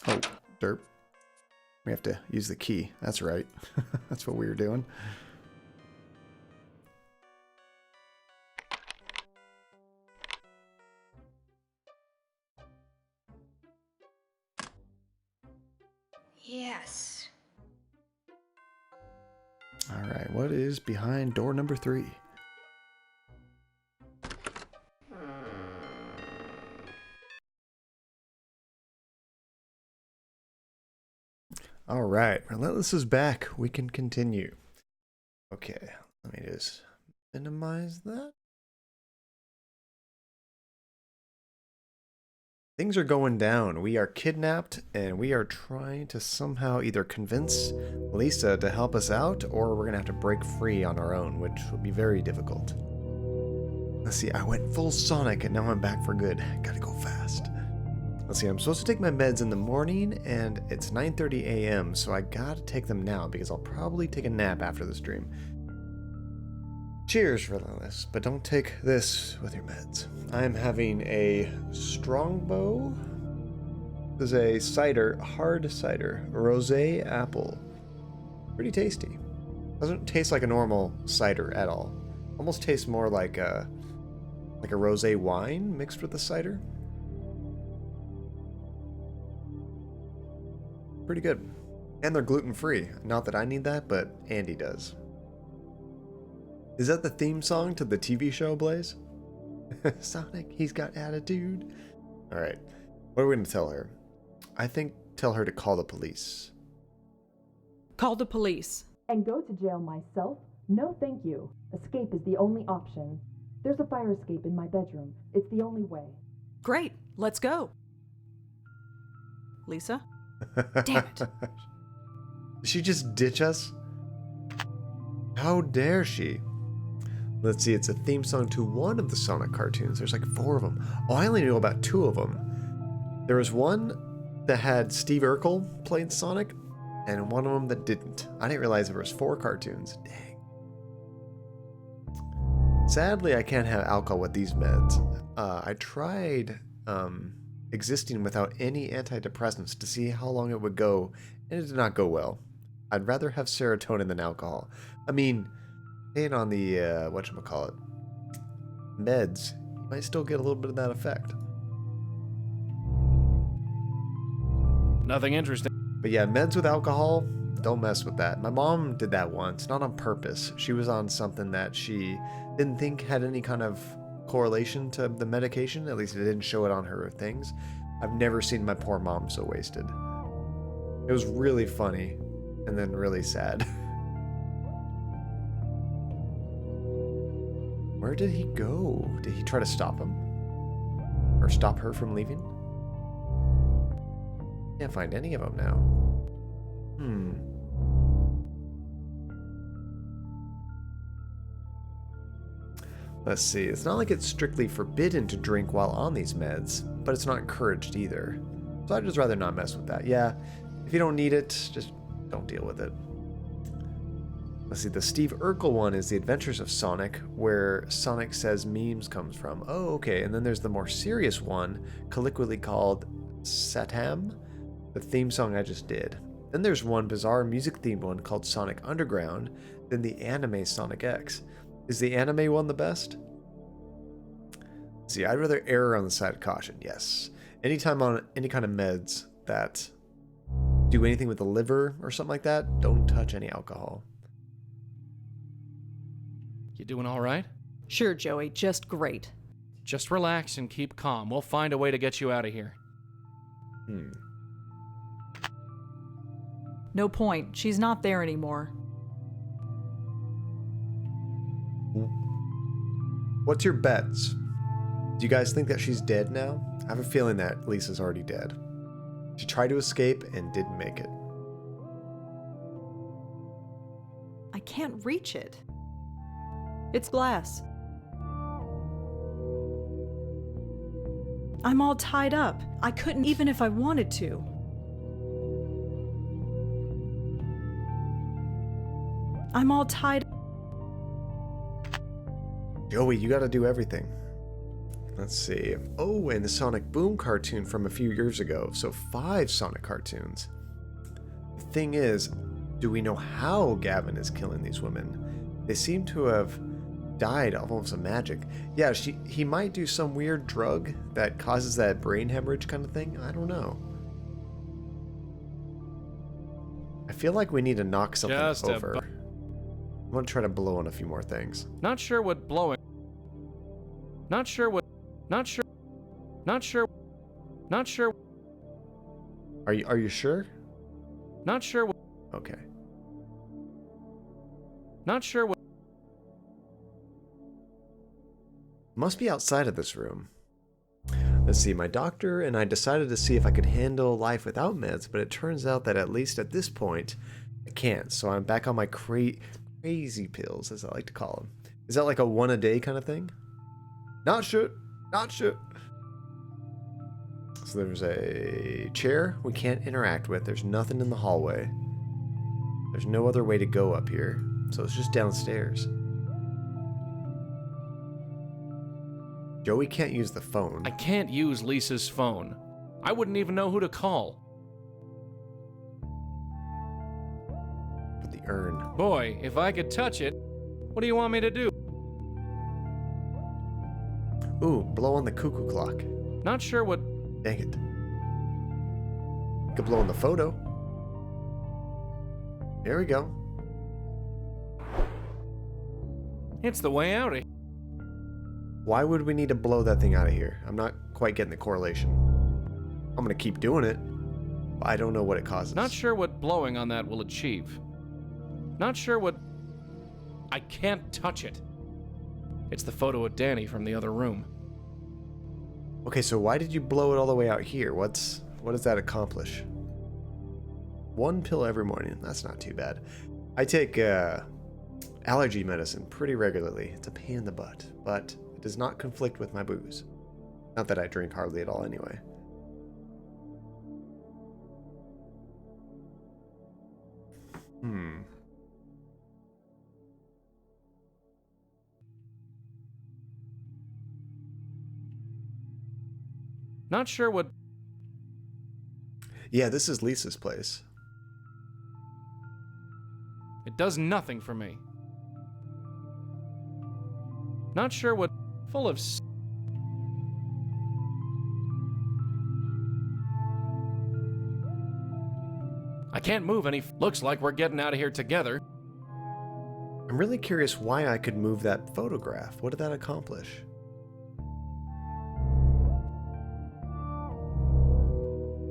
Oh, derp. We have to use the key. That's right. That's what we were doing. Yes. All right, what is behind door number 3? All right, Relentless is back. We can continue. Okay, let me just minimize that. Things are going down. We are kidnapped, and we are trying to somehow either convince Lisa to help us out, or we're going to have to break free on our own, which will be very difficult. Let's see, I went full Sonic, and now I'm back for good. Gotta go fast. Let's see, I'm supposed to take my meds in the morning, and it's 9:30 a.m., so I gotta take them now, because I'll probably take a nap after the stream. Cheers, Relentless, but don't take this with your meds. I'm having a Strongbow. This is a cider, hard cider, rosé apple. Pretty tasty. Doesn't taste like a normal cider at all. Almost tastes more like a rosé wine mixed with the cider. Pretty good. And they're gluten-free. Not that I need that, but Andy does. Is that the theme song to the TV show, Blaze? Sonic, he's got attitude. Alright. What are we going to tell her? I think tell her to call the police. Call the police. And go to jail myself? No, thank you. Escape is the only option. There's a fire escape in my bedroom. It's the only way. Great, let's go. Lisa? Damn it. Did she just ditch us? How dare she? Let's see, it's a theme song to one of the Sonic cartoons. There's like 4 of them. Oh, I only know about 2 of them. There was one that had Steve Urkel playing Sonic, and one of them that didn't. I didn't realize there was 4 cartoons. Dang. Sadly, I can't have alcohol with these meds. I tried existing without any antidepressants to see how long it would go, and it did not go well. I'd rather have serotonin than alcohol. I mean, staying on the, whatchamacallit, meds, you might still get a little bit of that effect. Nothing interesting. But yeah, meds with alcohol, don't mess with that. My mom did that once, not on purpose. She was on something that she didn't think had any kind of correlation to the medication. At least it didn't show it on her things. I've never seen my poor mom so wasted. It was really funny and then really sad. Where did he go? Did he try to stop him? Or stop her from leaving? Can't find any of them now. Let's see. It's not like it's strictly forbidden to drink while on these meds, but it's not encouraged either. So I'd just rather not mess with that. Yeah, if you don't need it, just don't deal with it. Let's see. The Steve Urkel one is The Adventures of Sonic, where Sonic Says Memes comes from. Oh, okay. And then there's the more serious one, colloquially called Satam, the theme song I just did. Then there's one bizarre music-themed one called Sonic Underground, then the anime Sonic X. Is the anime one the best? See, I'd rather err on the side of caution, yes. Anytime on any kind of meds that do anything with the liver or something like that, don't touch any alcohol. You doing all right? Sure, Joey, just great. Just relax and keep calm. We'll find a way to get you out of here. No point. She's not there anymore. What's your bets? Do you guys think that she's dead now? I have a feeling that Lisa's already dead. She tried to escape and didn't make it. I can't reach it. It's glass. I'm all tied up. I couldn't even if I wanted to. I'm all tied. Joey, you gotta do everything. Let's see. Oh, and the Sonic Boom cartoon from a few years ago. So 5 Sonic cartoons. The thing is, do we know how Gavin is killing these women? They seem to have died almost of magic. Yeah, he might do some weird drug that causes that brain hemorrhage kind of thing. I don't know. I feel like we need to knock something over. I'm gonna try to blow on a few more things. Not sure what blowing. Not sure what. Not sure. Not sure. Not sure. Are you sure? Not sure what. Okay. Not sure what. Must be outside of this room. Let's see, my doctor and I decided to see if I could handle life without meds, but it turns out that at least at this point, I can't. So I'm back on my crazy pills, as I like to call them. Is that like a 1 a day kind of thing? Not sure. Not sure. So there's a chair we can't interact with. There's nothing in the hallway. There's no other way to go up here. So it's just downstairs. Joey can't use the phone. I can't use Lisa's phone. I wouldn't even know who to call. The urn. Boy, if I could touch it, what do you want me to do? Ooh, blow on the cuckoo clock. Not sure what... Dang it. You could blow on the photo. There we go. It's the way out. Why would we need to blow that thing out of here? I'm not quite getting the correlation. I'm gonna keep doing it, but I don't know what it causes. Not sure what blowing on that will achieve. Not sure what... I can't touch it. It's the photo of Danny from the other room. Okay, so why did you blow it all the way out here? What does that accomplish? 1 pill every morning. That's not too bad. I take allergy medicine pretty regularly. It's a pain in the butt, but it does not conflict with my booze. Not that I drink hardly at all anyway. Not sure what... Yeah, this is Lisa's place. It does nothing for me. Not sure what... Full of... I can't move any... Looks like we're getting out of here together. I'm really curious why I could move that photograph. What did that accomplish?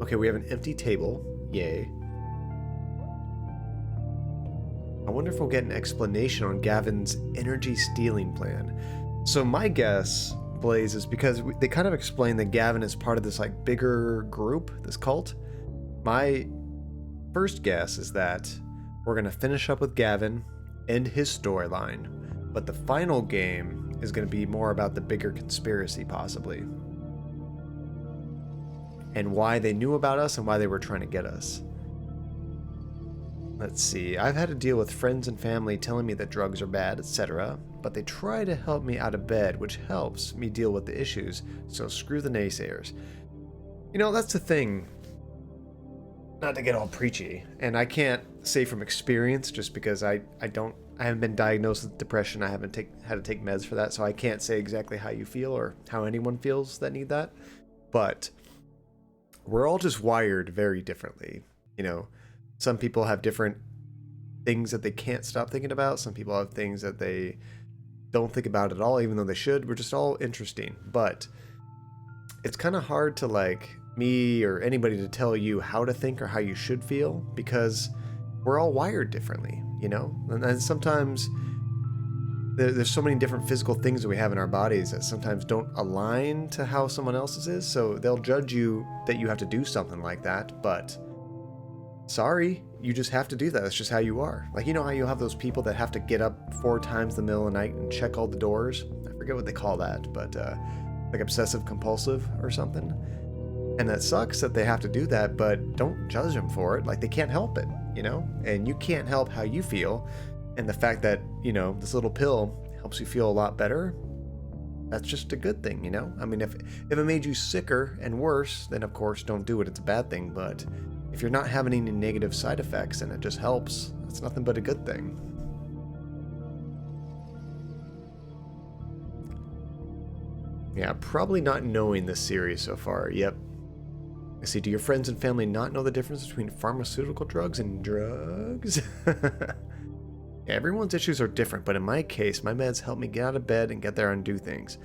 Okay, we have an empty table. Yay. I wonder if we'll get an explanation on Gavin's energy stealing plan. So my guess, Blaze, is because they kind of explain that Gavin is part of this like bigger group, this cult. My first guess is that we're going to finish up with Gavin, end his storyline, but the final game is going to be more about the bigger conspiracy, possibly. And why they knew about us and why they were trying to get us. Let's see. I've had to deal with friends and family telling me that drugs are bad, etc. But they try to help me out of bed, which helps me deal with the issues. So screw the naysayers. You know, that's the thing. Not to get all preachy. And I can't say from experience just because I haven't been diagnosed with depression. I haven't had to take meds for that. So I can't say exactly how you feel or how anyone feels that need that. But we're all just wired very differently. You know, some people have different things that they can't stop thinking about. Some people have things that they don't think about at all, even though they should. We're just all interesting. But it's kind of hard to like me or anybody to tell you how to think or how you should feel because we're all wired differently, you know? And sometimes there's so many different physical things that we have in our bodies that sometimes don't align to how someone else's is. So they'll judge you that you have to do something like that, but sorry, you just have to do that. That's just how you are. Like, you know how you'll have those people that have to get up 4 times in the middle of the night and check all the doors? I forget what they call that, but like obsessive compulsive or something. And that sucks that they have to do that, but don't judge them for it. Like, they can't help it, you know? And you can't help how you feel. And the fact that, you know, this little pill helps you feel a lot better, that's just a good thing, you know? I mean, if it made you sicker and worse, then of course don't do it. It's a bad thing. But if you're not having any negative side effects and it just helps, that's nothing but a good thing. Yeah, probably not knowing this series so far. Yep. I see. Do your friends and family not know the difference between pharmaceutical drugs and drugs? Yeah, everyone's issues are different, but in my case, my meds help me get out of bed and get there and do things.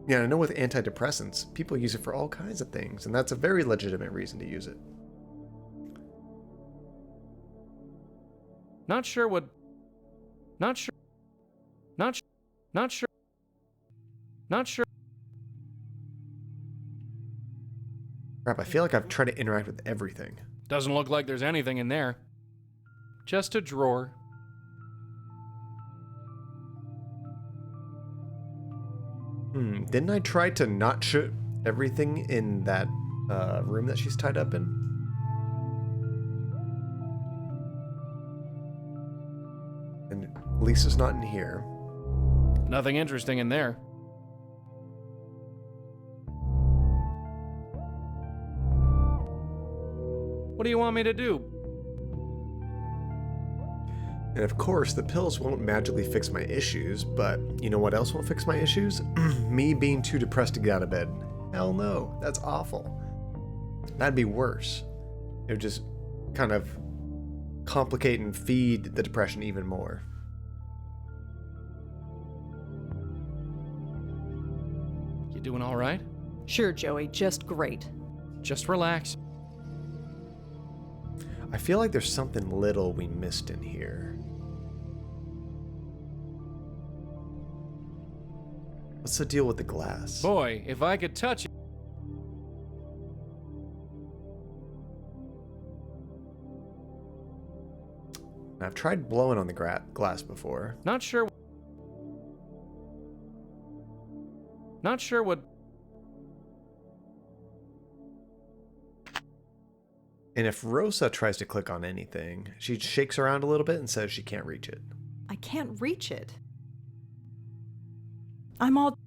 Yeah, I know with antidepressants, people use it for all kinds of things, and that's a very legitimate reason to use it. Not sure what... Not sure... Not sure... Not sure... Not sure... Crap, I feel like I've tried to interact with everything. Doesn't look like there's anything in there. Just a drawer. Didn't I try to not shoot everything in that room that she's tied up in? And Lisa's not in here. Nothing interesting in there. What do you want me to do? And of course, the pills won't magically fix my issues, but you know what else won't fix my issues? Me being too depressed to get out of bed. Hell no, that's awful. That'd be worse. It would just kind of complicate and feed the depression even more. You doing all right? Sure, Joey, just great. Just relax. I feel like there's something little we missed in here. What's the deal with the glass? Boy, if I could touch it. I've tried blowing on the glass before. Not sure what. And if Rosa tries to click on anything, she shakes around a little bit and says she can't reach it. I can't reach it. I'm all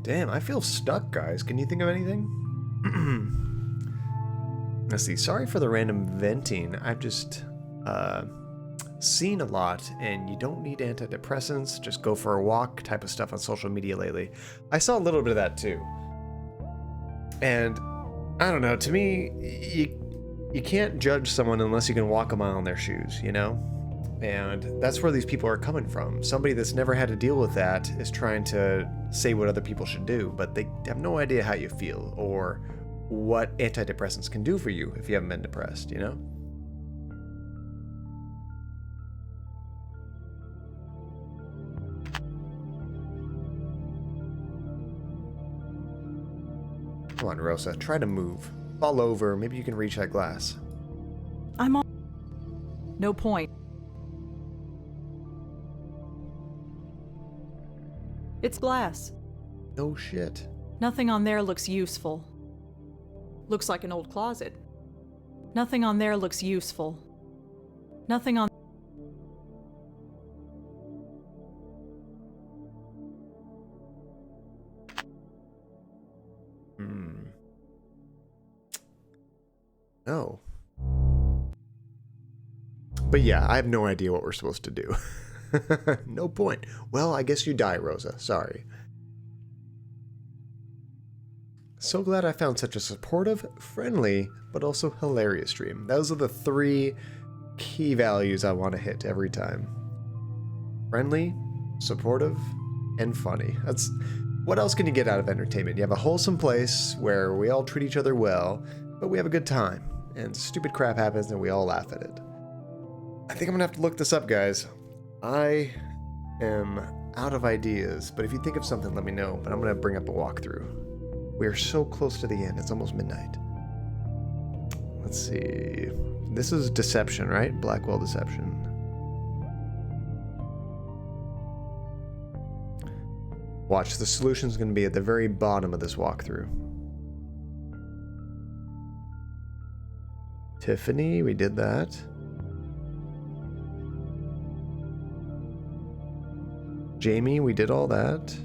Damn, I feel stuck, guys. Can you think of anything? Let's see. Sorry for the random venting. I've just seen a lot, and you don't need antidepressants. Just go for a walk type of stuff on social media lately. I saw a little bit of that too. And I don't know. To me, you can't judge someone unless you can walk a mile in their shoes, you know? And that's where these people are coming from. Somebody that's never had to deal with that is trying to say what other people should do, but they have no idea how you feel or what antidepressants can do for you if you haven't been depressed, you know? Come on, Rosa, try to move. Fall over, maybe you can reach that glass. I'm on. No point. It's glass. No shit. Nothing on there looks useful. Looks like an old closet. Nothing on there looks useful. Nothing on... No. But yeah, I have no idea what we're supposed to do. No point. Well, I guess you die, Rosa. Sorry. So glad I found such a supportive, friendly, but also hilarious stream. Those are the 3 key values I want to hit every time. Friendly, supportive, and funny. That's what else can you get out of entertainment? You have a wholesome place where we all treat each other well, but we have a good time, and stupid crap happens and we all laugh at it. I think I'm gonna have to look this up, guys. I am out of ideas, but if you think of something, let me know. But I'm gonna bring up a walkthrough. We are so close to the end, it's almost midnight. Let's see. This is Deception, right? Blackwell Deception. Watch, the solution's gonna be at the very bottom of this walkthrough. Tiffany, we did that. Jamie, we did all that.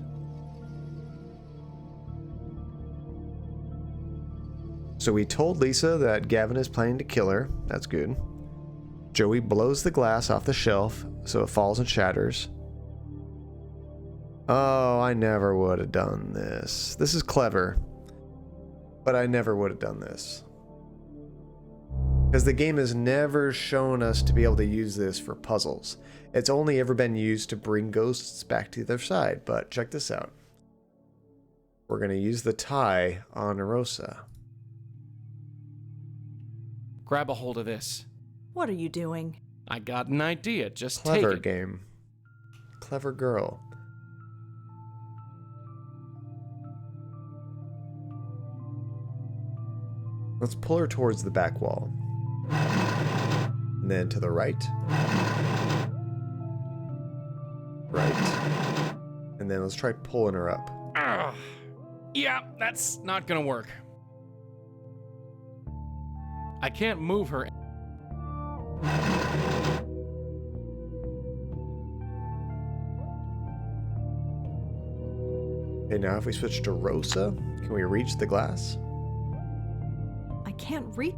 So we told Lisa that Gavin is planning to kill her. That's good. Joey blows the glass off the shelf so it falls and shatters. Oh, I never would have done this. This is clever. But I never would have done this. Because the game has never shown us to be able to use this for puzzles. It's only ever been used to bring ghosts back to their side. But check this out. We're going to use the tie on Rosa. Grab a hold of this. What are you doing? I got an idea. Just Clever take it. game. Clever girl. Let's pull her towards the back wall. And then to the right. Right. And then let's try pulling her up. Yeah, that's not gonna work. I can't move her. Okay, now if we switch to Rosa, can we reach the glass? I can't reach.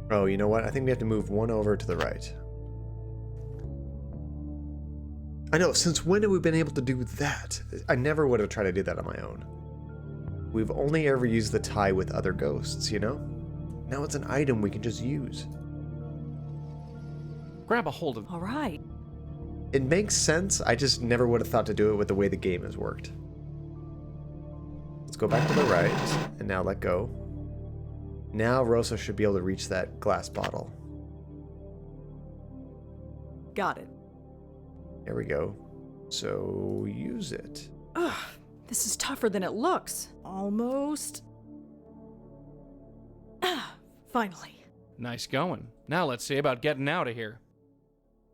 Oh, you know what? I think we have to move one over to the right. I know, since when have we been able to do that? I never would have tried to do that on my own. We've only ever used the tie with other ghosts, you know? Now it's an item we can just use. Grab a hold of... All right. It makes sense, I just never would have thought to do it with the way the game has worked. Let's go back to the right, and now let go. Now Rosa should be able to reach that glass bottle. Got it. There we go. So, use it. Ugh, this is tougher than it looks. Almost. Ah, finally. Nice going. Now let's see about getting out of here.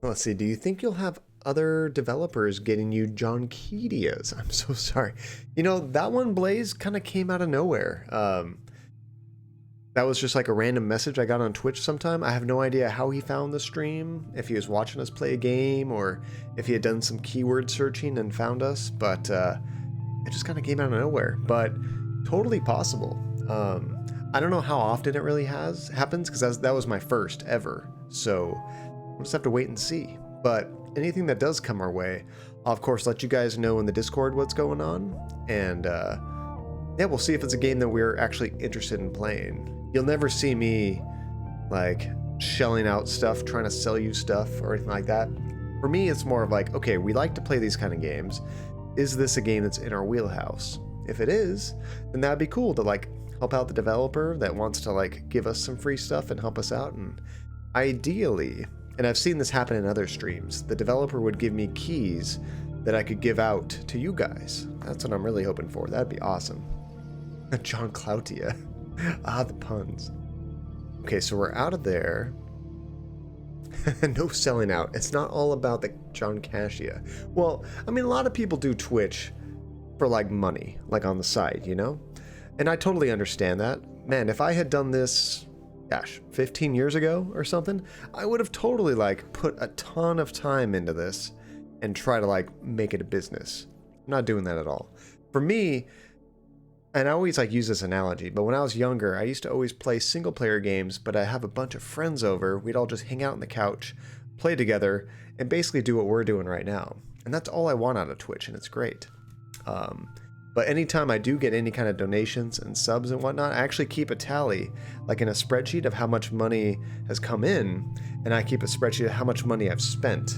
Let's see, do you think you'll have other developers getting you John Kedias? I'm so sorry. You know, that one, Blaze, kind of came out of nowhere. That was just like a random message I got on Twitch sometime. I have no idea how he found the stream, if he was watching us play a game, or if he had done some keyword searching and found us, but it just kind of came out of nowhere. But totally possible. I don't know how often it really happens, because that was my first ever. So we'll just have to wait and see. But anything that does come our way, I'll of course let you guys know in the Discord what's going on. And yeah, we'll see if it's a game that we're actually interested in playing. You'll never see me like shelling out stuff, trying to sell you stuff or anything like that. For me, it's more of like, okay, we like to play these kind of games. Is this a game that's in our wheelhouse? If it is, then that'd be cool to like help out the developer that wants to like give us some free stuff and help us out. And ideally, and I've seen this happen in other streams, the developer would give me keys that I could give out to you guys. That's what I'm really hoping for. That'd be awesome. John Cloutia. Ah, the puns. Okay, so we're out of there. No selling out. It's not all about the John Cassia. Well, I mean, a lot of people do Twitch for like money, like on the side, you know? And I totally understand that. Man, if I had done this, gosh, 15 years ago or something, I would have totally like put a ton of time into this and try to like make it a business. I'm not doing that at all. For me, and I always like use this analogy, but when I was younger, I used to always play single player games, but I have a bunch of friends over. We'd all just hang out on the couch, play together, and basically do what we're doing right now. And that's all I want out of Twitch, and it's great. But anytime I do get any kind of donations and subs and whatnot, I actually keep a tally, like in a spreadsheet of how much money has come in, and I keep a spreadsheet of how much money I've spent.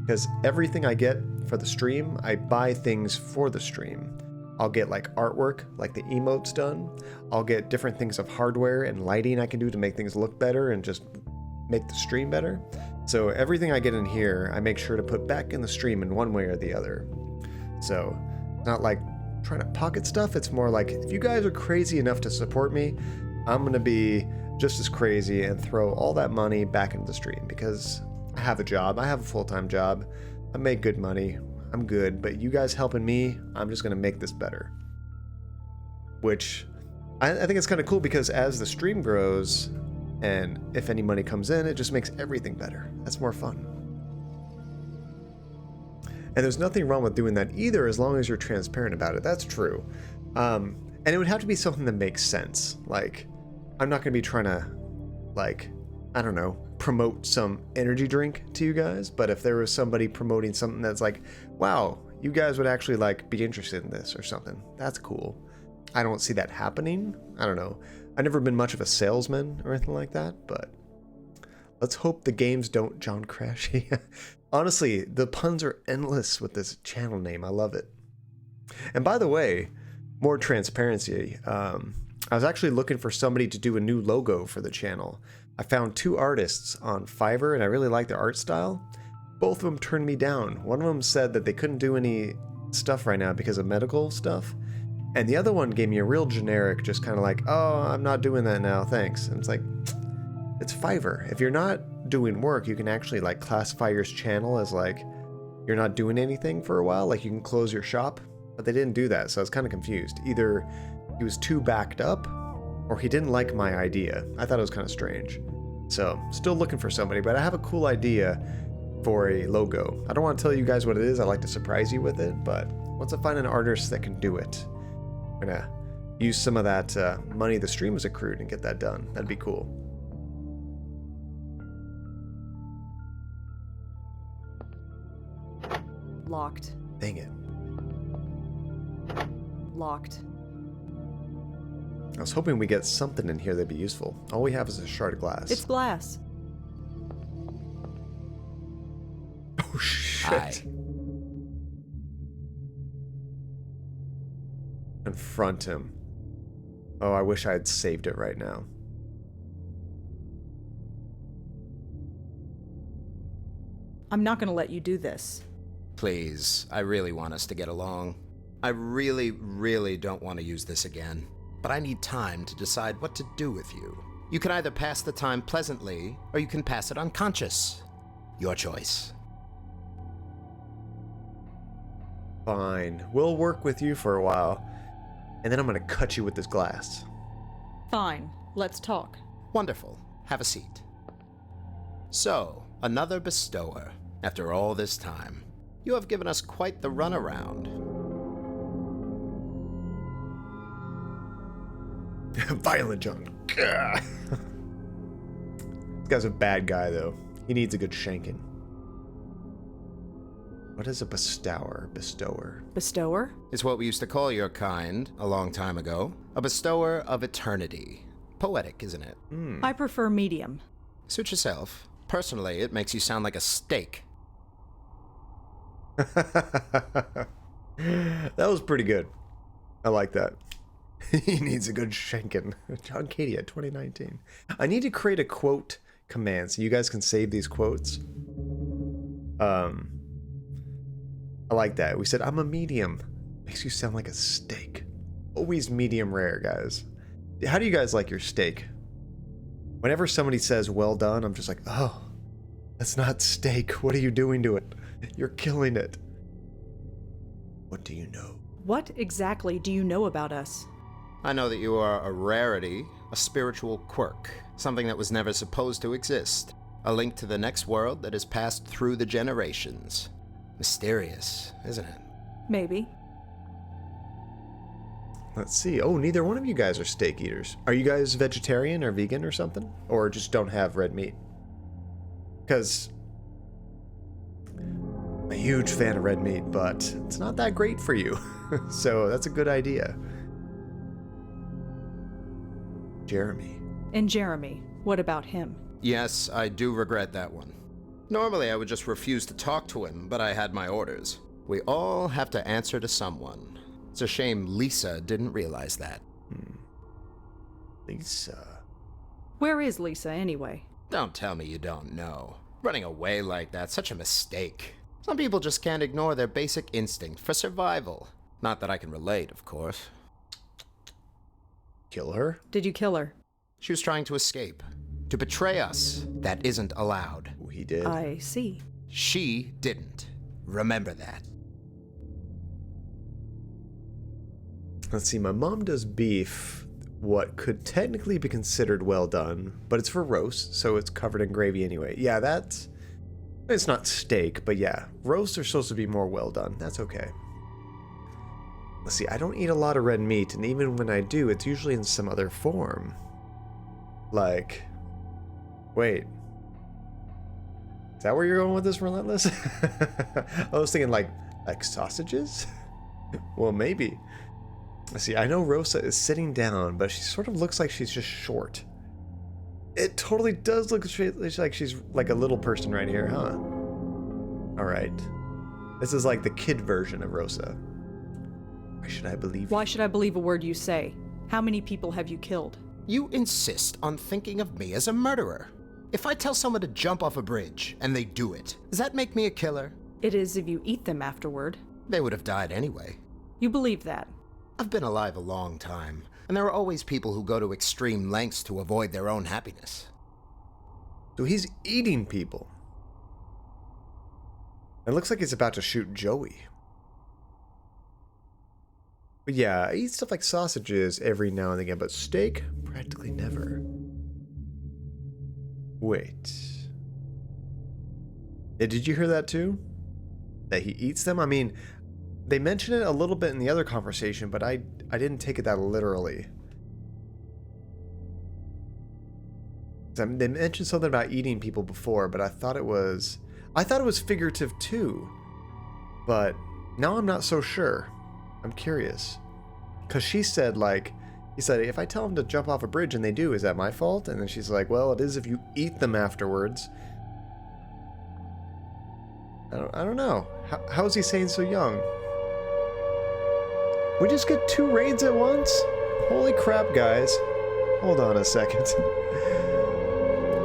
Because everything I get for the stream, I buy things for the stream. I'll get like artwork, like the emotes done. I'll get different things of hardware and lighting I can do to make things look better and just make the stream better. So everything I get in here, I make sure to put back in the stream in one way or the other. So it's not like trying to pocket stuff. It's more like, if you guys are crazy enough to support me, I'm going to be just as crazy and throw all that money back into the stream, because I have a job. I have a full-time job. I make good money. I'm good, but you guys helping me, I'm just going to make this better. Which I think it's kind of cool, because as the stream grows and if any money comes in, it just makes everything better. That's more fun. And there's nothing wrong with doing that either, as long as you're transparent about it. That's true. And it would have to be something that makes sense. Like, I'm not going to be trying to, like, I don't know, promote some energy drink to you guys, but if there was somebody promoting something that's like, wow, you guys would actually like be interested in this or something, that's cool. I don't see that happening. I don't know. I've never been much of a salesman or anything like that, but let's hope the games don't John Crash. Honestly, the puns are endless with this channel name. I love it. And by the way, more transparency. I was actually looking for somebody to do a new logo for the channel. I found 2 artists on Fiverr, and I really like their art style. Both of them turned me down. One of them said that they couldn't do any stuff right now because of medical stuff. And the other one gave me a real generic, just kind of like, oh, I'm not doing that now, thanks. And it's like, it's Fiverr. If you're not doing work, you can actually like classify your channel as like, you're not doing anything for a while. Like you can close your shop, but they didn't do that. So I was kind of confused. Either he was too backed up, or he didn't like my idea. I thought it was kind of strange. So, still looking for somebody, but I have a cool idea for a logo. I don't want to tell you guys what it is. I like to surprise you with it, but once I find an artist that can do it, I'm gonna use some of that money the stream has accrued and get that done. That'd be cool. Locked. Dang it. Locked. I was hoping we get something in here that'd be useful. All we have is a shard of glass. It's glass. Oh, shit. Hi. Confront him. Oh, I wish I had saved it right now. I'm not gonna let you do this. Please, I really want us to get along. I really, really don't want to use this again. But I need time to decide what to do with you. You can either pass the time pleasantly, or you can pass it unconscious. Your choice. Fine. We'll work with you for a while. And then I'm gonna cut you with this glass. Fine. Let's talk. Wonderful. Have a seat. So, another bestower. After all this time, you have given us quite the runaround. Violent John. This guy's a bad guy, though. He needs a good shanking. What is a bestower? Bestower. Bestower? It's what we used to call your kind a long time ago. A bestower of eternity. Poetic, isn't it? I prefer medium. Suit yourself. Personally, it makes you sound like a steak. That was pretty good. I like that. He needs a good shanking. John Cadia, 2019. I need to create a quote command so you guys can save these quotes. I like that. We said, I'm a medium. Makes you sound like a steak. Always medium rare, guys. How do you guys like your steak? Whenever somebody says well done, I'm just like, oh, that's not steak. What are you doing to it? You're killing it. What do you know? What exactly do you know about us? I know that you are a rarity, a spiritual quirk, something that was never supposed to exist, a link to the next world that has passed through the generations. Mysterious, isn't it? Maybe. Let's see. Oh, neither one of you guys are steak eaters. Are you guys vegetarian or vegan or something? Or just don't have red meat? Because I'm a huge fan of red meat, but it's not that great for you. So that's a good idea. Jeremy. And Jeremy, what about him? Yes, I do regret that one. Normally I would just refuse to talk to him, but I had my orders. We all have to answer to someone. It's a shame Lisa didn't realize that. Lisa. Where is Lisa, anyway? Don't tell me you don't know. Running away like that's such a mistake. Some people just can't ignore their basic instinct for survival. Not that I can relate, of course. Kill her? Did you kill her? She was trying to escape. To betray us. That isn't allowed. He did. I see. She didn't. Remember that. Let's see, my mom does beef, what could technically be considered well done, but it's for roast, so it's covered in gravy anyway. Yeah, it's not steak, but yeah, roasts are supposed to be more well done. That's okay. Let's see, I don't eat a lot of red meat, and even when I do, it's usually in some other form. Like, wait. Is that where you're going with this, Relentless? I was thinking like sausages? Well, maybe. Let's see, I know Rosa is sitting down, but she sort of looks like she's just short. It totally does look like she's like a little person right here, huh? Alright. This is like the kid version of Rosa. Why should I believe you? Why should I believe a word you say? How many people have you killed? You insist on thinking of me as a murderer. If I tell someone to jump off a bridge, and they do it, does that make me a killer? It is if you eat them afterward. They would have died anyway. You believe that? I've been alive a long time, and there are always people who go to extreme lengths to avoid their own happiness. So he's eating people. It looks like he's about to shoot Joey. But yeah, I eat stuff like sausages every now and again, but steak, practically never. Wait. Yeah, did you hear that too? That he eats them? I mean, They mentioned it a little bit in the other conversation, but I didn't take it that literally. They mentioned something about eating people before, but I thought it was figurative too. But now I'm not so sure. I'm curious. Because she said, like, he said, if I tell them to jump off a bridge and they do, is that my fault? And then she's like, well, it is if you eat them afterwards. I don't know. How is he saying so young? We just get 2 raids at once? Holy crap, guys. Hold on a second.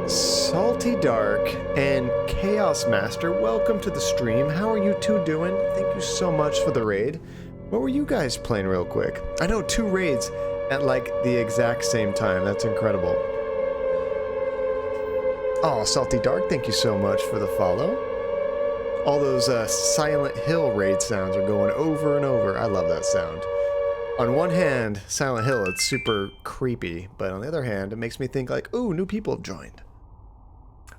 Salty Dark and Chaos Master, welcome to the stream. How are you two doing? Thank you so much for the raid. What were you guys playing real quick? I know 2 raids at like the exact same time. That's incredible. Oh, Salty Dark, thank you so much for the follow. All those Silent Hill raid sounds are going over and over. I love that sound. On one hand, Silent Hill, it's super creepy, but on the other hand, it makes me think like, ooh, new people have joined.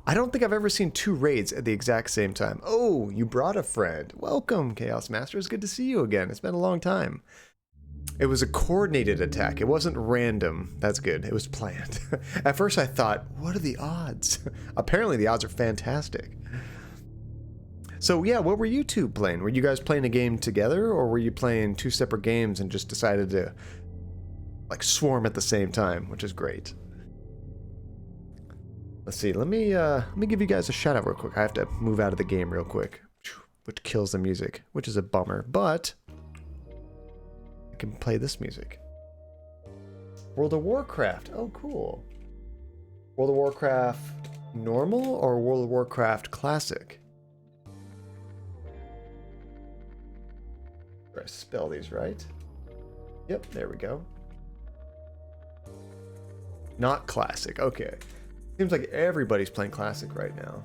I don't think I've ever seen 2 raids at the exact same time. Oh, you brought a friend. Welcome, Chaos Master. It's good to see you again. It's been a long time. It was a coordinated attack. It wasn't random. That's good. It was planned. At first I thought, what are the odds? Apparently the odds are fantastic. So yeah, what were you two playing? Were you guys playing a game together, or were you playing 2 separate games and just decided to like swarm at the same time, which is great. Let's see, let me give you guys a shout out real quick. I have to move out of the game real quick, which kills the music, which is a bummer, but I can play this music. World of Warcraft, oh cool. World of Warcraft normal or World of Warcraft classic? I spell these right. Yep, there we go. Not classic, okay. Seems like everybody's playing classic right now.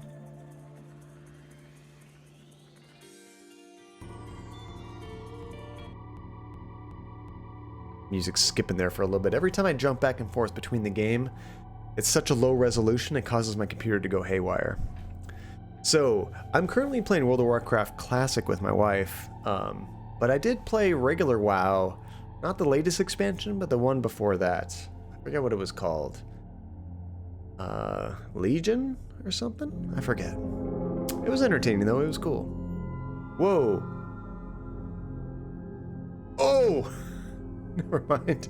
Music's skipping there for a little bit. Every time I jump back and forth between the game, it's such a low resolution, it causes my computer to go haywire. So, I'm currently playing World of Warcraft Classic with my wife, but I did play regular WoW, not the latest expansion, but the one before that. I forget what it was called. Legion or something? I forget. It was entertaining though, it was cool. Whoa. Oh! Never mind.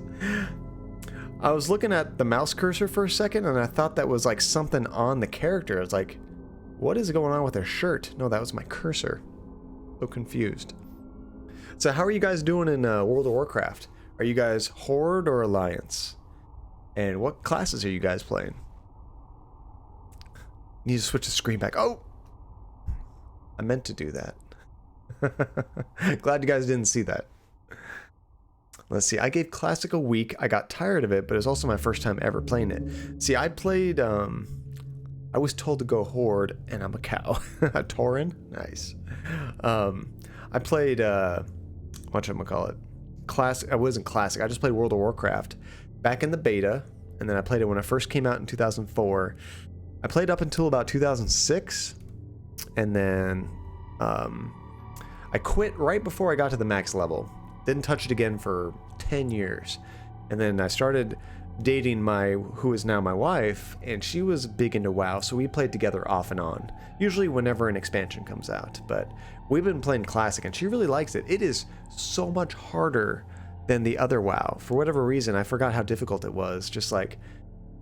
I was looking at the mouse cursor for a second and I thought that was like something on the character. I was like, what is going on with their shirt? No, that was my cursor. So confused. So how are you guys doing in World of Warcraft? Are you guys Horde or Alliance? And what classes are you guys playing? Need to switch the screen back. Oh! I meant to do that. Glad you guys didn't see that. Let's see, I gave Classic a week. I got tired of it, but it was also my first time ever playing it. See, I played, I was told to go Horde, and I'm a cow. A Tauren? Nice. I played, whatchamacallit? Classic, I wasn't Classic, I just played World of Warcraft back in the beta, and then I played it when it first came out in 2004. I played up until about 2006, and then I quit right before I got to the max level. Didn't touch it again for 10 years. And then I started dating who is now my wife, and she was big into WoW, so we played together off and on. Usually whenever an expansion comes out, but we've been playing Classic, and she really likes it. It is so much harder than the other WoW. For whatever reason, I forgot how difficult it was. Just like,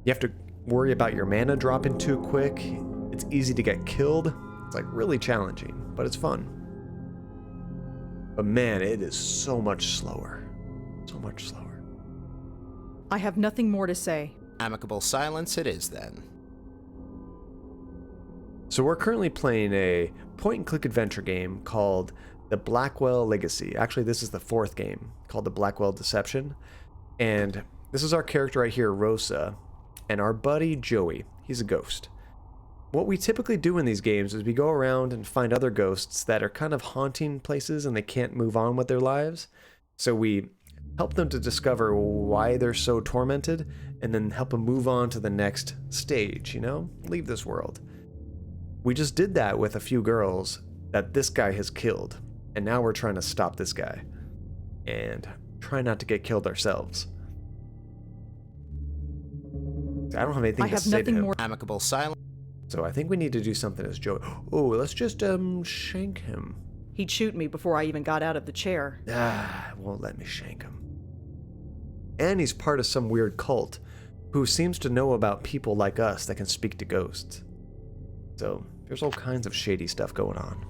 you have to worry about your mana dropping too quick. It's easy to get killed. It's like really challenging, but it's fun. But man, it is so much slower. So much slower. I have nothing more to say. Amicable silence it is then. So we're currently playing a point-and-click adventure game called the Blackwell Legacy. Actually, this is the 4th game, called the Blackwell Deception. And this is our character right here, Rosa, and our buddy, Joey. He's a ghost. What we typically do in these games is we go around and find other ghosts that are kind of haunting places and they can't move on with their lives. So we help them to discover why they're so tormented and then help them move on to the next stage, you know? Leave this world. We just did that with a few girls that this guy has killed. And now we're trying to stop this guy. And try not to get killed ourselves. I don't have anything to say to him. Amicable silence. So I think we need to do something as Joey. Oh, let's just shank him. He'd shoot me before I even got out of the chair. Won't let me shank him. And he's part of some weird cult who seems to know about people like us that can speak to ghosts. So there's all kinds of shady stuff going on.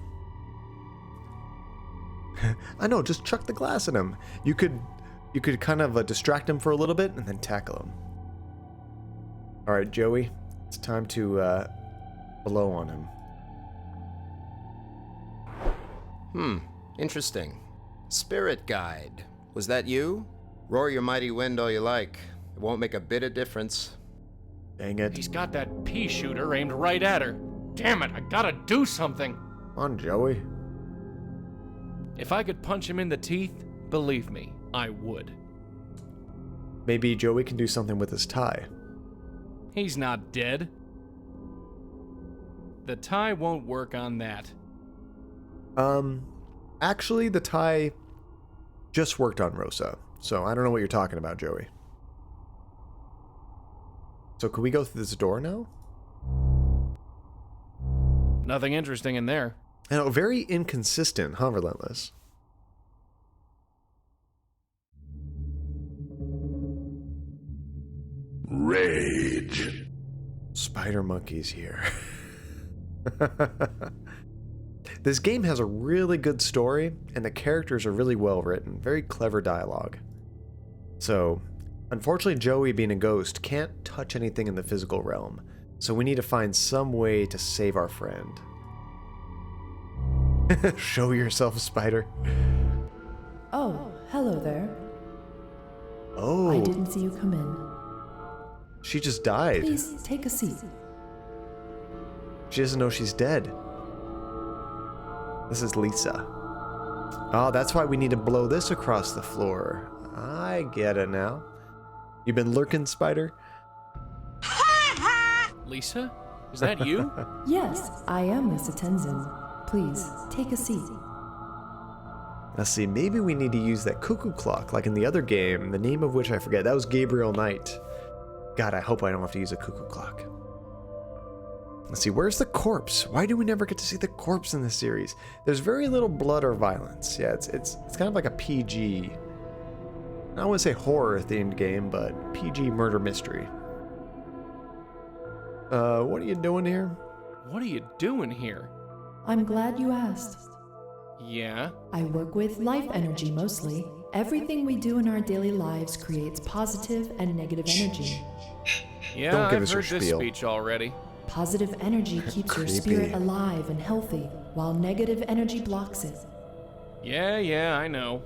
I know, just chuck the glass at him. You could kind of distract him for a little bit and then tackle him. All right, Joey, it's time to blow on him. Interesting. Spirit guide. Was that you? Roar your mighty wind all you like. It won't make a bit of difference. Dang it. He's got that pea shooter aimed right at her. Damn it, I gotta do something. Come on, Joey. If I could punch him in the teeth, believe me, I would. Maybe Joey can do something with his tie. He's not dead. The tie won't work on that. Actually, the tie just worked on Rosa, so I don't know what you're talking about, Joey. So can we go through this door now? Nothing interesting in there. I know, very inconsistent, huh, Relentless? Rage. Spider Monkey's here. This game has a really good story, and the characters are really well written, very clever dialogue. So, unfortunately, Joey, being a ghost, can't touch anything in the physical realm, so we need to find some way to save our friend. Show yourself, Spider. Oh, hello there. Oh. I didn't see you come in. She just died. Please take a seat. She doesn't know she's dead. This is Lisa. Oh, that's why we need to blow this across the floor. I get it now. You been lurking, Spider? Lisa? Is that you? Yes, I am Mr. Tenzin. Please, take a seat. Let's see, maybe we need to use that cuckoo clock, like in the other game, the name of which I forget. That was Gabriel Knight. God, I hope I don't have to use a cuckoo clock. Let's see, where's the corpse? Why do we never get to see the corpse in this series? There's very little blood or violence. Yeah, it's kind of like a PG, I don't want to say horror-themed game, but PG murder mystery. What are you doing here? What are you doing here? I'm glad you asked. Yeah? I work with life energy mostly. Everything we do in our daily lives creates positive and negative energy. Yeah, Don't give I've us your heard this spiel. speech already. Positive energy keeps your Creepy. spirit alive and healthy, while negative energy blocks it. Yeah, I know.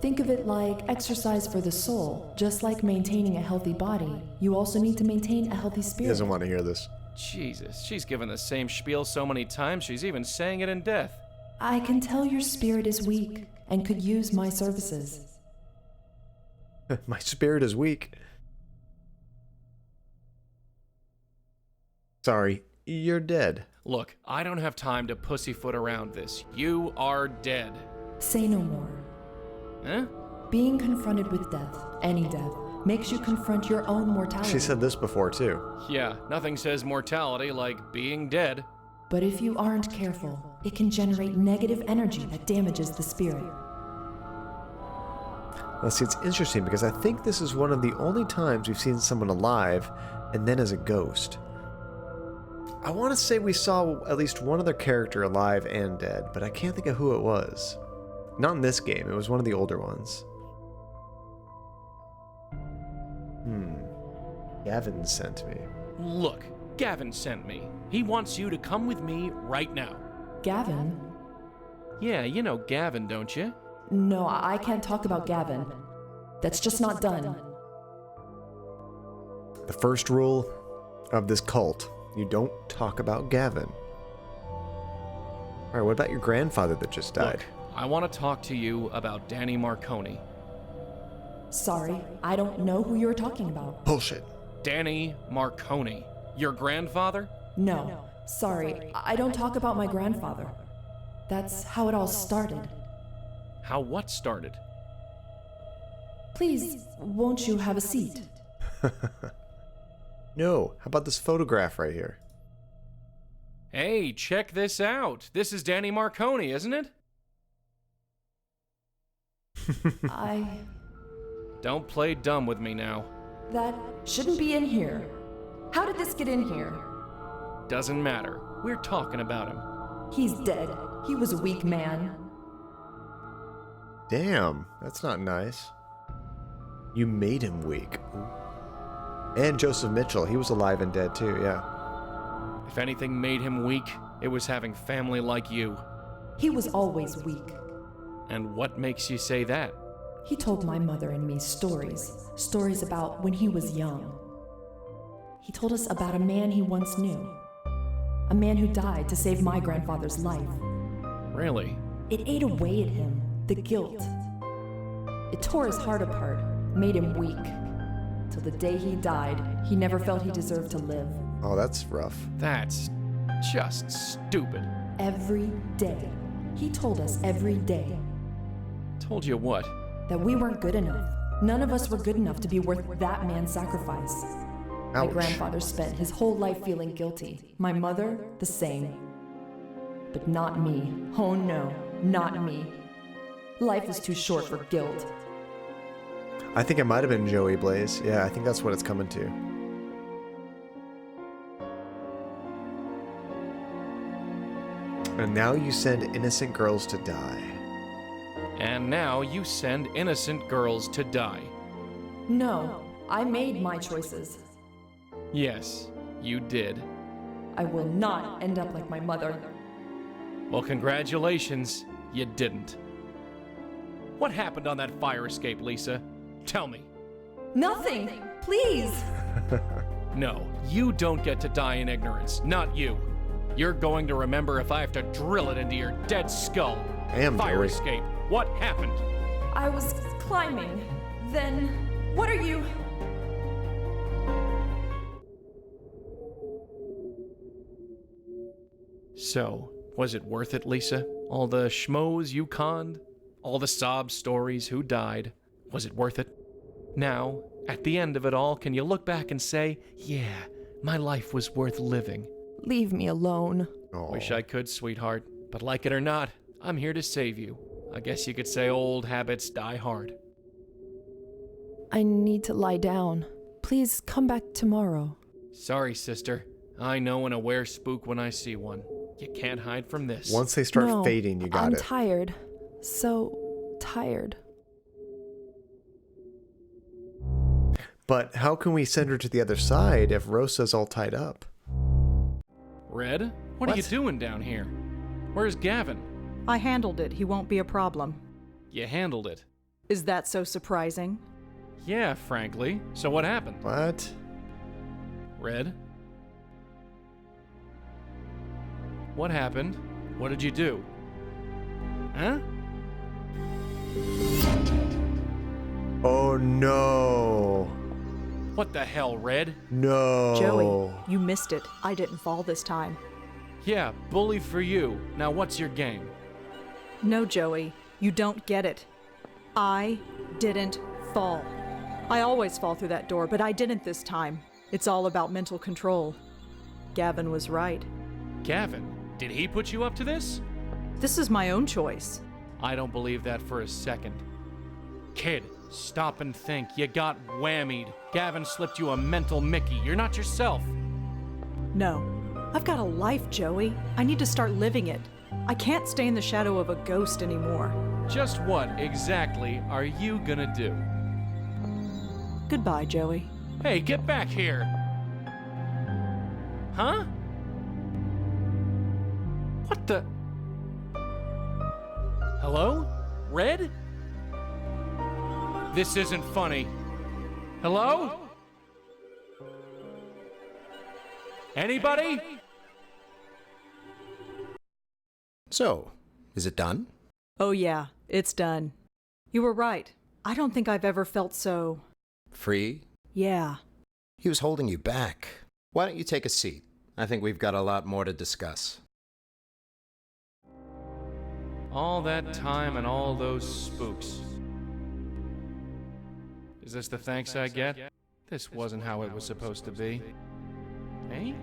Think of it like exercise for the soul. Just like maintaining a healthy body, you also need to maintain a healthy He spirit. doesn't want to hear this. Jesus, she's given the same spiel so many times, she's even saying it in death. I can tell your spirit is weak and could use my services. My spirit is weak. Sorry, you're dead. Look, I don't have time to pussyfoot around this. You are dead. Say no more. Huh? Being confronted with death, any death, makes you confront your own mortality. She said this before, too. Yeah, nothing says mortality like being dead. But if you aren't careful, it can generate negative energy that damages the spirit. Now, see, it's interesting because I think this is one of the only times we've seen someone alive and then as a ghost. I want to say we saw at least one other character alive and dead, but I can't think of who it was. Not in this game, it was one of the older ones. Gavin sent me. Look, Gavin sent me. He wants you to come with me right now. Gavin? Yeah, you know Gavin, don't you? No, I can't talk about Gavin. That's just not done. The first rule of this cult, you don't talk about Gavin. Alright, what about your grandfather that just died? Look, I want to talk to you about Danny Marconi. Sorry, I don't know who you're talking about. Bullshit. Danny Marconi. Your grandfather? No, sorry, I don't talk about my grandfather. That's how it all started. How what started? Please, won't you have a seat? No, how about this photograph right here? Hey, check this out. This is Danny Marconi, isn't it? Don't play dumb with me now. That shouldn't be in here. How did this get in here? Doesn't matter. We're talking about him. He's dead. He was a weak man. Damn, that's not nice. You made him weak. Ooh. And Joseph Mitchell, he was alive and dead too, yeah. If anything made him weak, it was having family like you. He was always weak. And what makes you say that? He told my mother and me stories. Stories about when he was young. He told us about a man he once knew. A man who died to save my grandfather's life. Really? It ate away at him, the guilt. It tore his heart apart, made him weak. Till the day he died, he never felt he deserved to live. Oh, that's rough. That's just stupid. Every day. He told us every day. Told you what? That we weren't good enough. None of us were good enough to be worth that man's sacrifice. Ouch. My grandfather spent his whole life feeling guilty. My mother, the same. But not me. Oh no, not me. Life is too short for guilt. I think it might have been Joey Blaze. Yeah, I think that's what it's coming to. And now you send innocent girls to die. And now you send innocent girls to die. No, I made my choices. Yes, you did. I will not end up like my mother. Well, congratulations, you didn't. What happened on that fire escape, Lisa? Tell me. Nothing! Please! No, you don't get to die in ignorance. Not you. You're going to remember if I have to drill it into your dead skull. Fire escape. What happened? I was climbing. Then, what are you? So, was it worth it, Lisa? All the schmoes you conned? All the sob stories, who died? Was it worth it? Now, at the end of it all, can you look back and say, yeah, my life was worth living? Leave me alone. Wish I could, sweetheart. But like it or not, I'm here to save you. I guess you could say old habits die hard. I need to lie down. Please come back tomorrow. Sorry, sister. I know an aware spook when I see one. You can't hide from this. Once they start fading, you got I'm it. I'm tired. So tired. But how can we send her to the other side if Rosa's all tied up? Red, what are you doing down here? Where's Gavin? I handled it. He won't be a problem. You handled it. Is that so surprising? Yeah, frankly. So what happened? What? Red? What happened? What did you do? Huh? Oh no. What the hell, Red? No. Joey, you missed it. I didn't fall this time. Yeah, bully for you. Now what's your game? No, Joey, you don't get it. I didn't fall. I always fall through that door, but I didn't this time. It's all about mental control. Gavin was right. Gavin? Did he put you up to this? This is my own choice. I don't believe that for a second. Kid, stop and think. You got whammied. Gavin slipped you a mental Mickey. You're not yourself. No. I've got a life, Joey. I need to start living it. I can't stay in the shadow of a ghost anymore. Just what exactly are you gonna do? Goodbye, Joey. Hey, get back here! Huh? What the? Hello? Red? This isn't funny. Hello? Anybody? So, is it done? Oh yeah, it's done. You were right. I don't think I've ever felt so... Free? Yeah. He was holding you back. Why don't you take a seat? I think we've got a lot more to discuss. All that time and all those spooks. Is this the thanks I get? This wasn't how it was supposed to be. Hey?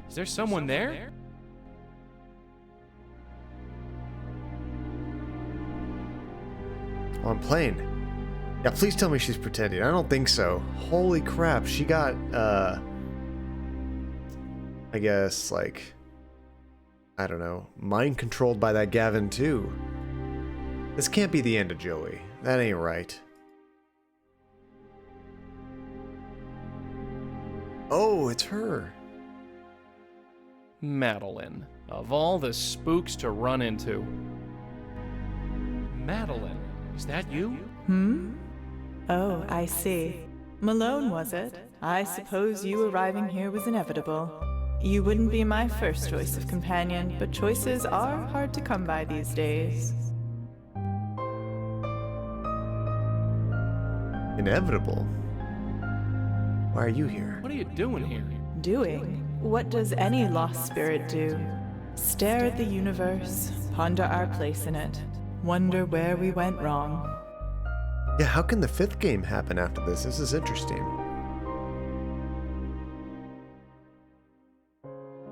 Is there someone there? Oh, I'm playing. Yeah, please tell me she's pretending. I don't think so. Holy crap, she got, I guess, like, I don't know, mind controlled by that Gavin too. This can't be the end of Joey. That ain't right. Oh, it's her. Madeline. Of all the spooks to run into. Madeline, is that you? Oh, I see. Malone, was it? I suppose you arriving here was inevitable. You wouldn't be my first choice of companion, but choices are hard to come by these days. Inevitable? Why are you here? What are you doing here? Doing? What does any lost spirit do? Stare at the universe, ponder our place in it, wonder where we went wrong. Yeah, how can the 5th game happen after this? This is interesting.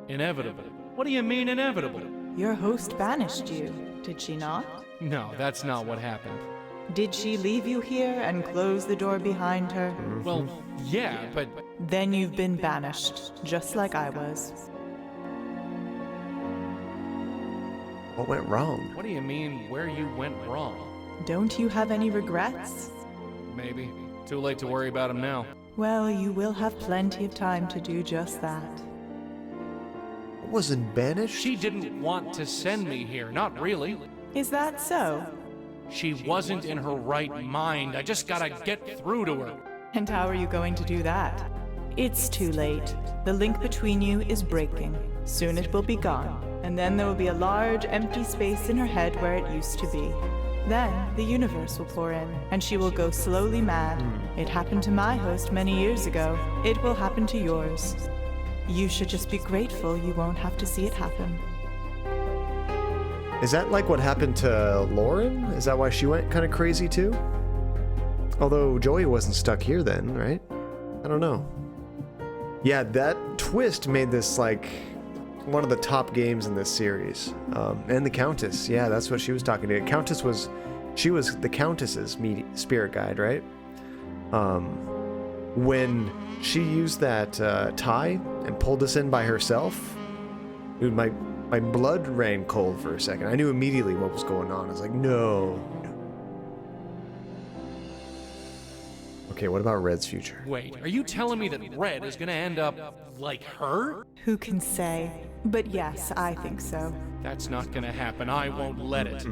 Inevitable. What do you mean inevitable? Your host banished you, did she not? No, that's not what happened. Did she leave you here and close the door behind her? Well, yeah, but... Then you've been banished, just like I was. What went wrong? What do you mean, where you went wrong? Don't you have any regrets? Maybe. Too late to worry about them now. Well, you will have plenty of time to do just that. Wasn't banished? She didn't want to send me here, not really. Is that so? She wasn't in her right mind. I just gotta get through to her. And how are you going to do that? It's too late. The link between you is breaking. Soon it will be gone. And then there will be a large, empty space in her head where it used to be. Then the universe will pour in, and she will go slowly mad. It happened to my host many years ago. It will happen to yours. You should just be grateful you won't have to see it happen. Is that like what happened to Lauren? Is that why she went kind of crazy too? Although Joey wasn't stuck here then, right? I don't know. Yeah, that twist made this like one of the top games in this series. And the Countess, yeah, that's what she was talking to. She was the Countess's spirit guide, right? When she used that tie and pulled us in by herself, dude, my blood ran cold for a second. I knew immediately what was going on. I was like, no. Okay, what about Red's future? Wait, are you telling me that Red is gonna end up like her? Who can say? But yes, I think so. That's not gonna happen. I won't let it.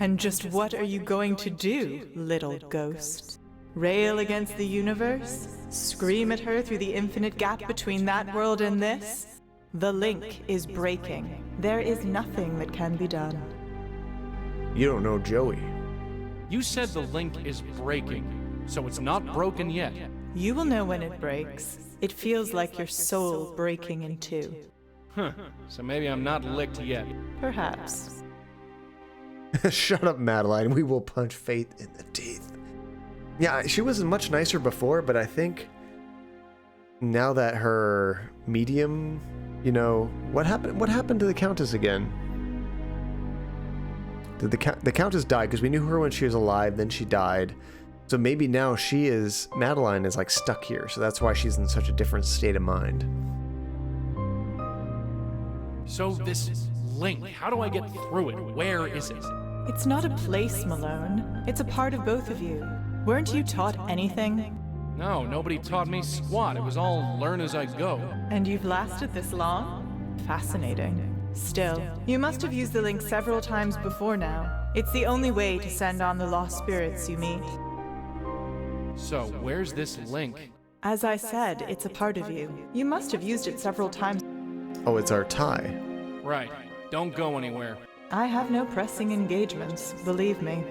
And just what are you going to do, little ghost? Rail against the universe? Scream at her through the infinite gap between that world and this? The link is breaking. There is nothing that can be done. You don't know Joey. You said the link is breaking. So it's not broken yet. You will know when it breaks. It feels like your soul breaking in two. Huh. So maybe I'm not licked yet. Perhaps. Shut up, Madeline. We will punch Faith in the teeth. Yeah, she was much nicer before, but I think now that her medium, you know, what happened to the Countess again? Did the Countess die? Because we knew her when she was alive, then she died. So maybe now Madeline is like stuck here, so that's why she's in such a different state of mind. So this link, how do I get through it? Where is it? It's not a place, Malone. It's a part of both of you. Weren't you taught anything? No, nobody taught me squat. It was all learn as I go. And you've lasted this long? Fascinating. Still, you must have used the link several times before now. It's the only way to send on the lost spirits you meet. So, where's this link? As I said, it's a part of you. You must have used it several times. Oh, it's our tie. Right. Don't go anywhere. I have no pressing engagements, believe me.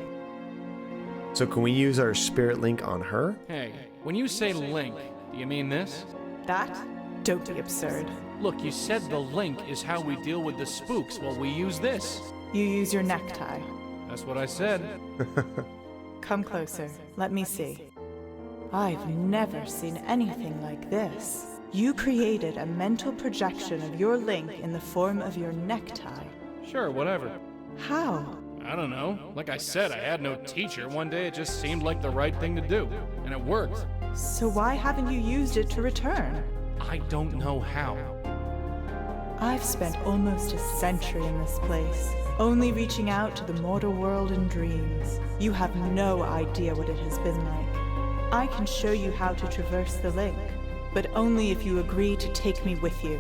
So can we use our spirit link on her? Hey, when you say link, do you mean this? That? Don't be absurd. Look, you said the link is how we deal with the spooks. Well, we use this. You use your necktie. That's what I said. Come closer. Let me see. I've never seen anything like this. You created a mental projection of your link in the form of your necktie. Sure, whatever. How? I don't know. Like I said, I had no teacher. One day it just seemed like the right thing to do. And it worked. So why haven't you used it to return? I don't know how. I've spent almost a century in this place, only reaching out to the mortal world in dreams. You have no idea what it has been like. I can show you how to traverse the link, but only if you agree to take me with you.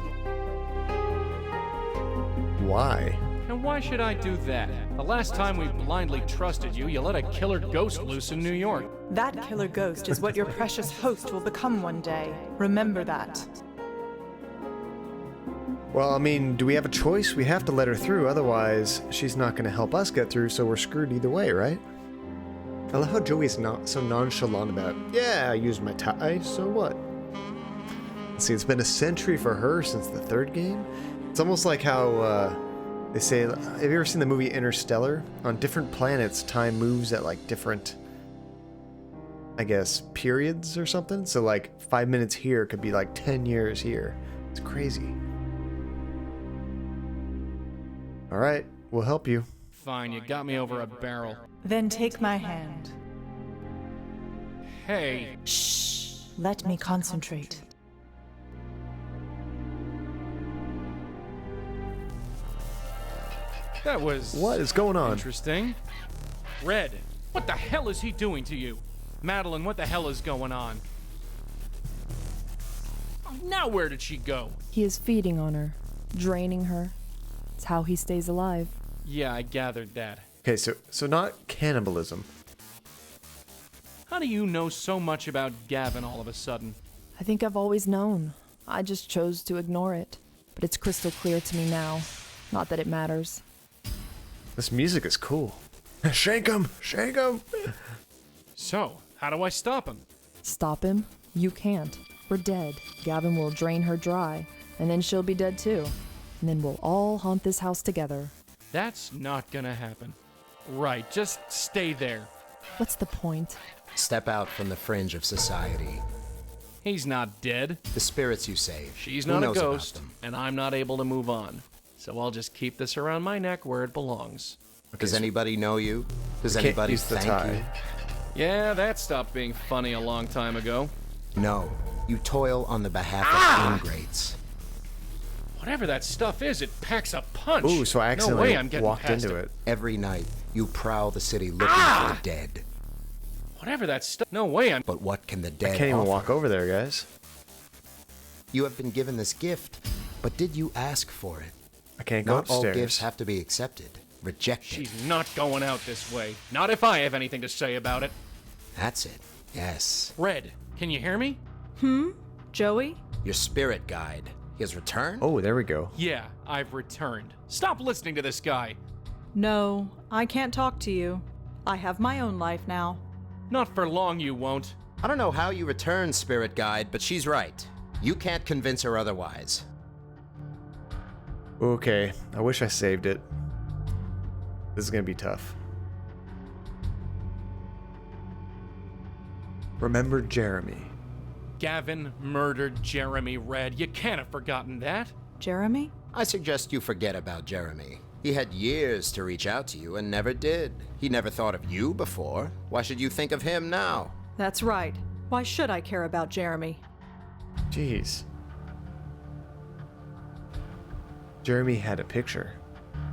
Why? And why should I do that? The last time we blindly trusted you, you let a killer ghost loose in New York. That killer ghost is what your precious host will become one day. Remember that. Well, I mean, do we have a choice? We have to let her through, otherwise she's not going to help us get through, so we're screwed either way, right? I love how Joey's not so nonchalant about, yeah, I used my tie, so what? See, it's been a century for her since the third game. It's almost like how they say, have you ever seen the movie Interstellar? On different planets, time moves at like different, I guess, periods or something. So like 5 minutes here could be like 10 years here. It's crazy. All right, we'll help you. Fine, you got me over a barrel. Then take my hand. Hey. Shh. Let me concentrate. That was... What is going on? Interesting. Red, what the hell is he doing to you? Madeline, what the hell is going on? Now where did she go? He is feeding on her, draining her. It's how he stays alive. Yeah, I gathered that. Okay, so not cannibalism. How do you know so much about Gavin all of a sudden? I think I've always known. I just chose to ignore it. But it's crystal clear to me now. Not that it matters. This music is cool. Shank him! Shank him! So, how do I stop him? Stop him? You can't. We're dead. Gavin will drain her dry, and then she'll be dead too. And then we'll all haunt this house together. That's not gonna happen. Right, just stay there. What's the point? Step out from the fringe of society. He's not dead. The spirits you save. She's Who not a knows about ghost, them? and I'm not able to move on. So I'll just keep this around my neck where it belongs. Does anybody know you? Does Can't anybody use the thank tie. you? Yeah, that stopped being funny a long time ago. No. You toil on the behalf of ingrates. Whatever that stuff is, it packs a punch. Ooh, so I no accidentally way I'm getting walked past into it. Every night, you prowl the city looking for the dead. Whatever that stuff. No way I'm. But what can the dead I can't even offer? walk over there, guys. You have been given this gift, but did you ask for it? I can't go Not all upstairs. gifts have to be accepted. Rejected. She's not going out this way. Not if I have anything to say about it. That's it. Yes. Red, can you hear me? Joey? Your spirit guide. He has returned? Oh, there we go. Yeah, I've returned. Stop listening to this guy. No, I can't talk to you. I have my own life now. Not for long, you won't. I don't know how you returned, spirit guide, but she's right. You can't convince her otherwise. Okay, I wish I saved it. This is gonna be tough. Remember Jeremy. Gavin murdered Jeremy, Red. You can't have forgotten that. Jeremy? I suggest you forget about Jeremy. He had years to reach out to you and never did. He never thought of you before. Why should you think of him now? That's right. Why should I care about Jeremy? Jeez. Jeremy had a picture.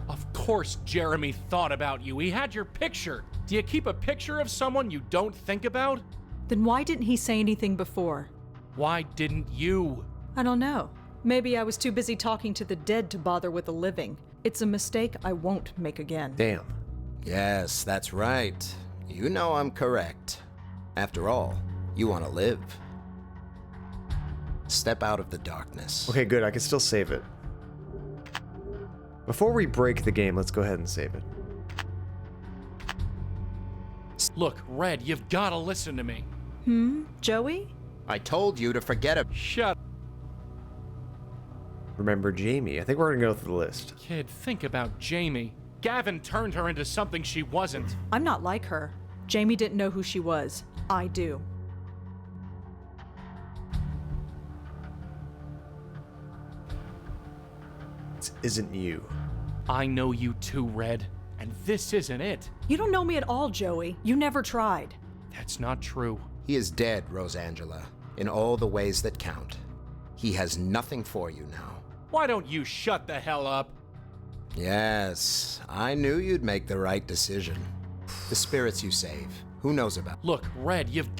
Of course Jeremy thought about you. He had your picture. Do you keep a picture of someone you don't think about? Then why didn't he say anything before? Why didn't you? I don't know. Maybe I was too busy talking to the dead to bother with the living. It's a mistake I won't make again. Damn. Yes, that's right. You know I'm correct. After all, you want to live. Step out of the darkness. Okay, good. I can still save it. Before we break the game, let's go ahead and save it. Look, Red, you've got to listen to me. Joey? I told you to forget it. Shut. Remember Jamie. I think we're gonna go through the list. Kid, think about Jamie. Gavin turned her into something she wasn't. I'm not like her. Jamie didn't know who she was. I do. This isn't you. I know you too, Red. And this isn't it. You don't know me at all, Joey. You never tried. That's not true. He is dead, Rosangela, in all the ways that count. He has nothing for you now. Why don't you shut the hell up? Yes, I knew you'd make the right decision. The spirits you save, who knows about? Look, Red, you've...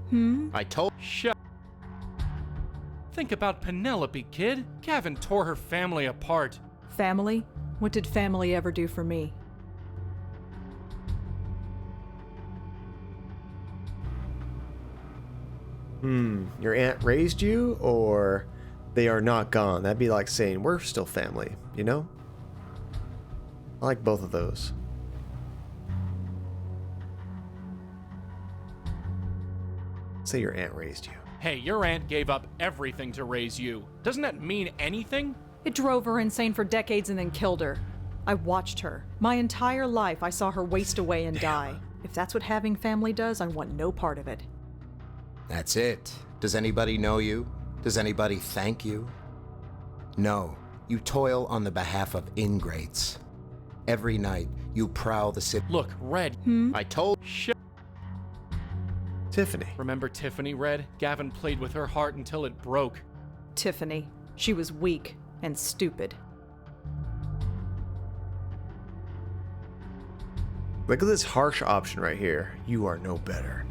I told... Shut... Think about Penelope, kid. Gavin tore her family apart. Family? What did family ever do for me? Your aunt raised you, or they are not gone? That'd be like saying, we're still family, you know? I like both of those. Say your aunt raised you. Hey, your aunt gave up everything to raise you. Doesn't that mean anything? It drove her insane for decades and then killed her. I watched her. My entire life I saw her waste away and die. If that's what having family does, I want no part of it. That's it. Does anybody know you? Does anybody thank you? No. You toil on the behalf of ingrates. Every night, you prowl the city. Look, Red. I told... Shit. Tiffany. Remember Tiffany, Red? Gavin played with her heart until it broke. Tiffany. She was weak and stupid. Look at this harsh option right here. You are no better.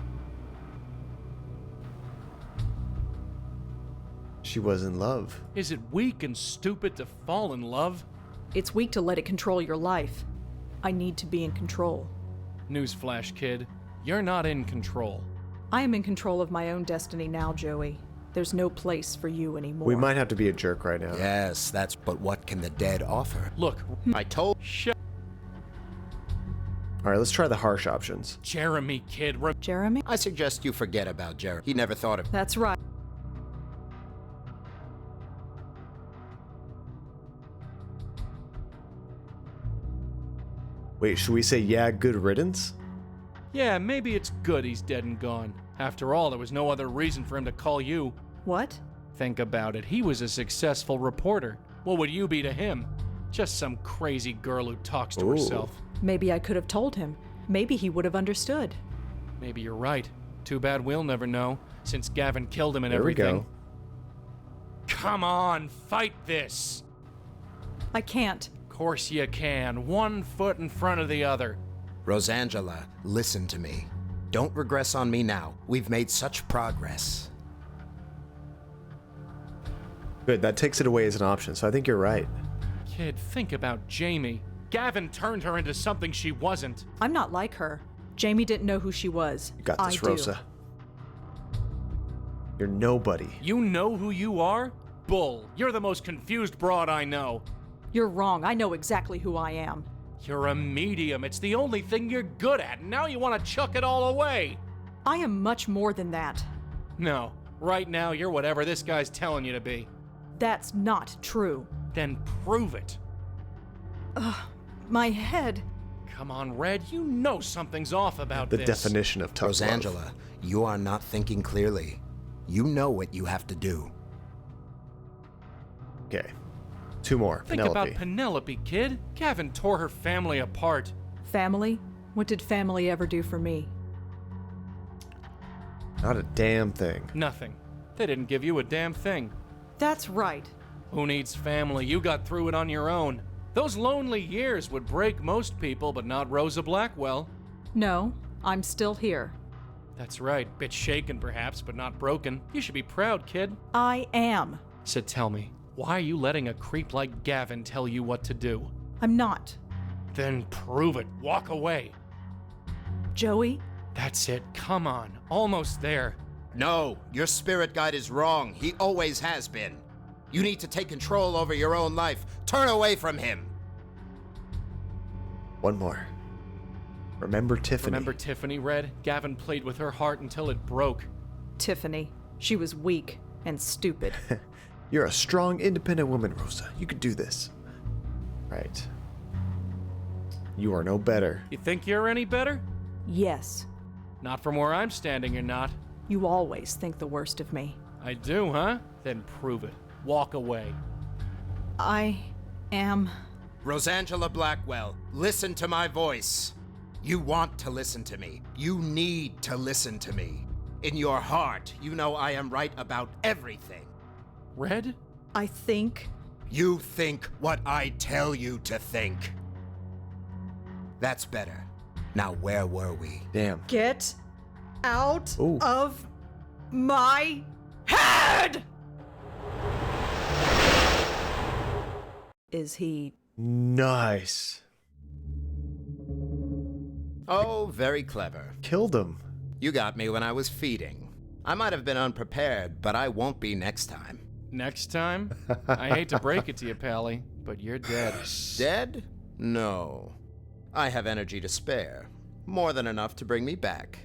She was in love. Is it weak and stupid to fall in love? It's weak to let it control your life. I need to be in control. Newsflash, kid. You're not in control. I am in control of my own destiny now, Joey. There's no place for you anymore. We might have to be a jerk right now. Yes, that's... But what can the dead offer? Look, I told... Shut. Alright, let's try the harsh options. Jeremy, kid. Jeremy? I suggest you forget about Jeremy. He never thought of... That's right. Wait, should we say, yeah, good riddance? Yeah, maybe it's good he's dead and gone. After all, there was no other reason for him to call you. What? Think about it. He was a successful reporter. What would you be to him? Just some crazy girl who talks to herself. Maybe I could have told him. Maybe he would have understood. Maybe you're right. Too bad we'll never know, since Gavin killed him and everything. There we go. Come on, fight this! I can't. Course you can. 1 foot in front of the other. Rosangela, listen to me. Don't regress on me now. We've made such progress. Good, that takes it away as an option, so I think you're right. Kid, think about Jamie. Gavin turned her into something she wasn't. I'm not like her. Jamie didn't know who she was. You got this, I Rosa. You're nobody. You know who you are? Bull. You're the most confused broad I know. You're wrong. I know exactly who I am. You're a medium. It's the only thing you're good at, and now you want to chuck it all away. I am much more than that. No. Right now, you're whatever this guy's telling you to be. That's not true. Then prove it. Ugh, my head. Come on, Red. You know something's off about The this. definition of tough love. Rosangela, you are not thinking clearly. You know what you have to do. Okay. 2 more. Think Penelope. about Penelope, kid. Gavin tore her family apart. Family? What did family ever do for me? Not a damn thing. Nothing. They didn't give you a damn thing. That's right. Who needs family? You got through it on your own. Those lonely years would break most people, but not Rosa Blackwell. No, I'm still here. That's right. Bit shaken, perhaps, but not broken. You should be proud, kid. I am. So tell me, why are you letting a creep like Gavin tell you what to do? I'm not. Then prove it. Walk away. Joey? That's it. Come on. Almost there. No, your spirit guide is wrong. He always has been. You need to take control over your own life. Turn away from him. 1 more. Remember Tiffany. Remember Tiffany, Red? Gavin played with her heart until it broke. Tiffany. She was weak and stupid. You're a strong, independent woman, Rosa. You could do this. Right. You are no better. You think you're any better? Yes. Not from where I'm standing, you're not. You always think the worst of me. I do, huh? Then prove it. Walk away. I am... Rosangela Blackwell, listen to my voice. You want to listen to me. You need to listen to me. In your heart, you know I am right about everything. Red? I think... You think what I tell you to think. That's better. Now, where were we? Damn. Get out Ooh. of my head! Is he... Nice. Oh, very clever. Killed him. You got me when I was feeding. I might have been unprepared, but I won't be next time. Next time? I hate to break it to you, Pally, but you're dead. Dead? No. I have energy to spare. More than enough to bring me back.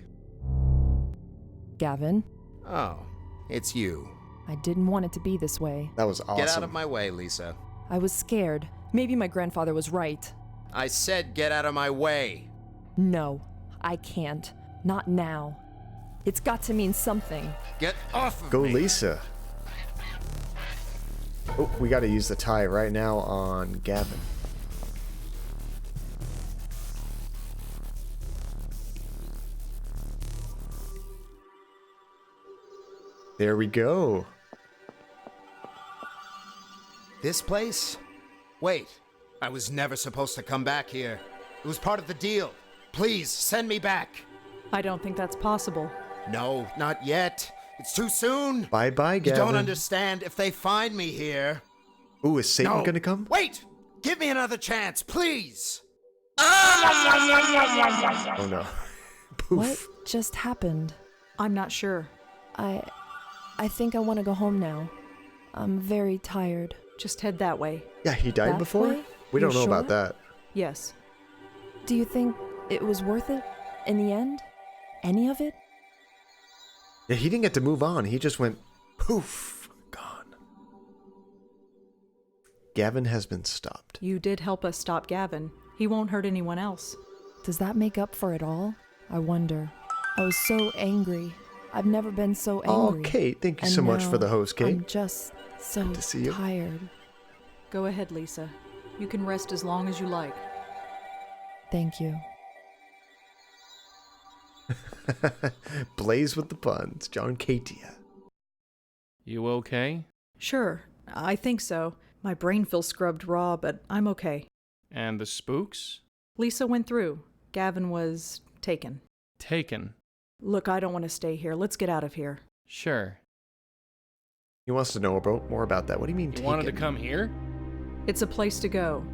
Gavin? Oh, it's you. I didn't want it to be this way. That was awesome. Get out of my way, Lisa. I was scared. Maybe my grandfather was right. I said get out of my way. No, I can't. Not now. It's got to mean something. Get off of Go, me. Lisa. Oh, we gotta use the tie right now on Gavin. There we go. This place? Wait, I was never supposed to come back here. It was part of the deal. Please, send me back. I don't think that's possible. No, not yet. It's too soon. Bye-bye, Gavin. You don't understand. If they find me here... Ooh, is Satan No. gonna come? Wait! Give me another chance, please! Oh no. Poof. What just happened? I'm not sure. I think I want to go home now. I'm very tired. Just head that way. Yeah, he died That before? way? We don't You know sure? about that. Yes. Do you think it was worth it in the end? Any of it? Yeah, he didn't get to move on. He just went poof, gone. Gavin has been stopped. You did help us stop Gavin. He won't hurt anyone else. Does that make up for it all? I wonder. I was so angry. I've never been so angry. Oh, Kate, thank you And so much now for the host, Kate. I'm just so Good to see you. tired. Go ahead, Lisa. You can rest as long as you like. Thank you. Blaze with the puns, John Katia. You okay? Sure, I think so. My brain feels scrubbed raw, but I'm okay. And the spooks? Lisa went through. Gavin was taken. Taken. Look, I don't want to stay here. Let's get out of here. Sure. He wants to know more about that. What do you mean You taken? wanted to come here? It's a place to go,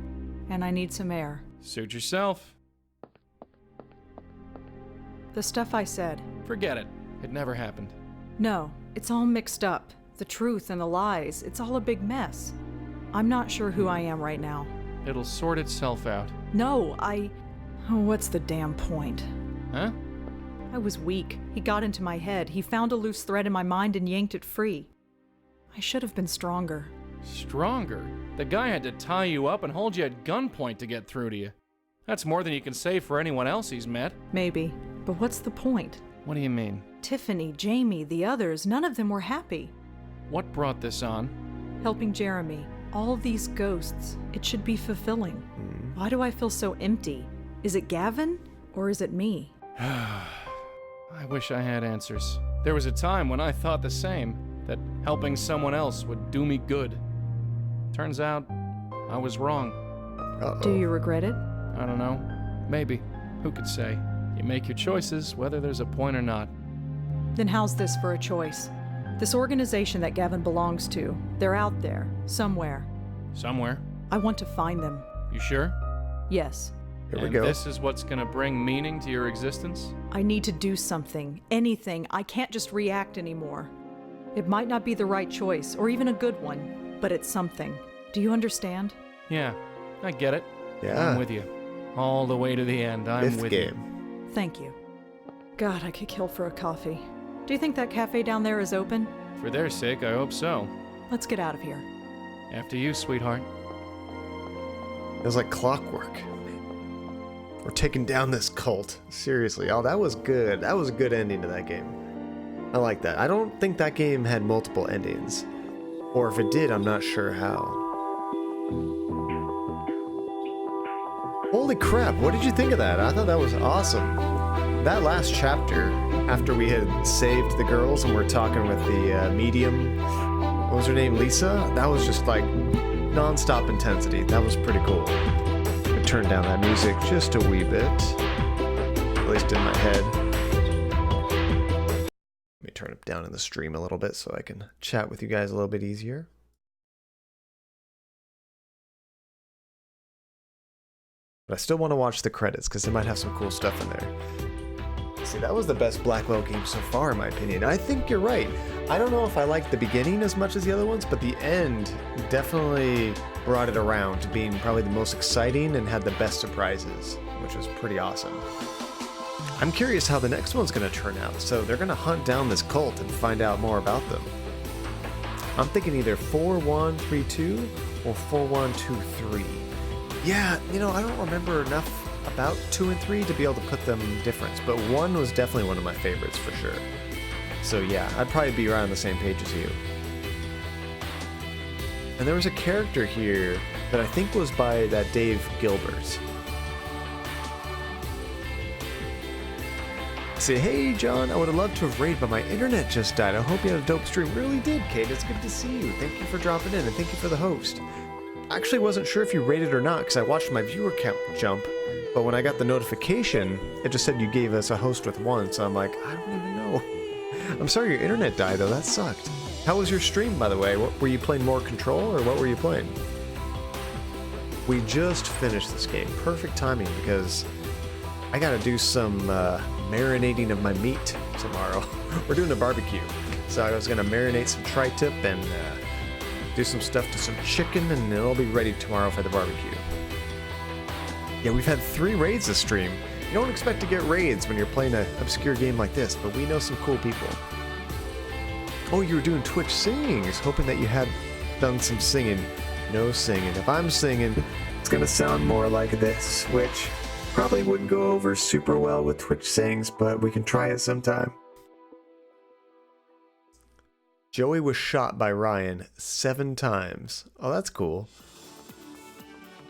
and I need some air. Suit yourself. The stuff I said. Forget it. It never happened. No, it's all mixed up. The truth and the lies. It's all a big mess. I'm not sure who I am right now. It'll sort itself out. No, Oh, what's the damn point? Huh? I was weak. He got into my head. He found a loose thread in my mind and yanked it free. I should have been stronger. Stronger? The guy had to tie you up and hold you at gunpoint to get through to you. That's more than you can say for anyone else he's met. Maybe. But what's the point? What do you mean? Tiffany, Jamie, the others, none of them were happy. What brought this on? Helping Jeremy. All these ghosts. It should be fulfilling. Why do I feel so empty? Is it Gavin? Or is it me? I wish I had answers. There was a time when I thought the same, that helping someone else would do me good. Turns out, I was wrong. Uh-oh. Do you regret it? I don't know. Maybe. Who could say? You make your choices, whether there's a point or not. Then how's this for a choice? This organization that Gavin belongs to, they're out there, somewhere. Somewhere. I want to find them. You sure? Yes. Here we And go. this is what's gonna bring meaning to your existence? I need to do something. Anything. I can't just react anymore. It might not be the right choice, or even a good one, but it's something. Do you understand? Yeah, I get it. Yeah. I'm with you. All the way to the end, I'm Fifth with game. you. Thank you. God, I could kill for a coffee. Do you think that cafe down there is open? For their sake, I hope so. Let's get out of here. After you, sweetheart. It was like clockwork. We're taking down this cult. Seriously. Oh, that was good. That was a good ending to that game. I like that. I don't think that game had multiple endings. Or if it did, I'm not sure how. Holy crap, what did you think of that? I thought that was awesome. That last chapter, after we had saved the girls and we're talking with the medium, what was her name, Lisa? That was just like non-stop intensity. That was pretty cool. I turned down that music just a wee bit, at least in my head. Let me turn it down in the stream a little bit so I can chat with you guys a little bit easier. But I still want to watch the credits because they might have some cool stuff in there. See, that was the best Blackwell game so far, in my opinion. I think you're right. I don't know if I liked the beginning as much as the other ones, but the end definitely brought it around to being probably the most exciting and had the best surprises, which was pretty awesome. I'm curious how the next one's going to turn out, so they're going to hunt down this cult and find out more about them. I'm thinking either 4132 or 4123. Yeah, you know, I don't remember enough about 2 and 3 to be able to put them difference, but 1 was definitely one of my favorites for sure. So yeah, I'd probably be right on the same page as you. And there was a character here that I think was by that Dave Gilbert. Say, hey John, I would have loved to have raided, but my internet just died. I hope you had a dope stream. Really did, Kate. It's good to see you. Thank you for dropping in, and thank you for the host. I actually wasn't sure if you rated or not because I watched my viewer count jump, but when I got the notification, it just said you gave us a host with 1, so I'm like, I don't even know. I'm sorry your internet died though, that sucked. How was your stream, by the way? Were you playing more Control, or what were you playing? We just finished this game. Perfect timing because I gotta do some marinating of my meat tomorrow. We're doing a barbecue, so I was gonna marinate some tri-tip and do some stuff to some chicken, and it'll be ready tomorrow for the barbecue. Yeah, we've had 3 raids this stream. You don't expect to get raids when you're playing an obscure game like this, but we know some cool people. Oh, you were doing Twitch singings, hoping that you had done some singing. No singing. If I'm singing, it's gonna sound more like this, which probably wouldn't go over super well with Twitch sings, but we can try it sometime. Joey was shot by Ryan 7 times. Oh, that's cool.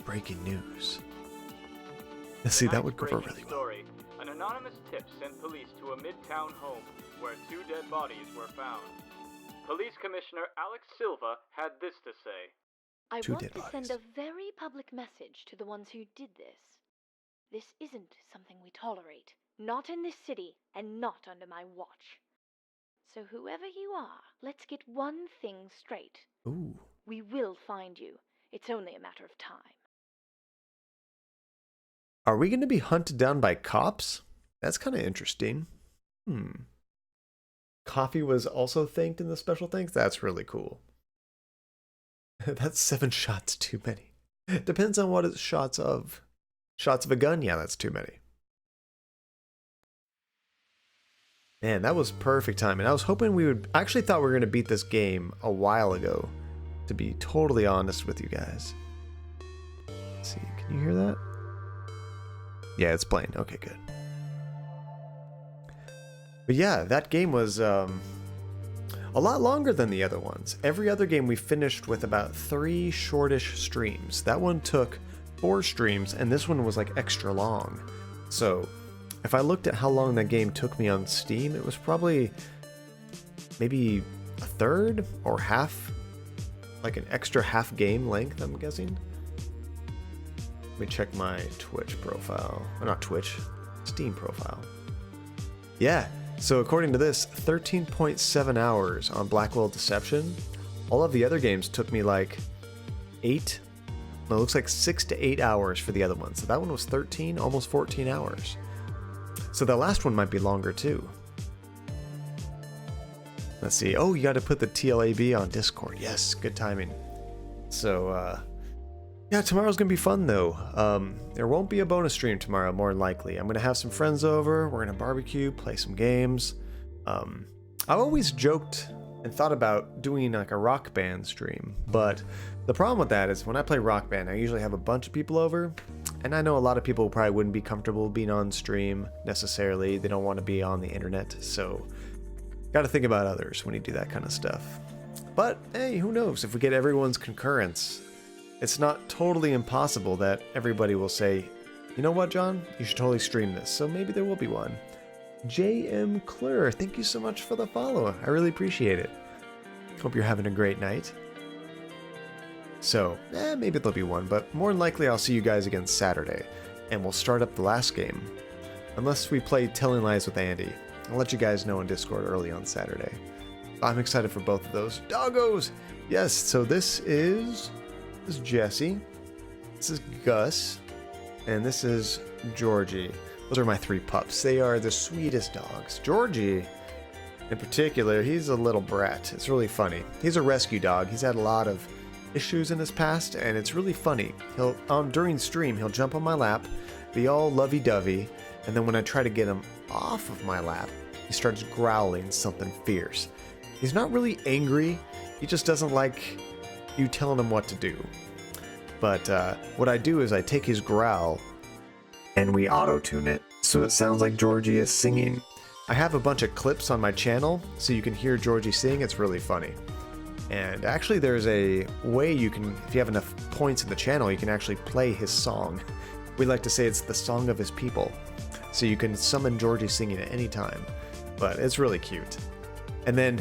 Breaking news. Let's see, that would go over really well. Story. An anonymous tip sent police to a midtown home where 2 dead bodies were found. Police Commissioner Alex Silva had this to say. I want to send a very public message to the ones who did this. This isn't something we tolerate. Not in this city, and not under my watch. So whoever you are, let's get one thing straight. Ooh. We will find you. It's only a matter of time. Are we going to be hunted down by cops? That's kind of interesting. Coffee was also thanked in the special thanks? That's really cool. That's 7 shots too many. Depends on what it's shots of. Shots of a gun? Yeah, that's too many. Man, that was perfect timing. I was hoping we would... I actually thought we were going to beat this game a while ago, to be totally honest with you guys. Let's see, can you hear that? Yeah, it's playing. Okay, good. But yeah, that game was a lot longer than the other ones. Every other game we finished with about 3 shortish streams. That one took 4 streams, and this one was like extra long. So if I looked at how long that game took me on Steam, it was probably maybe a third or half, like an extra half game length, I'm guessing. Let me check my Twitch profile. Or not Twitch, Steam profile. Yeah, so according to this, 13.7 hours on Blackwell Deception. All of the other games took me like 8. No, it looks like 6 to 8 hours for the other one. So that one was 13, almost 14 hours. So the last one might be longer too. Let's see. Oh, you got to put the TLAB on Discord. Yes, good timing. So, yeah, tomorrow's going to be fun though. There won't be a bonus stream tomorrow, more than likely. I'm going to have some friends over. We're going to barbecue, play some games. I've always joked and thought about doing like a Rock Band stream, but the problem with that is when I play Rock Band, I usually have a bunch of people over, And I know a lot of people probably wouldn't be comfortable being on stream necessarily. They don't want to be on the internet, so got to think about others when you do that kind of stuff. But hey, who knows? If we get everyone's concurrence, it's not totally impossible that everybody will say, you know what, John? You should totally stream this. So maybe there will be one. J.M. Clur, thank you so much for the follow. I really appreciate it. Hope you're having a great night. So, maybe there'll be one, but more than likely I'll see you guys again Saturday, and we'll start up the last game. Unless we play Telling Lies with Andy. I'll let you guys know in Discord early on Saturday. I'm excited for both of those. Doggos! Yes, so this is Jesse, this is Gus, and this is Georgie. Those are my 3 pups. They are the sweetest dogs. Georgie, in particular, he's a little brat. It's really funny. He's a rescue dog. He's had a lot of issues in his past, and it's really funny. During stream, he'll jump on my lap, be all lovey-dovey, and then when I try to get him off of my lap, he starts growling something fierce. He's not really angry, he just doesn't like you telling him what to do. But what I do is I take his growl and we auto-tune it so it sounds like Georgie is singing. I have a bunch of clips on my channel so you can hear Georgie sing. It's really funny. And actually there's a way you can, if you have enough points in the channel, you can actually play his song. We like to say it's the song of his people. So you can summon Georgie singing at any time. But it's really cute. And then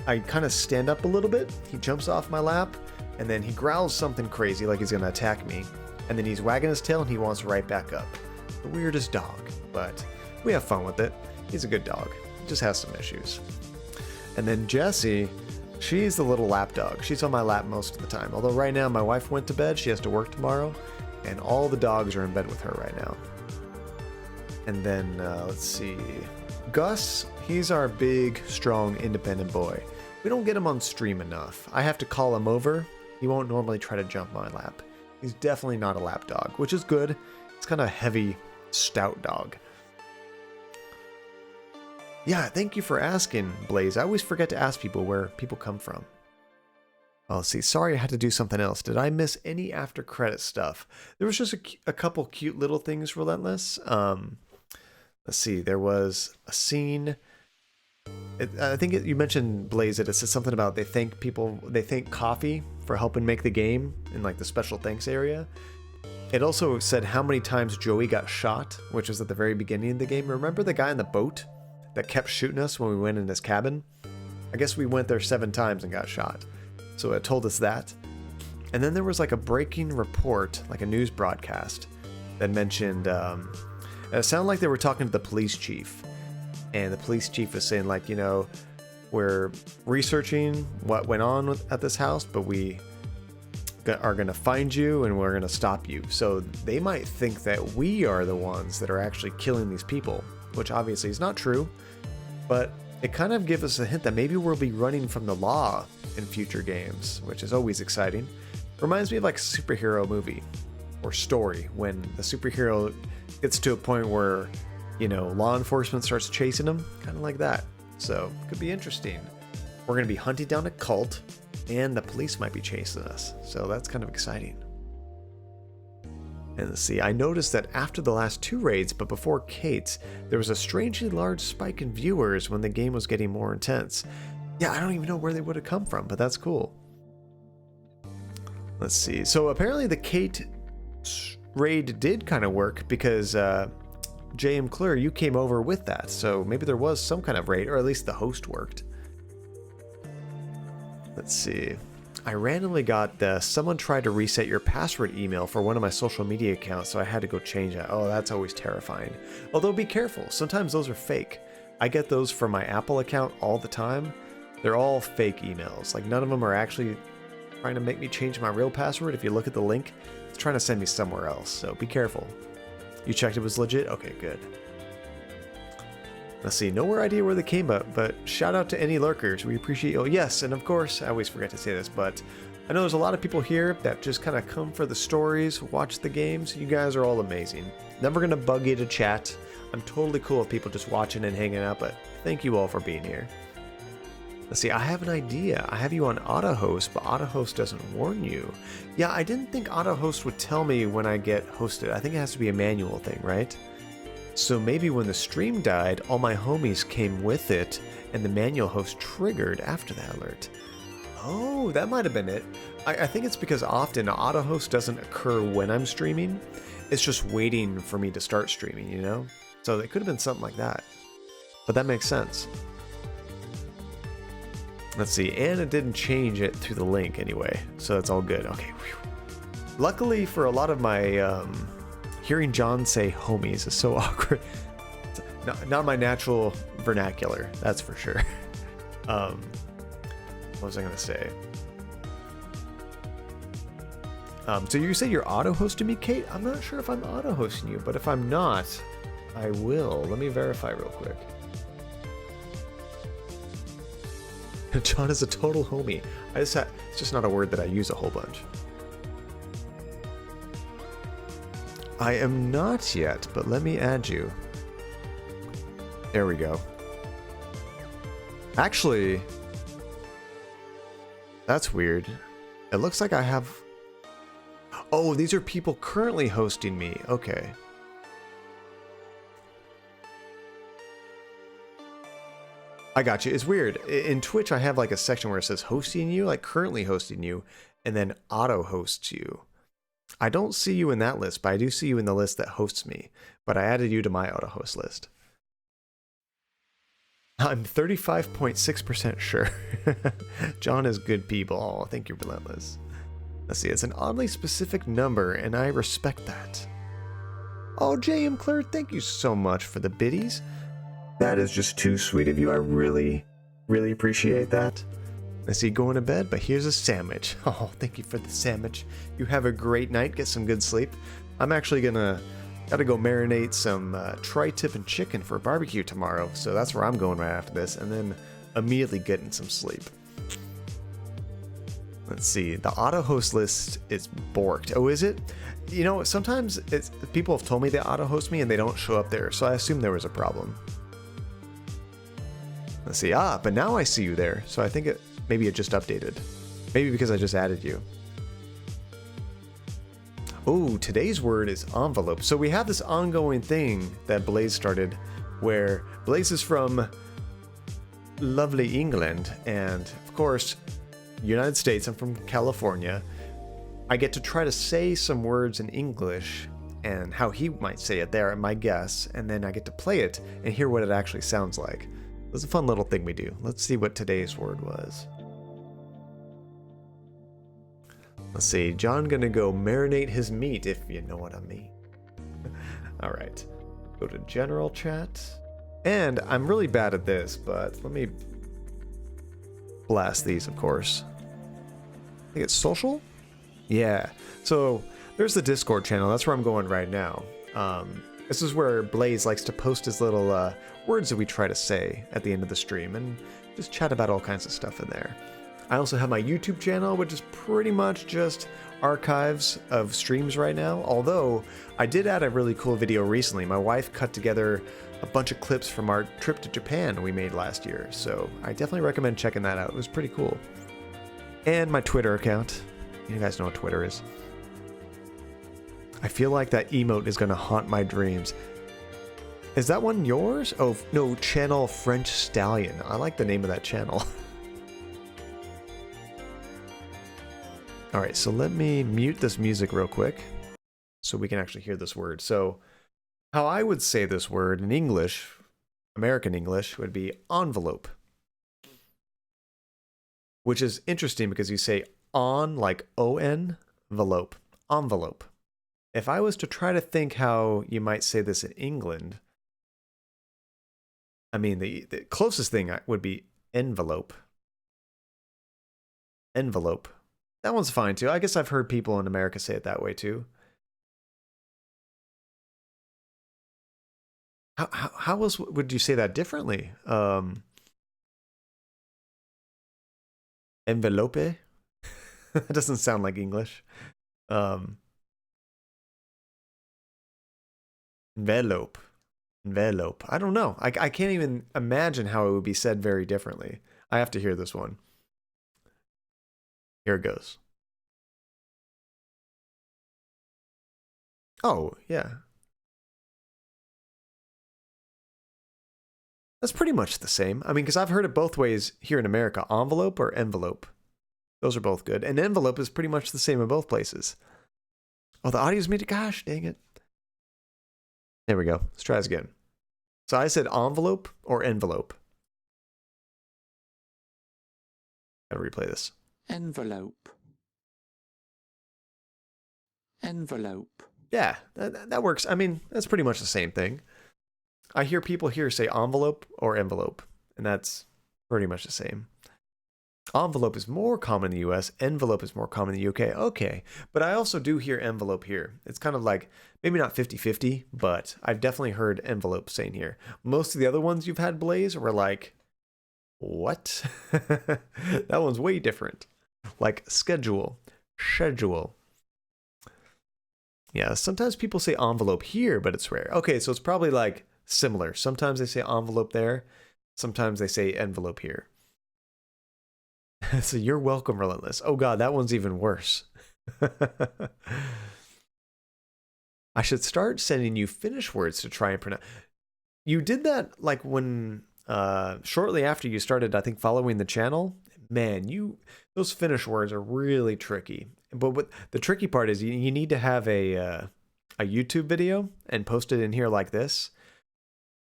I kind of stand up a little bit, he jumps off my lap, and then he growls something crazy like he's gonna attack me. And then he's wagging his tail and he wants right back up. The weirdest dog, but we have fun with it. He's a good dog, he just has some issues. And then Jessie, she's the little lap dog. She's on my lap most of the time. Although right now my wife went to bed, she has to work tomorrow, and all the dogs are in bed with her right now. And then, let's see, Gus, he's our big, strong, independent boy. We don't get him on stream enough. I have to call him over. He won't normally try to jump my lap. He's definitely not a lap dog, which is good. It's kind of a heavy, stout dog. Yeah, thank you for asking, Blaze. I always forget to ask people where people come from. Well, let's see. Sorry I had to do something else. Did I miss any after credit stuff? There was just a couple cute little things, Relentless. Let's see. There was a scene. I think you mentioned, Blaze, that it said something about they thank Coffee for helping make the game in like the special thanks area. It also said how many times Joey got shot, which was at the very beginning of the game. Remember the guy in the boat that kept shooting us when we went in his cabin? I guess we went there 7 times and got shot. So it told us that. And then there was like a breaking report, like a news broadcast, that mentioned, it sounded like they were talking to the police chief. And the police chief was saying like, you know, we're researching what went on at this house, but we are going to find you and we're going to stop you. So they might think that we are the ones that are actually killing these people, which obviously is not true, but it kind of gives us a hint that maybe we'll be running from the law in future games, which is always exciting. Reminds me of like a superhero movie or story when the superhero gets to a point where, you know, law enforcement starts chasing them, kind of like that. So could be interesting. We're going to be hunting down a cult and the police might be chasing us. So that's kind of exciting. And let's see, I noticed that after the last 2 raids, but before Kate's, there was a strangely large spike in viewers when the game was getting more intense. Yeah, I don't even know where they would have come from, but that's cool. Let's see. So apparently the Kate raid did kind of work because J.M. Clear, you came over with that. So maybe there was some kind of raid, or at least the host worked. Let's see. I randomly got someone tried to reset your password email for one of my social media accounts, so I had to go change that. Oh, that's always terrifying. Although be careful, sometimes those are fake. I get those from my Apple account all the time. They're all fake emails. Like none of them are actually trying to make me change my real password. If you look at the link, it's trying to send me somewhere else, so be careful. You checked it was legit? Okay, good. Let's see, no idea where they came up, but shout out to any lurkers. We appreciate you. Oh, yes, and of course, I always forget to say this, but I know there's a lot of people here that just kind of come for the stories, watch the games. You guys are all amazing. Never going to bug you to chat. I'm totally cool with people just watching and hanging out, but thank you all for being here. Let's see, I have an idea. I have you on AutoHost, but AutoHost doesn't warn you. Yeah, I didn't think AutoHost would tell me when I get hosted. I think it has to be a manual thing, right? So maybe when the stream died, all my homies came with it, and the manual host triggered after that alert. Oh, that might have been it. I think it's because often AutoHost doesn't occur when I'm streaming. It's just waiting for me to start streaming, you know? So it could have been something like that. But that makes sense. Let's see, and it didn't change it through the link anyway, so it's all good. Okay, whew. Luckily for a lot of my, hearing John say homies is so awkward. Not my natural vernacular, that's for sure. What was I gonna say? So you say you're auto-hosting me, Kate? I'm not sure if I'm auto-hosting you, but if I'm not, I will. Let me verify real quick. John is a total homie. It's just not a word that I use a whole bunch. I am not yet, but let me add you. There we go. Actually, that's weird. It looks like I have... Oh, these are people currently hosting me. Okay. I got you. It's weird. In Twitch, I have like a section where it says hosting you, like currently hosting you, and then auto hosts you. I don't see you in that list, but I do see you in the list that hosts me. But I added you to my auto host list. I'm 35.6% sure. John is good people. Oh, thank you, Relentless. Let's see, it's an oddly specific number, and I respect that. Oh, J.M. Claire, thank you so much for the biddies. That is just too sweet of you. I really, really appreciate that. I see you going to bed, but here's a sandwich. Oh, thank you for the sandwich. You have a great night. Get some good sleep. I'm actually gotta go marinate some tri-tip and chicken for barbecue tomorrow. So that's where I'm going right after this, and then immediately getting some sleep. Let's see. The auto host list is borked. Oh, is it? You know, sometimes people have told me they auto host me and they don't show up there, so I assume there was a problem. Let's see. Ah, but now I see you there. So I think maybe it just updated. Maybe because I just added you. Oh, today's word is envelope. So we have this ongoing thing that Blaze started where Blaze is from lovely England. And of course, United States, I'm from California. I get to try to say some words in English and how he might say it there, my guess. And then I get to play it and hear what it actually sounds like. It's a fun little thing we do. Let's see what today's word was. Let's see. John gonna go marinate his meat, if you know what I mean. All right. Go to general chat. And I'm really bad at this, but let me blast these, of course. I think it's social? Yeah. So there's the Discord channel. That's where I'm going right now. This is where Blaze likes to post his little words that we try to say at the end of the stream and just chat about all kinds of stuff in there. I also have my YouTube channel, which is pretty much just archives of streams right now, although I did add a really cool video recently. My wife cut together a bunch of clips from our trip to Japan we made last year, so I definitely recommend checking that out. It was pretty cool. And my Twitter account. You guys know what Twitter is. I feel like that emote is going to haunt my dreams. Is that one yours? Oh, no, Channel French Stallion. I like the name of that channel. All right, so let me mute this music real quick so we can actually hear this word. So how I would say this word in English, American English, would be envelope. Which is interesting because you say on like O-N, velope, envelope. If I was to try to think how you might say this in England, I mean, the closest thing would be envelope. Envelope. That one's fine too. I guess I've heard people in America say it that way too. How else would you say that differently? Envelope? That doesn't sound like English. Envelope. I don't know. I can't even imagine how it would be said very differently. I have to hear this one. Here it goes. Oh, yeah. That's pretty much the same. I mean, because I've heard it both ways here in America. Envelope or envelope. Those are both good. And envelope is pretty much the same in both places. Oh, the audio's muted. Gosh, dang it. There we go. Let's try this again. So I said envelope or envelope. Gotta replay this. Envelope. Envelope. Yeah, that works. I mean, that's pretty much the same thing. I hear people here say envelope or envelope, and that's pretty much the same. Envelope is more common in the US, envelope is more common in the UK. Okay, but I also do hear envelope here. It's kind of like, maybe not 50-50, but I've definitely heard envelope saying here. Most of the other ones you've had, Blaze, were like, what? That one's way different. Like schedule. Yeah, sometimes people say envelope here, but it's rare. Okay, so it's probably like similar. Sometimes they say envelope there. Sometimes they say envelope here. So you're welcome, Relentless. Oh god, that one's even worse. I should start sending you Finnish words to try and pronounce. You did that like when shortly after you started, I think, following the channel. Man, those Finnish words are really tricky. But what the tricky part is, you need to have a YouTube video and post it in here like this.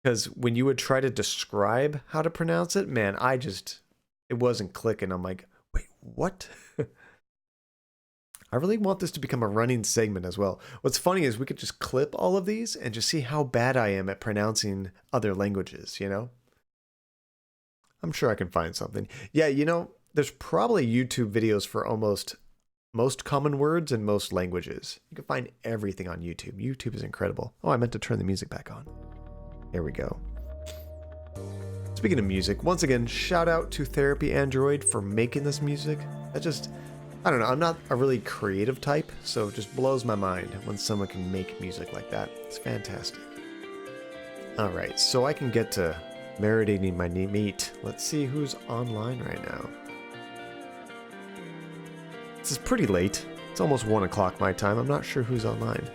Because when you would try to describe how to pronounce it, man, it wasn't clicking. I'm like, wait, what? I really want this to become a running segment as well. What's funny is we could just clip all of these and just see how bad I am at pronouncing other languages, you know? I'm sure I can find something. Yeah, you know, there's probably YouTube videos for almost most common words in most languages. You can find everything on YouTube. YouTube is incredible. Oh, I meant to turn the music back on. There we go. Speaking of music, once again, shout out to Therapy Android for making this music. I don't know, I'm not a really creative type, so it just blows my mind when someone can make music like that. It's fantastic. Alright, so I can get to marinating my meat. Let's see who's online right now. This is pretty late. It's almost 1 o'clock my time. I'm not sure who's online.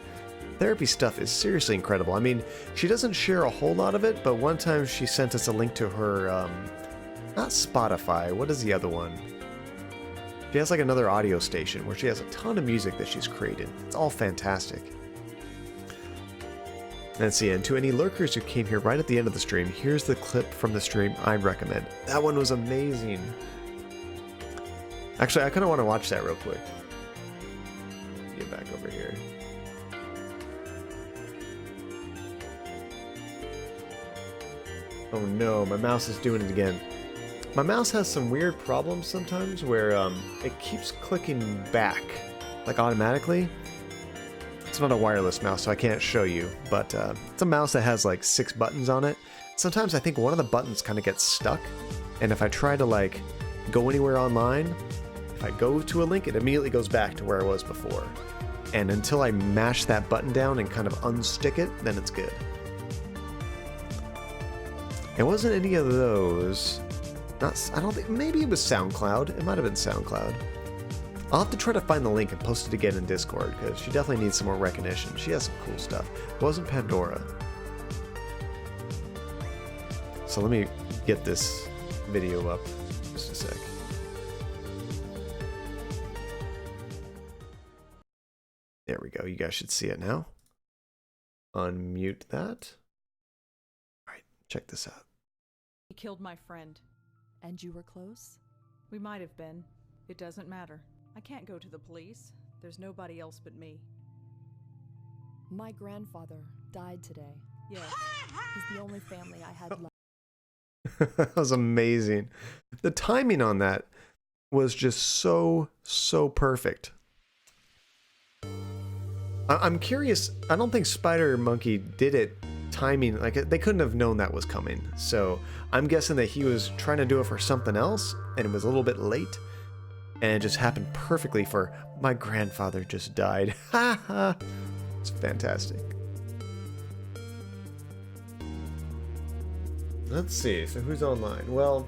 Therapy stuff is seriously incredible. I mean, she doesn't share a whole lot of it, but one time she sent us a link to her, not Spotify, what is the other one? She has like another audio station where she has a ton of music that she's created. It's all fantastic. Let's see, and to any lurkers who came here right at the end of the stream, here's the clip from the stream I'd recommend. That one was amazing. Actually, I kind of want to watch that real quick. Get back over here. Oh no, my mouse is doing it again. My mouse has some weird problems sometimes where it keeps clicking back, like automatically. It's not a wireless mouse, so I can't show you, but it's a mouse that has like 6 buttons on it. Sometimes I think one of the buttons kind of gets stuck, and if I try to like go anywhere online, if I go to a link, it immediately goes back to where I was before. And until I mash that button down and kind of unstick it, then it's good. It wasn't any of those. I don't think, maybe it was SoundCloud. It might have been SoundCloud. I'll have to try to find the link and post it again in Discord, because she definitely needs some more recognition. She has some cool stuff. It wasn't Pandora. So let me get this video up just a sec. There we go. You guys should see it now. Unmute that. All right, check this out. He killed my friend. And you were close? We might have been. It doesn't matter. I can't go to the police. There's nobody else but me. My grandfather died today. Yes. He's the only family I had left. That was amazing. The timing on that was just so perfect. I'm curious. I don't think Spider Monkey did it timing, like they couldn't have known that was coming, so I'm guessing that he was trying to do it for something else and it was a little bit late and it just happened perfectly for my grandfather just died. Ha. It's fantastic. Let's see, so who's online? Well,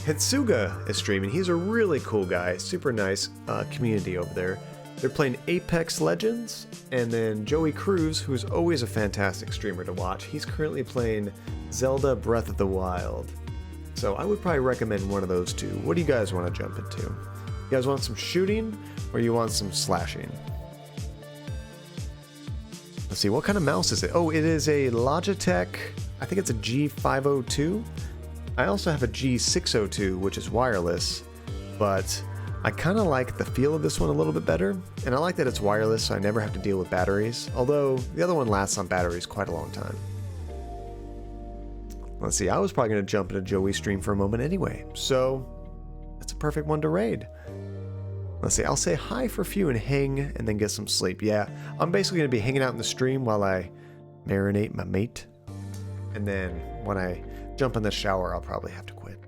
Hitsuga is streaming. He's a really cool guy. Super nice community over there. They're playing Apex Legends, and then Joey Cruz, who's always a fantastic streamer to watch. He's currently playing Zelda Breath of the Wild. So I would probably recommend one of those two. What do you guys want to jump into? You guys want some shooting, or you want some slashing? Let's see, what kind of mouse is it? Oh, it is a Logitech, I think it's a G502. I also have a G602, which is wireless, but I kind of like the feel of this one a little bit better, and I like that it's wireless, so I never have to deal with batteries, although the other one lasts on batteries quite a long time. Let's see, I was probably going to jump into Joey's stream for a moment anyway, so that's a perfect one to raid. Let's see, I'll say hi for a few and hang, and then get some sleep. Yeah, I'm basically going to be hanging out in the stream while I marinate my mate, and then when I jump in the shower, I'll probably have to quit.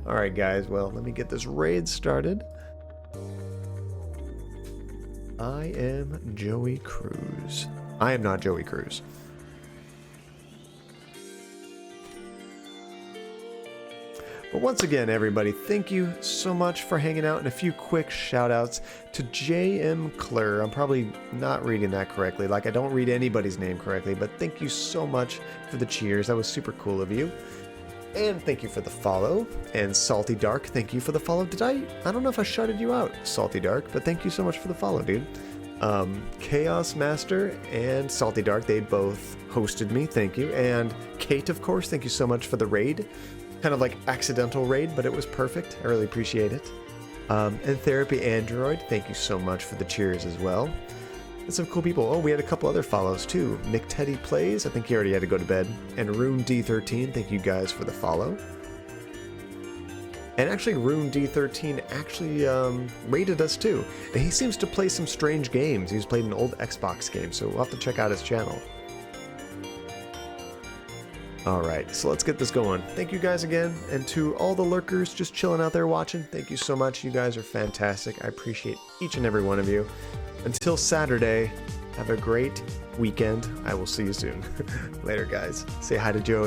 Alright guys, well, let me get this raid started. I am Joey Cruz. I am not Joey Cruz. But once again, everybody, thank you so much for hanging out, and a few quick shout outs to J.M. Clur. I'm probably not reading that correctly, like I don't read anybody's name correctly, but thank you so much for the cheers. That was super cool of you. And thank you for the follow. And Salty Dark, thank you for the follow. I don't know if I shouted you out, Salty Dark, but thank you so much for the follow, dude. Chaos Master and Salty Dark, they both hosted me, thank you. And Kate, of course, thank you so much for the raid. Kind of like accidental raid, but it was perfect. I really appreciate it. And Therapy Android, thank you so much for the cheers as well. And some cool people. Oh, we had a couple other follows too. Nick Teddy Plays, I think he already had to go to bed. And Rune D13, thank you guys for the follow. And actually, Rune D13 actually rated us too. And he seems to play some strange games. He's played an old Xbox game, so we'll have to check out his channel. Alright, so let's get this going. Thank you guys again, and to all the lurkers just chilling out there watching, thank you so much. You guys are fantastic. I appreciate each and every one of you. Until Saturday, have a great weekend. I will see you soon. Later, guys. Say hi to Joey.